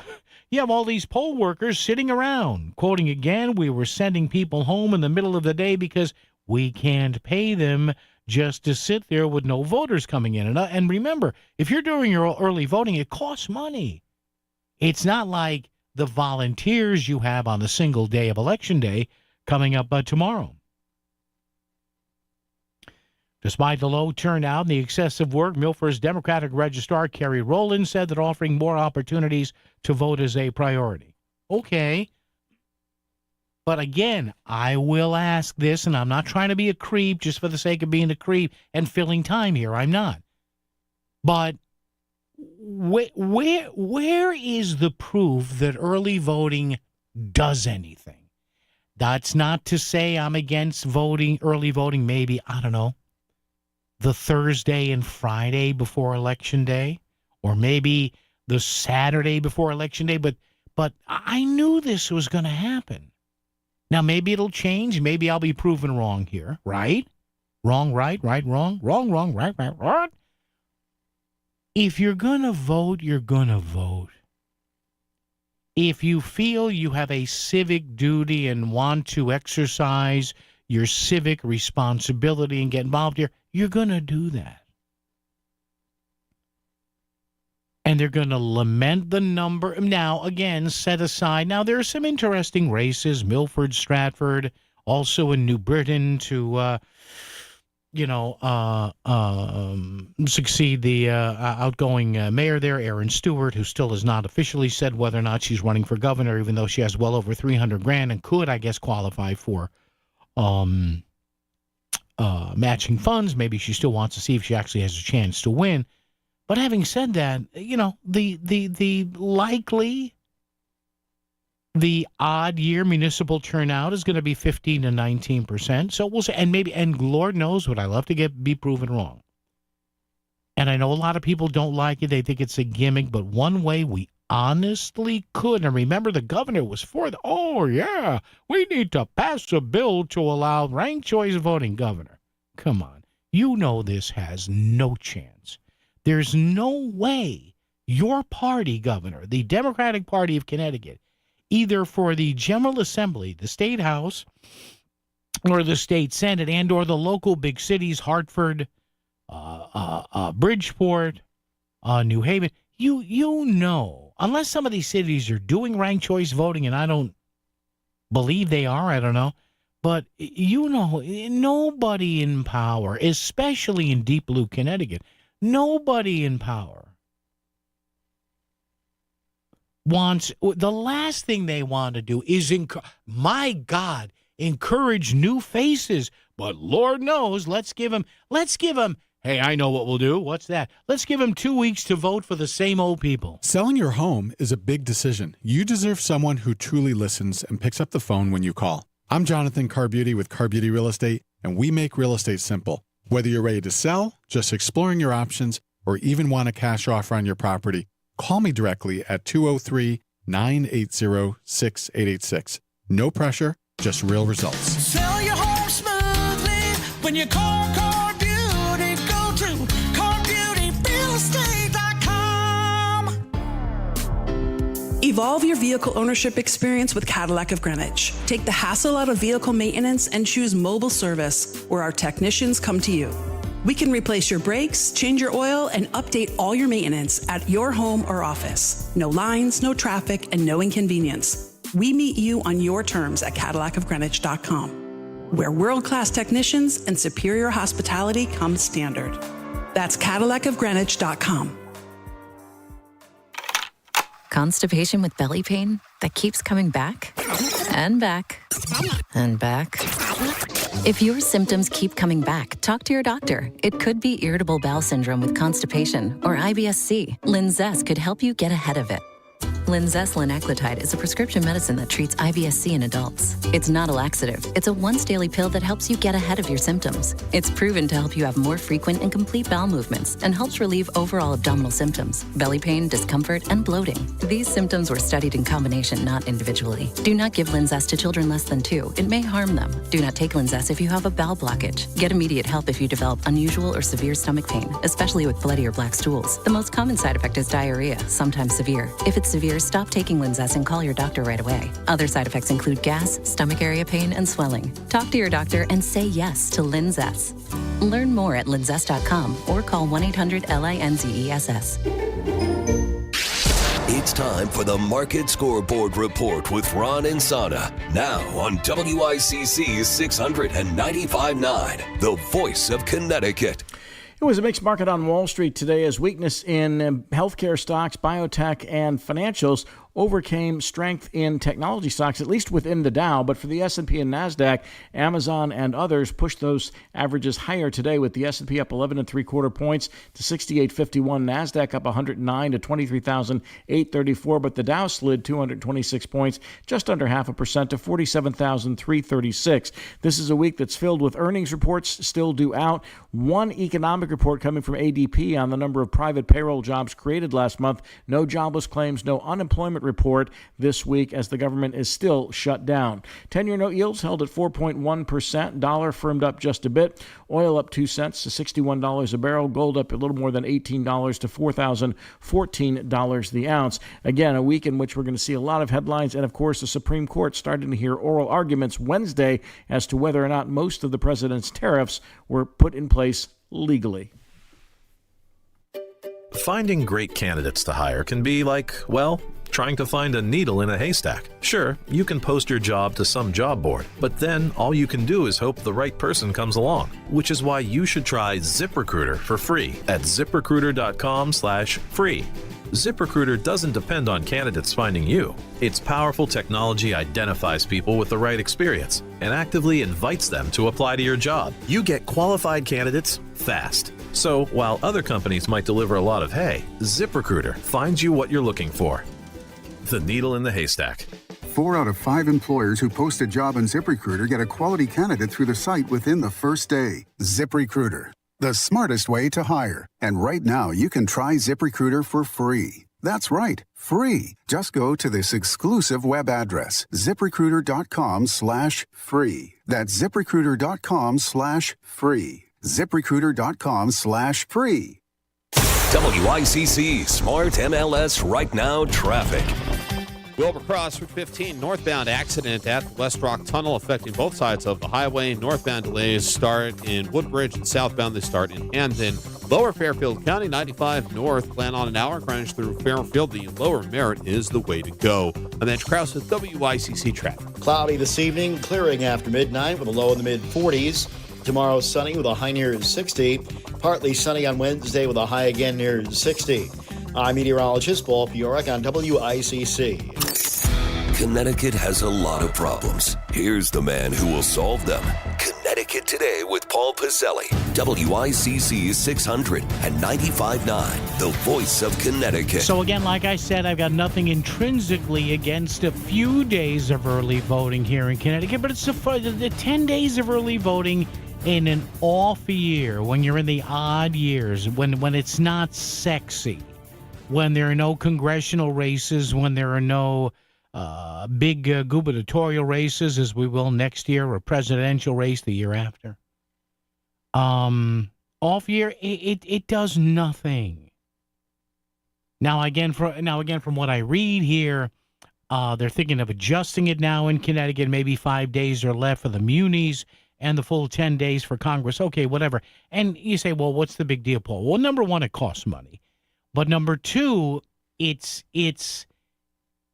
all these poll workers sitting around. Quoting again, we were sending people home in the middle of the day because we can't pay them just to sit there with no voters coming in. And remember, if you're doing your early voting, it costs money. It's not like the volunteers you have on a single day of Election Day coming up tomorrow. Despite the low turnout and the excessive work, Milford's Democratic Registrar, Kerry Rowland, said that offering more opportunities to vote is a priority. Okay. But again, I will ask this, and I'm not trying to be a creep just for the sake of being a creep and filling time here. I'm not. But where is the proof that early voting does anything? That's not to say I'm against voting, early voting, maybe, I don't know, the Thursday and Friday before Election Day, or maybe the Saturday before Election Day, but I knew this was going to happen. Now, maybe it'll change. Maybe I'll be proven wrong here, right? Wrong, right, wrong, wrong, right. If you're going to vote, you're going to vote. If you feel you have a civic duty and want to exercise your civic responsibility and get involved here, you're going to do that. And they're going to lament the number. Now, again, set aside. Now, there are some interesting races, Milford, Stratford, also in New Britain to, succeed the outgoing mayor there, Aaron Stewart, who still has not officially said whether or not she's running for governor, even though she has well over $300,000 and could, I guess, qualify for matching funds. Maybe she still wants to see if she actually has a chance to win. But having said that, the odd year municipal turnout is going to be 15 to 19%. So we'll say, and Lord knows what I love to be proven wrong. And I know a lot of people don't like it. They think it's a gimmick. But one way we honestly could, and remember the governor was for we need to pass a bill to allow ranked choice voting. Governor, come on. You know this has no chance. There's no way your party, Governor, the Democratic Party of Connecticut, either for the General Assembly, the State House, or the State Senate, and or the local big cities, Hartford, Bridgeport, New Haven, you know, unless some of these cities are doing ranked choice voting, and I don't believe they are, I don't know, but you know, nobody in power, especially in deep blue Connecticut, nobody in power wants, the last thing they want to do is, encourage new faces. But Lord knows, let's give them, hey, I know what we'll do. What's that? Let's give them 2 weeks to vote for the same old people. Selling your home is a big decision. You deserve someone who truly listens and picks up the phone when you call. I'm Jonathan Carbeauty with Carbeauty Real Estate, and we make real estate simple. Whether you're ready to sell, just exploring your options, or even want a cash offer on your property, call me directly at 203-980-6886. No pressure, just real results. Sell your home smoothly when you call Carbeauty. Go to CarbeautyRealestate.com. Evolve your vehicle ownership experience with Cadillac of Greenwich. Take the hassle out of vehicle maintenance and choose mobile service, where our technicians come to you. We can replace your brakes, change your oil, and update all your maintenance at your home or office. No lines, no traffic, and no inconvenience. We meet you on your terms at CadillacofGreenwich.com, where world-class technicians and superior hospitality come standard. That's CadillacofGreenwich.com. Constipation with belly pain that keeps coming back and back and back. If your symptoms keep coming back, talk to your doctor. It could be irritable bowel syndrome with constipation or IBS-C. Linzess could help you get ahead of it. Linzess linaclotide is a prescription medicine that treats IBS-C in adults. It's not a laxative. It's a once-daily pill that helps you get ahead of your symptoms. It's proven to help you have more frequent and complete bowel movements and helps relieve overall abdominal symptoms, belly pain, discomfort, and bloating. These symptoms were studied in combination, not individually. Do not give Linzess to children less than 2. It may harm them. Do not take Linzess if you have a bowel blockage. Get immediate help if you develop unusual or severe stomach pain, especially with bloody or black stools. The most common side effect is diarrhea, sometimes severe. If it's severe, stop taking Linzess and call your doctor right away. Other side effects include gas, stomach area pain, and swelling. Talk to your doctor and say yes to Linzess. Learn more at linzess.com or call 1-800-LINZESS. It's time for the Market Scoreboard Report with Ron and Sana. Now on WICC 695.9, the voice of Connecticut. It was a mixed market on Wall Street today as weakness in healthcare stocks, biotech, and financials overcame strength in technology stocks, at least within the Dow. But for the S&P and NASDAQ, Amazon and others pushed those averages higher today, with the S&P up 11 3/4 points to 6851, NASDAQ up 109 to 23,834, but the Dow slid 226 points, just under 0.5% to 47,336. This is a week that's filled with earnings reports still due out. One economic report coming from ADP on the number of private payroll jobs created last month. No jobless claims, no unemployment report this week as the government is still shut down. 10-year note yields held at 4.1%. Dollar firmed up just a bit. Oil up 2 cents to $61 a barrel. Gold up a little more than $18 to $4,014 the ounce. Again, a week in which we're going to see a lot of headlines, and of course the Supreme Court starting to hear oral arguments Wednesday as to whether or not most of the president's tariffs were put in place legally. Finding great candidates to hire can be like, well, trying to find a needle in a haystack. Sure, you can post your job to some job board, but then all you can do is hope the right person comes along, which is why you should try ZipRecruiter for free at ZipRecruiter.com/free. ZipRecruiter doesn't depend on candidates finding you. Its powerful technology identifies people with the right experience and actively invites them to apply to your job. You get qualified candidates fast. So while other companies might deliver a lot of hay, ZipRecruiter finds you what you're looking for. The needle in the haystack. 4 out of 5 employers who post a job on ZipRecruiter get a quality candidate through the site within the first day. ZipRecruiter, the smartest way to hire. And right now, you can try ZipRecruiter for free. That's right, free. Just go to this exclusive web address, ZipRecruiter.com/free. That's ZipRecruiter.com/free. ZipRecruiter.com/free. WICC Smart MLS Right Now traffic. Wilbur Cross, Route 15, northbound accident at the West Rock Tunnel affecting both sides of the highway. Northbound delays start in Woodbridge, and southbound they start in Hamden. Lower Fairfield County, 95 north, plan on an hour. Greenwich through Fairfield, the lower Merritt is the way to go. And then Krause with WICC traffic. Cloudy this evening, clearing after midnight with a low in the mid-40s. Tomorrow, sunny with a high near 60. Partly sunny on Wednesday with a high again near 60. I'm meteorologist Paul Piorek on WICC. Connecticut has a lot of problems. Here's the man who will solve them. Connecticut Today with Paul Pizzelli. WICC 600 and 95.9, the voice of Connecticut. So again, like I said, I've got nothing intrinsically against a few days of early voting here in Connecticut, but it's the 10 days of early voting in an off year, when you're in the odd years, when it's not sexy, when there are no congressional races, when there are no big gubernatorial races, as we will next year, or a presidential race the year after. Off year, it does nothing. Now again, from what I read here, they're thinking of adjusting it now in Connecticut. Maybe 5 days are left for the munis and the full 10 days for Congress. Okay, whatever. And you say, well, what's the big deal, Paul? Well, number one, it costs money. But number two, it's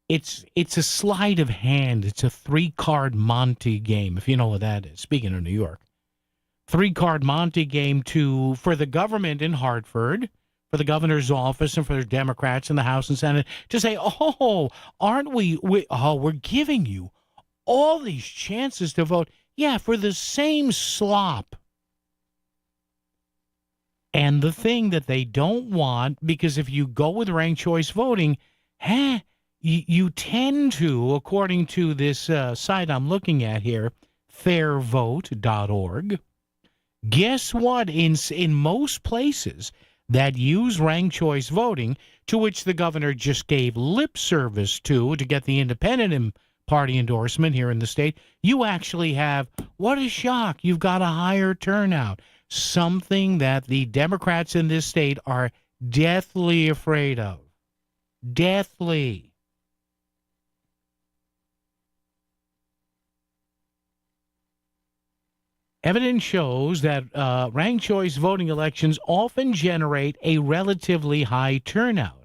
a sleight of hand. It's a 3-card Monte game, if you know what that is. Speaking of New York, 3-card Monte game for the government in Hartford, for the governor's office, and for the Democrats in the House and Senate to say, oh, aren't we're giving you all these chances to vote. Yeah, for the same slop. And the thing that they don't want, because if you go with ranked choice voting, you tend to, according to this site I'm looking at here, fairvote.org, guess what? In most places that use ranked choice voting, to which the governor just gave lip service to get the independent party endorsement here in the state, you actually have, what a shock, you've got a higher turnout, something that the Democrats in this state are deathly afraid of. Deathly. Evidence shows that ranked choice voting elections often generate a relatively high turnout.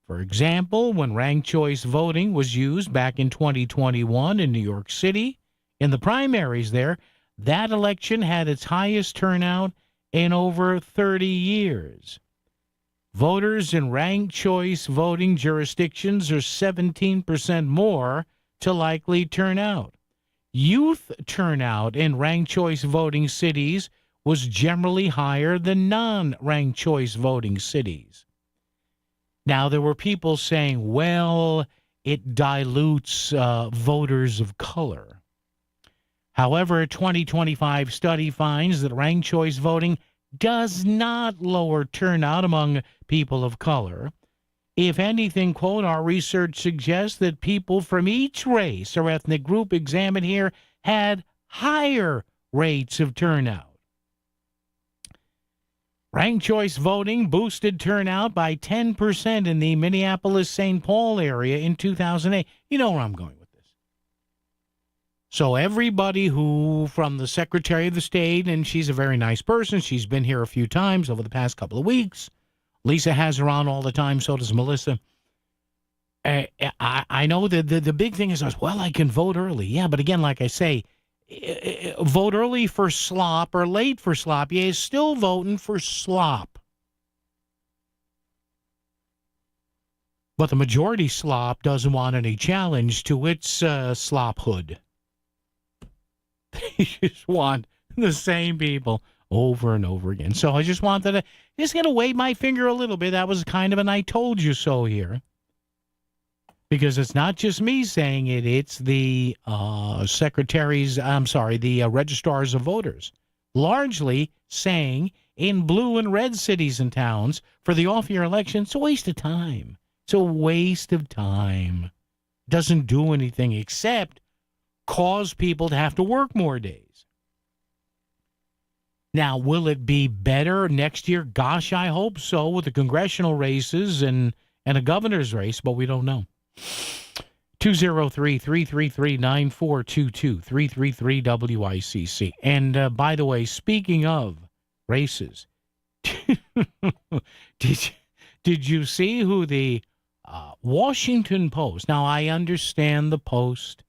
For example, when ranked choice voting was used back in 2021 in New York City, in the primaries there, that election had its highest turnout in over 30 years. Voters in ranked choice voting jurisdictions are 17% more to likely turn out. Youth turnout in ranked choice voting cities was generally higher than non-ranked choice voting cities. Now, there were people saying, well, it dilutes voters of color. However, a 2025 study finds that ranked choice voting does not lower turnout among people of color. If anything, quote, our research suggests that people from each race or ethnic group examined here had higher rates of turnout. Ranked choice voting boosted turnout by 10% in the Minneapolis-St. Paul area in 2008. You know where I'm going with this. So everybody who, from the Secretary of the State, and she's a very nice person, she's been here a few times over the past couple of weeks. Lisa has her on all the time, so does Melissa. I know that the big thing is, well, I can vote early. Yeah, but again, like I say, vote early for slop or late for slop. You're still voting for slop. But the majority slop doesn't want any challenge to its slophood. They just want the same people over and over again. So I just wanted to just get to wave my finger a little bit. That was kind of an I told you so here. Because it's not just me saying it, it's the registrars of voters, largely saying in blue and red cities and towns for the off-year election, it's a waste of time. It's a waste of time. Doesn't do anything except cause people to have to work more days. Now, will it be better next year? Gosh, I hope so, with the congressional races and a governor's race, but we don't know. 203-333-9422, 333-WICC. And by the way, speaking of races, did you see who the Washington Post, now I understand the Post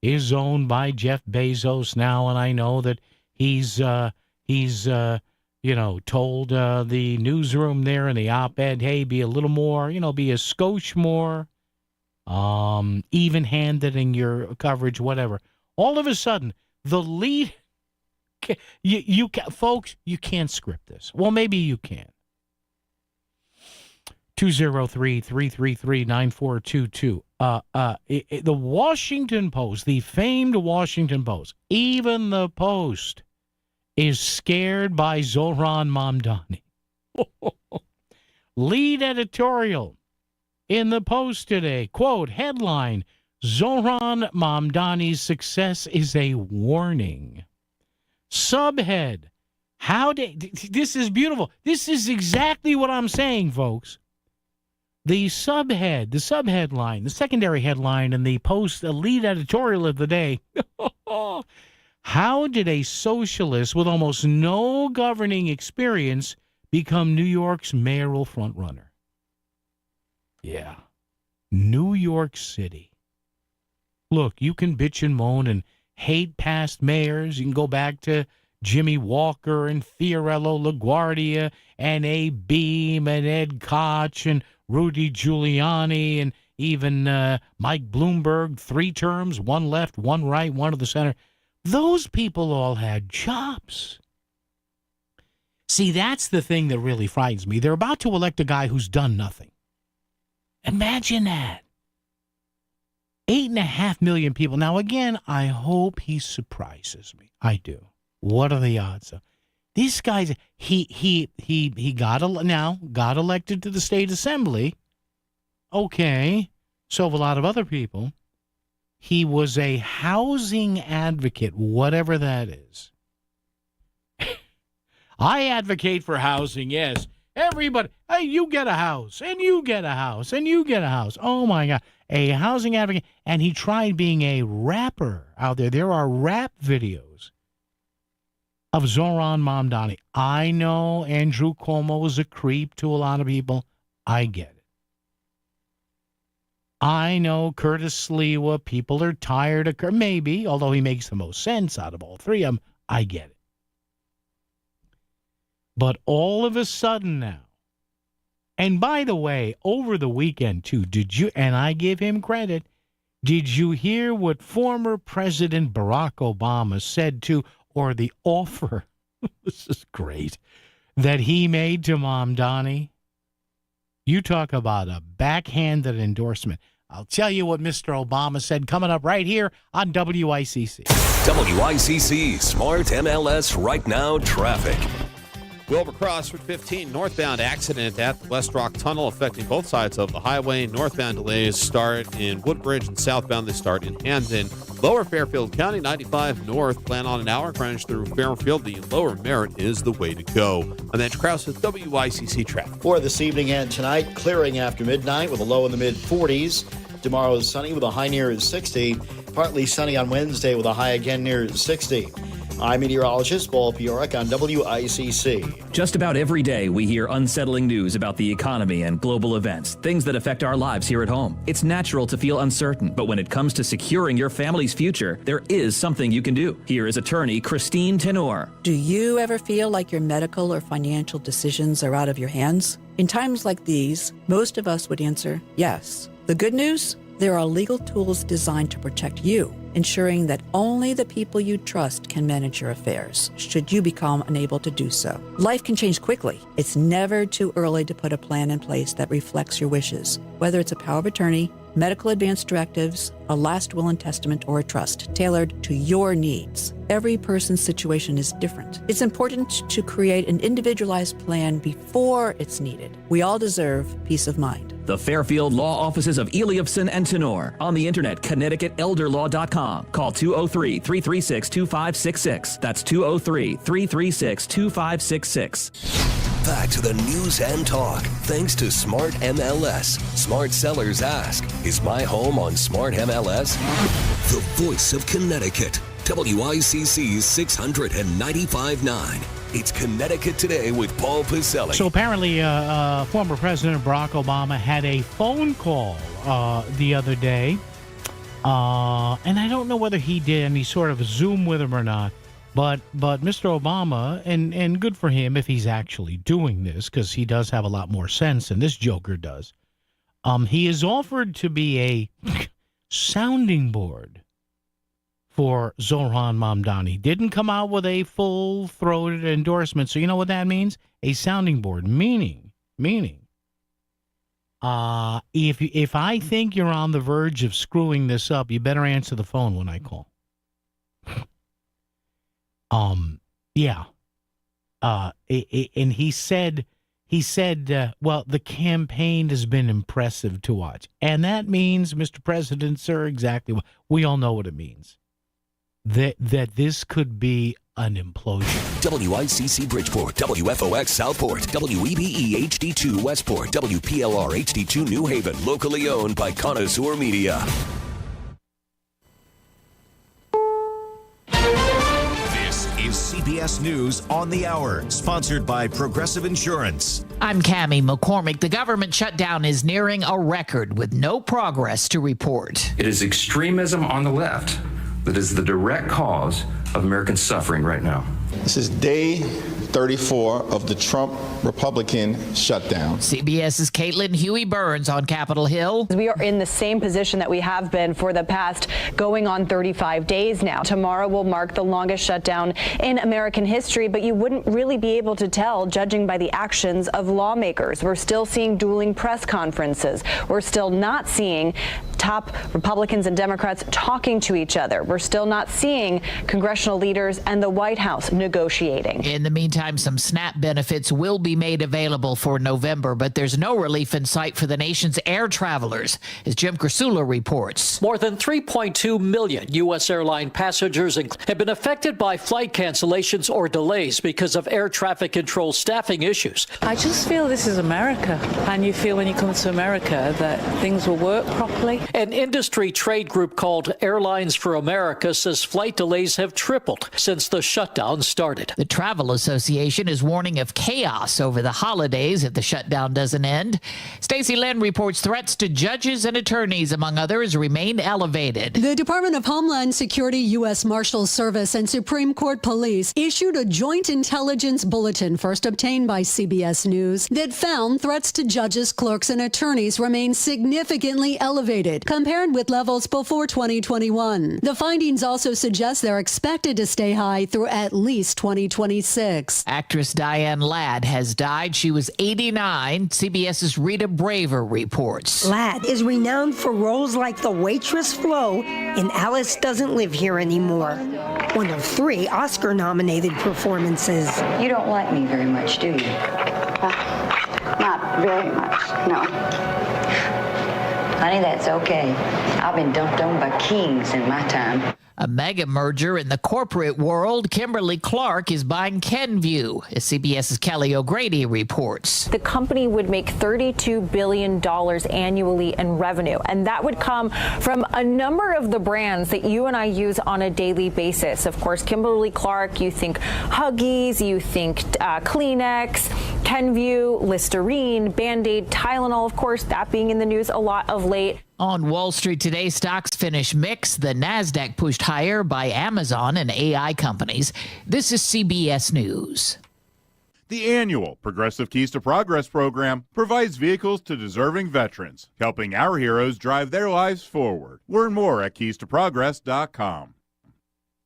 is owned by Jeff Bezos now, and I know that he's told the newsroom there in the op-ed, hey, be a little more, be a skosh more even-handed in your coverage, whatever. All of a sudden, the lead, folks, you can't script this. Well, maybe you can. 203-333-9422. The Washington Post, the famed Washington Post, even the Post is scared by Zohran Mamdani. Lead editorial in the Post today, quote, headline, Zohran Mamdani's success is a warning. Subhead, this is beautiful. This is exactly what I'm saying, folks. The subheadline, the secondary headline in the Post lead editorial of the day, how did a socialist with almost no governing experience become New York's mayoral frontrunner? Yeah. New York City. Look, you can bitch and moan and hate past mayors. You can go back to Jimmy Walker and Fiorello LaGuardia and Abe Beame and Ed Koch and Rudy Giuliani and even Mike Bloomberg, 3 terms, 1 left, 1 right, 1 to the center. Those people all had jobs. See, that's the thing that really frightens me. They're about to elect a guy who's done nothing. Imagine that. 8.5 million people. Now, again, I hope he surprises me. I do. What are the odds of these guys? He got elected to the state assembly. Okay, so have a lot of other people. He was a housing advocate, whatever that is. I advocate for housing, yes. Everybody, hey, you get a house, and you get a house, and you get a house. Oh, my God. A housing advocate. And he tried being a rapper out there. There are rap videos of Zohran Mamdani. I know Andrew Cuomo is a creep to a lot of people. I get it. I know Curtis Sliwa, people are tired of maybe, although he makes the most sense out of all 3 of them. I get it. But all of a sudden now, And by the way, over the weekend, too, did you, and I give him credit, did you hear what former President Barack Obama said to, or the offer, this is great, that he made to Mom Donnie? You talk about a backhanded endorsement. I'll tell you what Mr. Obama said coming up right here on WICC. WICC Smart MLS Right Now Traffic. Wilbur Cross, Route 15, northbound accident at the West Rock Tunnel affecting both sides of the highway. Northbound delays start in Woodbridge, and southbound they start in Hamden. Lower Fairfield County, 95 north, plan on an hour crunch through Fairfield. The lower Merritt is the way to go. And then Krause with WICC traffic. For this evening and tonight, clearing after midnight with a low in the mid-40s. Tomorrow is sunny with a high near 60. Partly sunny on Wednesday with a high again near 60. I'm meteorologist Paul Piorek on WICC. Just about every day, we hear unsettling news about the economy and global events, things that affect our lives here at home. It's natural to feel uncertain, but when it comes to securing your family's future, there is something you can do. Here is attorney Christine Tenor. Do you ever feel like your medical or financial decisions are out of your hands? In times like these, most of us would answer yes. The good news? There are legal tools designed to protect you, ensuring that only the people you trust can manage your affairs, should you become unable to do so. Life can change quickly. It's never too early to put a plan in place that reflects your wishes, whether it's a power of attorney, medical advance directives, a last will and testament, or a trust, tailored to your needs. Every person's situation is different. It's important to create an individualized plan before it's needed. We all deserve peace of mind. The Fairfield Law Offices of Eliofson and Tenor. On the internet, ConnecticutElderLaw.com. Call 203-336-2566. That's 203-336-2566. Back to the news and talk. Thanks to Smart MLS. Smart sellers ask, is my home on Smart MLS? The voice of Connecticut. WICC's 695.9. It's Connecticut Today with Paul Piselli. So apparently, former President Barack Obama had a phone call the other day. And I don't know whether he did any sort of Zoom with him or not. But Mr. Obama, and good for him if he's actually doing this, because he does have a lot more sense than this joker does. He is offered to be a sounding board for Zohran Mamdani. Didn't come out with a full-throated endorsement. So you know what that means? A sounding board, meaning, if I think you're on the verge of screwing this up, you better answer the phone when I call. Yeah. And he said, well, the campaign has been impressive to watch. And that means, Mr. President, sir, exactly what we all know what it means. That this could be an implosion. WICC Bridgeport, WFOX Southport, WEBE HD2 Westport, WPLR HD2 New Haven, locally owned by Connoisseur Media. This is CBS News on the Hour, sponsored by Progressive Insurance. I'm Cammie McCormick. The government shutdown is nearing a record with no progress to report. It is extremism on the left that is the direct cause of American suffering right now. This is day 34 of the Trump Republican shutdown. CBS's Caitlin Huey-Burns on Capitol Hill. We are in the same position that we have been for the past going on 35 days now. Tomorrow will mark the longest shutdown in American history, but you wouldn't really be able to tell judging by the actions of lawmakers. We're still seeing dueling press conferences. We're still not seeing top Republicans and Democrats talking to each other. We're still not seeing congressional leaders and the White House negotiating. In the meantime, some SNAP benefits will be made available for November, but there's no relief in sight for the nation's air travelers, as Jim Krasula reports. More than 3.2 million U.S. airline passengers have been affected by flight cancellations or delays because of air traffic control staffing issues. I just feel this is America, and you feel when you come to America that things will work properly. An industry trade group called Airlines for America says flight delays have tripled since the shutdown started. The Travel Association Association is warning of chaos over the holidays if the shutdown doesn't end. Stacey Lynn reports threats to judges and attorneys, among others, remain elevated. The Department of Homeland Security, U.S. Marshals Service, and Supreme Court Police issued a joint intelligence bulletin, first obtained by CBS News, that found threats to judges, clerks, and attorneys remain significantly elevated compared with levels before 2021. The findings also suggest they're expected to stay high through at least 2026. Actress Diane Ladd has died. She was 89. CBS's Rita Braver reports. Ladd is renowned for roles like the waitress Flo in Alice Doesn't Live Here Anymore, one of 3 Oscar-nominated performances. You don't like me very much, do you? Not very much, no. Honey, that's okay. I've been dumped on by kings in my time. A mega merger in the corporate world. Kimberly Clark is buying Kenvue, as CBS's Kelly O'Grady reports. The company would make $32 billion annually in revenue, and that would come from a number of the brands that you and I use on a daily basis. Of course, Kimberly Clark, you think Huggies, you think Kleenex, Kenvue, Listerine, Band-Aid, Tylenol, of course, that being in the news a lot of late. On Wall Street today, stocks finished mixed. The Nasdaq pushed higher by Amazon and AI companies. This is CBS News. The annual Progressive Keys to Progress program provides vehicles to deserving veterans, helping our heroes drive their lives forward. Learn more at keystoprogress.com.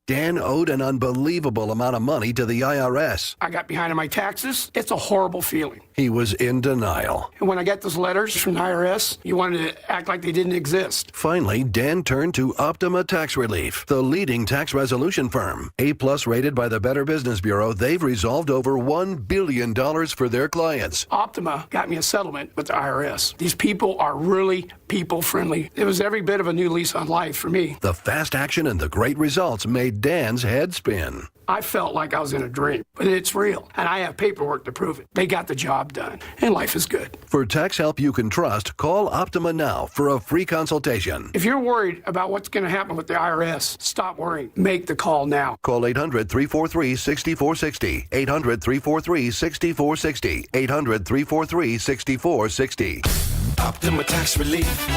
Dan owed an unbelievable amount of money to the IRS. I got behind on my taxes. It's a horrible feeling. He was in denial. And when I got those letters from the IRS, you wanted to act like they didn't exist. Finally, Dan turned to Optima Tax Relief, the leading tax resolution firm. A-plus rated by the Better Business Bureau, they've resolved over $1 billion for their clients. Optima got me a settlement with the IRS. These people are really people-friendly. It was every bit of a new lease on life for me. The fast action and the great results made Dan's head spin. I felt like I was in a dream, but it's real, and I have paperwork to prove it. They got the job done, and life is good. For tax help you can trust, call Optima now for a free consultation. If you're worried about what's going to happen with the IRS, stop worrying. Make the call now. Call 800-343-6460. 800-343-6460. 800-343-6460. Optima Tax Relief.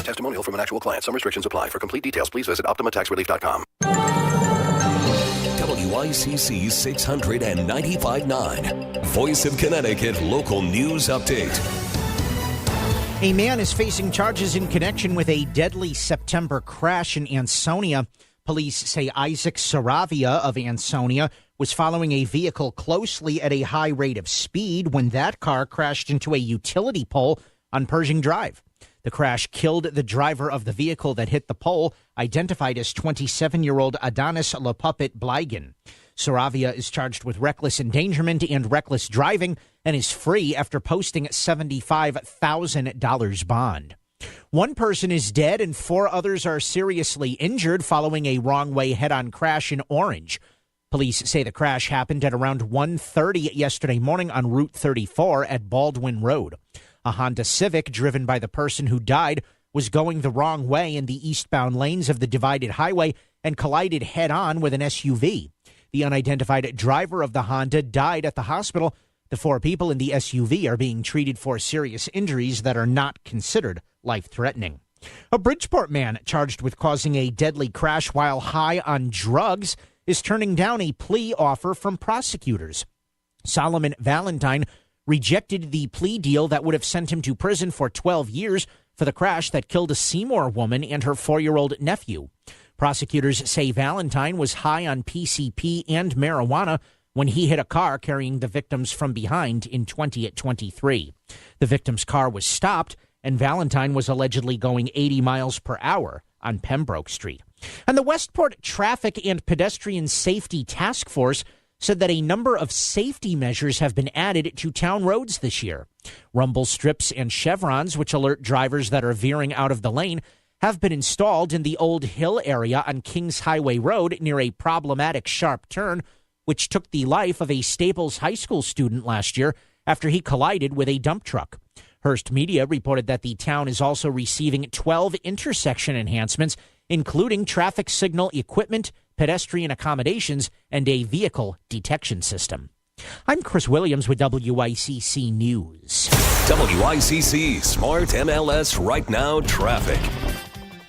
Testimonial from an actual client. Some restrictions apply. For complete details, please visit OptimaTaxRelief.com. WICC 695.9. Voice of Connecticut Local News Update. A man is facing charges in connection with a deadly September crash in Ansonia. Police say Isaac Saravia of Ansonia was following a vehicle closely at a high rate of speed when that car crashed into a utility pole on Pershing Drive. The crash killed the driver of the vehicle that hit the pole, identified as 27-year-old Adonis LaPuppet Blygan. Saravia is charged with reckless endangerment and reckless driving and is free after posting $75,000 bond. One person is dead and 4 others are seriously injured following a wrong-way head-on crash in Orange. Police say the crash happened at around 1:30 yesterday morning on Route 34 at Baldwin Road. A Honda Civic driven by the person who died was going the wrong way in the eastbound lanes of the divided highway and collided head-on with an SUV. The unidentified driver of the Honda died at the hospital. The 4 people in the SUV are being treated for serious injuries that are not considered life-threatening. A Bridgeport man charged with causing a deadly crash while high on drugs is turning down a plea offer from prosecutors. Solomon Valentine rejected the plea deal that would have sent him to prison for 12 years for the crash that killed a Seymour woman and her 4-year-old nephew. Prosecutors say Valentine was high on PCP and marijuana when he hit a car carrying the victims from behind in 2023. The victim's car was stopped, and Valentine was allegedly going 80 miles per hour on Pembroke Street. And the Westport Traffic and Pedestrian Safety Task Force said that a number of safety measures have been added to town roads this year. Rumble strips and chevrons, which alert drivers that are veering out of the lane, have been installed in the Old Hill area on Kings Highway Road near a problematic sharp turn, which took the life of a Staples High School student last year after he collided with a dump truck. Hearst Media reported that the town is also receiving 12 intersection enhancements, including traffic signal equipment, pedestrian accommodations, and a vehicle detection system. I'm Chris Williams with WICC News. WICC Smart MLS Right Now traffic.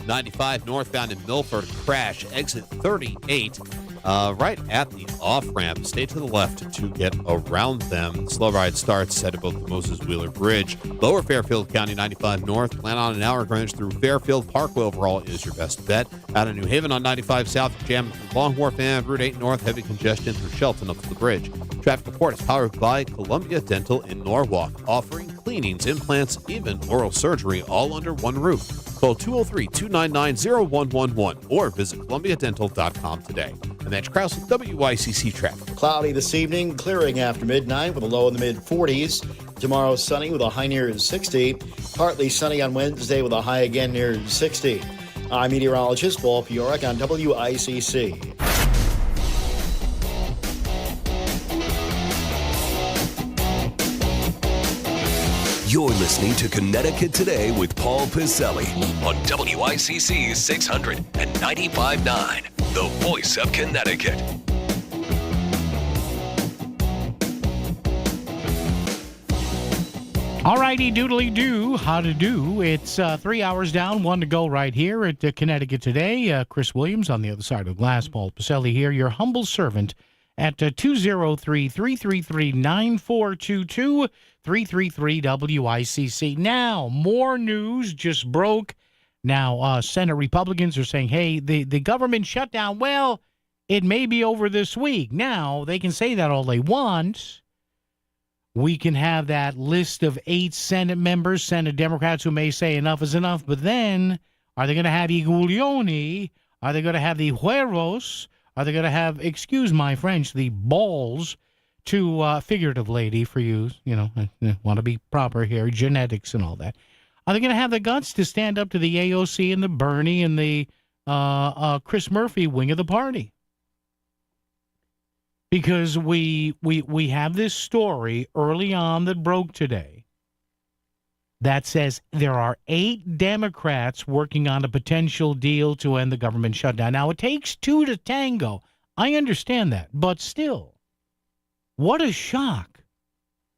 95 northbound in Milford, crash, exit 38, right at the off-ramp. Stay to the left to get around them. Slow ride starts at both the Moses Wheeler Bridge. Lower Fairfield County 95 north, plan on an hour Greenwich through Fairfield. Parkway overall is your best bet. Out of New Haven on 95 south, jam through Long Wharf and Route 8 north, heavy congestion through Shelton up to the bridge. Traffic report is powered by Columbia Dental in Norwalk, offering cleanings, implants, even oral surgery all under one roof. Call 203-299-0111 or visit columbiadental.com today. And that's Krause with WICC traffic. Cloudy this evening, clearing after midnight with a low in the mid-40s. Tomorrow sunny with a high near 60. Partly sunny on Wednesday with a high again near 60. I'm meteorologist Paul Piorek on WICC. You're listening to Connecticut Today with Paul Piselli on WICC 600 and 95.9, the voice of Connecticut. All righty, doodly do, how to do. It's 3 hours down, 1 to go right here at Connecticut Today. Chris Williams on the other side of the glass, Paul Piselli here, your humble servant at 203-333-9422, 333-WICC. Now, more news just broke. Now, Senate Republicans are saying, hey, the government shutdown, well, it may be over this week. Now, they can say that all they want. We can have that list of 8 Senate members, Senate Democrats who may say enough is enough, but then are they going to have I Guglioni? Are they going to have the Hueros? Are they going to have, excuse my French, the balls to, figurative lady for you, I want to be proper here, genetics and all that. Are they going to have the guts to stand up to the AOC and the Bernie and the Chris Murphy wing of the party? Because we have this story early on that broke today that says there are 8 Democrats working on a potential deal to end the government shutdown. Now, it takes 2 to tango. I understand that. But still, what a shock.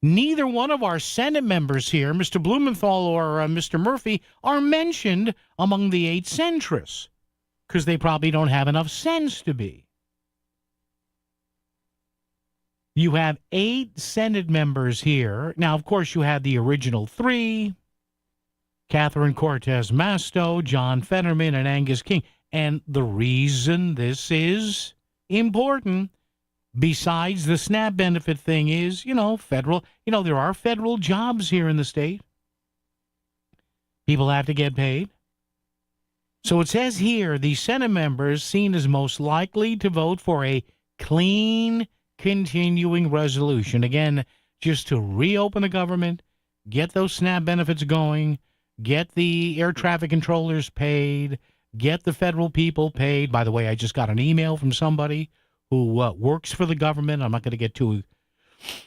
Neither one of our Senate members here, Mr. Blumenthal or Mr. Murphy, are mentioned among the 8 centrists because they probably don't have enough sense to be. You have 8 Senate members here. Now, of course, you had the original 3, Catherine Cortez Masto, John Fetterman, and Angus King. And the reason this is important, besides the SNAP benefit thing, is, federal, there are federal jobs here in the state. People have to get paid. So it says here, the Senate members seen as most likely to vote for a clean continuing resolution. Again, just to reopen the government, get those SNAP benefits going, get the air traffic controllers paid, get the federal people paid. By the way, I just got an email from somebody who works for the government. I'm not going to get to it,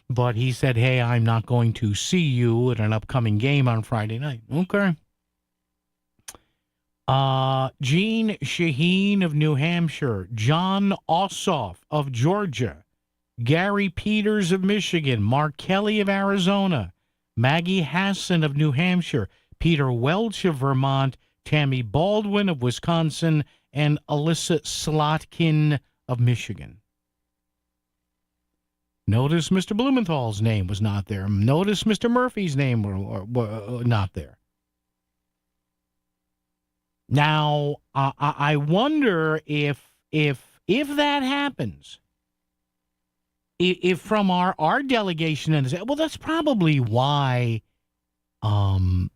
but he said, hey, I'm not going to see you at an upcoming game on Friday night. Okay. Jean Shaheen of New Hampshire, John Ossoff of Georgia, Gary Peters of Michigan, Mark Kelly of Arizona, Maggie Hassan of New Hampshire, Peter Welch of Vermont, Tammy Baldwin of Wisconsin, and Alyssa Slotkin of Michigan. Notice Mr. Blumenthal's name was not there. Notice Mr. Murphy's name were not there. Now, I wonder if that happens, if from our delegation, and well, that's probably why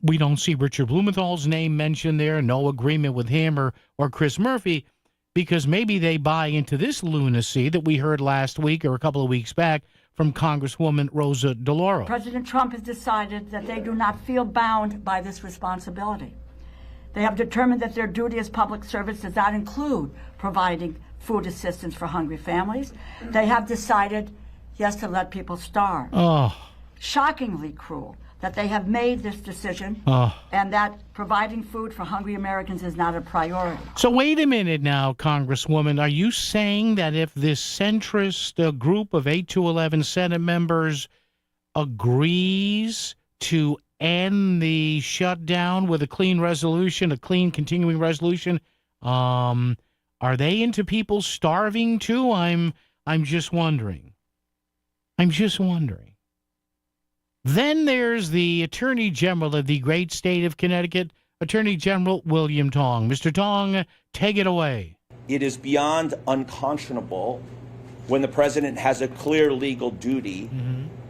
we don't see Richard Blumenthal's name mentioned there, no agreement with him or Chris Murphy, because maybe they buy into this lunacy that we heard last week or a couple of weeks back from Congresswoman Rosa DeLauro. President Trump has decided that they do not feel bound by this responsibility. They have determined that their duty as public servants does not include providing food assistance for hungry families. They have decided, yes, to let people starve. Oh. Shockingly cruel. that they have made this decision and that providing food for hungry Americans is not a priority. So wait a minute now, Congresswoman. Are you saying that if this centrist group of 8 to 11 Senate members agrees to end the shutdown with a clean resolution, a clean continuing resolution, are they into people starving too? I'm just wondering. I'm just wondering. Then there's the Attorney General of the great state of Connecticut, Attorney General William Tong. Mr. Tong, take it away. It is beyond unconscionable when the president has a clear legal duty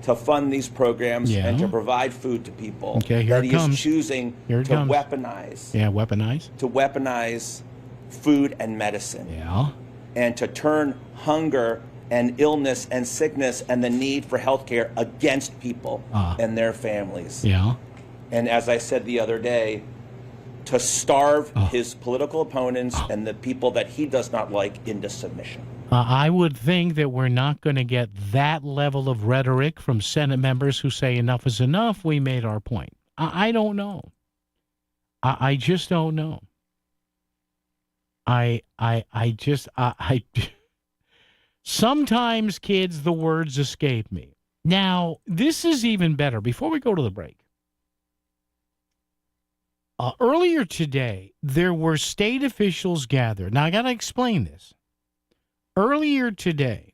to fund these programs and to provide food to people. Okay, here that it he comes. is choosing Here it to comes. weaponize. Yeah, weaponize. To weaponize food and medicine. Yeah. And to turn hunger and illness and sickness and the need for health care against people and their families. Yeah. And as I said the other day, to starve his political opponents and the people that he does not like into submission. I would think that we're not going to get that level of rhetoric from Senate members who say enough is enough. We made our point. I don't know. I just don't know. Sometimes, kids, the words escape me. Now, this is even better. Before we go to the break, earlier today, there were state officials gathered. Now, I got to explain this. Earlier today,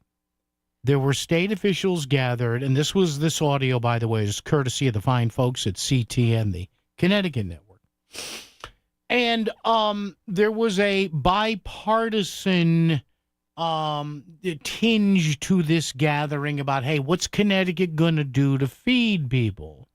there were state officials gathered, and this audio, by the way, is courtesy of the fine folks at CTN, the Connecticut Network. And there was a bipartisan tinge to this gathering about, hey, what's Connecticut going to do to feed people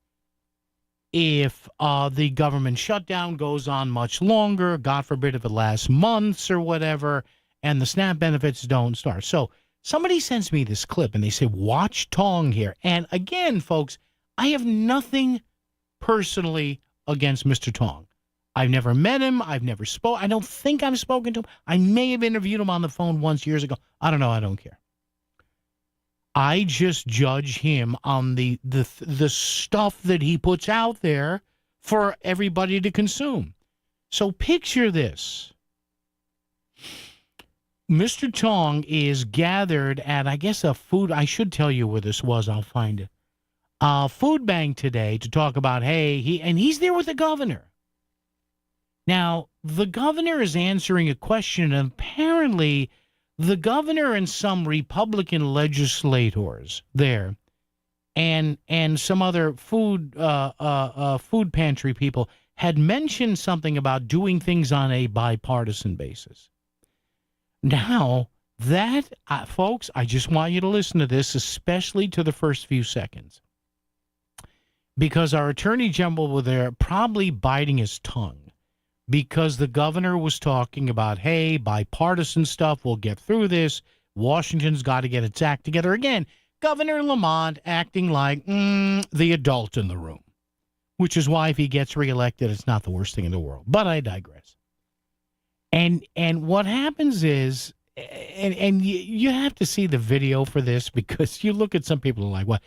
if the government shutdown goes on much longer, God forbid if it lasts months or whatever, and the SNAP benefits don't start. So somebody sends me this clip, and they say, watch Tong here. And again, folks, I have nothing personally against Mr. Tong. I've never met him. I've never spoken. I don't think I've spoken to him. I may have interviewed him on the phone once years ago. I don't know. I don't care. I just judge him on the stuff that he puts out there for everybody to consume. So picture this. Mr. Tong is gathered at, I guess, I should tell you where this was. I'll find it. Food bank today to talk about, hey, he's there with the governor. Now, the governor is answering a question, and apparently the governor and some Republican legislators there and some other food pantry people had mentioned something about doing things on a bipartisan basis. Now, that, folks, I just want you to listen to this, especially to the first few seconds, because our Attorney General was there probably biting his tongue. Because the governor was talking about, hey, bipartisan stuff, we'll get through this. Washington's got to get its act together. Again, Governor Lamont acting like the adult in the room, which is why if he gets reelected, it's not the worst thing in the world. But I digress. And what happens is, and you have to see the video for this, because you look at some people who are like, what?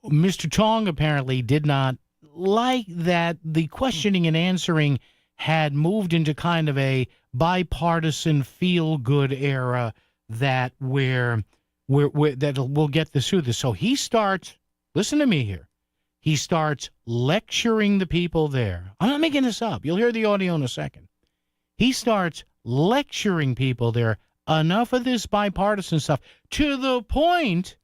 Mr. Tong apparently did not like that the questioning and answering had moved into kind of a bipartisan feel-good era that where that we'll get this through this. So he starts, listen to me here, he starts lecturing the people there. I'm not making this up. You'll hear the audio in a second. He starts lecturing people there, enough of this bipartisan stuff, to the point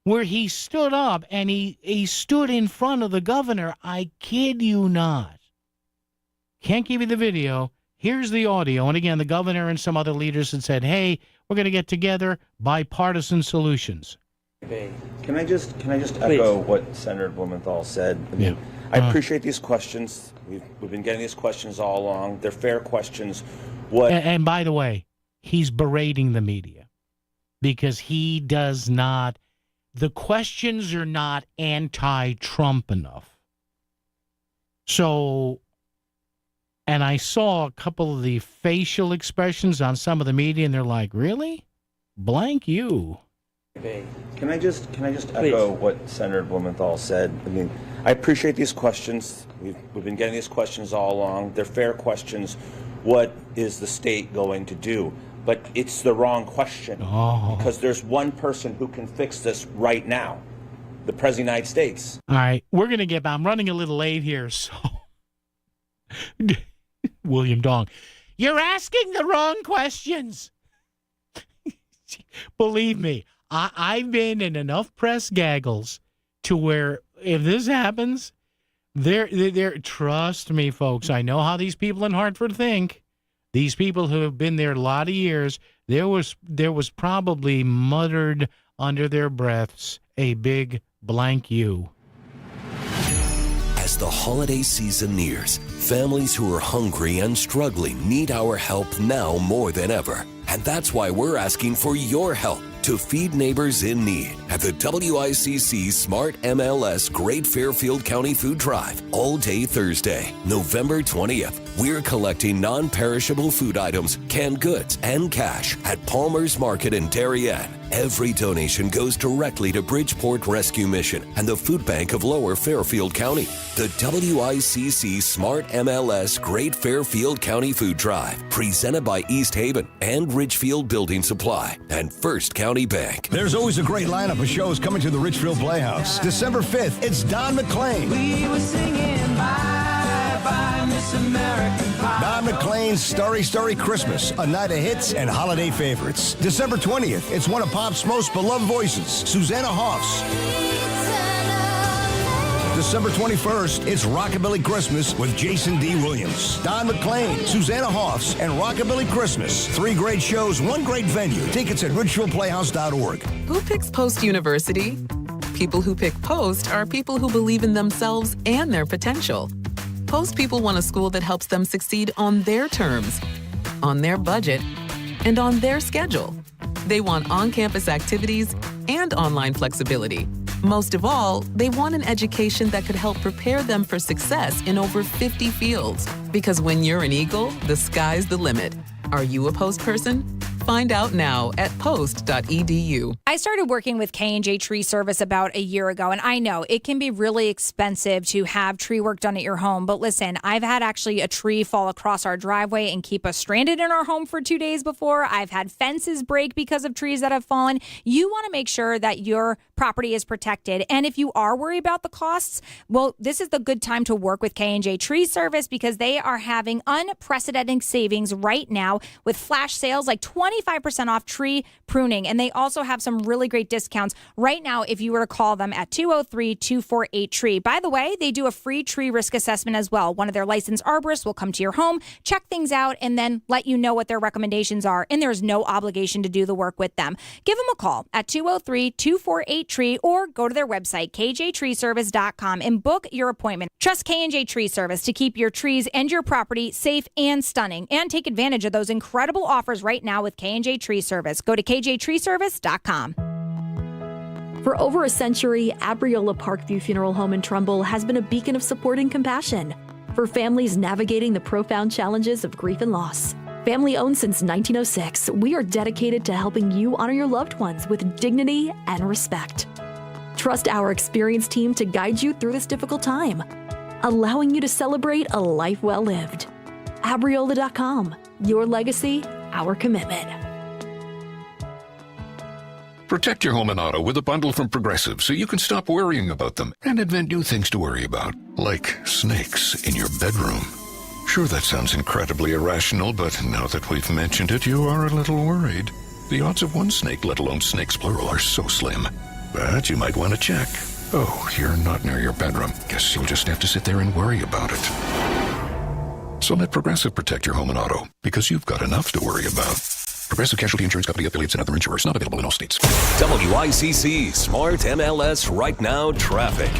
where he stood up and he stood in front of the governor. I kid you not. Can't give you the video. Here's the audio. And again, the governor and some other leaders had said, hey, we're going to get together, bipartisan solutions. Okay. Can I just echo what Senator Blumenthal said? I appreciate these questions. We've been getting these questions all along. They're fair questions. And by the way, he's berating the media because he does not, the questions are not anti-Trump enough. So, and I saw a couple of the facial expressions on some of the media, and they're like, really? Blank you. Can I just echo what Senator Blumenthal said? I mean, I appreciate these questions. We've been getting these questions all along. They're fair questions. What is the state going to do? But it's the wrong question because there's one person who can fix this right now, the President of the United States. All right, I'm running a little late here, so William Dong, you're asking the wrong questions. Believe me, I've been in enough press gaggles to where if this happens, trust me, folks, I know how these people in Hartford think. These people who have been there a lot of years, there was probably muttered under their breaths a big blank you. As the holiday season nears, families who are hungry and struggling need our help now more than ever. And that's why we're asking for your help to feed neighbors in need at the WICC Smart MLS Great Fairfield County Food Drive all day Thursday, November 20th. We're collecting non-perishable food items, canned goods, and cash at Palmer's Market in Darien. Every donation goes directly to Bridgeport Rescue Mission and the Food Bank of Lower Fairfield County. The WICC Smart MLS Great Fairfield County Food Drive, presented by East Haven and Ridgefield Building Supply and First County Bank. There's always a great lineup of shows coming to the Ridgefield Playhouse. December 5th, it's Don McLean. We were singing Bye Bye Miss American Pie. Don McLean's Starry Christmas, a night of hits and holiday favorites. December 20th, it's one of pop's most beloved voices, Susanna Hoffs. December 21st, it's Rockabilly Christmas with Jason D. Williams. Don McLean, Susanna Hoffs, and Rockabilly Christmas. 3 great shows, 1 great venue. Tickets at ridgefieldplayhouse.org. Who picks Post University? People who pick Post are people who believe in themselves and their potential. Post people want a school that helps them succeed on their terms, on their budget, and on their schedule. They want on-campus activities and online flexibility. Most of all, they want an education that could help prepare them for success in over 50 fields. Because when you're an Eagle, the sky's the limit. Are you a Post person? Find out now at post.edu. I started working with K&J Tree Service about a year ago, and I know it can be really expensive to have tree work done at your home. But listen, I've had actually a tree fall across our driveway and keep us stranded in our home for 2 days before. I've had fences break because of trees that have fallen. You want to make sure that your property is protected. And if you are worried about the costs, well, this is the good time to work with K&J Tree Service because they are having unprecedented savings right now with flash sales like 25% off tree pruning. And they also have some really great discounts right now if you were to call them at 203-248-TREE. By the way, they do a free tree risk assessment as well. One of their licensed arborists will come to your home, check things out, and then let you know what their recommendations are. And there's no obligation to do the work with them. Give them a call at 203-248-TREE or go to their website, kjtreeservice.com, and book your appointment. Trust K&J Tree Service to keep your trees and your property safe and stunning. And take advantage of those incredible offers right now with K&J Tree Service. Go to kjtreeservice.com. For over a century, Abriola Parkview Funeral Home in Trumbull has been a beacon of support and compassion for families navigating the profound challenges of grief and loss. Family owned since 1906, we are dedicated to helping you honor your loved ones with dignity and respect. Trust our experienced team to guide you through this difficult time, allowing you to celebrate a life well lived. Abriola.com, your legacy, our commitment. Protect your home and auto with a bundle from Progressive so you can stop worrying about them and invent new things to worry about, like snakes in your bedroom. Sure, that sounds incredibly irrational, but now that we've mentioned it, you are a little worried. The odds of one snake, let alone snakes plural, are so slim. But you might want to check. Oh, you're not near your bedroom. Guess you'll just have to sit there and worry about it. So let Progressive protect your home and auto, because you've got enough to worry about. Progressive Casualty Insurance Company, affiliates, and other insurers. Not available in all states. WICC Smart MLS Right Now traffic.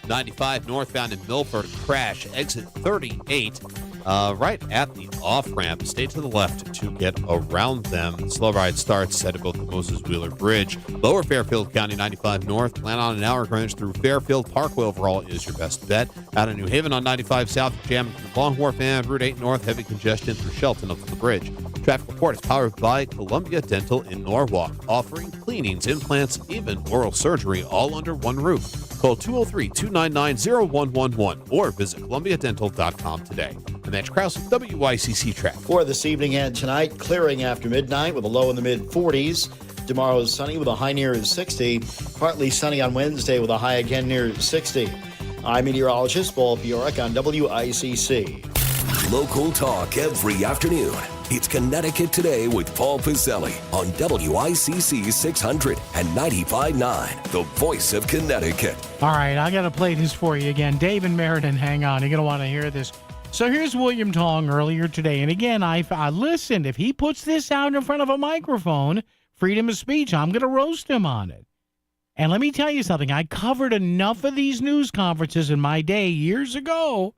95 northbound in Milford, crash, exit 38, right at the off-ramp. Stay to the left to get around them. Slow ride starts at both the Moses Wheeler Bridge. Lower Fairfield County 95 north. Plan on an hour range through Fairfield. Parkway overall is your best bet. Out of New Haven on 95 south, jam through Long Wharf and Route 8 north. Heavy congestion through Shelton up to the bridge. Traffic report is powered by Columbia Dental in Norwalk, offering cleanings, implants, even oral surgery all under one roof. Call 203-299-0111 or visit columbiadental.com today. I'm Mitch Krause with WICC Traffic. For this evening and tonight, clearing after midnight with a low in the mid-40s. Tomorrow is sunny with a high near 60. Partly sunny on Wednesday with a high again near 60. I'm meteorologist Paul Fioric on WICC. Local talk every afternoon. It's Connecticut Today with Paul Piselli on WICC 600 and 95.9, the voice of Connecticut. All right, I got to play this for you again. Dave and Meriden, hang on. You're going to want to hear this. So here's William Tong earlier today. And again, I listened. If he puts this out in front of a microphone, freedom of speech, I'm going to roast him on it. And let me tell you something. I covered enough of these news conferences in my day years ago.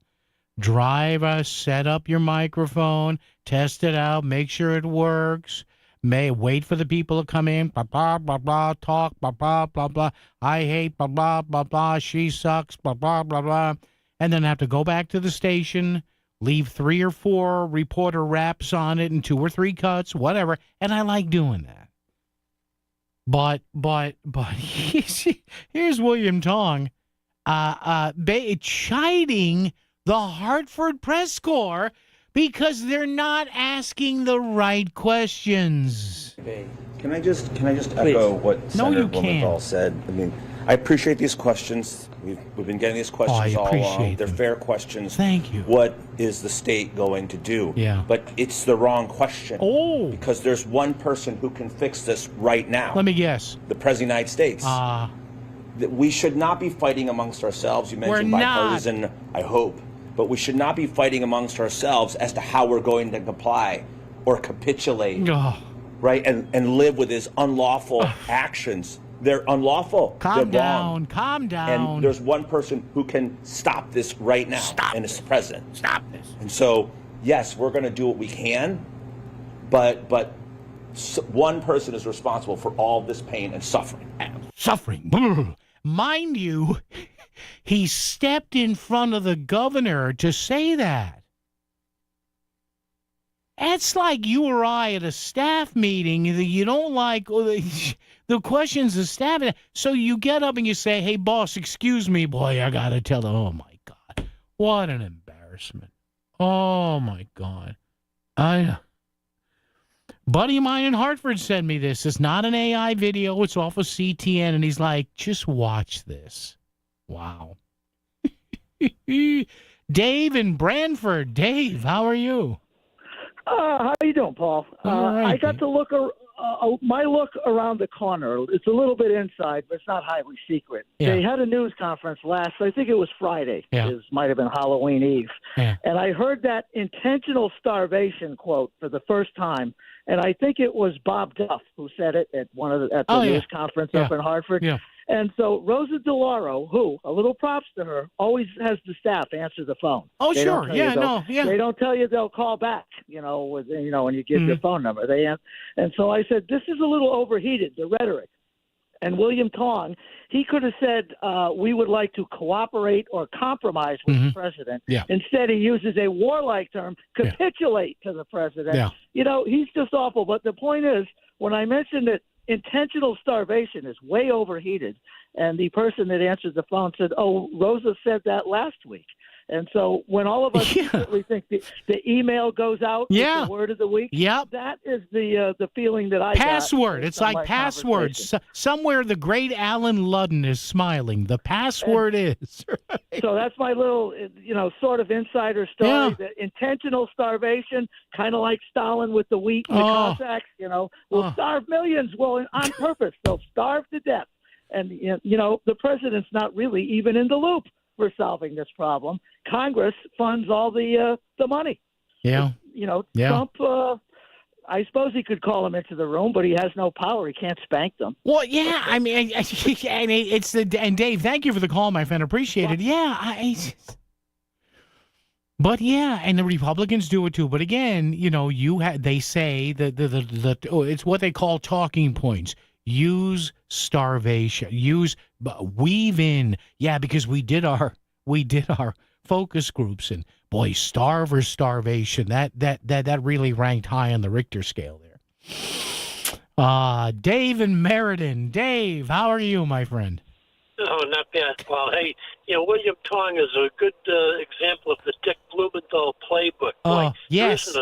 Drive set up your microphone, test it out, make sure it works. Wait for the people to come in, blah, blah, blah, blah, talk, blah, blah, blah, blah. I hate, blah, blah, blah, blah. She sucks, blah, blah, blah, blah. And then have to go back to the station, leave 3 or 4 reporter raps on it and 2 or 3 cuts, whatever. And I like doing that. But here's William Tong chiding the Hartford Press Corps because they're not asking the right questions. Can I just echo what Senator Blumenthal said? I mean, I appreciate these questions. We've been getting these questions all along. They're fair questions. Thank you. What is the state going to do? Yeah. But it's the wrong question. Oh. Because there's one person who can fix this right now. Let me guess. The President of the United States. We should not be fighting amongst ourselves. You mentioned bipartisan, I hope. But we should not be fighting amongst ourselves as to how we're going to comply or capitulate, right? And live with his unlawful actions. They're unlawful. Calm They're down. wrong. Calm down. And there's one person who can stop this right now. And it's the president. Stop this. And so, yes, we're going to do what we can, but one person is responsible for all this pain and suffering. Suffering. Mind you, he stepped in front of the governor to say that. It's like you or I at a staff meeting that you don't like the questions the staff. So you get up and you say, hey, boss, excuse me, boy, I got to tell them. Oh, my God. What an embarrassment. Oh, my God. Buddy of mine in Hartford sent me this. It's not an AI video. It's off of CTN. And he's like, just watch this. Wow. Dave in Branford. Dave, how are you? How you doing, Paul? Right, I got to look. My look around the corner. It's a little bit inside, but it's not highly secret. Yeah. They had a news conference I think it was Friday. Yeah. It might have been Halloween Eve. Yeah. And I heard that intentional starvation quote for the first time. And I think it was Bob Duff who said it at the news conference up in Hartford. Yeah. And so Rosa DeLauro, who, a little props to her, always has the staff answer the phone. Oh, They don't sure. tell Yeah, you no, yeah. They don't tell you they'll call back, when you give your phone number. And so I said, this is a little overheated, the rhetoric. And William Tong, he could have said, we would like to cooperate or compromise with the president. Yeah. Instead, he uses a warlike term, capitulate to the president. Yeah. He's just awful. But the point is, when I mentioned that intentional starvation is way overheated, and the person that answered the phone said, oh, Rosa said that last week. And so when all of us secretly think the email goes out with the word of the week, that is the feeling that I Password. got. It's like passwords. Somewhere the great Alan Ludden is smiling. The password is. Right? So that's my little, sort of insider story. Yeah. The intentional starvation, kind of like Stalin with the wheat and the Cossacks, will starve millions. Well, on purpose, they'll starve to death. And, the president's not really even in the loop for solving this problem. Congress funds all the money. Yeah. Trump, I suppose he could call them into the room, but he has no power. He can't spank them. Well, yeah, I mean, and Dave, thank you for the call, my friend. Appreciate it. Yeah, but yeah, and the Republicans do it too. But again, they say that it's what they call talking points. Use starvation. Weave in. Yeah, because we did our focus groups, and Boy, starve or starvation. That really ranked high on the Richter scale there. Dave and Meriden. Dave, how are you, my friend? Oh, not bad, Paul. Hey, William Tong is a good example of the Dick Blumenthal playbook. Boy, yes.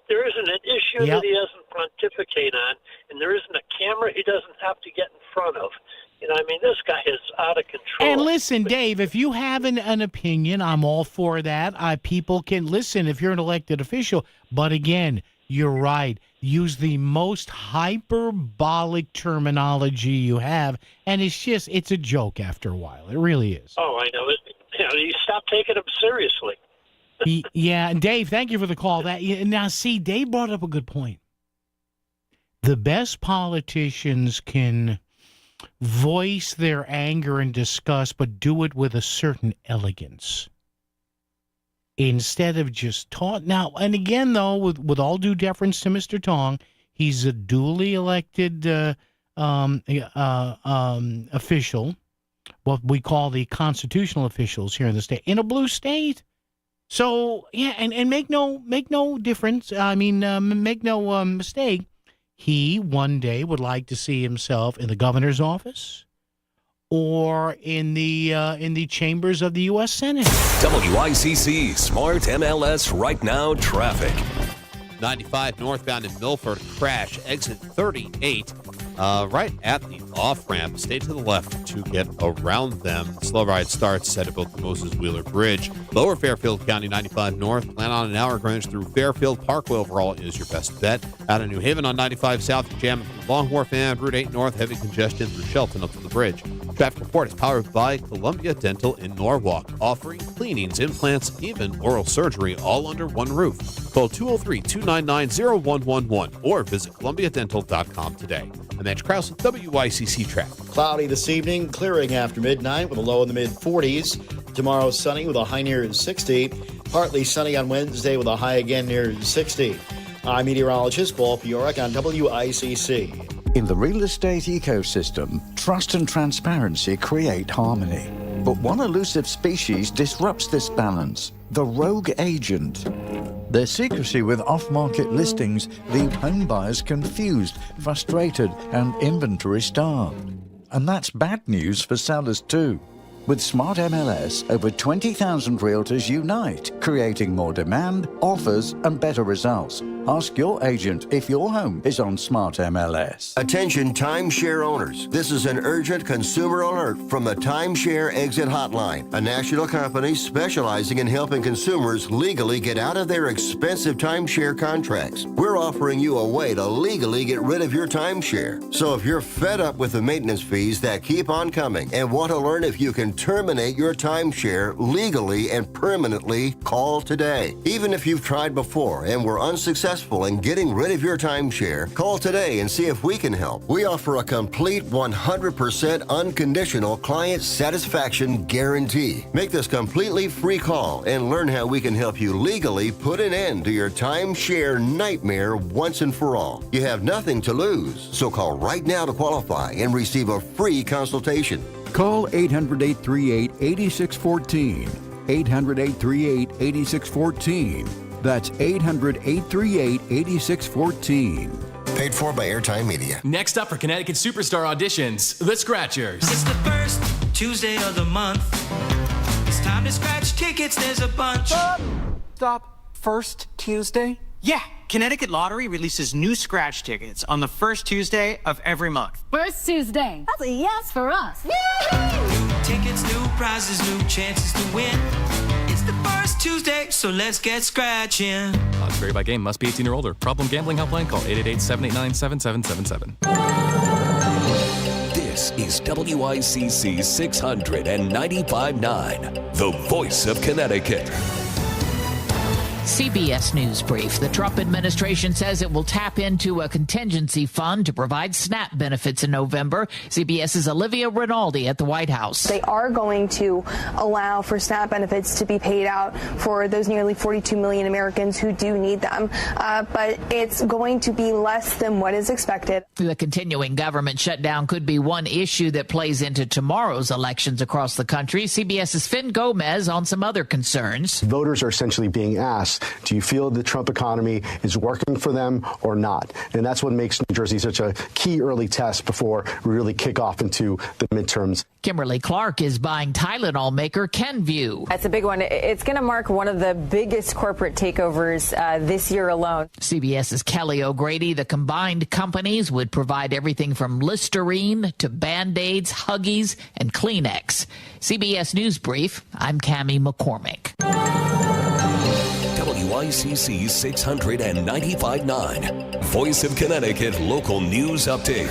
There isn't an issue that he doesn't pontificate on, and there isn't a camera he doesn't have to get in front of. This guy is out of control. And listen, Dave, if you have an opinion, I'm all for that. People can listen if you're an elected official. But again, you're right. Use the most hyperbolic terminology you have, and it's a joke after a while. It really is. Oh, I know. You stop taking him seriously. Yeah, and Dave, thank you for the call. Now, see, Dave brought up a good point. The best politicians can voice their anger and disgust, but do it with a certain elegance. Instead of just talk. Now, and again, though, with all due deference to Mr. Tong, he's a duly elected official, what we call the constitutional officials here in the state, in a blue state. So, yeah, and make no difference. Make no mistake. He one day would like to see himself in the governor's office or in the chambers of the U.S. Senate. WICC Smart MLS Right Now traffic. 95 northbound in Milford, crash, exit 38, right at the off-ramp. Stay to the left to get around them. Slow ride starts at about the Moses Wheeler Bridge. Lower Fairfield County, 95 north. Plan on an hour Greenwich through Fairfield. Parkway overall is your best bet. Out of New Haven on 95 south, jam Long Wharf and Route 8 north. Heavy congestion through Shelton up to the bridge. Traffic report is powered by Columbia Dental in Norwalk, offering cleanings, implants, even oral surgery, all under one roof. Call 203-299-0111 or visit columbiadental.com today. I'm Edge Krause with WICC Traffic. Cloudy this evening, clearing after midnight with a low in the mid-40s. Tomorrow sunny with a high near 60. Partly sunny on Wednesday with a high again near 60. I'm meteorologist Paul Fioric on WICC. In the real estate ecosystem, trust and transparency create harmony. But one elusive species disrupts this balance, the rogue agent. Their secrecy with off-market listings leave home buyers confused, frustrated, and inventory-starved. And that's bad news for sellers too. With Smart MLS, over 20,000 realtors unite, creating more demand, offers, and better results. Ask your agent if your home is on Smart MLS. Attention timeshare owners. This is an urgent consumer alert from the Timeshare Exit Hotline, a national company specializing in helping consumers legally get out of their expensive timeshare contracts. We're offering you a way to legally get rid of your timeshare. So if you're fed up with the maintenance fees that keep on coming and want to learn if you can terminate your timeshare legally and permanently, call today. Even if you've tried before and were unsuccessful in getting rid of your timeshare, call today and see if we can help. We offer a complete 100% unconditional client satisfaction guarantee. Make this completely free call and learn how we can help you legally put an end to your timeshare nightmare once and for all. You have nothing to lose, so call right now to qualify and receive a free consultation. Call 800-838-8614. 800-838-8614. That's 800-838-8614. Paid for by Airtime Media. Next up for Connecticut Superstar auditions, The Scratchers. It's the first Tuesday of the month. It's time to scratch tickets, there's a bunch. Stop. First Tuesday? Yeah, Connecticut Lottery releases new scratch tickets on the first Tuesday of every month. First Tuesday. That's a yes for us. New tickets, new prizes, new chances to win. It's the first Tuesday, so let's get scratching. Odds vary by game. Must be 18 or older. Problem gambling helpline. Call 888-789-7777. This is WICC 695.9, the voice of Connecticut. CBS News Brief. The Trump administration says it will tap into a contingency fund to provide SNAP benefits in November. CBS's Olivia Rinaldi at the White House. They are going to allow for SNAP benefits to be paid out for those nearly 42 million Americans who do need them. But it's going to be less than what is expected. The continuing government shutdown could be one issue that plays into tomorrow's elections across the country. CBS's Finn Gomez on some other concerns. Voters are essentially being asked, do you feel the Trump economy is working for them or not? And that's what makes New Jersey such a key early test before we really kick off into the midterms. Kimberly Clark is buying Tylenol maker Kenvue. That's a big one. It's going to mark one of the biggest corporate takeovers this year alone. CBS's Kelly O'Grady. The combined companies would provide everything from Listerine to Band-Aids, Huggies, and Kleenex. CBS News Brief. I'm Cammie McCormick. WICC 695.9. Voice of Connecticut Local News Update.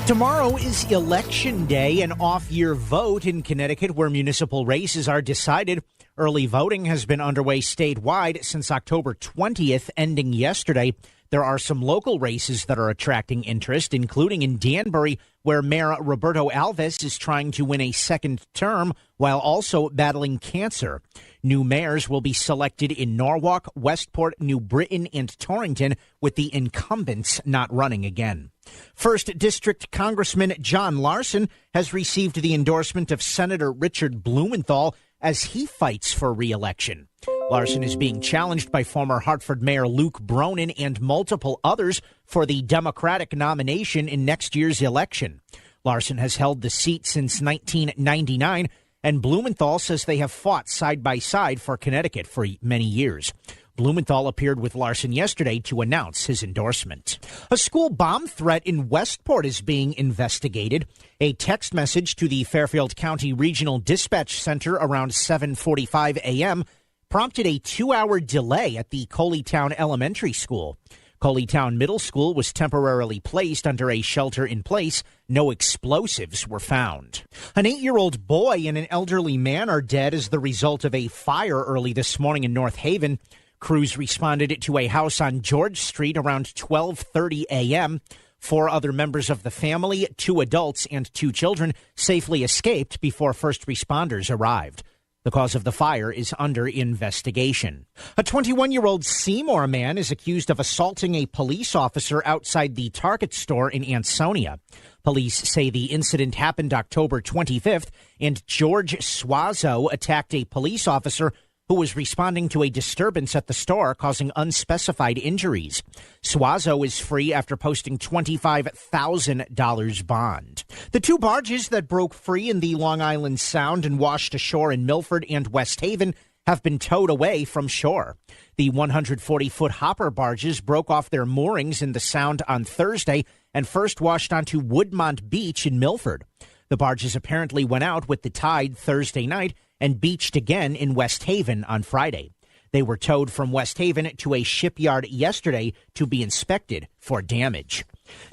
Tomorrow is Election Day, an off-year vote in Connecticut where municipal races are decided. Early voting has been underway statewide since October 20th, ending yesterday. There are some local races that are attracting interest, including in Danbury, where Mayor Roberto Alves is trying to win a second term while also battling cancer. New mayors will be selected in Norwalk, Westport, New Britain, and Torrington, with the incumbents not running again. First District Congressman John Larson has received the endorsement of Senator Richard Blumenthal as he fights for re-election. Larson is being challenged by former Hartford Mayor Luke Bronin and multiple others for the Democratic nomination in next year's election. Larson has held the seat since 1999, and Blumenthal says they have fought side by side for Connecticut for many years. Blumenthal appeared with Larson yesterday to announce his endorsement. A school bomb threat in Westport is being investigated. A text message to the Fairfield County Regional Dispatch Center around 7:45 a.m. prompted a 2-hour delay at the Coleytown Elementary School. Coleytown Middle School was temporarily placed under a shelter-in-place. No explosives were found. An 8-year-old boy and an elderly man are dead as the result of a fire early this morning in North Haven. Crews responded to a house on George Street around 12:30 a.m. 4 other members of the family, 2 adults and 2 children, safely escaped before first responders arrived. The cause of the fire is under investigation. A 21-year-old Seymour man is accused of assaulting a police officer outside the Target store in Ansonia. Police say the incident happened October 25th, and George Suazo attacked a police officer who was responding to a disturbance at the store, causing unspecified injuries. Suazo is free after posting $25,000 bond. The 2 barges that broke free in the Long Island Sound and washed ashore in Milford and West Haven have been towed away from shore. The 140-foot hopper barges broke off their moorings in the Sound on Thursday and first washed onto Woodmont Beach in Milford. The barges apparently went out with the tide Thursday night and beached again in West Haven on Friday. They were towed from West Haven to a shipyard yesterday to be inspected for damage.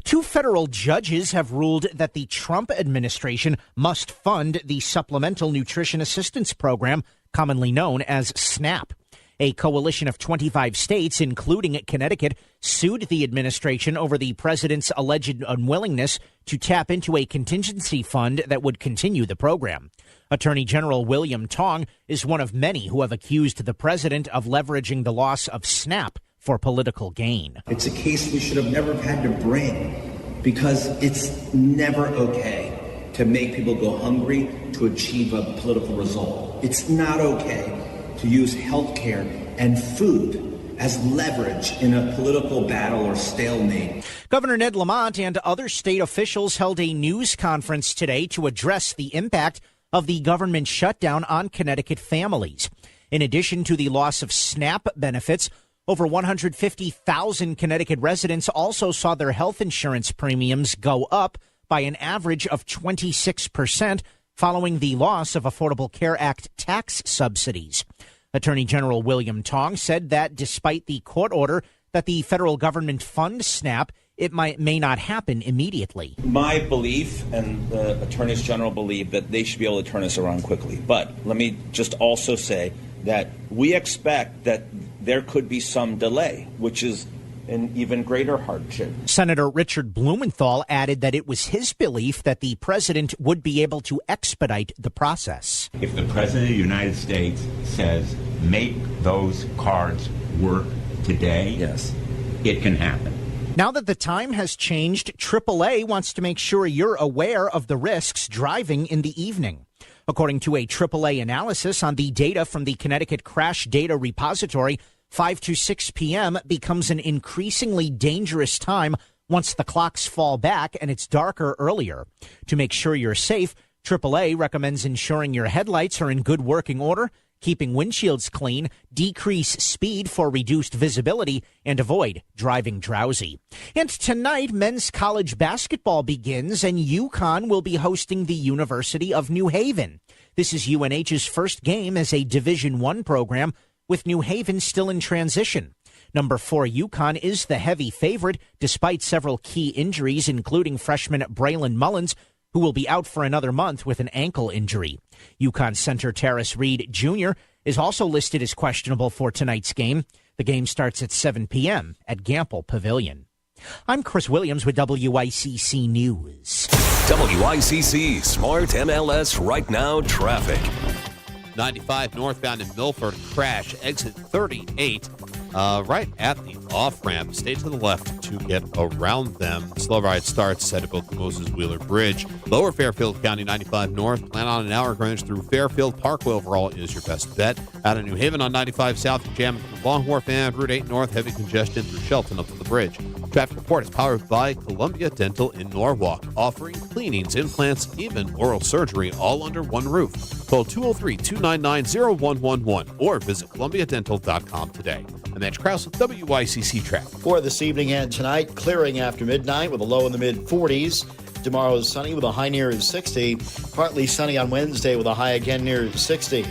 2 federal judges have ruled that the Trump administration must fund the Supplemental Nutrition Assistance Program, commonly known as SNAP. A coalition of 25 states, including Connecticut, sued the administration over the president's alleged unwillingness to tap into a contingency fund that would continue the program. Attorney General William Tong is one of many who have accused the president of leveraging the loss of SNAP for political gain. It's a case we should have never had to bring because it's never okay to make people go hungry to achieve a political result. It's not okay to use health care and food as leverage in a political battle or stalemate. Governor Ned Lamont and other state officials held a news conference today to address the impact of the government shutdown on Connecticut families. In addition to the loss of SNAP benefits, over 150,000 Connecticut residents also saw their health insurance premiums go up by an average of 26% following the loss of Affordable Care Act tax subsidies. Attorney General William Tong said that despite the court order that the federal government fund SNAP, it may not happen immediately. My belief, and the attorneys general believe, that they should be able to turn this around quickly. But let me just also say that we expect that there could be some delay, which is an even greater hardship. Senator Richard Blumenthal added that it was his belief that the president would be able to expedite the process. If the president of the United States says, make those cards work today, yes, it can happen. Now that the time has changed, AAA wants to make sure you're aware of the risks driving in the evening. According to a AAA analysis on the data from the Connecticut Crash Data Repository, 5 to 6 p.m. becomes an increasingly dangerous time once the clocks fall back and it's darker earlier. To make sure you're safe, AAA recommends ensuring your headlights are in good working order, keeping windshields clean, decrease speed for reduced visibility, and avoid driving drowsy. And tonight, men's college basketball begins, and UConn will be hosting the University of New Haven. This is UNH's first game as a Division I program, with New Haven still in transition. Number 4 UConn is the heavy favorite, despite several key injuries, including freshman Braylon Mullins, who will be out for another month with an ankle injury. UConn center Terrace Reed Jr. is also listed as questionable for tonight's game. The game starts at 7 p.m. at Gample Pavilion. I'm Chris Williams with WICC News. WICC Smart MLS Right Now Traffic. 95 northbound in Milford, crash, exit 38, right at the off-ramp. Stay to the left to get around them. Slow ride starts at both the Moses Wheeler Bridge. Lower Fairfield County 95 north, plan on an hour Greenwich through Fairfield. Parkway overall is your best bet. Out of New Haven on 95 south, jam through Long Wharf and Route 8 north, heavy congestion through Shelton up to the bridge. Traffic report is powered by Columbia Dental in Norwalk, offering cleanings, implants, even oral surgery, all under one roof. Call 203-299-0111 or visit columbiadental.com today. I'm Mitch Krause with WICC Traffic. For this evening and tonight, clearing after midnight with a low in the mid-40s. Tomorrow is sunny with a high near 60. Partly sunny on Wednesday with a high again near 60.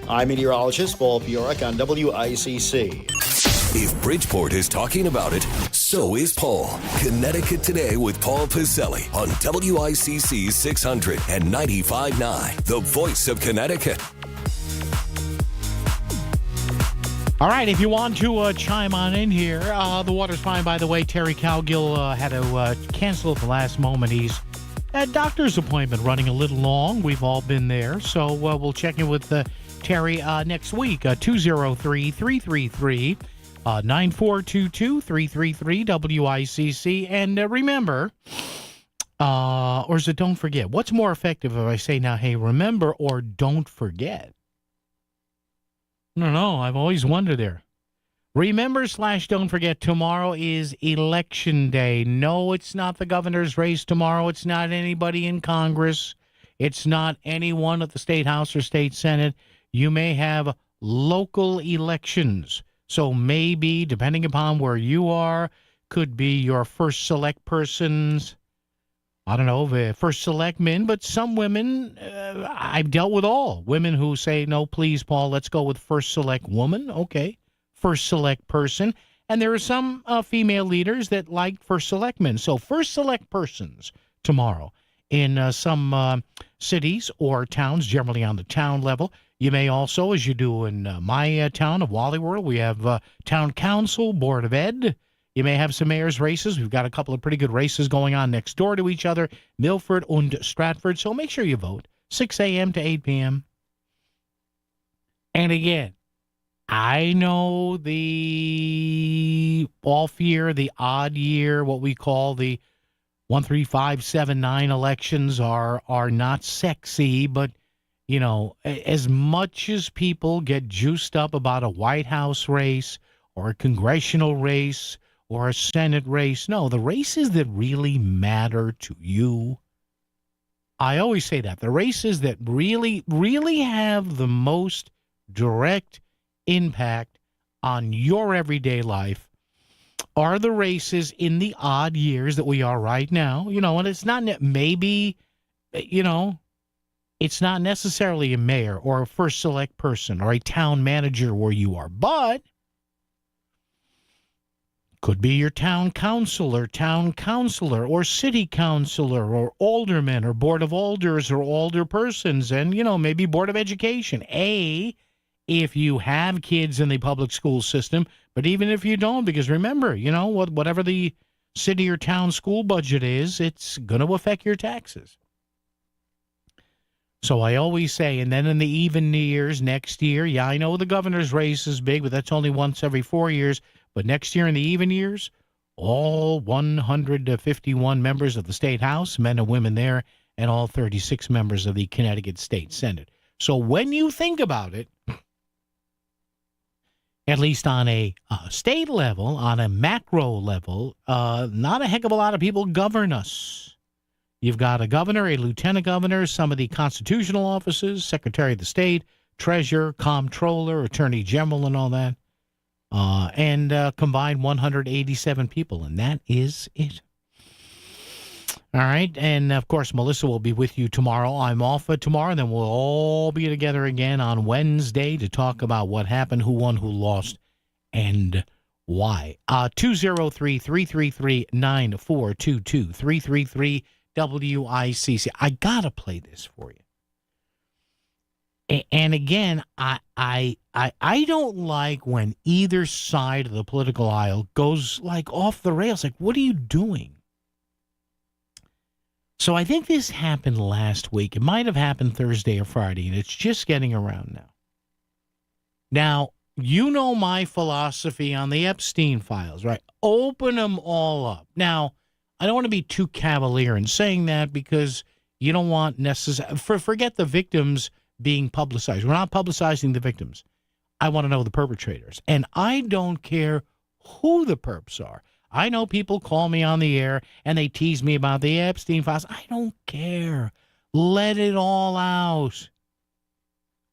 I'm meteorologist Paul Piorek on WICC. If Bridgeport is talking about it, so is Paul. Connecticut Today with Paul Piselli on WICC 600 and 95.9, the voice of Connecticut. All right, if you want to chime on in here, the water's fine, by the way. Terry Cowgill had to cancel at the last moment. He's at doctor's appointment running a little long. We've all been there, so we'll check in with Terry next week. 203-333 9422 333 WICC. And remember, or is it don't forget? What's more effective if I say now, hey, remember or don't forget? I don't know. I've always wondered there. Remember / don't forget, tomorrow is Election Day. No, it's not the governor's race tomorrow. It's not anybody in Congress. It's not anyone at the State House or State Senate. You may have local elections. So maybe, depending upon where you are, could be your first select person's, I don't know, the first selectman, but some women, I've dealt with all. Women who say, no, please, Paul, let's go with first select woman. Okay, first select person. And there are some female leaders that like first selectmen. So first select persons tomorrow in some cities or towns, generally on the town level. You may also, as you do in my town of Wally World, we have town council, board of ed. You may have some mayor's races. We've got a couple of pretty good races going on next door to each other, Milford and Stratford. So make sure you vote, 6 a.m. to 8 p.m. And again, I know the off year, the odd year, what we call the 1, 3, 5, 7, 9 elections are not sexy, but you know, as much as people get juiced up about a White House race or a congressional race or a Senate race, no, the races that really matter to you, I always say that, the races that really, really have the most direct impact on your everyday life are the races in the odd years that we are right now. You know, and it's not maybe, you know, it's not necessarily a mayor or a first select person or a town manager where you are, but could be your town councilor or city councilor or alderman or board of alders or alder persons and, you know, maybe board of education. if you have kids in the public school system, but even if you don't, because remember, whatever the city or town school budget is, it's going to affect your taxes. So I always say, and then in the even years, next year, yeah, I know the governor's race is big, but that's only once every 4 years. But next year in the even years, all 151 members of the state house, men and women there, and all 36 members of the Connecticut State Senate. So when you think about it, at least on a state level, on a macro level, not a heck of a lot of people govern us. You've got a governor, a lieutenant governor, some of the constitutional offices, secretary of the state, treasurer, comptroller, attorney general, and all that. And combined 187 people, and that is it. All right, and of course, Melissa will be with you tomorrow. I'm off for tomorrow, then we'll all be together again on Wednesday to talk about what happened, who won, who lost, and why. 203-333-9422, 333 WICC. I gotta play this for you. And again, I don't like when either side of the political aisle goes like off the rails. Like, what are you doing? So I think this happened last week. It might have happened Thursday or Friday, and it's just getting around now. Now, you know my philosophy on the Epstein files, right? Open them all up. Now, I don't want to be too cavalier in saying that because you don't want forget the victims being publicized. We're not publicizing the victims. I want to know the perpetrators. And I don't care who the perps are. I know people call me on the air and they tease me about the Epstein files. I don't care. Let it all out.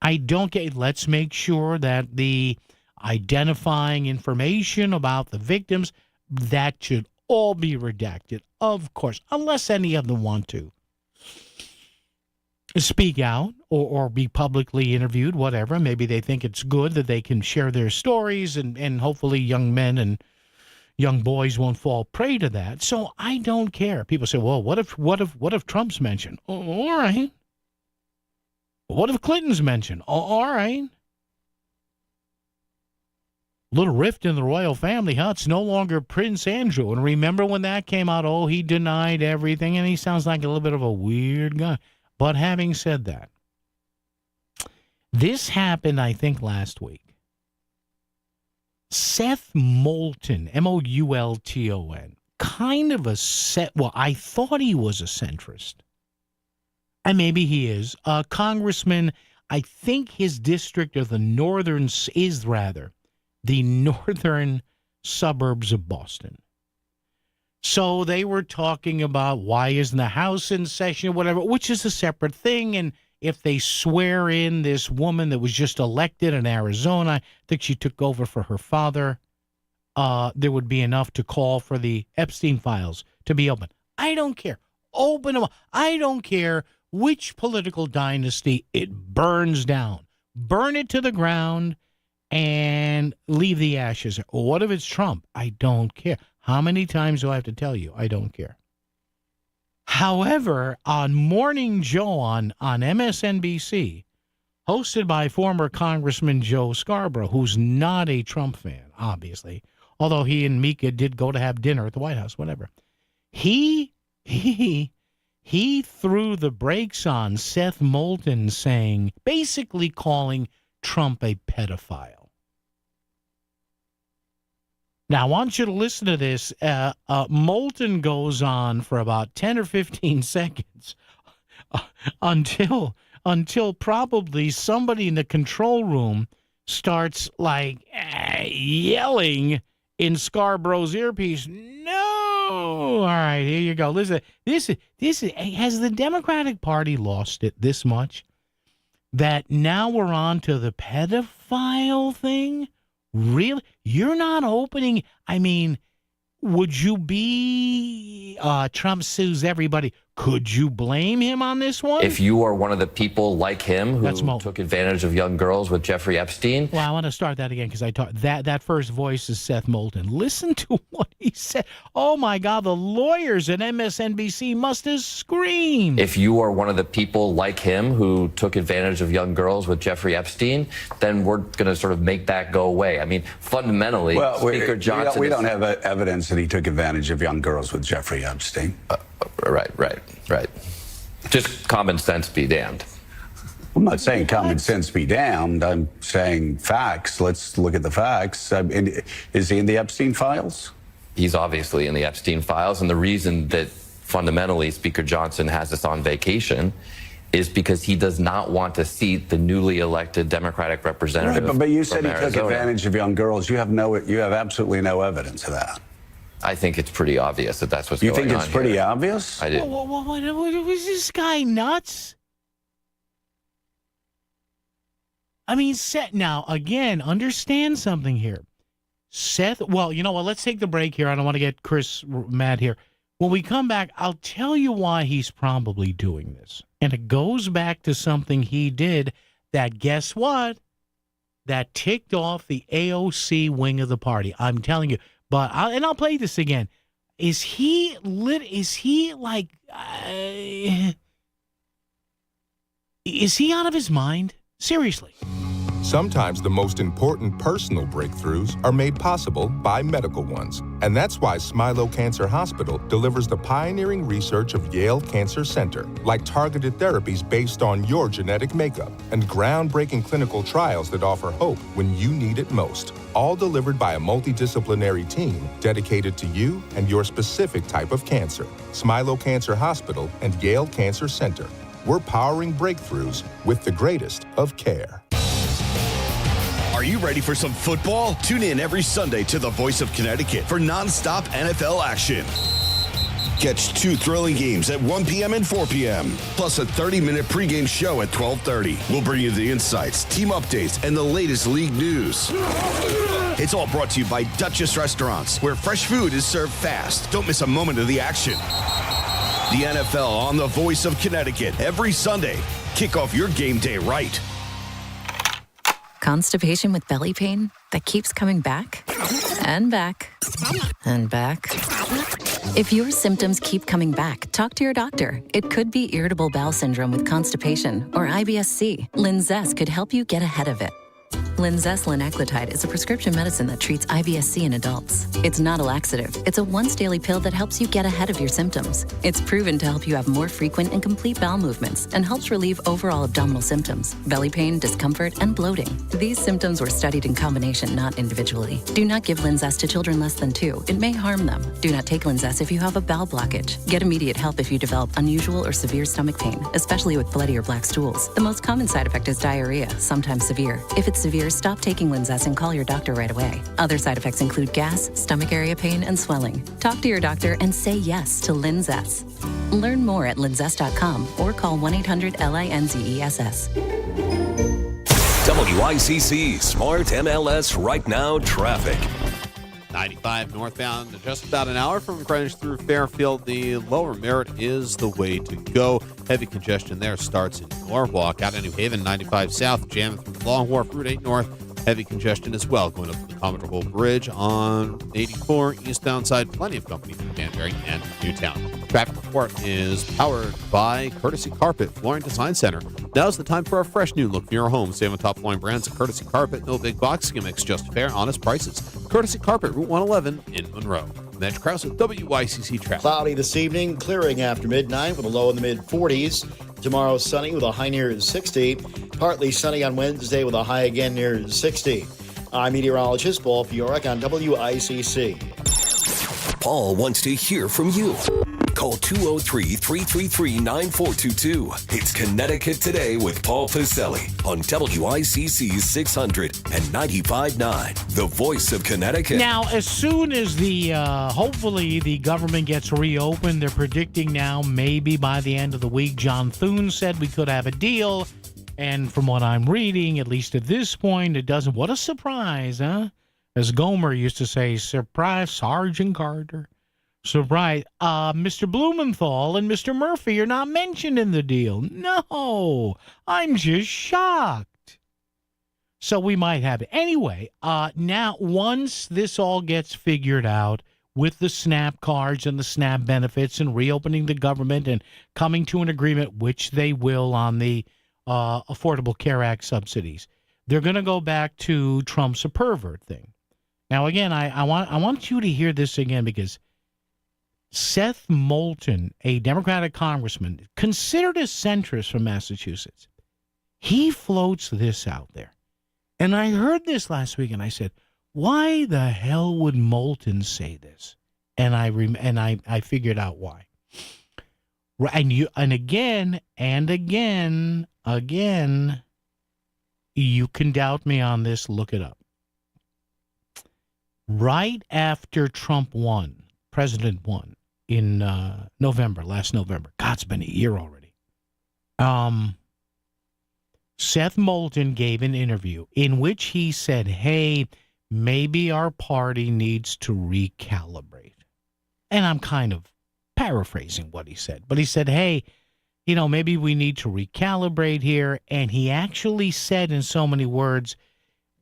I don't care. Let's make sure that the identifying information about the victims, that should all be redacted, of course, unless any of them want to speak out or be publicly interviewed, whatever. Maybe they think it's good that they can share their stories, and hopefully young men and young boys won't fall prey to that. So I don't care. People say, well, what if Trump's mentioned? Oh, all right. What if Clinton's mentioned? Oh, all right. Little rift in the royal family, huh? It's no longer Prince Andrew. And remember when that came out? Oh, he denied everything, and he sounds like a little bit of a weird guy. But having said that, this happened, I think, last week. Seth Moulton, Moulton, kind of I thought he was a centrist. And maybe he is. A congressman, I think his district of the northern suburbs of Boston. So they were talking about why isn't the House in session or whatever, which is a separate thing. And if they swear in this woman that was just elected in Arizona, I think she took over for her father, there would be enough to call for the Epstein files to be open. I don't care. Open them up. I don't care which political dynasty it burns down. Burn it to the ground and leave the ashes. What if it's Trump? I don't care. How many times do I have to tell you? I don't care. However, on Morning Joe on MSNBC, hosted by former Congressman Joe Scarborough, who's not a Trump fan, obviously, although he and Mika did go to have dinner at the White House, whatever. He threw the brakes on Seth Moulton, basically calling Trump a pedophile. Now, I want you to listen to this. Moulton goes on for about 10 or 15 seconds until probably somebody in the control room starts, yelling in Scarborough's earpiece, "No!" All right, here you go. Listen, this is has the Democratic Party lost it this much that now we're on to the pedophile thing? Really? You're not opening? I mean, would you be Trump sues everybody Could you blame him on this one? If you are one of the people like him who took advantage of young girls with Jeffrey Epstein. Well, I want to start that again because that first voice is Seth Moulton. Listen to what he said. Oh, my God, the lawyers at MSNBC must have screamed. If you are one of the people like him who took advantage of young girls with Jeffrey Epstein, then we're going to sort of make that go away. I mean, fundamentally, Speaker Johnson... We don't have evidence that he took advantage of young girls with Jeffrey Epstein. Right. Just common sense be damned. I'm not saying common sense be damned. I'm saying facts. Let's look at the facts. Is he in the Epstein files? He's obviously in the Epstein files, and the reason that fundamentally Speaker Johnson has us on vacation is because he does not want to seat the newly elected Democratic representative. Right, but you said he Arizona. took advantage of young girls. You have absolutely no evidence of that. I think it's pretty obvious that that's what's going on. You think it's pretty obvious? I do. Was this guy nuts? I mean, now, again, understand something here. Seth, well, you know what? Let's take the break here. I don't want to get Chris mad here. When we come back, I'll tell you why he's probably doing this. And it goes back to something he did that, guess what? That ticked off the AOC wing of the party. I'm telling you. But I'll play this again. Is he out of his mind? Seriously. Sometimes the most important personal breakthroughs are made possible by medical ones. And that's why Smilo Cancer Hospital delivers the pioneering research of Yale Cancer Center, like targeted therapies based on your genetic makeup and groundbreaking clinical trials that offer hope when you need it most. All delivered by a multidisciplinary team dedicated to you and your specific type of cancer. Smilo Cancer Hospital and Yale Cancer Center. We're powering breakthroughs with the greatest of care. Are you ready for some football? Tune in every Sunday to the Voice of Connecticut for nonstop NFL action. Catch 2 thrilling games at 1 p.m. and 4 p.m., plus a 30-minute pregame show at 12:30. We'll bring you the insights, team updates, and the latest league news. It's all brought to you by Duchess Restaurants, where fresh food is served fast. Don't miss a moment of the action. The NFL on the Voice of Connecticut every Sunday. Kick off your game day right. Constipation with belly pain that keeps coming back and back and back. If your symptoms keep coming back, talk to your doctor. It could be irritable bowel syndrome with constipation or IBS-C. Linzess could help you get ahead of it. Linzess linaclotide is a prescription medicine that treats IBS-C in adults. It's not a laxative. It's a once-daily pill that helps you get ahead of your symptoms. It's proven to help you have more frequent and complete bowel movements and helps relieve overall abdominal symptoms, belly pain, discomfort, and bloating. These symptoms were studied in combination, not individually. Do not give Linzess to children less than 2. It may harm them. Do not take Linzess if you have a bowel blockage. Get immediate help if you develop unusual or severe stomach pain, especially with bloody or black stools. The most common side effect is diarrhea, sometimes severe. If it's severe, stop taking Linzess and call your doctor right away. Other side effects include gas, stomach area pain, and swelling. Talk to your doctor and say yes to Linzess. Learn more at linzess.com or call 1-800-LINZESS. WICC Smart MLS Right Now Traffic. 95 northbound, just about an hour from Greenwich through Fairfield. The lower Merritt is the way to go. Heavy congestion there starts in Norwalk. Out of New Haven, 95 south, jamming through Long Wharf, Route 8 north. Heavy congestion as well going up to the Commodore Bridge on 84 eastbound side. Plenty of company from Danbury and Newtown. Traffic report is powered by Courtesy Carpet Flooring Design Center. Now's the time for a fresh new look for your home. Save on top flooring brands at Courtesy Carpet. No big box gimmicks, just fair, honest prices. Courtesy Carpet, Route 111 in Monroe. Mitch Krause with WICC Traffic. Cloudy this evening, clearing after midnight with a low in the mid-40s. Tomorrow, sunny with a high near 60. Partly sunny on Wednesday with a high again near 60. I'm meteorologist Paul Fioric on WICC. Paul wants to hear from you. Call 203-333-9422. It's Connecticut Today with Paul Pacelli on WICC 600 and 95.9, the voice of Connecticut. Now, as soon as hopefully the government gets reopened, they're predicting now maybe by the end of the week. John Thune said we could have a deal. And from what I'm reading, at least at this point, it doesn't. What a surprise, huh? As Gomer used to say, surprise, Sergeant Carter. So, right, Mr. Blumenthal and Mr. Murphy are not mentioned in the deal. No, I'm just shocked. So we might have it. Anyway, now, once this all gets figured out with the SNAP cards and the SNAP benefits and reopening the government and coming to an agreement, which they will on the Affordable Care Act subsidies, they're going to go back to Trump's a pervert thing. Now, again, I want you to hear this again because Seth Moulton, a Democratic congressman, considered a centrist from Massachusetts, he floats this out there. And I heard this last week, and I said, why the hell would Moulton say this? And I figured out why. And again, you can doubt me on this. Look it up. Right after Trump won, President won in last November. God, it's been a year already. Seth Moulton gave an interview in which he said, hey, maybe our party needs to recalibrate. And I'm kind of paraphrasing what he said. But he said, hey, maybe we need to recalibrate here. And he actually said in so many words,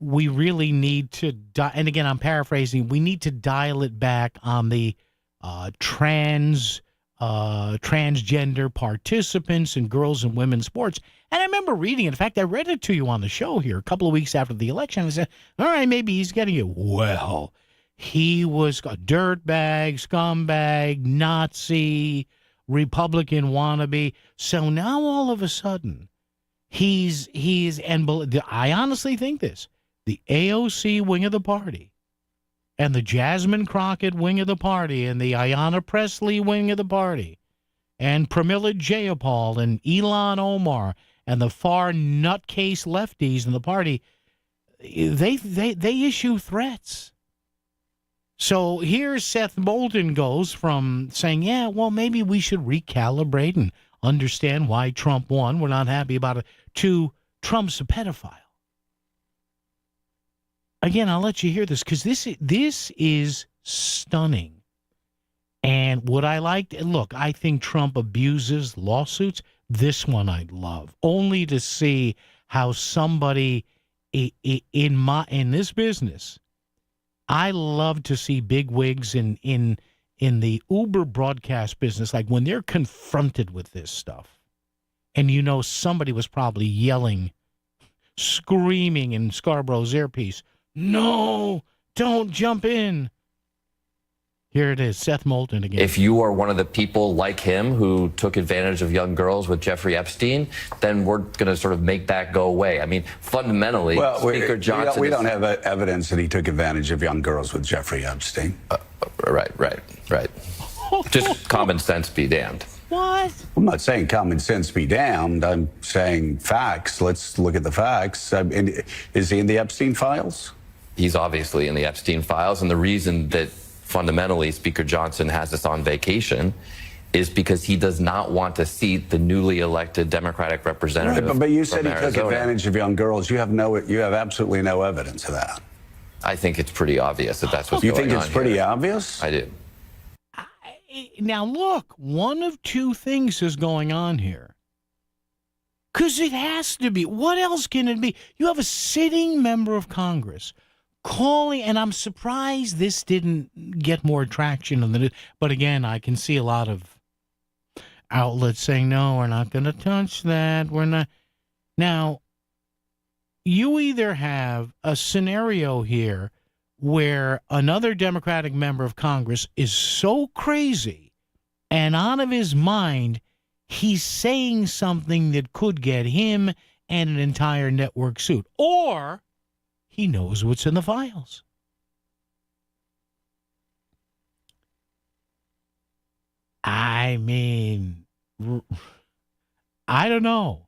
we really need to, and again, I'm paraphrasing, we need to dial it back on the transgender participants in girls and women's sports. And I remember reading it. In fact, I read it to you on the show here a couple of weeks after the election. I said, all right, maybe he's getting it. Well, he was a dirtbag, scumbag, Nazi, Republican wannabe. So now all of a sudden, I honestly think this, the AOC wing of the party and the Jasmine Crockett wing of the party and the Ayanna Pressley wing of the party and Pramila Jayapal and Ilhan Omar and the far nutcase lefties in the party, they issue threats. So here Seth Moulton goes from saying, yeah, well, maybe we should recalibrate and understand why Trump won. We're not happy about it, to Trump's a pedophile. Again, I'll let you hear this because this is stunning. And what I liked, look, I think Trump abuses lawsuits. This one I'd love, only to see how somebody in this business. I love to see big wigs in the Uber broadcast business, like when they're confronted with this stuff, and somebody was probably yelling, screaming in Scarborough's earpiece, no, don't jump in. Here it is, Seth Moulton again. If you are one of the people like him who took advantage of young girls with Jeffrey Epstein, then we're going to sort of make that go away. I mean, fundamentally, Speaker Johnson... We don't have evidence that he took advantage of young girls with Jeffrey Epstein. Right. Just common sense be damned. What? I'm not saying common sense be damned. I'm saying facts. Let's look at the facts. Is he in the Epstein files? He's obviously in the Epstein files, and the reason that fundamentally Speaker Johnson has us on vacation is because he does not want to seat the newly elected Democratic representative. Right, but you said he Arizona. took advantage of young girls. You have absolutely no evidence of that. I think it's pretty obvious that that's what's you going on. You think it's pretty here. obvious? I do. Now, look, one of two things is going on here. Because it has to be. What else can it be? You have a sitting member of Congress calling, and I'm surprised this didn't get more traction on the news. But again, I can see a lot of outlets saying, no, we're not going to touch that. We're not. Now, you either have a scenario here where another Democratic member of Congress is so crazy and out of his mind, he's saying something that could get him and an entire network sued, or he knows what's in the files. I mean, I don't know.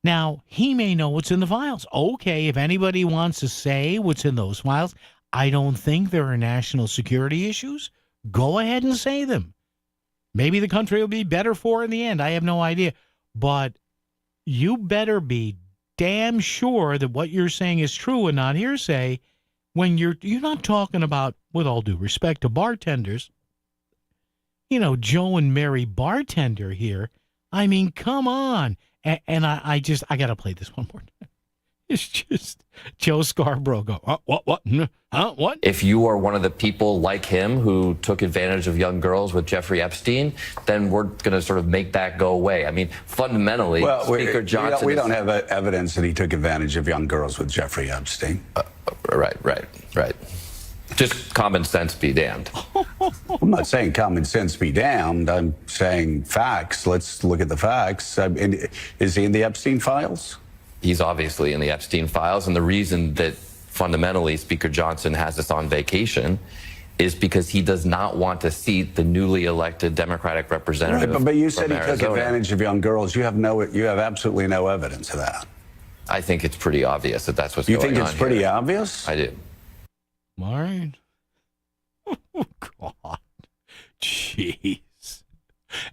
Now, he may know what's in the files. Okay, if anybody wants to say what's in those files, I don't think there are national security issues. Go ahead and say them. Maybe the country will be better for it in the end. I have no idea. But you better be damn sure that what you're saying is true and not hearsay when you're not talking about, with all due respect to bartenders, Joe and Mary bartender here. I mean, come on. And I got to play this one more time. It's just Joe Scarborough go, what? What? If you are one of the people like him who took advantage of young girls with Jeffrey Epstein, then we're going to sort of make that go away. I mean, fundamentally, Speaker Johnson... We don't have evidence that he took advantage of young girls with Jeffrey Epstein. Right. Just common sense be damned. I'm not saying common sense be damned. I'm saying facts. Let's look at the facts. Is he in the Epstein files? He's obviously in the Epstein files, and the reason that fundamentally Speaker Johnson has us on vacation is because he does not want to seat the newly elected Democratic representative. Right, but you said he Arizona. took advantage of young girls. You have absolutely no evidence of that. I think it's pretty obvious that that's what's going on. You think it's pretty here. obvious? I do. All right. Oh, God. Jeez.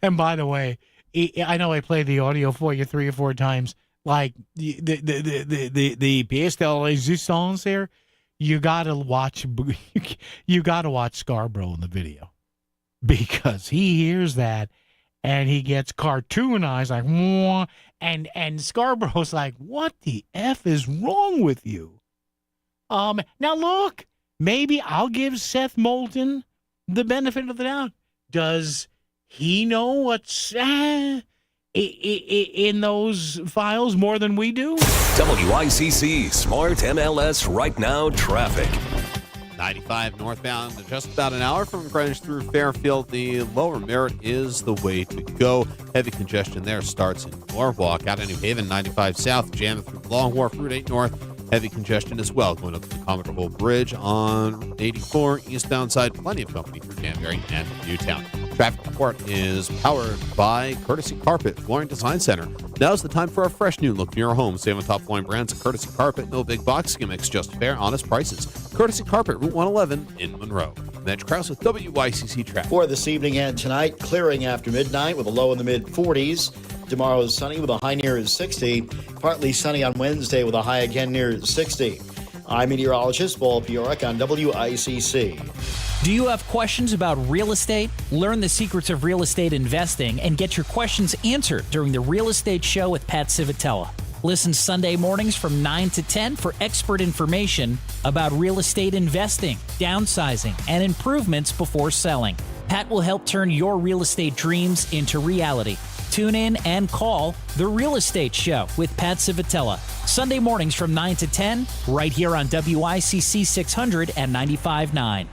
And by the way, I know I played the audio for you 3 or 4 times. Like the pièce de résistance there, you gotta watch Scarborough in the video, because he hears that and he gets cartoonized like, mwah, and Scarborough's like, what the F is wrong with you? Now look, maybe I'll give Seth Moulton the benefit of the doubt. Does he know what's in those files more than we do? WICC Smart MLS Right Now Traffic. 95 northbound, just about an hour from Greenwich through Fairfield. The Lower Merritt is the way to go. Heavy congestion there starts in Norwalk. Out of New Haven, 95 south, jamming through Long Wharf, Route 8 north. Heavy congestion as well going up to the Commodore Hole Bridge on 84 eastbound side. Plenty of company through Danbury and Newtown. Traffic report is powered by Courtesy Carpet Flooring Design Center. Now's the time for a fresh new look near your home. Save on top flooring brands at Courtesy Carpet. No big box gimmicks, just fair, honest prices. Courtesy Carpet, Route 111 in Monroe. Mitch Krause with WICC Traffic. For this evening and tonight, clearing after midnight with a low in the mid-40s. Tomorrow is sunny with a high near 60. Partly sunny on Wednesday with a high again near 60. I'm meteorologist Paul Piorek on WICC. Do you have questions about real estate? Learn the secrets of real estate investing and get your questions answered during the Real Estate Show with Pat Civitella. Listen Sunday mornings from 9 to 10 for expert information about real estate investing, downsizing, and improvements before selling. Pat will help turn your real estate dreams into reality. Tune in and call The Real Estate Show with Pat Civitella. Sunday mornings from 9 to 10, right here on WICC 600 and 95.9.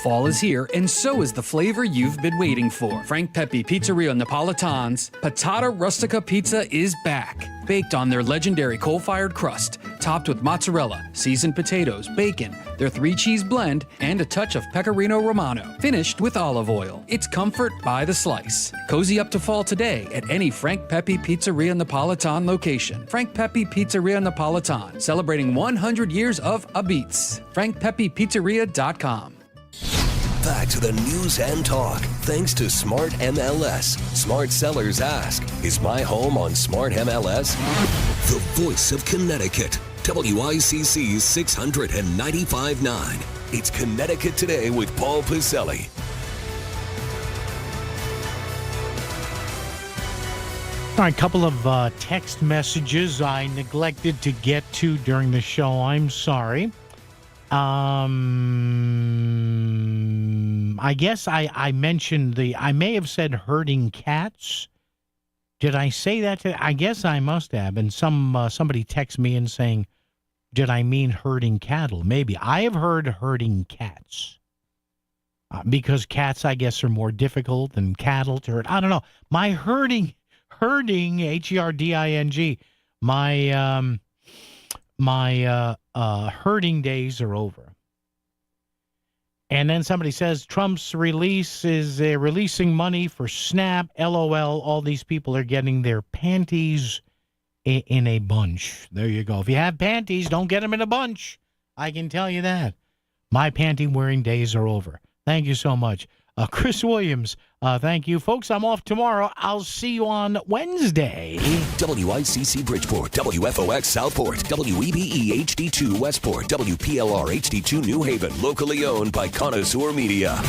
Fall is here, and so is the flavor you've been waiting for. Frank Pepe Pizzeria Napolitan's Patata Rustica Pizza is back. Baked on their legendary coal-fired crust, topped with mozzarella, seasoned potatoes, bacon, their 3-cheese blend, and a touch of pecorino romano, finished with olive oil. It's comfort by the slice. Cozy up to fall today at any Frank Pepe Pizzeria Napolitan location. Frank Pepe Pizzeria Napolitan, celebrating 100 years of Abits. FrankPepePizzeria.com. Back to the news and talk, thanks to Smart MLS. Smart Sellers Ask, is my home on Smart MLS? The voice of Connecticut, WICC 695.9. It's Connecticut Today with Paul Pacelli. All right, a couple of text messages I neglected to get to during the show. I'm sorry. I guess I mentioned I may have said herding cats. Did I say that? I guess I must have. And somebody texted me and saying, did I mean herding cattle? Maybe. I have heard herding cats. Because cats, I guess, are more difficult than cattle to herd. I don't know. My herding, Herding, my herding days are over. And then somebody says Trump's release is releasing money for SNAP. LOL. All these people are getting their panties in a bunch. There you go. If you have panties, don't get them in a bunch. I can tell you that. My panty wearing days are over. Thank you so much. Chris Williams, thank you. Folks, I'm off tomorrow. I'll see you on Wednesday. WICC Bridgeport, WFOX Southport, WEBE HD2 Westport, WPLR HD2 New Haven, locally owned by Connoisseur Media.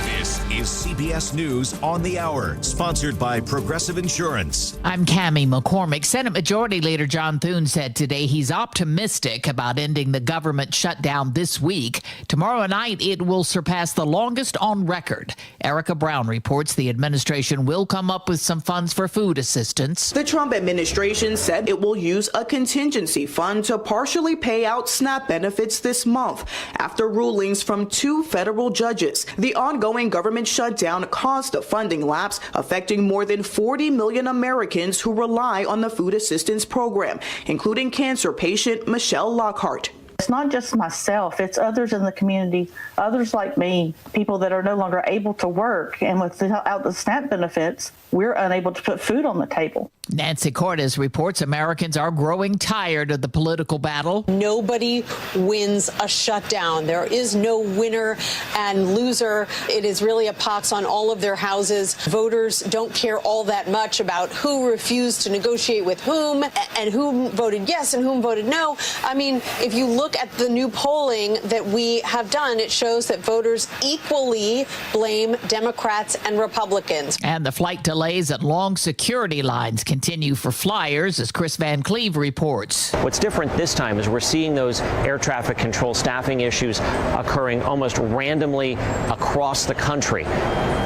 This is CBS News on the Hour, sponsored by Progressive Insurance. I'm Cammie McCormick. Senate Majority Leader John Thune said today he's optimistic about ending the government shutdown this week. Tomorrow night, it will surpass the longest on record. Erica Brown reports the administration will come up with some funds for food assistance. The Trump administration said it will use a contingency fund to partially pay out SNAP benefits this month after rulings from 2 federal judges. The ongoing government shutdown caused a funding lapse, affecting more than 40 million Americans who rely on the food assistance program, including cancer patient Michelle Lockhart. It's not just myself, it's others in the community, others like me, people that are no longer able to work, and without the SNAP benefits, we're unable to put food on the table. Nancy Cortez reports Americans are growing tired of the political battle. Nobody wins a shutdown. There is no winner and loser. It is really a pox on all of their houses. Voters don't care all that much about who refused to negotiate with whom and whom voted yes and whom voted no. I mean, if you look at the new polling that we have done, it shows that voters equally blame Democrats and Republicans. And the flight delays at long security lines continue for flyers, as Chris Van Cleve reports. What's different this time is we're seeing those air traffic control staffing issues occurring almost randomly across the country.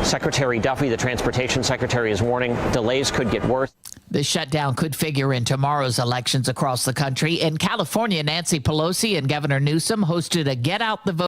Secretary Duffy, the transportation secretary, is warning delays could get worse. The shutdown could figure in tomorrow's elections across the country. In California, Nancy Pelosi and Governor Newsom hosted a Get Out the Vote